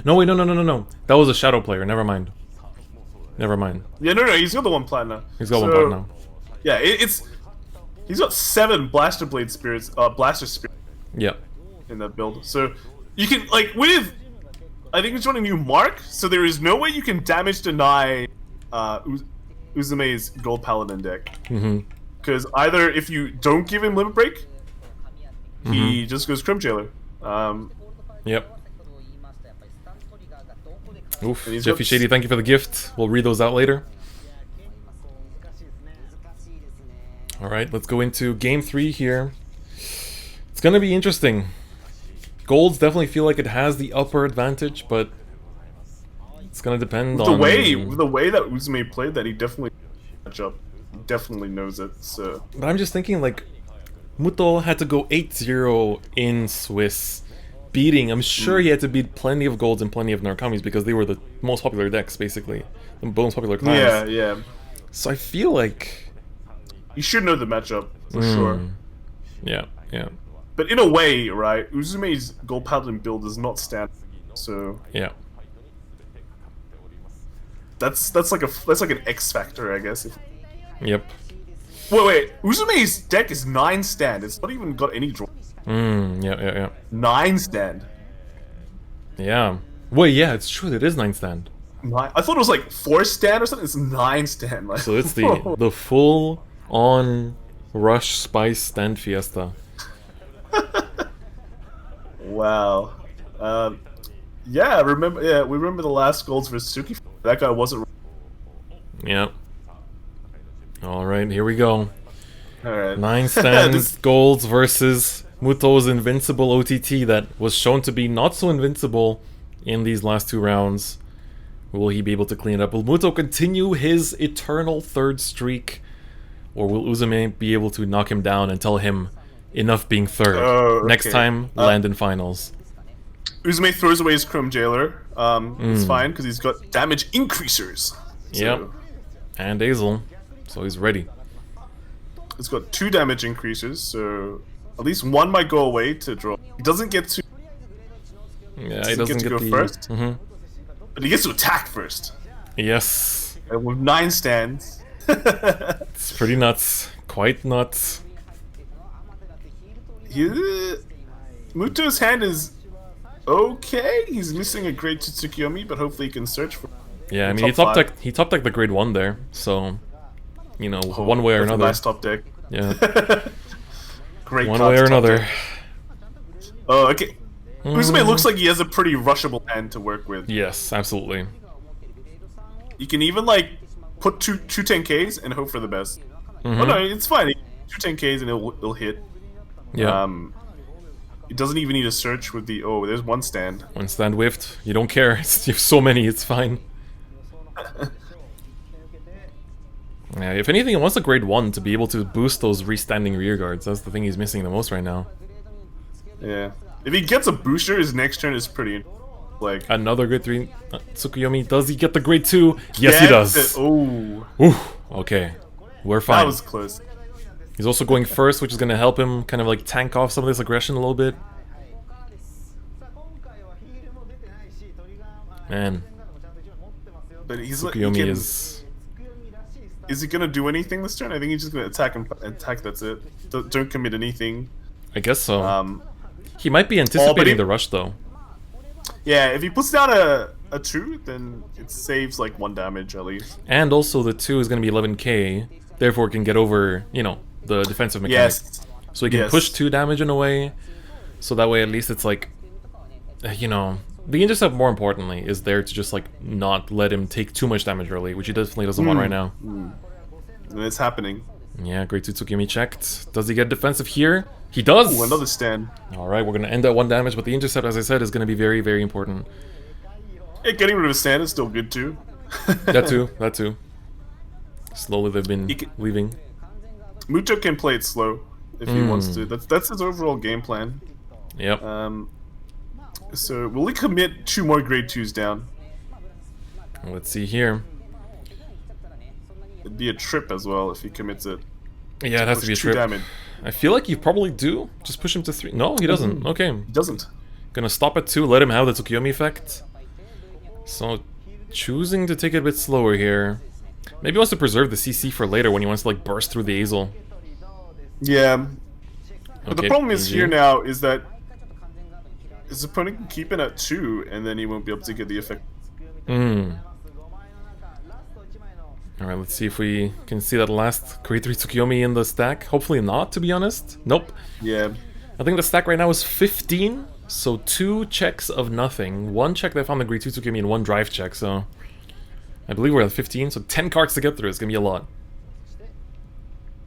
No, wait, no. That was a Shadow player, never mind. Yeah, no, he's got the 1 Platina. He's got 1 Platina. Yeah, he's got 7 Blaster Blade Spirits, Blaster Spirits. Yeah. In that build. So, you can, like, I think he's running new Mark, so there is no way you can damage deny Uzume's Gold Paladin deck. Because either if you don't give him Limit Break, he just goes Chrome Jailer. Yep. Oof, Jeffy Shady, thank you for the gift. We'll read those out later. Alright, let's go into Game 3 here. It's gonna be interesting. Golds definitely feel like it has the upper advantage, but it's gonna depend on... The way that Uzume played that, he definitely knows it, so... But I'm just thinking, like, Muto had to go 8-0 in Swiss, beating... I'm sure he had to beat plenty of Golds and plenty of Narakamis, because they were the most popular decks, basically. The most popular class. Yeah. So I feel like... You should know the matchup, for sure. Yeah, yeah. But in a way, right, Uzume's Gold Paladin build does not stand. So Yeah. that's like an X factor, I guess. Yep. Wait. Uzume's deck is 9 stand. It's not even got any draw. Yeah. 9 stand. Yeah. Wait, yeah, it's true. It is 9 stand. I thought it was like 4 stand or something. It's 9 stand. Like, So it's the full on Rush Spice Stand Fiesta. Wow. Yeah, we remember the last golds for Suki. That guy wasn't. Yep. All right, here we go. All right. 9 stand golds versus Muto's invincible OTT that was shown to be not so invincible in these last 2 rounds. Will he be able to clean it up? Will Muto continue his eternal 3rd streak? Or will Uzume be able to knock him down and tell him enough being 3rd? Okay. Next time, land in finals. Uzume throws away his Chrome Jailer. It's fine because he's got damage increasers. Yep. And Azel. So he's ready. It's got 2 damage increases, so at least 1 might go away to draw. He doesn't get to. Yeah, he doesn't get to get go the... first. But he gets to attack first. Yes. And with 9 stands. It's pretty nuts. Quite nuts. Muto's hand is okay. He's missing a great Tsukuyomi, but hopefully he can search for. Yeah, I mean, he top decked the grade 1 there, so you know, one way or another. Nice top deck. Yeah. Great. One way or another. Oh, okay. Uzume looks like he has a pretty rushable hand to work with. Yes, absolutely. You can even like put two 10Ks and hope for the best. Oh no, it's fine. 2 10Ks and it'll hit. Yeah. It doesn't even need a search with the. Oh, there's 1 stand. 1 stand whiffed. You don't care. You have so many. It's fine. Yeah. If anything, he wants a grade 1 to be able to boost those restanding rear guards. That's the thing he's missing the most right now. Yeah. If he gets a booster, his next turn is pretty. Like another grade 3 Tsukuyomi. Does he get the grade 2? Yes, he does. Oh. Ooh, okay. We're fine. That was close. He's also going first, which is going to help him kind of like tank off some of this aggression a little bit. Man. But he's Tsukuyomi is... Is he gonna do anything this turn? I think he's just gonna attack and attack. That's it. Don't commit anything. I guess so. He might be anticipating the rush though. Yeah, if he puts down a 2, then it saves like 1 damage at least. And also the 2 is gonna be 11k, therefore it can get over, you know, the defensive mechanic. Yes. So he can push 2 damage in a way. So that way at least it's like, you know, the intercept more importantly is there to just like not let him take too much damage early, which he definitely doesn't want right now. And it's happening. Yeah, great 2 Tsukimi checked. Does he get defensive here? He does! Ooh, another stand. Alright, we're gonna end at 1 damage, but the intercept, as I said, is gonna be very, very important. Yeah, getting rid of a stand is still good too. That too. Slowly they've been leaving. Muto can play it slow if he wants to. That's his overall game plan. Yep. So will he commit 2 more grade 2s down? Let's see here. It'd be a trip as well if he commits it. Yeah, it has to be a trip. Damage. I feel like you probably do. Just push him to 3. No, he doesn't. Okay. He doesn't. Gonna stop at 2, let him have the Tsukuyomi effect. So, choosing to take it a bit slower here. Maybe he wants to preserve the CC for later when he wants to like burst through the Azel. Yeah. But the problem is GG. here now is that his opponent can keep it at 2 and then he won't be able to get the effect. Alright, let's see if we can see that last grade 3 Tsukuyomi in the stack. Hopefully not, to be honest. Nope. Yeah. I think the stack right now is 15, so 2 checks of nothing. 1 check that found the grade 2 Tsukuyomi and 1 drive check, so... I believe we're at 15, so 10 cards to get through. It's gonna be a lot.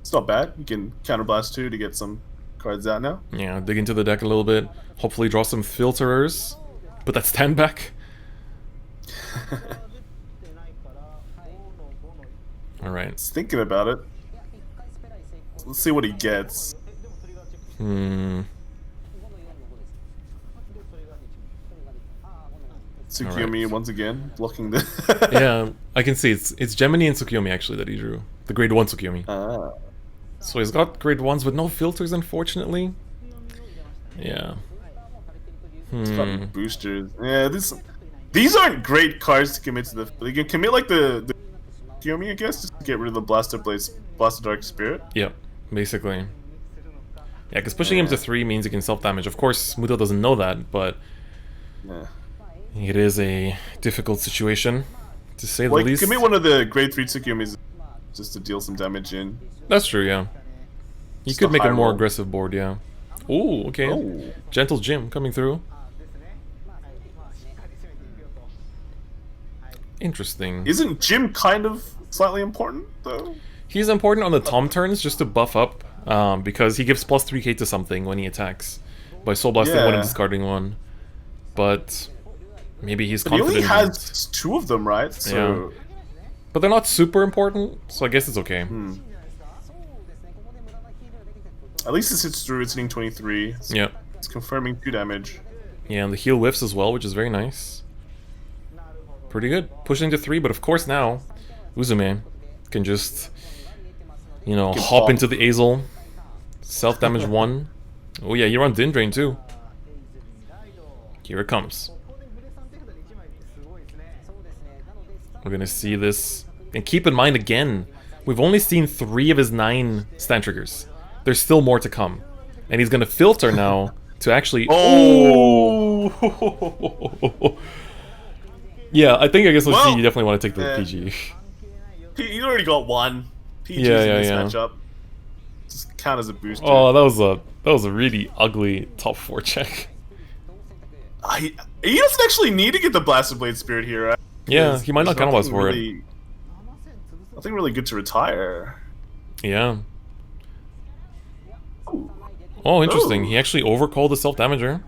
It's not bad. You can counterblast 2 to get some cards out now. Yeah, dig into the deck a little bit. Hopefully draw some filterers. Put that stand back. Alright. He's thinking about it. Let's see what he gets. Tsukuyomi once again, blocking the... Yeah, I can see it's Gemini and Tsukuyomi actually that he drew. The grade 1 Tsukuyomi. So he's got grade 1s with no filters, unfortunately. Yeah. Boosters. Yeah, these aren't great cards to commit to the. They can commit like the Kiyomi, I guess, just to get rid of the Blaster Blades, Blaster Dark Spirit. Yep, basically. Yeah, because pushing him to 3 means he can self-damage. Of course, Muto doesn't know that, but it is a difficult situation, to say the least. Commit one of the grade 3 Tsukuyomis just to deal some damage in. That's true, yeah. You could make a more aggressive board, yeah. Ooh, okay. Oh. Gentle Jim coming through. Interesting. Isn't Jim kind of slightly important, though? He's important on the Tom turns just to buff up, because he gives plus 3k to something when he attacks by Soul Blasting one and discarding one. But maybe he's confident. He only has 2 of them, right? So... Yeah. But they're not super important, so I guess it's okay. At least it hits through, it's hitting 23. Yeah. It's confirming 2 damage. Yeah, and the heal whiffs as well, which is very nice. Pretty good. Pushing to 3, but of course now, Uzume can just, you know, hop into the Azel. Self-damage 1. Oh yeah, you run Din Drain too. Here it comes. We're gonna see this. And keep in mind again, we've only seen 3 of his 9 stand triggers. There's still more to come. And he's gonna filter now to actually... Oh! Yeah, I think, let's see, you definitely want to take the PG. You already got 1. PG's in this matchup. Just count as a booster. Oh, that was a really ugly top 4 check. He doesn't actually need to get the Blaster Blade Spirit here, right? Yeah, he might not counterblast for it. Nothing really good to retire. Yeah. Oh, interesting. He actually overcalled the self-damager.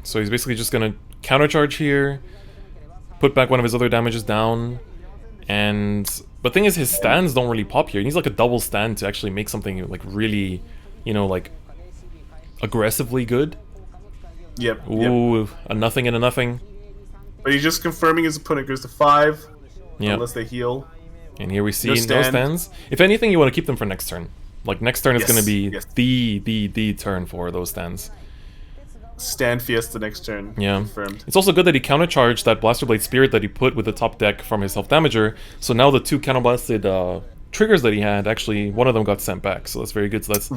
So he's basically just gonna countercharge here, put back one of his other damages down, and... But the thing is, his stands don't really pop here. He needs like a double stand to actually make something like really, you know, like aggressively good. Yep. Ooh, a nothing and a nothing. But he's just confirming his opponent goes to 5, yep. Unless they heal. And here we see no stands. If anything, you want to keep them for next turn. Like, next turn is going to be the turn for those stands. Stand Fiesta next turn. Yeah. Confirmed. It's also good that he countercharged that Blaster Blade Spirit that he put with the top deck from his self-damager. So now the 2 counterblasted triggers that he had, actually, one of them got sent back. So that's very good. So that's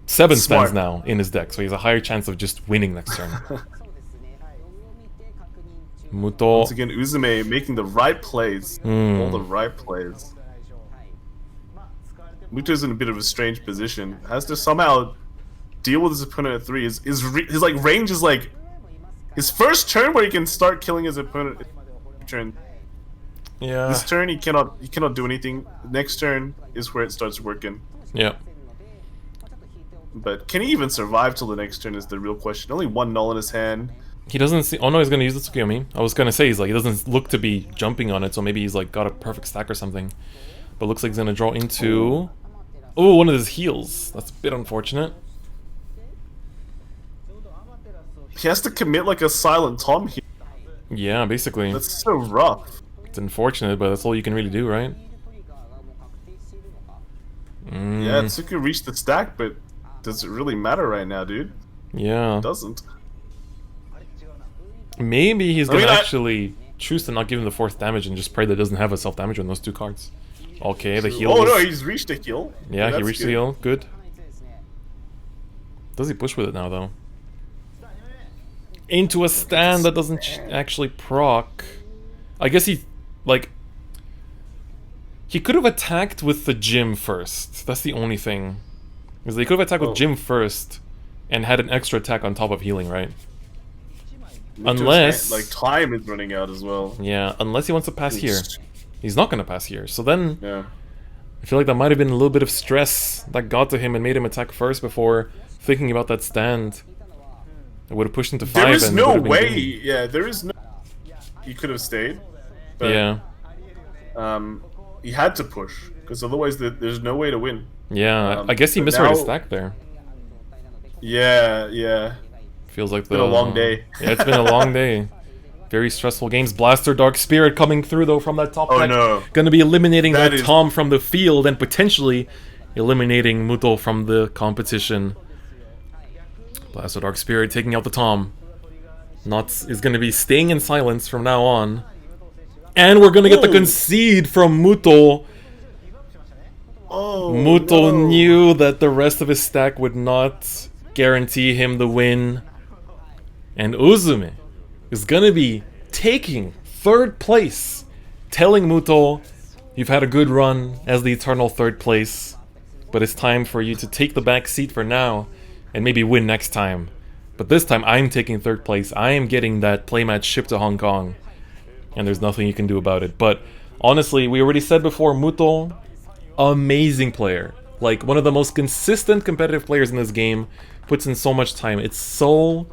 7 stands now in his deck. So he has a higher chance of just winning next turn. Muto. Once again, Uzume making the right plays. All the right plays. Muto's in a bit of a strange position. Has to somehow deal with his opponent at 3. His like range is like his first turn where he can start killing his opponent. Turn. Yeah. This turn he cannot do anything. Next turn is where it starts working. Yeah. But can he even survive till the next turn is the real question. Only 1 null in his hand. He doesn't see... Oh no, he's gonna use the Tsukuyomi. I was gonna say, he's like, he doesn't look to be jumping on it, so maybe he's like got a perfect stack or something. But looks like he's gonna draw into... Oh, one of his heals. That's a bit unfortunate. He has to commit like a Silent Tom here. Yeah, basically. That's so rough. It's unfortunate, but that's all you can really do, right? Yeah, Tsuku reached the stack, but does it really matter right now, dude? Yeah. It doesn't. Maybe he's gonna actually choose to not give him the 4th damage and just pray that it doesn't have a self-damage on those 2 cards. Okay, the heal. Oh no, he's reached the heal. Yeah, he reached the heal. Good. Does he push with it now, though? Into a stand that doesn't actually proc. I guess he, like... He could have attacked with the Jim first. That's the only thing. Because they could have attacked with Jim first and had an extra attack on top of healing, right? Unless... Like, time is running out as well. Yeah, unless he wants to pass here. He's not going to pass here. So then... Yeah. I feel like that might have been a little bit of stress that got to him and made him attack first before thinking about that stand. It would have pushed him to 5. There is no way. Yeah, there is no... He could have stayed. But, yeah. He had to push. Because otherwise there's no way to win. Yeah, I guess he misread his stack there. Yeah, yeah. Feels like it's been a long day. Yeah, it's been a long day. Very stressful games. Blaster Dark Spirit coming through though from that top deck. no. Gonna be eliminating that is... Tom from the field and potentially eliminating Muto from the competition. Blaster Dark Spirit taking out the Tom. Nuts is gonna be staying in silence from now on. And we're gonna get the concede from Muto. Muto knew that the rest of his stack would not guarantee him the win. And Uzume is gonna be taking 3rd place, telling Muto, you've had a good run as the eternal 3rd place, but it's time for you to take the back seat for now and maybe win next time. But this time I'm taking 3rd place. I am getting that playmatch shipped to Hong Kong, and there's nothing you can do about it. But honestly, we already said before, Muto, amazing player. Like, one of the most consistent competitive players in this game, puts in so much time. It's so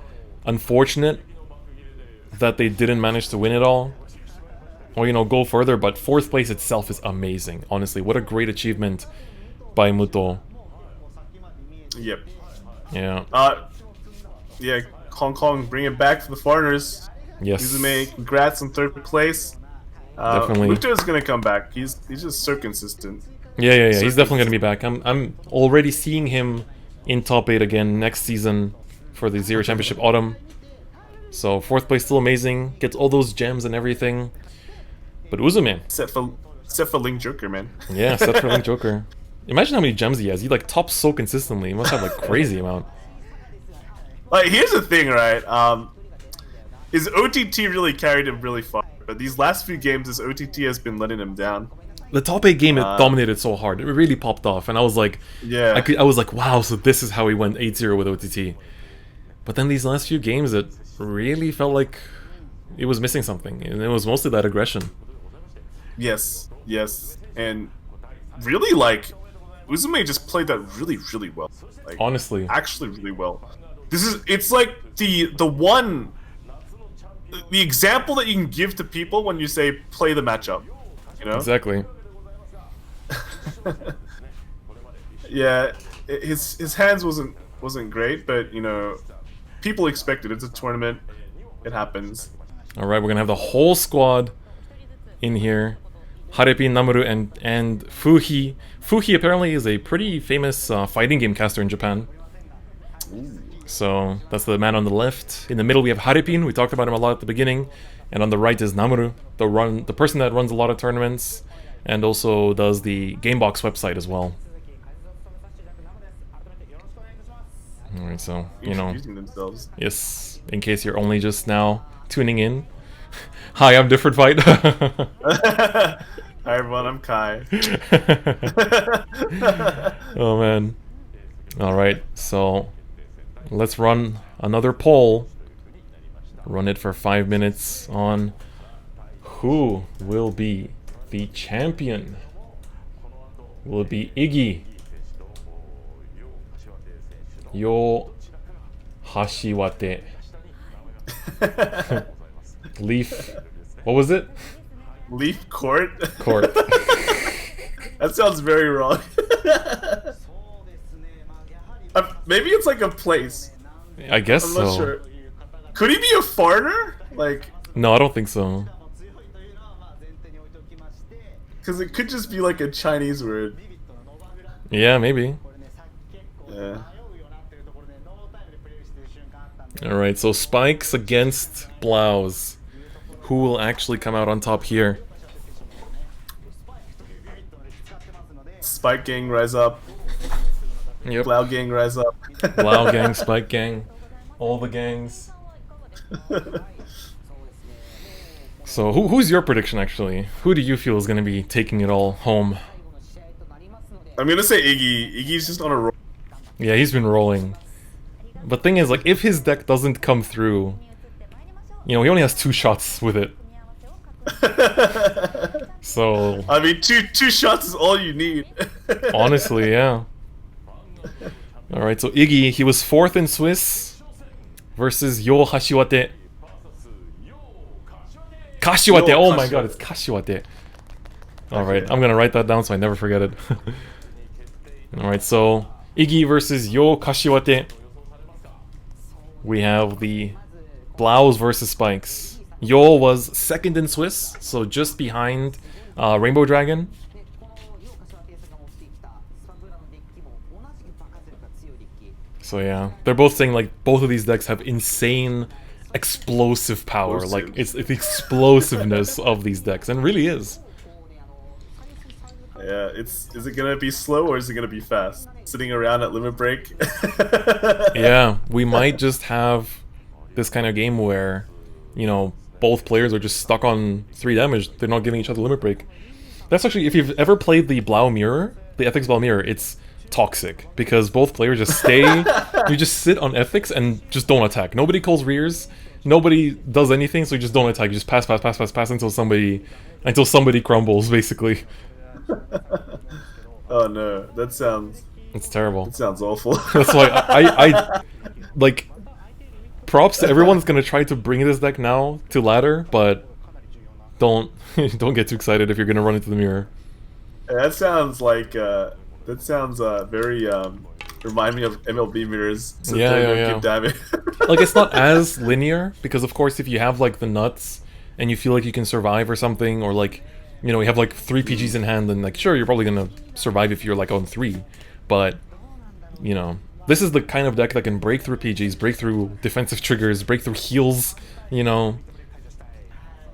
unfortunate that they didn't manage to win it all, or, you know, go further, but 4th place itself is amazing. Honestly, what a great achievement by Muto. Yep. Yeah. Yeah, Hong Kong, bring it back for the foreigners. Yes. Uzume, congrats on 3rd place. Definitely. Muto's gonna come back. He's just so consistent. Yeah. He's definitely gonna be back. I'm already seeing him in top 8 again next season for the Zero Championship Autumn. So 4th place still amazing. Gets all those gems and everything. But Uzume. Set for Link Joker, man. Yeah, set for Link Joker. Imagine how many gems he has. He like tops so consistently. He must have like crazy amount. Like, here's the thing, right? His OTT really carried him really far, but these last few games, his OTT has been letting him down. The top 8 game, it dominated so hard. It really popped off, and I was like, yeah, I was like, wow, so this is how he went 8-0 with OTT. But then these last few games, it really felt like it was missing something, and it was mostly that aggression. Yes, and really, like, Uzume just played that really well. Like, honestly, actually, really well. It's like the example that you can give to people when you say play the matchup, you know? Exactly. Yeah, his hands wasn't great, but you know, people expect it. It's a tournament. It happens. All right, we're gonna have the whole squad in here. Harepi, Namuru, and Fuhi. Fuhi apparently is a pretty famous fighting game caster in Japan. Ooh. So that's the man on the left. In the middle we have Haripin, we talked about him a lot at the beginning. And on the right is Namuru, the person that runs a lot of tournaments and also does the Gamebox website as well. Alright, so, you know, yes, in case you're only just now tuning in. Hi, I'm DifferentFight. Hi everyone, I'm Kai. Oh man. Alright, so let's run another poll. Run it for 5 minutes on who will be the champion. Will it be Iggy, Yo Hashiwate, Leaf, what was it? Leaf Court? Court. That sounds very wrong. Maybe it's like a place. I guess I'm so. not sure. Could he be a foreigner? Like, no, I don't think so. because it could just be like a Chinese word. Yeah, maybe. Yeah. Alright, so Spikes against Blouse. Who will actually come out on top here? Spike Gang, rise up. Yep. Blau Gang, rise up. Blau Gang, Spike Gang, all the gangs. So who's your prediction actually? Who do you feel is going to be taking it all home? I'm gonna say Iggy. Iggy's just on a roll. Yeah, he's been rolling. But thing is, like, if his deck doesn't come through, you know, he only has 2 shots with it. So I mean, two shots is all you need. honestly, yeah. Alright, so Iggy, he was 4th in Swiss versus Yo Hashiwate. Kashiwate, Yo oh my Kashiwate. god, it's Kashiwate. Alright, I'm gonna write that down so I never forget it. Alright, so Iggy versus Yo Kashiwate. We have the Blouse versus Spikes. Yol was second in Swiss, so just behind Rainbow Dragon. So yeah, they're both saying like both of these decks have insane explosive power. Like it's the explosiveness of these decks, and it really is. Yeah, is it gonna be slow or is it gonna be fast? Sitting around at limit break. Yeah, we might just have this kind of game where, you know, both players are just stuck on 3 damage. They're not giving each other limit break. That's actually, if you've ever played the Blau Mirror, the Ethics Blau Mirror, it's toxic because both players just stay. You just sit on Ethics and just don't attack. Nobody calls rears. Nobody does anything, so you just don't attack. You just pass until somebody crumbles, basically. Oh no, that sounds... It's terrible. It sounds awful. That's why I like, props to everyone that's gonna try to bring this deck now to ladder, but don't get too excited if you're gonna run into the mirror. That sounds like very remind me of MLB mirrors. So Yeah. Give damage. Like, it's not as linear because of course if you have like the nuts and you feel like you can survive or something, or like, you know, you have like 3 PGs in hand, and like sure, you're probably gonna survive if you're like on 3, but you know, this is the kind of deck that can break through PGs, break through defensive triggers, break through heals, you know.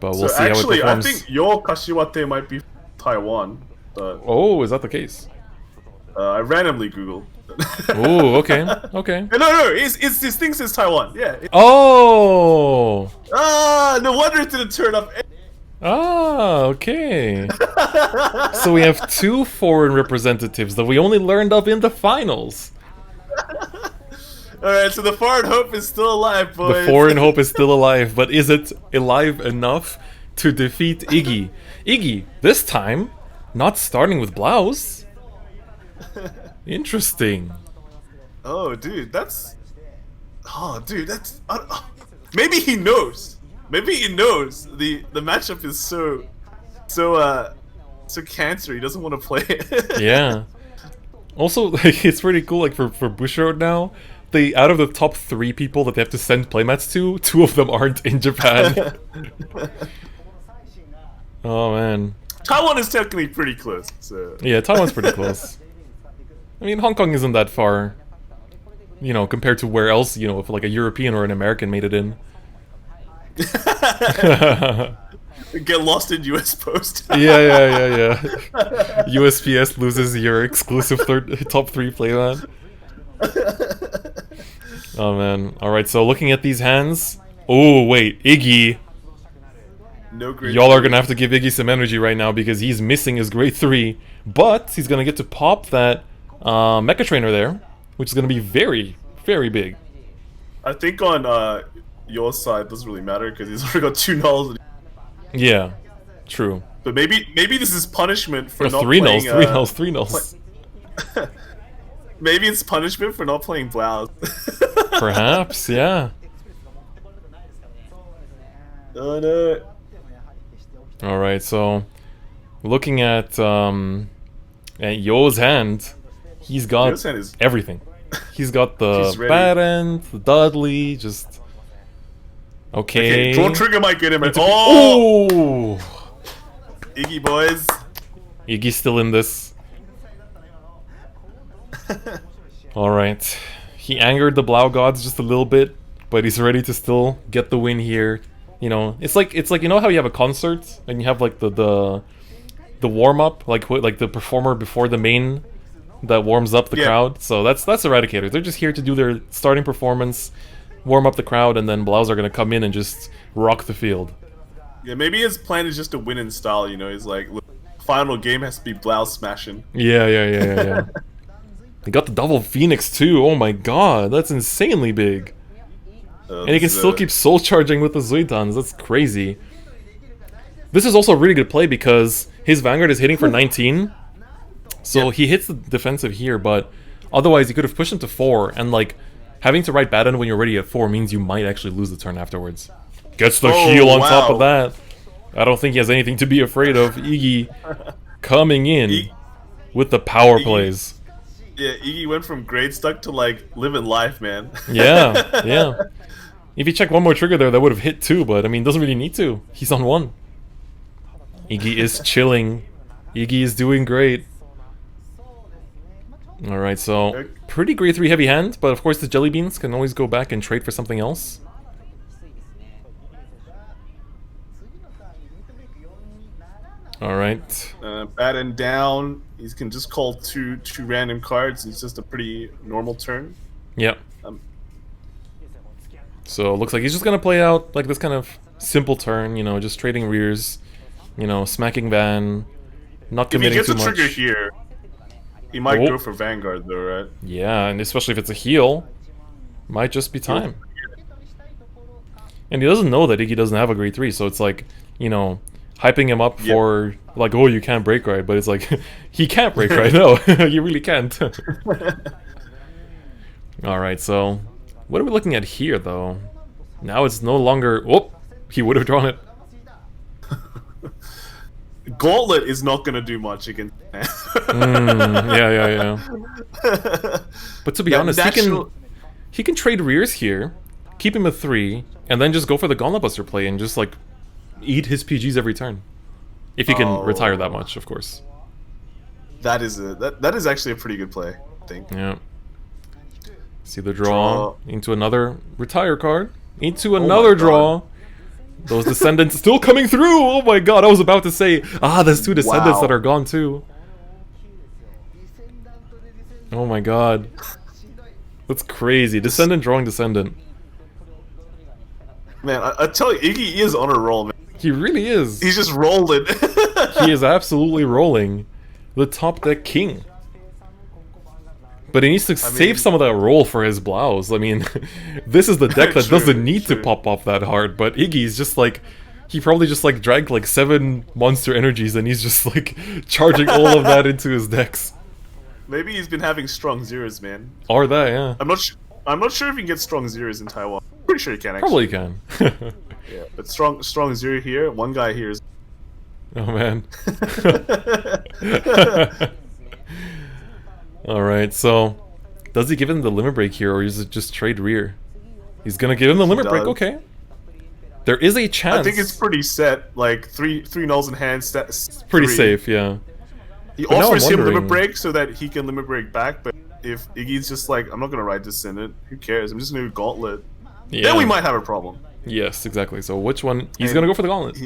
But we'll see actually, how it performs. I think your Kashiwate might be Taiwan, but Oh, is that the case? I randomly googled. Oh, okay. No, it's this thing says Taiwan. Yeah. Oh. No wonder it didn't turn up. Ah, okay. So we have 2 foreign representatives that we only learned of in the finals. Alright, so the foreign hope is still alive, boys. The foreign hope is still alive, but is it alive enough to defeat Iggy? Iggy, this time, not starting with Blouse. Interesting. Oh, dude, that's... maybe he knows. Maybe he knows the matchup is so cancer. He doesn't want to play it. Yeah. Also, like, it's pretty cool. Like for Bushiroad now, out of the top 3 people that they have to send playmats to, 2 of them aren't in Japan. Oh man. Taiwan is technically pretty close. So. Yeah, Taiwan's pretty close. I mean, Hong Kong isn't that far, you know, compared to where else, you know, if like a European or an American made it in. Get lost in US Post. Yeah. USPS loses your exclusive top 3 playmat. Oh man. Alright, so looking at these hands. Oh wait, Iggy. No grade. Y'all are gonna have to give Iggy some energy right now because he's missing his grade 3. But he's gonna get to pop that Mecha Trainer there, which is gonna be very, very big. I think on your side doesn't really matter because he's already got 2 nulls. Yeah, true. But maybe this is punishment for Or not 3 playing... nulls, 3 nulls. Maybe it's punishment for not playing Blouse. Perhaps, yeah. Oh no. Alright, so looking at Yo's hand, he's got Yo's hand is... everything. He's got the He's ready. Bad End, the Dudley, just... Okay. Draw trigger might get him. Oh! Iggy boys. Iggy's still in this. Alright. He angered the Blau gods just a little bit, but he's ready to still get the win here. You know, it's like you know how you have a concert and you have like the warm up, like the performer before the main that warms up the crowd. So that's Eradicator. They're just here to do their starting performance, warm up the crowd, and then Blaus are gonna come in and just rock the field. Yeah, maybe his plan is just to win in style. You know, he's like, look, final game has to be Blouse smashing. Yeah. They got the double Phoenix too. Oh my god, that's insanely big. And he can still keep soul charging with the Zuitans. That's crazy. This is also a really good play because his Vanguard is hitting for 19. So he hits the defensive here, but otherwise he could have pushed him to 4. And like, having to write Baden when you're already at 4 means you might actually lose the turn afterwards. Gets the heal on top of that. I don't think he has anything to be afraid of. Iggy coming in with the power plays. Yeah, Iggy went from grade stuck to like living life, man. Yeah. If he checked one more trigger there, that would have hit 2, but I mean, doesn't really need to. He's on 1. Iggy is chilling. Iggy is doing great. Alright, so pretty grade 3 heavy hand, but of course the jelly beans can always go back and trade for something else. Alright. Batten down. He can just call two random cards. It's just a pretty normal turn. Yep. So looks like he's just gonna play out like this kind of simple turn, you know, just trading rears, you know, smacking Van, not committing too much. If he gets a trigger here, he might go for Vanguard though, right? Yeah, and especially if it's a heal, might just be time. And he doesn't know that Iggy doesn't have a grade 3, so it's like, you know, hyping him up for like, oh, you can't break right, but it's like he can't break right. No, you really can't. All right, so what are we looking at here though? Now it's no longer. Whoop! He would have drawn it. Gauntlet is not gonna do much against. Yeah. But to be honest, he can trade rears here, keep him at 3, and then just go for the Gauntlet Buster play and just like eat his PGs every turn. If he can retire that much, of course. That is that is actually a pretty good play, I think. Yeah. See the draw into another retire card. Into another draw. Those Descendants still coming through! Oh my god, I was about to say, there's 2 Descendants that are gone too. Oh my god. That's crazy. Descendant drawing Descendant. Man, I tell you, Iggy is on a roll, man. He really is. He's just rolling. He is absolutely rolling. The top deck king. But he needs to save some of that roll for his blouse. I mean, this is the deck that doesn't need to pop off that hard, but Iggy's just like, he probably just like drank like 7 monster energies and he's just like charging all of that into his decks. Maybe he's been having strong zeros, man. Or that, yeah. I'm not sure if he can get strong zeros in Taiwan. Pretty sure he can Probably actually. can. Yeah, but strong zero here. One guy here is. Oh man. Alright, so does he give him the limit break here or is it just trade rear? He's gonna give him the limit break, okay. There is a chance. I think it's pretty set, like three nulls in hand. Pretty safe, yeah. He offers him limit break so that he can limit break back, but if Iggy's just like, I'm not gonna ride Descendant, who cares? I'm just gonna do Gauntlet. Yeah. Then we might have a problem. Yes, exactly. So which one? He's gonna go for the Gauntlet.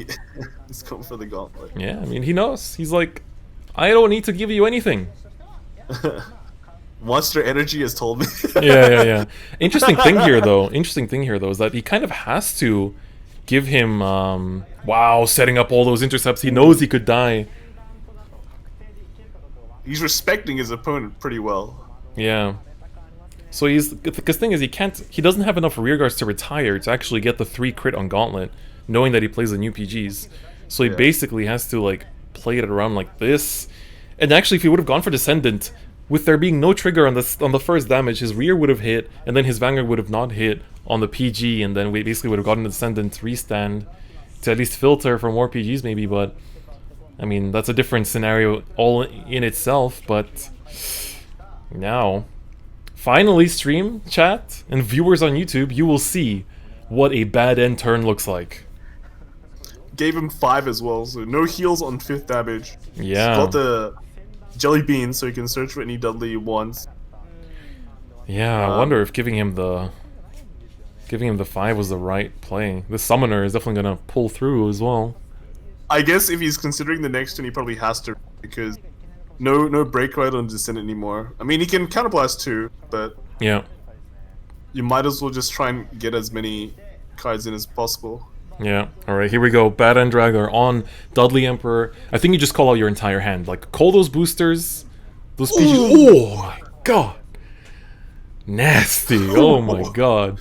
He's going for the Gauntlet. Yeah, I mean, he knows. He's like, I don't need to give you anything. Monster Energy has told me. Yeah. Interesting thing here, though, is that he kind of has to give him, wow, setting up all those intercepts. He knows he could die. He's respecting his opponent pretty well. Yeah. So because thing is, he doesn't have enough rear guards to retire to actually get the 3 crit on Gauntlet, knowing that he plays the new PGs. So he basically has to like play it around like this. And actually, if he would have gone for Descendant, with there being no trigger on the first damage, his rear would have hit, and then his Vanguard would have not hit on the PG, and then we basically would have gotten the Descendant restand to at least filter for more PGs maybe, but I mean, that's a different scenario all in itself, but now, finally stream, chat, and viewers on YouTube, you will see what a bad end turn looks like. Gave him 5 as well, so no heals on 5th damage. Yeah. He's got the Jelly Beans, so he can search for any Dudley he wants. Yeah, I wonder if giving him the 5 was the right play. The Summoner is definitely gonna pull through as well. I guess if he's considering the next turn, he probably has to, because no break right on Descendant anymore. I mean, he can counterblast too, but yeah, you might as well just try and get as many cards in as possible. Yeah, alright, here we go. Bad End Draggler on Dudley Emperor. I think you just call out your entire hand. Like, call those boosters. Those PGs. Oh my god. Nasty. Oh my god.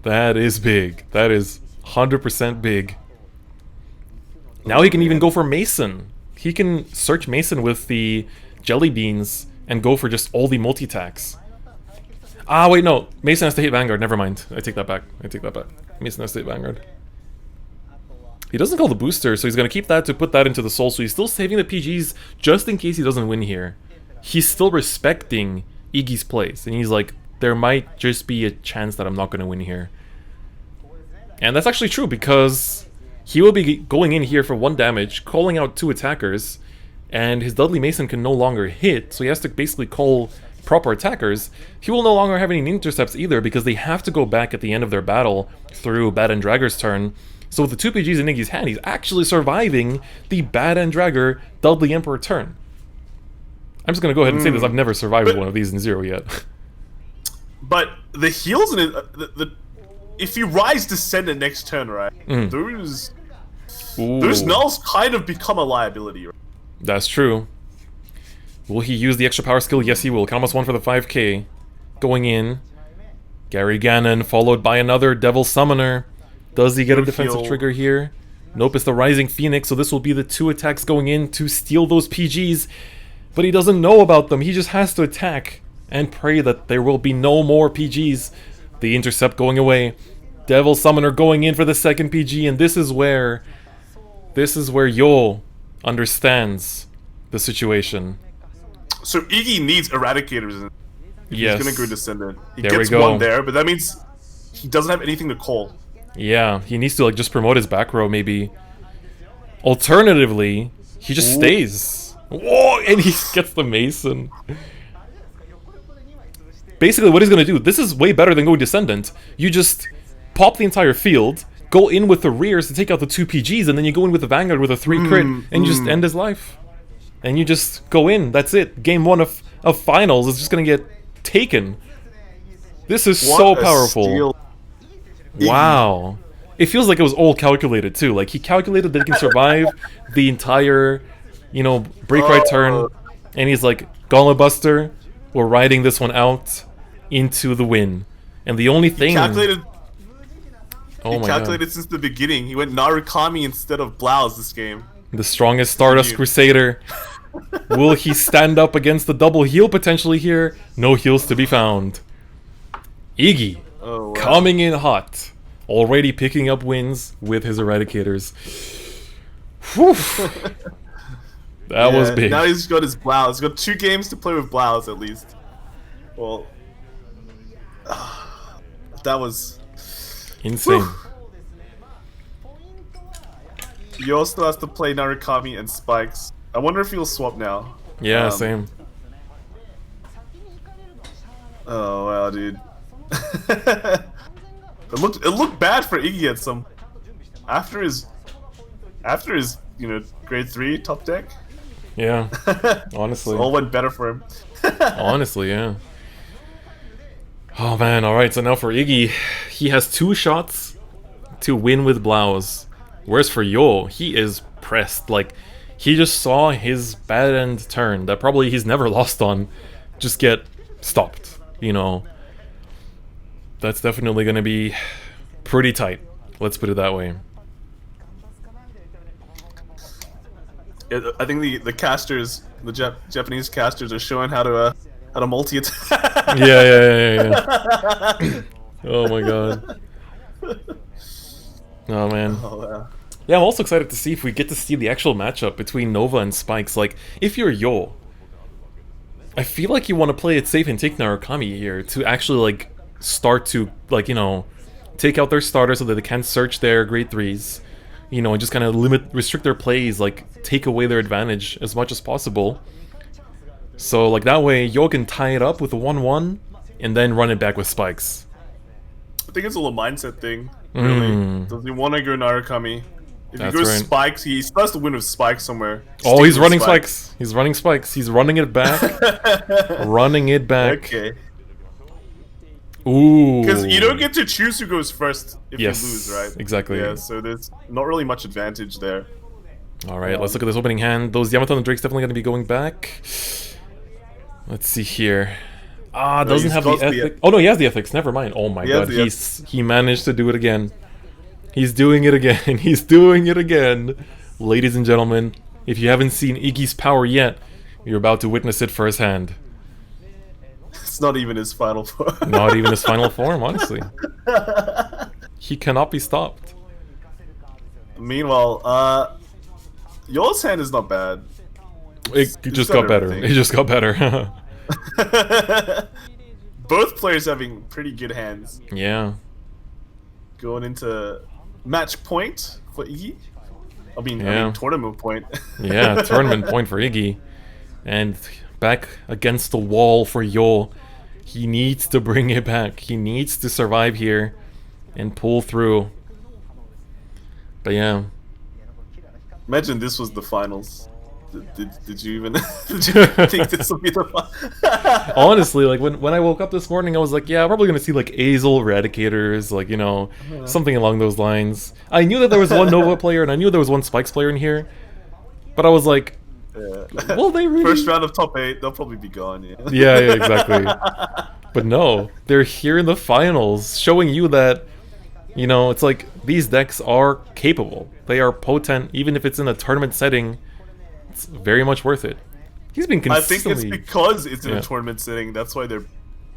That is big. That is 100% big. Now he can even go for Mason. He can search Mason with the Jelly Beans and go for just all the multi-attacks. Ah, wait, no. Mason has to hit Vanguard. Never mind. I take that back. Mason has to hit Vanguard. He doesn't call the booster, so he's going to keep that to put that into the soul. So he's still saving the PGs just in case he doesn't win here. He's still respecting Iggy's plays. And he's like, there might just be a chance that I'm not going to win here. And that's actually true, because he will be going in here for 1 damage, calling out 2 attackers, and his Dudley Mason can no longer hit, so he has to basically call proper attackers. He will no longer have any intercepts either, because they have to go back at the end of their battle through Bad and Dragger's turn. So with the 2 PGs in Iggy's hand, he's actually surviving the Bad and Dragger Dudley Emperor turn. I'm just going to go ahead and say this, I've never survived one of these in Zero yet. But the heals in it, if you Rise Descendant next turn, right, those nulls kind of become a liability. Right? That's true. Will he use the extra power skill? Yes, he will. Almost 1 for the 5k. Going in. Gary Gannon, followed by another Devil Summoner. Does he get a defensive trigger here? Nope, it's the Rising Phoenix, so this will be the 2 attacks going in to steal those PGs. But he doesn't know about them. He just has to attack and pray that there will be no more PGs. The intercept going away. Devil Summoner going in for the 2nd PG, and this is where Yo understands the situation. So Iggy needs Eradicators. Yes. He's gonna go Descendant. He there gets we go. 1 there, but that means he doesn't have anything to call. Yeah, he needs to like just promote his back row maybe. Alternatively, he just stays. Whoa, and he gets the Mason. Basically what he's gonna do, this is way better than going Descendant. You just pop the entire field, go in with the rears to take out the 2 PGs, and then you go in with the Vanguard with a 3 crit, and you just end his life. And you just go in, that's it. Game 1 of finals is just gonna get taken. This is so powerful. Wow. It feels like it was all calculated too. Like he calculated that he can survive the entire, break right turn. And he's like, Gauntlet Buster, we're riding this one out into the win. And the only thing... He calculated since the beginning. He went Narukami instead of Blouse this game. The strongest Stardust Crusader. Will he stand up against the double heal potentially here? No heals to be found. Iggy, coming in hot. Already picking up wins with his Eradicators. Whew. That was big. Now he's got his Blouse. He's got 2 games to play with Blouse at least. Well, that was... insane. Yo still has to play Narukami and Spikes. I wonder if he'll swap now. Yeah, same. Oh wow, dude. It looked bad for Iggy at some. After his grade 3 top deck. Yeah. Honestly. It all went better for him. Honestly, yeah. Oh man, alright, so now for Iggy, he has 2 shots to win with Blouse. Whereas for Yo, he is pressed. Like, he just saw his bad end turn that probably he's never lost on just get stopped, That's definitely going to be pretty tight. Let's put it that way. I think the casters, the Japanese casters, are showing how to multi-attack. Yeah. Oh my god. Oh man. Oh, wow. Yeah, I'm also excited to see if we get to see the actual matchup between Nova and Spikes. Like, if you're Yo, I feel like you want to play it safe and take Narukami here to actually, like, start to, like, take out their starters so that they can't search their grade 3s. And just kind of restrict their plays, like, take away their advantage as much as possible. So, like, that way, Yo can tie it up with a 1-1, and then run it back with Spikes. I think it's a little mindset thing, really. Does he want to go Narukami? If he goes Spikes, he still has to win with Spikes somewhere. Oh, he's running Spikes. He's running Spikes. He's running it back. Running it back. Okay. Ooh. Because you don't get to choose who goes first if you lose, right? Exactly. Yeah, so there's not really much advantage there. Alright, let's look at this opening hand. Those Yamato and Drake's definitely going to be going back. Let's see here. Doesn't have the ethics. Oh no, he has the ethics. Never mind. Oh my god, he managed to do it again. He's doing it again. He's doing it again. Ladies and gentlemen, if you haven't seen Iggy's power yet, you're about to witness it firsthand. It's not even his final form. Not even his final form, honestly. He cannot be stopped. Meanwhile, Yo's hand is not bad. It just got better. It just got better. both players having pretty good hands. Yeah. Going into match point for Iggy. I mean tournament point. Yeah, tournament point for Iggy. And back against the wall for Yo. He needs to bring it back. He needs to survive here and pull through. But yeah. Imagine this was the finals. Did you even did you think this would be the finals? Honestly, like when I woke up this morning, I was like, yeah, I'm probably gonna see like Azel Eradicators, like, you know, something along those lines. I knew that there was one Nova player and I knew there was one Spikes player in here, but I was like, will they really? First round of top 8, they'll probably be gone. Yeah, exactly. But no, they're here in the finals, showing you that, you know, it's like these decks are capable. They are potent, even if it's in a tournament setting. It's very much worth it. He's been consistently... I think it's because it's in a tournament setting. That's why they're...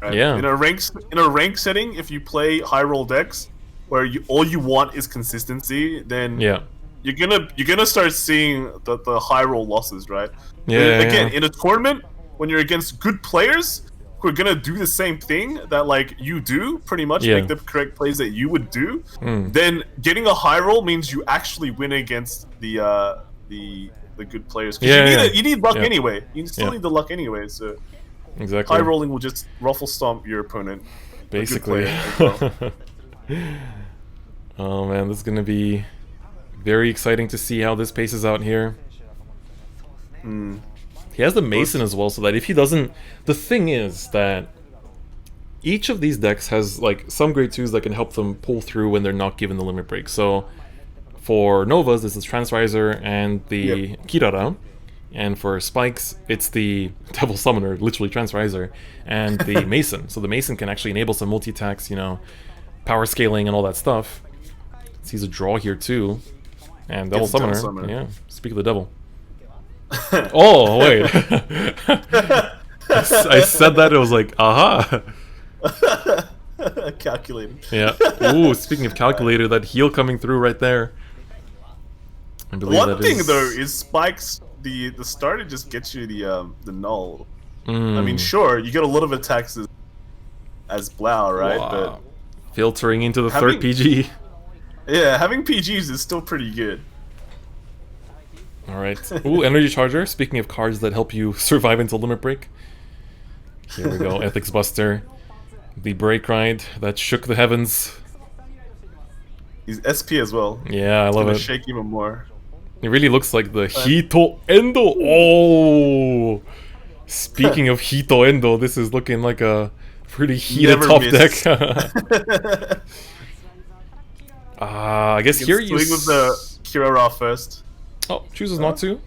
Right? Yeah. In a rank setting, if you play high roll decks where all you want is consistency, then you're gonna start seeing the high roll losses, right? Yeah. Again, in a tournament, when you're against good players who are gonna do the same thing that like you do, pretty much make the correct plays that you would do, then getting a high roll means you actually win against the good players. Because you need luck anyway. You still need the luck anyway. So exactly, high rolling will just ruffle stomp your opponent. Basically. Well. Oh man, this is gonna be very exciting to see how this paces out here. He has the Mason as well, so that if he doesn't... The thing is that each of these decks has like some grade 2s that can help them pull through when they're not given the limit break. So for Novas, this is Transriser and the Kirara. And for Spikes, it's the Devil Summoner, literally Transriser, and the Mason. So the Mason can actually enable some multi-attacks, you know, power scaling and all that stuff. Sees a draw here too. And Devil Summoner. Yeah, speak of the devil. Oh, wait. I said that, it was like, aha. Calculated. Yeah. Ooh, speaking of calculator, that heal coming through right there. I believe one thing though is Spikes, the starter just gets you the null. I mean, sure, you get a lot of attacks as Blau, right? Wow. But filtering into the third PG. Yeah, having PGs is still pretty good. Alright. Ooh, Energy Charger. Speaking of cards that help you survive until Limit Break. Here we go. Ethics Buster. The Break Ride that shook the heavens. He's SP as well. Yeah, I love it. Shake even more. It really looks like the Hito Endo. Oh! Speaking of Hito Endo, this is looking like a pretty heated top deck. I guess here you swing with the Kirara first. Oh, chooses not to.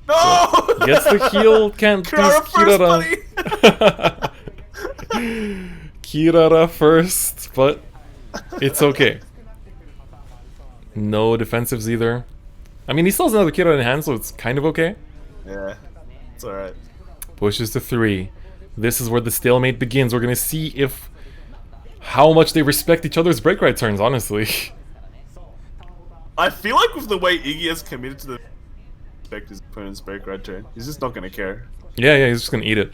No! So gets the heal, can't do Kirara. Kirara first, but it's okay. No defensives either. I mean, he still has another Kirara in hand, so it's kind of okay. Yeah, it's alright. Pushes to 3. This is where the stalemate begins. We're gonna see if how much they respect each other's break ride turns, honestly. I feel like with the way Iggy has committed to the respect his opponent's break ride turn, he's just not gonna care. Yeah, he's just gonna eat it.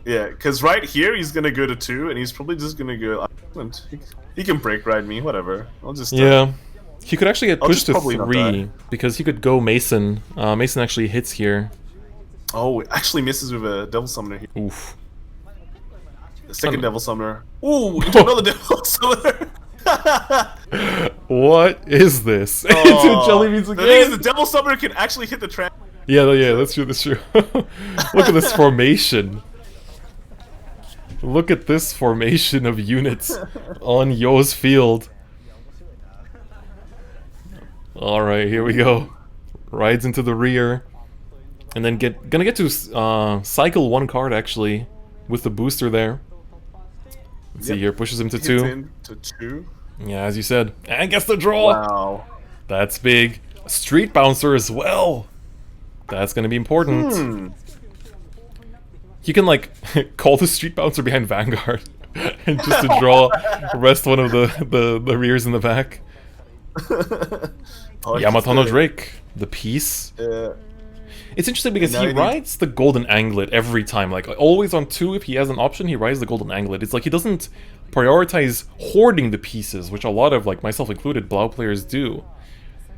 Yeah, because right here he's gonna go to 2, and he's probably just gonna go. He can break ride me, whatever. I'll just. He could actually get pushed to 3 because he could go Mason. Mason actually hits here. Oh, it actually misses with a Devil Summoner here. Oof. The second Devil Summoner. Ooh, into another Devil Summoner. What is this? Into Jellybeans again. The thing is, the Devil Summoner can actually hit the trap. Yeah, that's true. That's true. Look at this formation. Look at this formation of units on Yo's field. Alright, here we go. Rides into the rear. And then gonna get to cycle 1 card, actually, with the booster there. Let's see here, pushes him to 2. To 2. Yeah, as you said. And gets the draw! Wow. That's big. Street Bouncer as well! That's gonna be important. You can, like, call the Street Bouncer behind Vanguard. And just to draw, rest one of the rears in the back. Yamato no Drake, the piece. It's interesting because And now he rides the golden anglet every time. Like, always on 2, if he has an option, he rides the golden anglet. It's like he doesn't prioritize hoarding the pieces, which a lot of, like, myself included, Blau players do.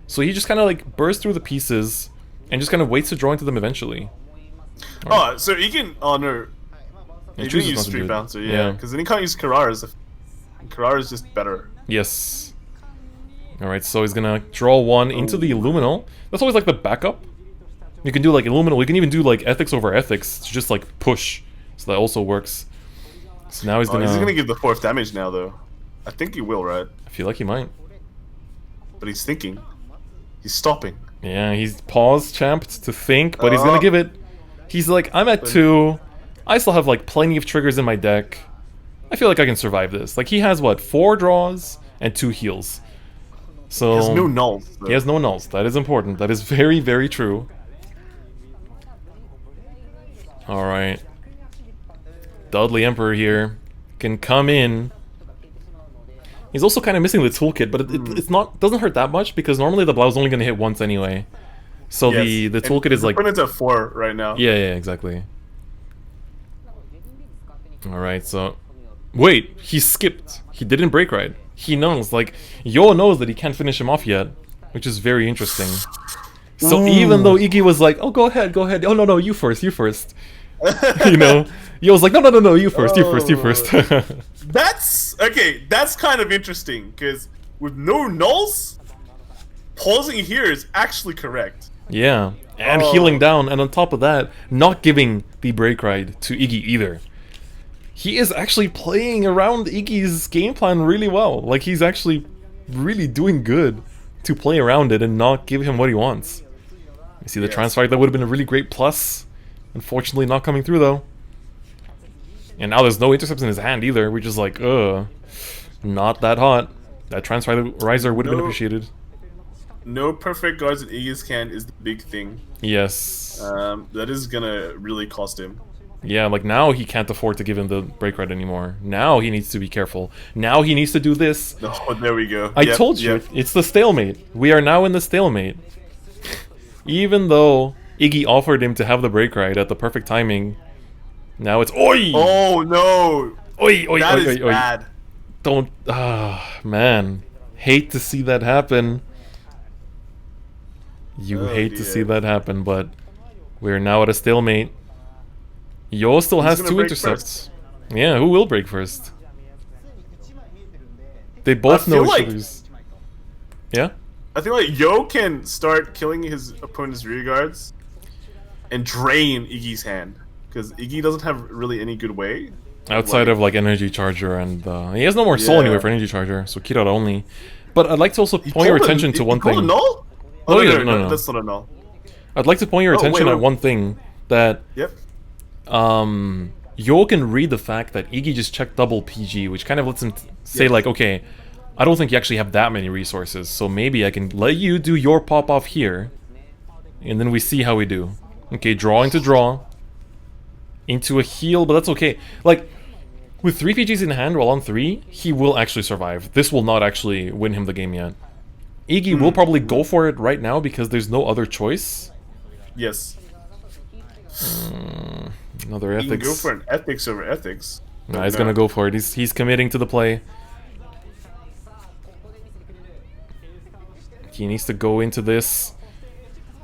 So he just kind of, like, bursts through the pieces and just kind of waits to draw into them eventually. Oh, so he can... Oh, no. He chooses didn't use not to do Street it. Bouncer, Yeah. because then he can't use Carrara's. Carrara's just better. Yes. Alright, so he's gonna draw 1 into the Illuminal. That's always, like, the backup. You can do, like, Illuminal. You can even do, like, Ethics over Ethics to just, like, push. So that also works. So now he's gonna... He's gonna give the 4th damage now, though. I think he will, right? I feel like he might. But he's thinking. He's stopping. Yeah, he's paused, champed to think, but he's gonna give it. He's like, I'm at 2. I still have, like, plenty of triggers in my deck. I feel like I can survive this. Like, he has, what, 4 draws and 2 heals. So... He has no nulls. Though. He has no nulls. That is important. That is very, very true. Alright. Dudley Emperor here can come in. He's also kind of missing the toolkit, but it's not doesn't hurt that much because normally the Blau's only going to hit once anyway. So the toolkit is like... Opponent's at 4 right now. Yeah, exactly. Alright, so... Wait, he skipped. He didn't break ride. He knows, like, Yo knows that he can't finish him off yet, which is very interesting. So even though Iggy was like, oh, go ahead. Oh, no, you first. You know? Yo's like, no, you first. That's... Okay, that's kind of interesting, because with no nulls, pausing here is actually correct. Yeah, and healing down, and on top of that, not giving the break ride to Iggy either. He is actually playing around Iggy's game plan really well. Like, he's actually really doing good to play around it and not give him what he wants. You see the Transfight, that would have been a really great plus. Unfortunately, not coming through, though. And now there's no intercepts in his hand either, which is like, not that hot. That Transfight Riser would have been appreciated. No perfect guards in Iggy's hand is the big thing. Yes. That is gonna really cost him. Yeah, like now he can't afford to give him the break ride anymore. Now he needs to be careful. Now he needs to do this. Oh, there we go. I told you, it's the stalemate. We are now in the stalemate. Even though Iggy offered him to have the break ride at the perfect timing, now it's oi! Oh no! Oi! That is bad. Don't... man. Hate to see that happen. You hate to see that happen, but we're now at a stalemate. Yo still has 2 intercepts. Yeah, who will break first? They both know each other's... Yeah? I think like Yo can start killing his opponent's rear guards and drain Iggy's hand. Because Iggy doesn't have really any good way. Outside of like Energy Charger and... he has no more soul anyway for Energy Charger, so Kirara only. But I'd like to also point your attention to one thing. Null? Oh, no. That's not a null. I'd like to point your attention at one thing. That... Yep. Yo can read the fact that Iggy just checked double PG, which kind of lets him say like, okay, I don't think you actually have that many resources, so maybe I can let you do your pop-off here, and then we see how we do. Okay, draw into draw, into a heal, but that's okay. Like, with 3 PGs in hand while on 3, he will actually survive. This will not actually win him the game yet. Iggy will probably go for it right now because there's no other choice. Yes. Another ethics. You can go for an ethics over ethics. Nah, he's gonna go for it. He's committing to the play. He needs to go into this.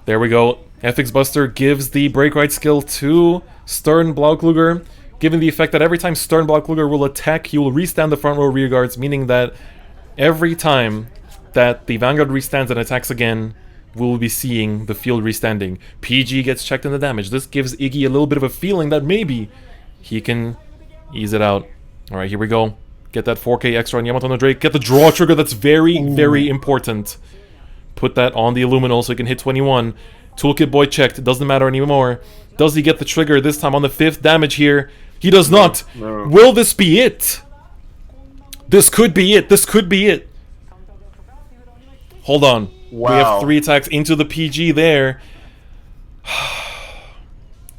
There we go. Ethics Buster gives the break ride skill to Stern Blaukluger, given the effect that every time Stern Blaukluger will attack, he will restand the front row rear guards, meaning that every time that the Vanguard restands and attacks again, we'll be seeing the field restanding. PG gets checked in the damage. This gives Iggy a little bit of a feeling that maybe he can ease it out. Alright, here we go. Get that 4k extra on Yamato no Drake. Get the draw trigger, that's very, very important. Put that on the Illuminal so he can hit 21. Toolkit boy checked, it doesn't matter anymore. Does he get the trigger this time on the 5th damage here? He does not! No. Will this be it? This could be it, this could be it. Hold on. Wow. We have 3 attacks into the PG there.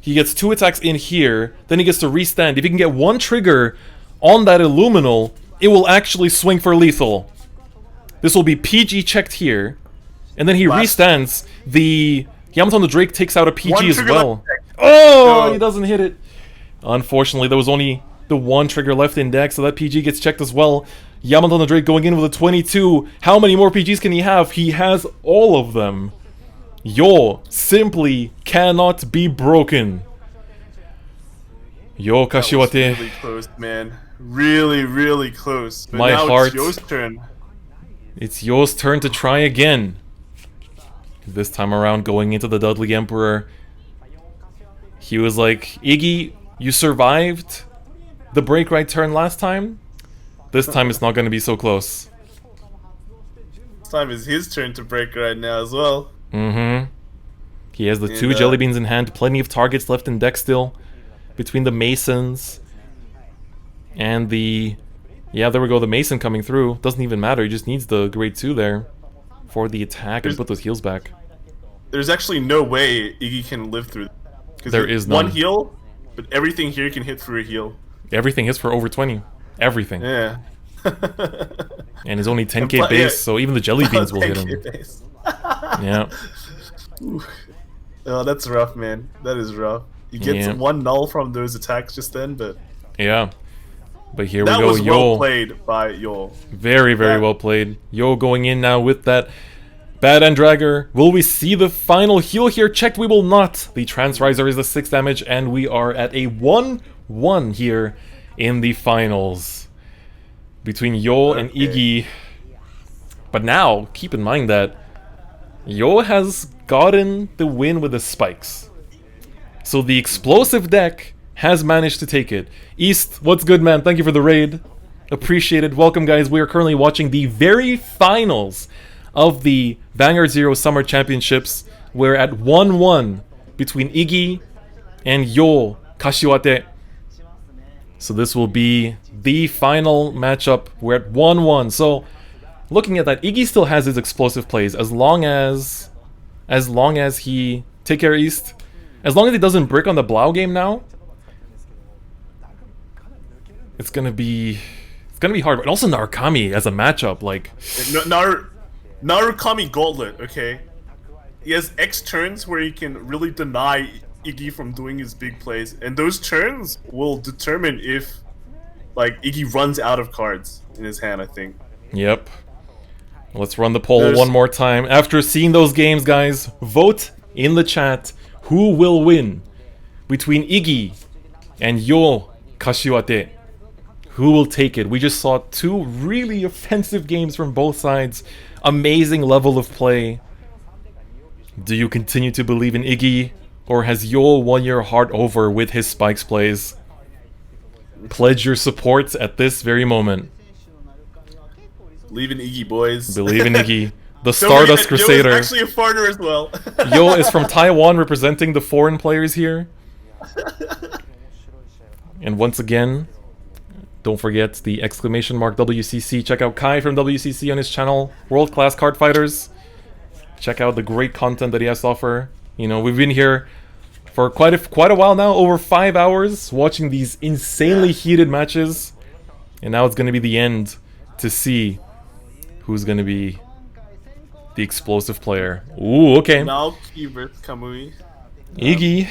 He gets 2 attacks in here, then he gets to restand. If he can get 1 trigger on that Illuminal, it will actually swing for lethal. This will be PG checked here, and then he restands. The Yamato the Drake takes out a PG One as trigger well. left. Oh, No. he doesn't hit it. Unfortunately, there was only the one trigger left in deck, so that PG gets checked as well. Yamato the Drake going in with a 22. How many more PGs can he have? He has all of them. Yo simply cannot be broken. Yo That was Kashiwate. really close, man. Really, really close. But My now heart. It's Yo's turn. It's Yo's turn to try again. This time around, going into the Dudley Emperor, he was like, Iggy, you survived the break right turn last time. This time it's not going to be so close. This time is his turn to break right now as well. Mm-hmm. He has the And, two jelly beans in hand, plenty of targets left in deck still. Between the Masons and the... Yeah, there we go, the Mason coming through. Doesn't even matter, he just needs the grade 2 there for the attack and put those heals back. There's actually no way Iggy can live through. Because There is one none. heal, but everything here can hit through a heal. Everything hits for over 20. Everything. Yeah. And he's only 10k yeah. base, so even the jelly beans will hit him. 10K base. Yeah. Oh, that's rough, man. That is rough. You get Yeah. one null from those attacks just then, but Yeah. But here that we go, was Yo. well played by Yo. Very, very That- well played. Yo going in now with that Bad End Dragger. Will we see the final heal here? Checked, we will not. The Transriser is the 6 damage, and we are at a 1-1 here in the finals between Yo and Iggy. But now, keep in mind that Yo has gotten the win with the spikes. So the explosive deck has managed to take it. East, what's good, man? Thank you for the raid. Appreciate it. Welcome, guys. We are currently watching the very finals of the Vanguard Zero Summer Championships. We're at 1-1 between Iggy and Yo Kashiwate. So this will be the final matchup. We're at 1-1. So looking at that, Iggy still has his explosive plays as long as he take care East. As long as he doesn't brick on the Blau game now, it's gonna be hard. But also Narukami as a matchup, like Narukami Gauntlet, okay? He has X turns where he can really deny Iggy from doing his big plays, and those turns will determine if, like, Iggy runs out of cards in his hand, I think. yep. Let's run the poll one more time. After seeing those games, guys, vote in the chat who will win between Iggy and Yo Kashiwate. Who will take it? We just saw two really offensive games from both sides. Amazing level of play. Do you continue to believe in Iggy, or has Yo won your heart over with his spikes plays? Pledge your support at this very moment. Believe in Iggy, boys. Believe in Iggy. The Don't Stardust forget, Crusader. Yo is actually a foreigner as well. Yo is from Taiwan, representing the foreign players here. And once again, don't forget the exclamation mark WCC. Check out Kai from WCC on his channel. World Class Card Fighters. Check out the great content that he has to offer. You know, we've been here for quite a while now, over 5 hours, watching these insanely heated matches. And now it's going to be the end to see who's going to be the explosive player. Ooh, okay. Naoki versus Kamui. Iggy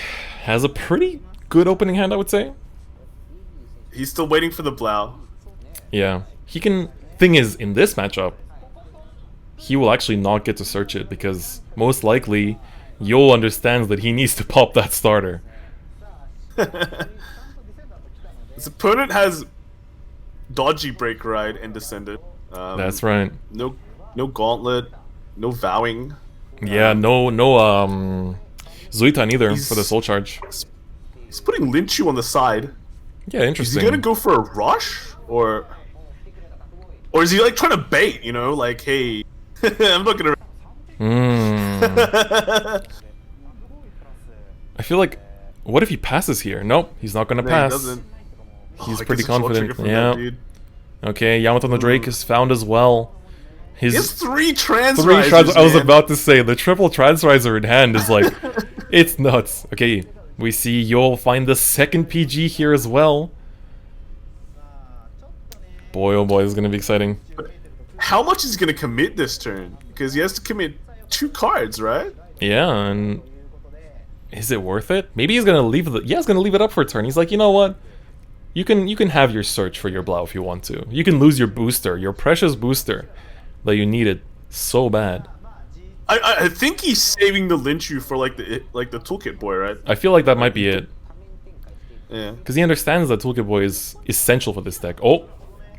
has a pretty good opening hand, I would say. He's still waiting for the Blau. Yeah. He can... Thing is, in this matchup, he will actually not get to search it because most likely Yo understands that he needs to pop that starter. His opponent has dodgy Break Ride and Descendant. That's right. No Gauntlet, no Vowing. Yeah, no Zuitan either for the Soul Charge. He's putting Linchu on the side. Yeah, Is interesting. he gonna go for a rush, or is he like trying to bait? You know, like, hey, I'm not gonna. I feel like, what if he passes here? Nope, he's not gonna No, pass. he doesn't. He's I pretty guess it's all confident. trigger from Yeah. that dude. Okay, Yamato the Drake is found as well. He has His three trans three risers, trans. I was man. about to say the triple Transriser in hand is like, it's nuts. Okay, we see Yo find the second PG here as well. Boy, oh boy, this is gonna be exciting. How much is he gonna commit this turn? Because he has to commit 2 cards, right? Yeah, and Is it worth it? Maybe he's gonna leave the... Yeah, he's gonna leave it up for a turn. He's like, you know what? You can have your search for your Blau if you want to. You can lose your booster, your precious booster, that you needed so bad. I think he's saving the Lynchu for like the toolkit boy, right? I feel like that might be it. Yeah. Because he understands that toolkit boy is essential for this deck. Oh,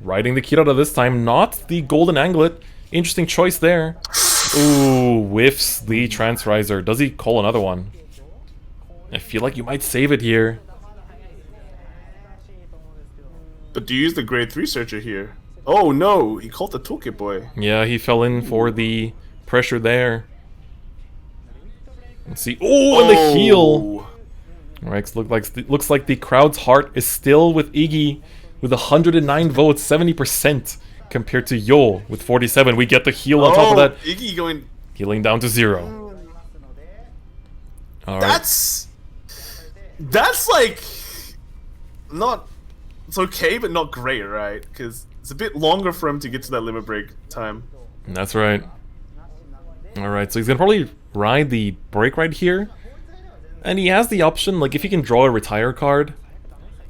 riding the Kirara this time, not the golden anglet. Interesting choice there. Ooh, whiffs the Transriser. Does he call another one? I feel like you might save it here. But do you use the grade 3 searcher here? Oh no, he called the toolkit boy. Yeah, he fell in for the pressure there. Let's see. Oh, and the heal. Alright, looks like the crowd's heart is still with Iggy with 109 votes, 70% compared to Yo with 47. We get the heal on top of that. Iggy going Healing down to 0. All right. That's like not. It's okay, but not great, right? Because it's a bit longer for him to get to that limit break time. That's right. Alright, so he's gonna probably ride the break right here. And he has the option, like, if he can draw a retire card,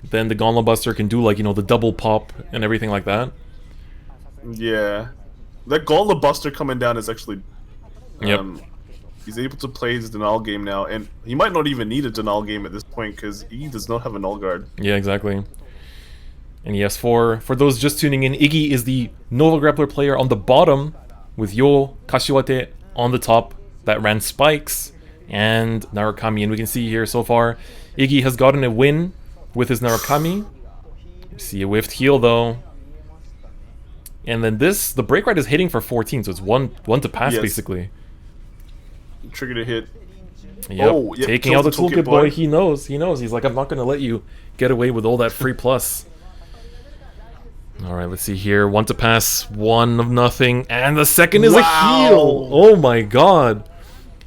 then the Gauntlet Buster can do, like, you know, the double pop and everything like that. Yeah. That Gauntlet Buster coming down is actually... Yep. He's able to play his Denial game now, and he might not even need a Denial game at this point, because he does not have a Null Guard. Yeah, exactly. And yes, for those just tuning in, Iggy is the Nova Grappler player on the bottom, with Yo Kashiwate on the top that ran spikes and Narukami. And we can see here so far, Iggy has gotten a win with his Narukami. You see a whiffed heal though. And then the break ride is hitting for 14, so it's one to pass basically. Triggered a hit. Yep, oh, yep. Taking out the toolkit boy. He knows. He's like, I'm not gonna let you get away with all that free plus. Alright, let's see here. 1 to pass, 1 of nothing, and the second is a heal! Oh my god.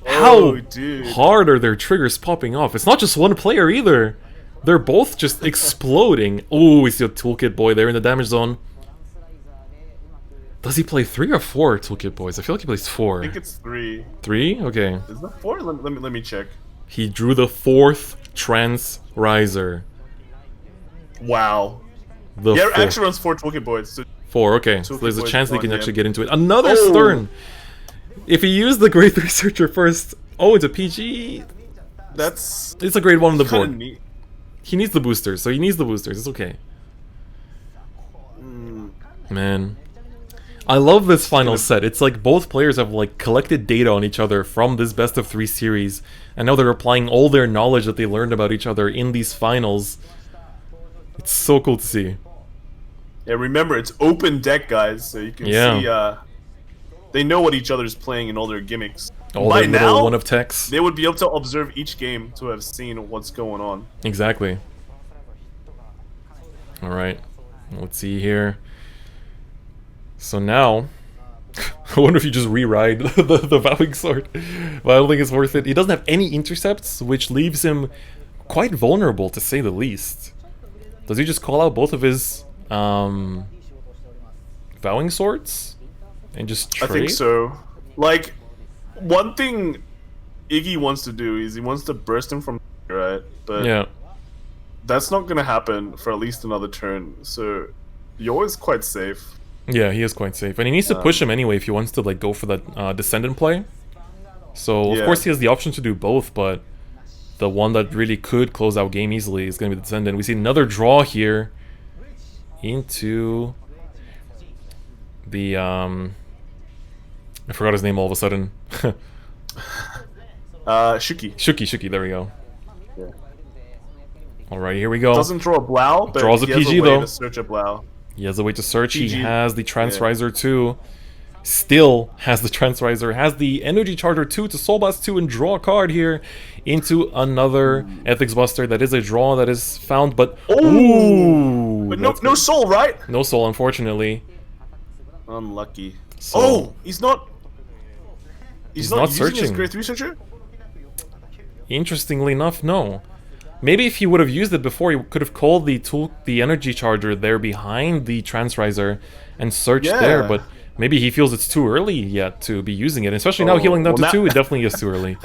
How hard are their triggers popping off? It's not just one player either. They're both just exploding. Oh, we see a toolkit boy there in the damage zone. Does he play 3 or 4 toolkit boys? I feel like he plays 4. I think it's 3. 3? Okay. Is that 4? Let me check. He drew the 4th Transriser. Wow. Actually runs 4 toolkit boys. So 4, okay. So there's a chance they can actually get into it. Another Stern! If he used the grade 3 searcher first... Oh, it's a PG... It's a grade 1 on the board. Neat. He needs the boosters, so he needs the boosters. It's okay. Man. I love this final set. It's like both players have like collected data on each other from this best of 3 series. And now they're applying all their knowledge that they learned about each other in these finals. It's so cool to see. Yeah, remember, it's open deck, guys, so you can see, they know what each other's playing and all their gimmicks. All their little one of techs. They would be able to observe each game to have seen what's going on. Exactly. Alright, let's see here. So now, I wonder if you just re-ride the Vowing Sword. But I don't think it's worth it. He doesn't have any intercepts, which leaves him quite vulnerable, to say the least. Does he just call out both of his Vowing Swords? And just trade? I think so. Like, one thing Iggy wants to do is he wants to burst him from right? But that's not going to happen for at least another turn. So, Yo is quite safe. Yeah, he is quite safe. And he needs to push him anyway if he wants to like go for that Descendant play. So, of course he has the option to do both, but the one that really could close out game easily is going to be the Descendant. We see another draw here into the, I forgot his name all of a sudden. Shuki, there we go. Yeah. Alright, here we go. Doesn't draw a Blau, but draws a PG though. To search a Blau. He has a way to search. PG. He has the Transriser 2. Still has the Transriser. Has the Energy Charger 2 to Soul Blast 2 and draw a card here into another Ethics Buster. That is a draw that is found, but... Ooh! But no soul, right? No soul, unfortunately. Unlucky. So, he's not... He's not using searching. His grade 3 searcher? Interestingly enough, no. Maybe if he would have used it before, he could have called the Energy Charger there behind the Transriser and searched there, but maybe he feels it's too early yet to be using it. Especially now healing down to 2, it definitely is too early.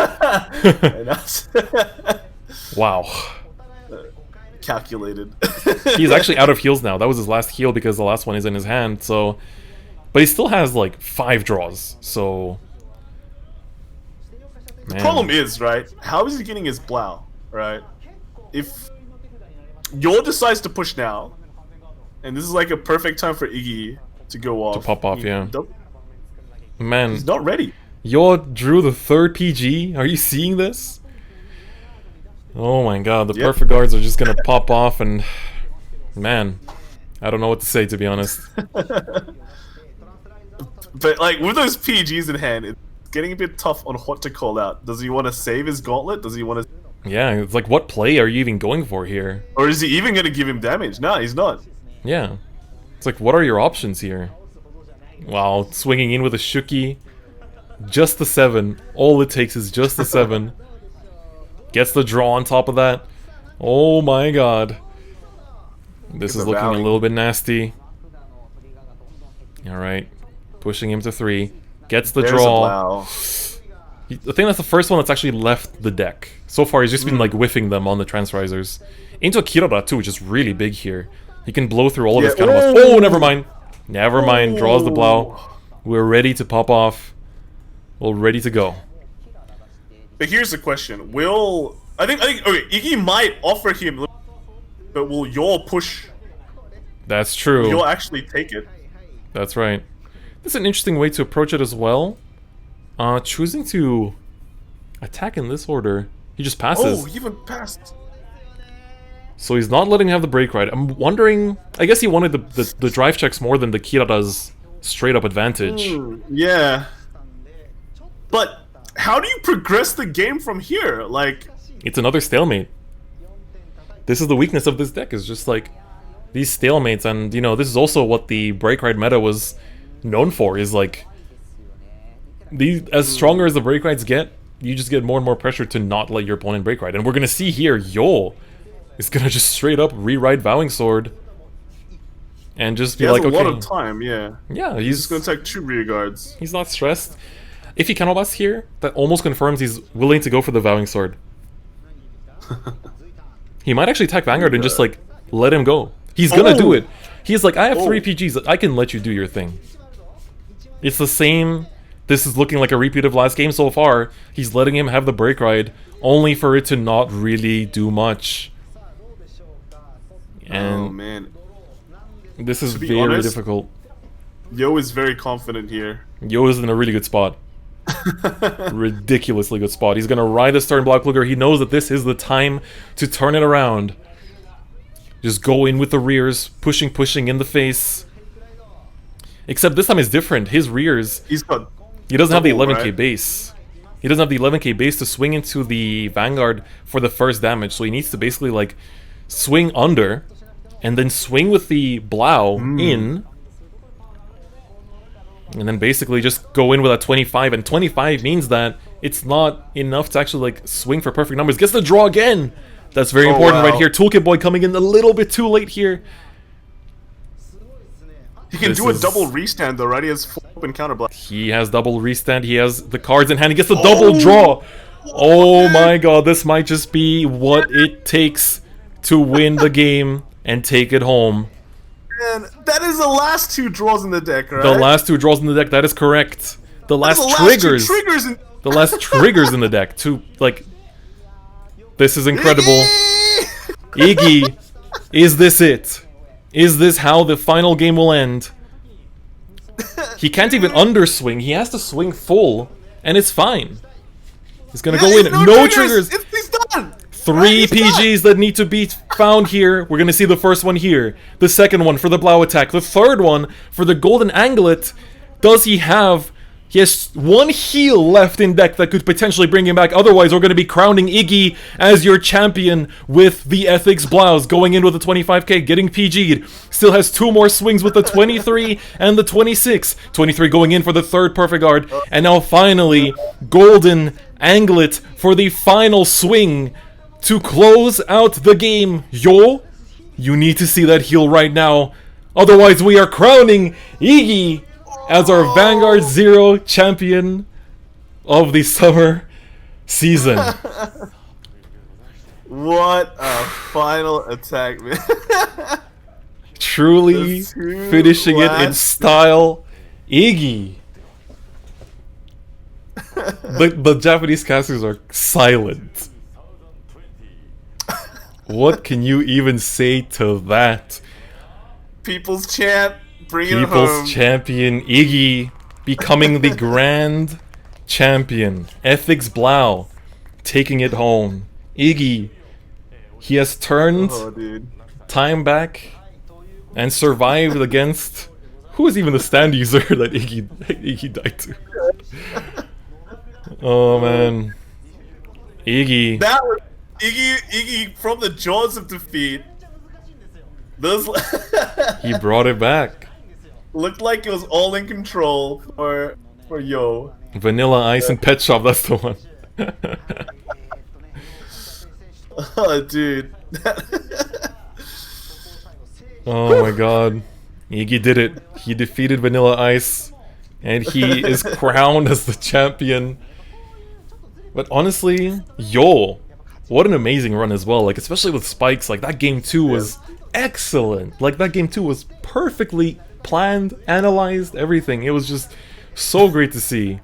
Wow. Calculated. He's actually out of heals now. That was his last heal because the last one is in his hand, so... But he still has, like, 5 draws, so... The problem is, right, how is he getting his Blau, right? If Yor decides to push now, and this is like a perfect time for Iggy to go off. To pop off, yeah. Man. He's not ready. Yor drew the 3rd PG? Are you seeing this? Oh my god, the perfect guards are just gonna pop off and... Man, I don't know what to say, to be honest. But, like, with those PGs in hand, it's getting a bit tough on what to call out. Does he want to save his gauntlet? Does he want to... Yeah, it's like, what play are you even going for here? Or is he even going to give him damage? No, he's not. Yeah. It's like, what are your options here? Wow, swinging in with a Shuki. Just the 7. All it takes is just the 7. Gets the draw on top of that. Oh my god. This is looking a little bit nasty. Alright. Pushing him to 3. Gets the draw. I think that's the first one that's actually left the deck. So far he's just been like whiffing them on the Transrisers. Into a Kirara too, which is really big here. He can blow through all of his counterballs. Oh, never mind. Never mind. Draws the Blau. We're ready to pop off. We're ready to go. But here's the question: I think okay, Iggy might offer him, but will Yor push? That's true. Will Yor actually take it? That's right. That's an interesting way to approach it as well. Choosing to attack in this order. He just passes. Oh, he even passed. So he's not letting him have the break ride. I'm wondering... I guess he wanted the drive checks more than the Kirara's straight up advantage. Yeah. But how do you progress the game from here? Like... It's another stalemate. This is the weakness of this deck, is just like... These stalemates, and you know, this is also what the break ride meta was known for, is like... As stronger as the break rides get, you just get more and more pressure to not let your opponent break ride. And we're gonna see here, Yo is gonna just straight up rewrite Vowing Sword. And just be like, okay. He has a lot of time, yeah. Yeah, he's gonna take 2 rear guards. He's not stressed. If he counterblast here, that almost confirms he's willing to go for the Vowing Sword. He might actually attack Vanguard and just like, let him go. He's gonna do it. He's like, I have 3 PGs, I can let you do your thing. It's the same... This is looking like a repeat of last game so far. He's letting him have the break ride, only for it to not really do much. And oh man, this is very difficult. Yo is very confident here. Yo is in a really good spot. Ridiculously good spot. He's gonna ride the Stern Block Looker. He knows that this is the time to turn it around. Just go in with the rears, pushing in the face. Except this time it's different. His rears... He doesn't have the 11k base. He doesn't have the 11k base to swing into the Vanguard for the first damage, so he needs to basically, like, swing under, and then swing with the Blau in, and then basically just go in with a 25, and 25 means that it's not enough to actually, like, swing for perfect numbers. Gets the draw again! That's very important right here. Toolkit Boy coming in a little bit too late here. He can do a double restand though, right? He has 4 open counterblast. He has double restand, he has the cards in hand, he gets the double draw! Oh my god, this might just be what it takes to win the game and take it home. Man, that is the last 2 draws in the deck, right? The last 2 draws in the deck, that is correct. The last triggers. The last triggers in the deck to, like... This is incredible. Iggy, is this it? Is this how the final game will end? He can't even underswing. He has to swing full, and it's fine. He's gonna go in. No triggers. He's done. 3 PGs that need to be found here. We're gonna see the first one here. The second one for the Blau attack. The third one for the Golden Anglet. Does he have... He has 1 heal left in deck that could potentially bring him back. Otherwise, we're going to be crowning Iggy as your champion with the Ethics Blouse. Going in with the 25k, getting PG'd. Still has 2 more swings with the 23 and the 26. 23 going in for the 3rd perfect guard. And now finally, Golden Anglet for the final swing to close out the game. Yo, you need to see that heal right now. Otherwise, we are crowning Iggy as our Vanguard Zero champion of the summer season. What a final attack, man. Truly finishing it in style. Iggy. The Japanese casters are silent. What can you even say to that? People's champ, bring it home. People's champion Iggy becoming the grand champion. Ethics Blau taking it home. Iggy, he has turned time back and survived against... Who is even the stand user that Iggy died to? Oh man. Iggy. That was Iggy from the jaws of defeat. Those He brought it back. looked like it was all in control for Yo. Vanilla Ice and Pet Shop, that's the one. Oh, dude. Oh my god. Iggy did it. He defeated Vanilla Ice. And he is crowned as the champion. But honestly, Yo, what an amazing run as well. Like, especially with Spikes, like that game 2 was excellent. Like that game 2 was perfectly planned, analyzed, everything. It was just so great to see.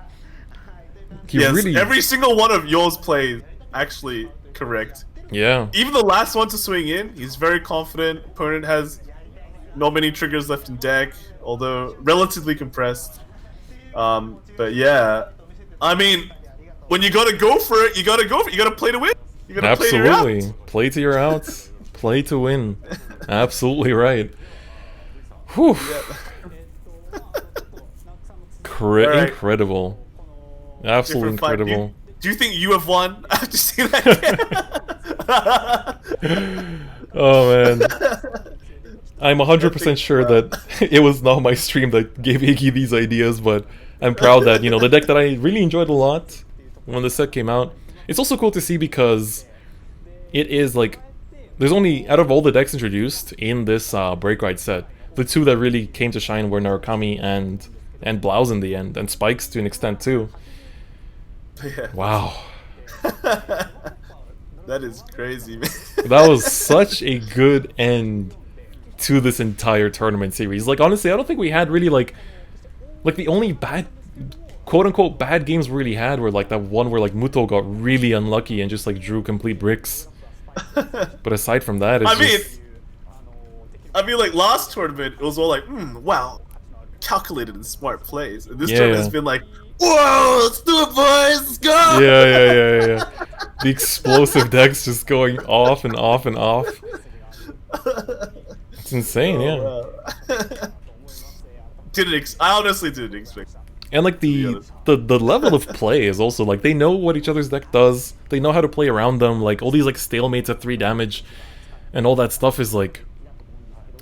Really... every single one of Yo's plays actually correct. Yeah. Even the last one to swing in, he's very confident. Opponent has not many triggers left in deck, although relatively compressed. But yeah, I mean, when you gotta go for it, you gotta go for it. You gotta play to win. You gotta Absolutely. Play to your outs. Play to win. Absolutely right. Whew. Right. Incredible. Absolutely incredible. Do you think you have won after seeing that game? Oh man. I'm 100% sure that it was not my stream that gave Iggy these ideas, but I'm proud that, you know, the deck that I really enjoyed a lot when the set came out. It's also cool to see because it is like, there's only, out of all the decks introduced in this Break Ride set, the two that really came to shine were Narukami and Blauz in the end, and Spikes to an extent too. Yeah. Wow. That is crazy, man. That was such a good end to this entire tournament series. Like, honestly, I don't think we had really, like the only bad, quote-unquote bad games we really had were, like, that one where, like, Muto got really unlucky and just, like, drew complete bricks. But aside from that, it's I mean, like, last tournament, it was all like, wow, calculated and smart plays. And this tournament has been like, whoa, let's do it, boys, let's go! Yeah. The explosive decks just going off and off and off. It's insane, Wow. I honestly didn't expect. And like the level of play is also like, they know what each other's deck does. They know how to play around them. Like all these like stalemates at 3 damage, and all that stuff is like,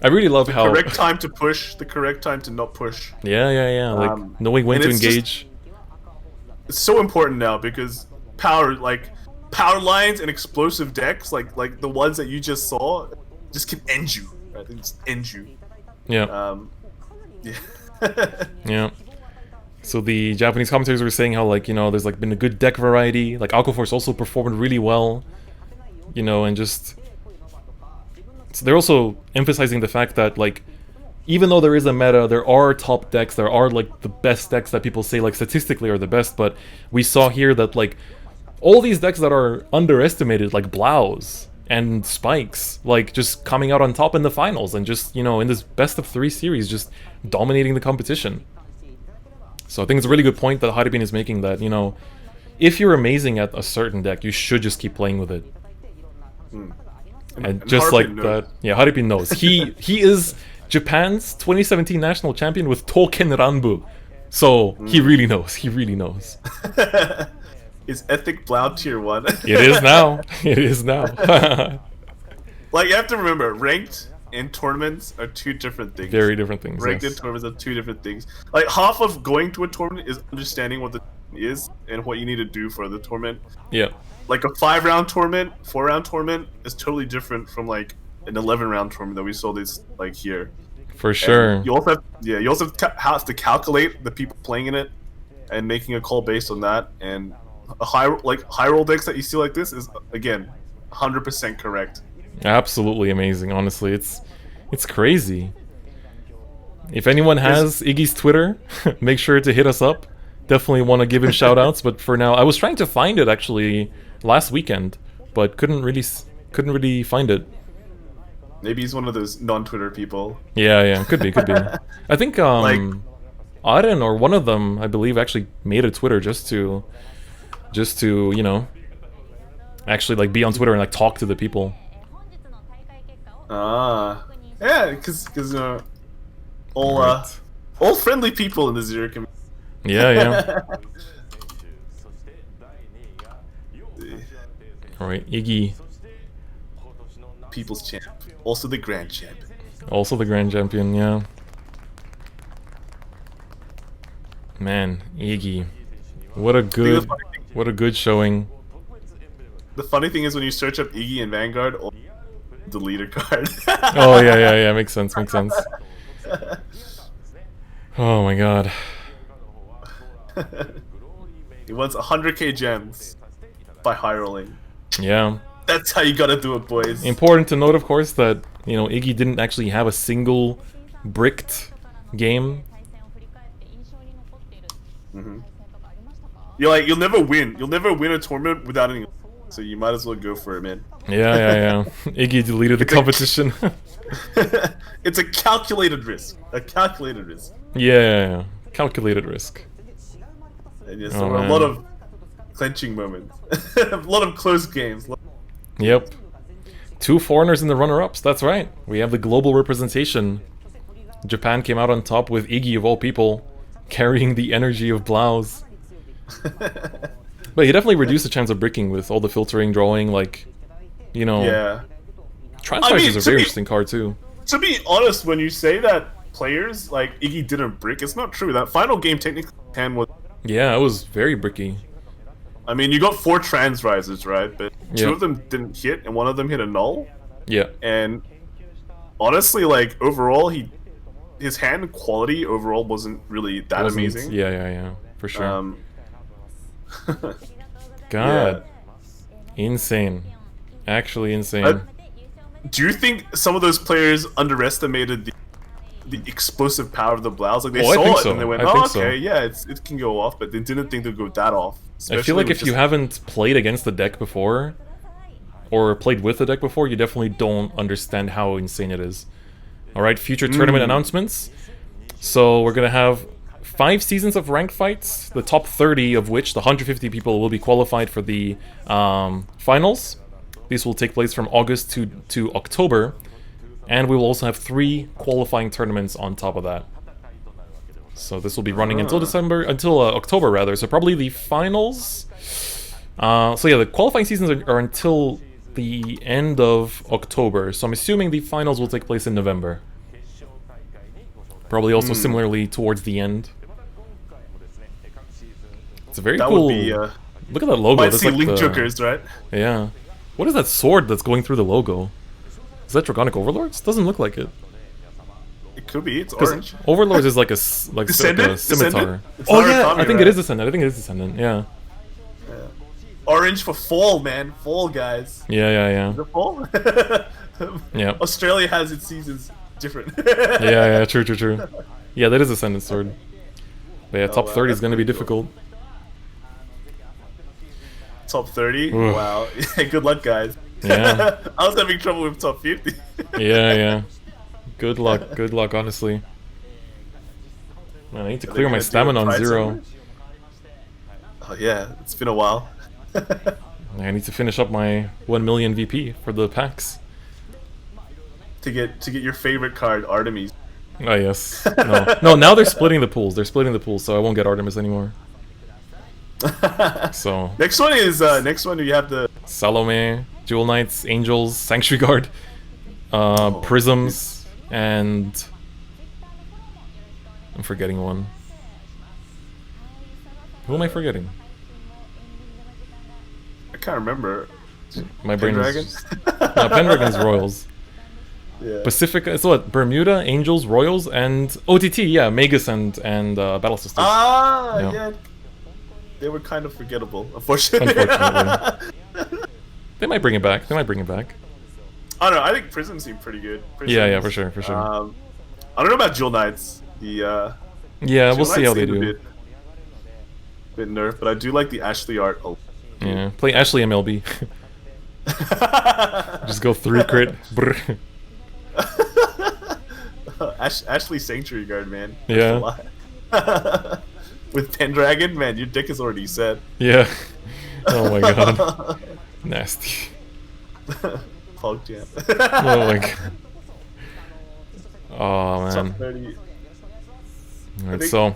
I really love how the correct time to push, the correct time to not push. Yeah. Like knowing when to engage. It's so important now because power lines and explosive decks, like the ones that you just saw, just can end you. Right? They just end you. Yeah. Yeah. Yeah. So the Japanese commentators were saying how, like, you know, there's like been a good deck variety. Like Aquaforce also performed really well, you know, and just so they're also emphasizing the fact that, like, even though there is a meta, there are top decks, there are like the best decks that people say like statistically are the best, but we saw here that like all these decks that are underestimated, like Blauz and Spikes, like just coming out on top in the finals and just, you know, in this best of 3 series, just dominating the competition. So I think it's a really good point that Haribin is making, that, you know, if you're amazing at a certain deck, you should just keep playing with it. And just like that, yeah, Haribin knows. He is Japan's 2017 national champion with Token Ranbu. So he really knows. He really knows. Is Ethic Blau tier 1? It is now. It is now. Like, you have to remember, ranked and tournaments are 2 different things. Very different things. Ranked and tournaments are 2 different things. Like, half of going to a tournament is understanding what the is and what you need to do for the tournament. Yeah. Like a 5-round tournament, 4-round tournament is totally different from like an 11-round tournament that we saw this like here. For sure. And you also have to calculate the people playing in it and making a call based on that. And a high roll decks that you see like this is, again, 100% correct. Absolutely amazing, honestly. It's crazy. If anyone has Iggy's Twitter, make sure to hit us up. Definitely want to give him shoutouts, but for now, I was trying to find it actually last weekend, but couldn't really find it. Maybe he's one of those non-Twitter people. Yeah, could be. I think Auden or one of them, I believe, actually made a Twitter just to you know, actually like be on Twitter and like talk to the people. Yeah, because all friendly people in the Zero community. Yeah. Alright, Iggy. People's champ. Also the grand champ. Also the grand champion, yeah. Man, Iggy. What a good showing. The funny thing is when you search up Iggy in Vanguard, the leader card. Oh yeah, makes sense. Oh my god. He wants 100k gems by high rolling. Yeah. That's how you gotta do it, boys. Important to note, of course, that, you know, Iggy didn't actually have a single bricked game. You're like, you'll never win. You'll never win a tournament without any. So you might as well go for it, man. Yeah. Iggy deleted the competition. It's a calculated risk. Yeah. Calculated risk. And yes, there were a lot of clenching moments. A lot of close games. Yep. 2 foreigners in the runner-ups, that's right. We have the global representation. Japan came out on top with Iggy, of all people, carrying the energy of Blouse. But he definitely reduced the chance of bricking with all the filtering, drawing, like, you know... Yeah. Transfight is a very interesting card, too. To be honest, when you say that players, like, Iggy didn't brick, it's not true. That final game, technically, hand was... Yeah, it was very bricky. I mean, you got 4 trans rises, right? But 2 of them didn't hit, and 1 of them hit a null. Yeah. And honestly, like, overall, his hand quality overall wasn't really that amazing. Yeah, for sure. God. Yeah. Insane. Actually insane. Do you think some of those players underestimated the explosive power of the Blouse? Like, they saw it and they went, yeah, it can go off, but they didn't think they'd go that off. I feel like if you haven't played against the deck before, or played with the deck before, you definitely don't understand how insane it is. Alright, future tournament announcements. So we're gonna have 5 seasons of ranked fights, the top 30 of which, the 150 people, will be qualified for the finals. These will take place from August to October, and we will also have 3 qualifying tournaments on top of that. So this will be running until October rather. So probably the finals. So yeah, the qualifying seasons are until the end of October. So I'm assuming the finals will take place in November. Probably also similarly towards the end. It's a very cool. Look at that logo. Might That's see like Link Jokers, right? Yeah. What is that sword that's going through the logo? Is that Draconic Overlords? Doesn't look like it. It could be. It's orange. Overlords is like a scimitar. Descendant? Oh yeah, I think it is Descendant. Yeah. Orange for fall, man. Fall, guys. Yeah. The fall. Yeah. Australia has its seasons different. Yeah. True. Yeah, that is Ascendant sword. But yeah, top 30 is gonna be difficult. Top 30? Wow. Good luck, guys. Yeah. I was having trouble with top 50. Yeah. Good luck, honestly. Man, I need to clear my stamina on 0. Oh yeah, it's been a while. I need to finish up my 1 million VP for the packs. To get your favorite card, Artemis. Oh yes. No, now they're splitting the pools. So I won't get Artemis anymore. So next one you have the Salome, Jewel Knights, Angels, Sanctuary Guard, Prisms, and I'm forgetting one. Who am I forgetting? I can't remember. My brain Pendragon? is no, Pendragon's Royals. Yeah. Pacific, so what? Bermuda, Angels, Royals, and OTT, yeah, Magus and Battle Sisters. Yeah. They were kind of forgettable, unfortunately. They They might bring it back. They might bring it back. I don't know. I think Prism seemed pretty good. Prism, Yeah, for sure, for sure. I don't know about Jewel Knights. Yeah, Jewel we'll see Knights how they seemed do. Bit nerf, but I do like the Ashley art. Yeah, play Ashley MLB. Just go 3 crit. Brr. Ashley Sanctuary Guard, man. Yeah. With Pendragon, man, your dick is already set. Yeah. Oh my god. Nasty. Fog Jam. Oh my god. Oh man. Top 30. Alright, so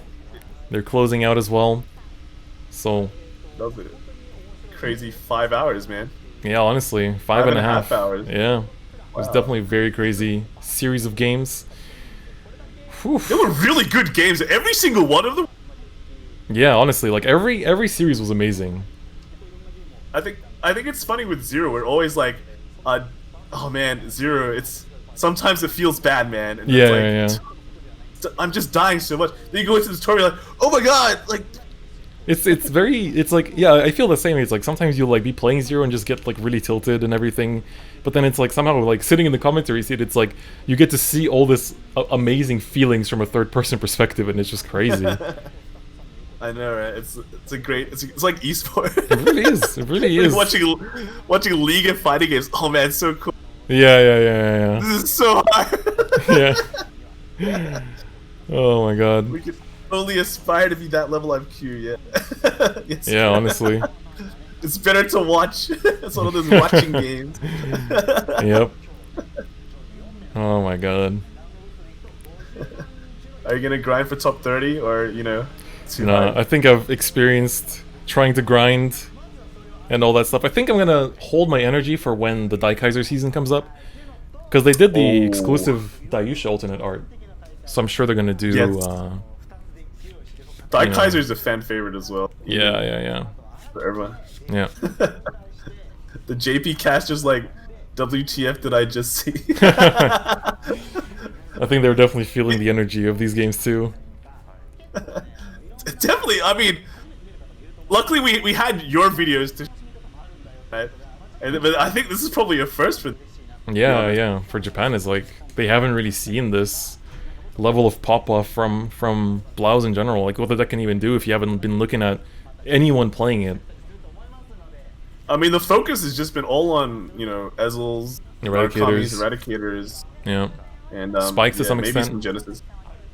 they're closing out as well. So That was a crazy 5 hours, man. yeah, honestly, 5.5 hours. Yeah. It was definitely a very crazy series of games. Whew. They were really good games. Every single one of them. Yeah, honestly, like every series was amazing. I think it's funny with Zero. We're always like, oh man, Zero. It's sometimes it feels bad, man. And Yeah, it's like, I'm just dying so much. Then you go into the story, you're like, oh my god, like. It's like, yeah, I feel the same. It's like sometimes you'll like be playing Zero and just get like really tilted and everything, but then it's like somehow like sitting in the commentary seat, it's like you get to see all this amazing feelings from a third-person perspective, and it's just crazy. I know, right? It's like esport. It really is. It really is. Watching League of Fighting games. Oh man, it's so cool. Yeah. This is so hard. Yeah. Oh my god. We could only aspire to be that level IQ, yeah. Yes. Yeah, honestly. It's better to watch. It's one of those watching games. Yep. Oh my god. Are you gonna grind for top 30 or, you know, too No, hard? I think I've experienced trying to grind and all that stuff. I think I'm gonna hold my energy for when the Daikaiser season comes up, because they did the exclusive Daiusha alternate art, so I'm sure they're gonna do. Yes. You know. Kaiser's a fan favorite as well. Yeah. For everyone. Yeah. The JP caster's like, WTF did I just see? I think they're definitely feeling the energy of these games too. Definitely. I mean, luckily we had your videos to, right? But I think this is probably a first for. Yeah. For Japan, it's like they haven't really seen this level of pop-off from Blouse in general. Like what the deck can even do if you haven't been looking at anyone playing it. I mean, the focus has just been all on, you know, Ezel's, Eradicators, yeah, and Spikes to some maybe extent. some Genesis.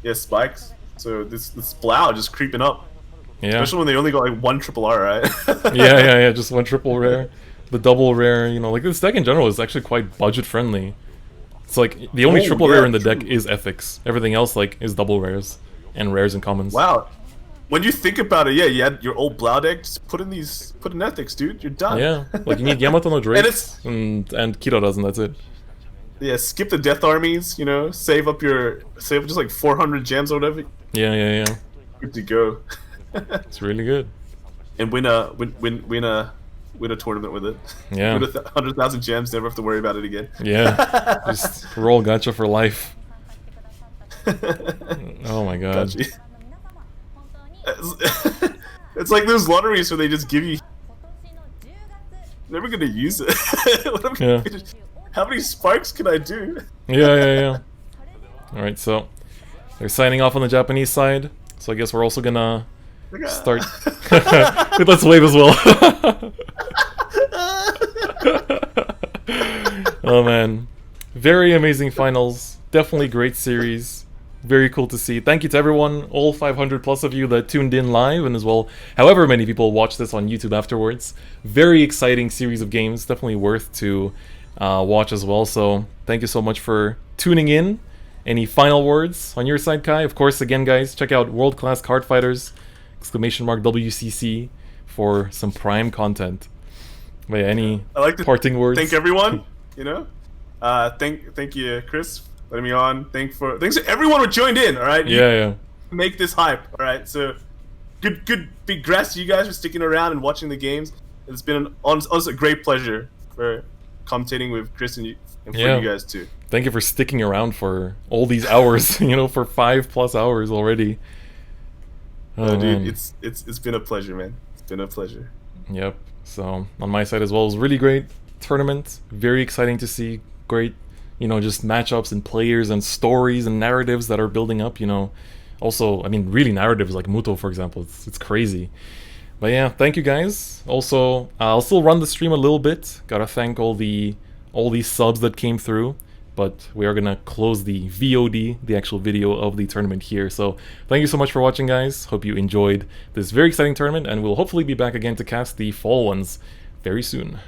Yeah, Spikes. So this Blau just creeping up. Yeah. Especially when they only got like 1 triple R, right? yeah. Just 1 triple rare, the double rare. You know, like this deck in general is actually quite budget friendly. It's like the only triple rare in the deck is Ethics. Everything else like is double rares and rares and commons. Wow. When you think about it, yeah, you had your old Blau deck. Just put in Ethics, dude. You're done. Yeah, like you need Yamato no Drakes and Kiro does, and that's it. Yeah, skip the Death Armies. You know, save up just like 400 gems or whatever. Yeah. Good to go. It's really good. And win a tournament with it. Yeah. Win 100,000 gems. Never have to worry about it again. Yeah. Just roll gacha for life. Oh my god. Gotcha. It's like those lotteries where they just give you. Never gonna use it. How many sparks can I do? Yeah. Alright, so they're signing off on the Japanese side. So I guess we're also gonna start. Let's wave as well. Oh man. Very amazing finals. Definitely great series. Very cool to see. Thank you to everyone, all 500 plus of you that tuned in live, and as well, however many people watch this on YouTube afterwards. Very exciting series of games, definitely worth to watch as well. So thank you so much for tuning in. Any final words on your side, Kai? Of course, again, guys, check out World Class Card Fighters, !WCC for some prime content. But yeah, any parting words? Thank everyone. You know, thank you, Chris. Letting me on. Thanks to everyone who joined in. All right. Yeah. Make this hype. All right. So, good big grass to you guys for sticking around and watching the games. It's been honestly a great pleasure for commentating with Chris and for you guys too. Thank you for sticking around for all these hours. You know, for 5+ hours already. Oh, dude, it's been a pleasure, man. It's been a pleasure. Yep. So on my side as well, it was really great tournament. Very exciting to see. Great, you know, just matchups and players and stories and narratives that are building up, you know. Also, I mean, really narratives like Muto, for example. It's crazy. But yeah, thank you guys. Also, I'll still run the stream a little bit. Gotta thank all these subs that came through. But we are gonna close the VOD, the actual video of the tournament here. So thank you so much for watching, guys. Hope you enjoyed this very exciting tournament, and we'll hopefully be back again to cast the fall ones very soon.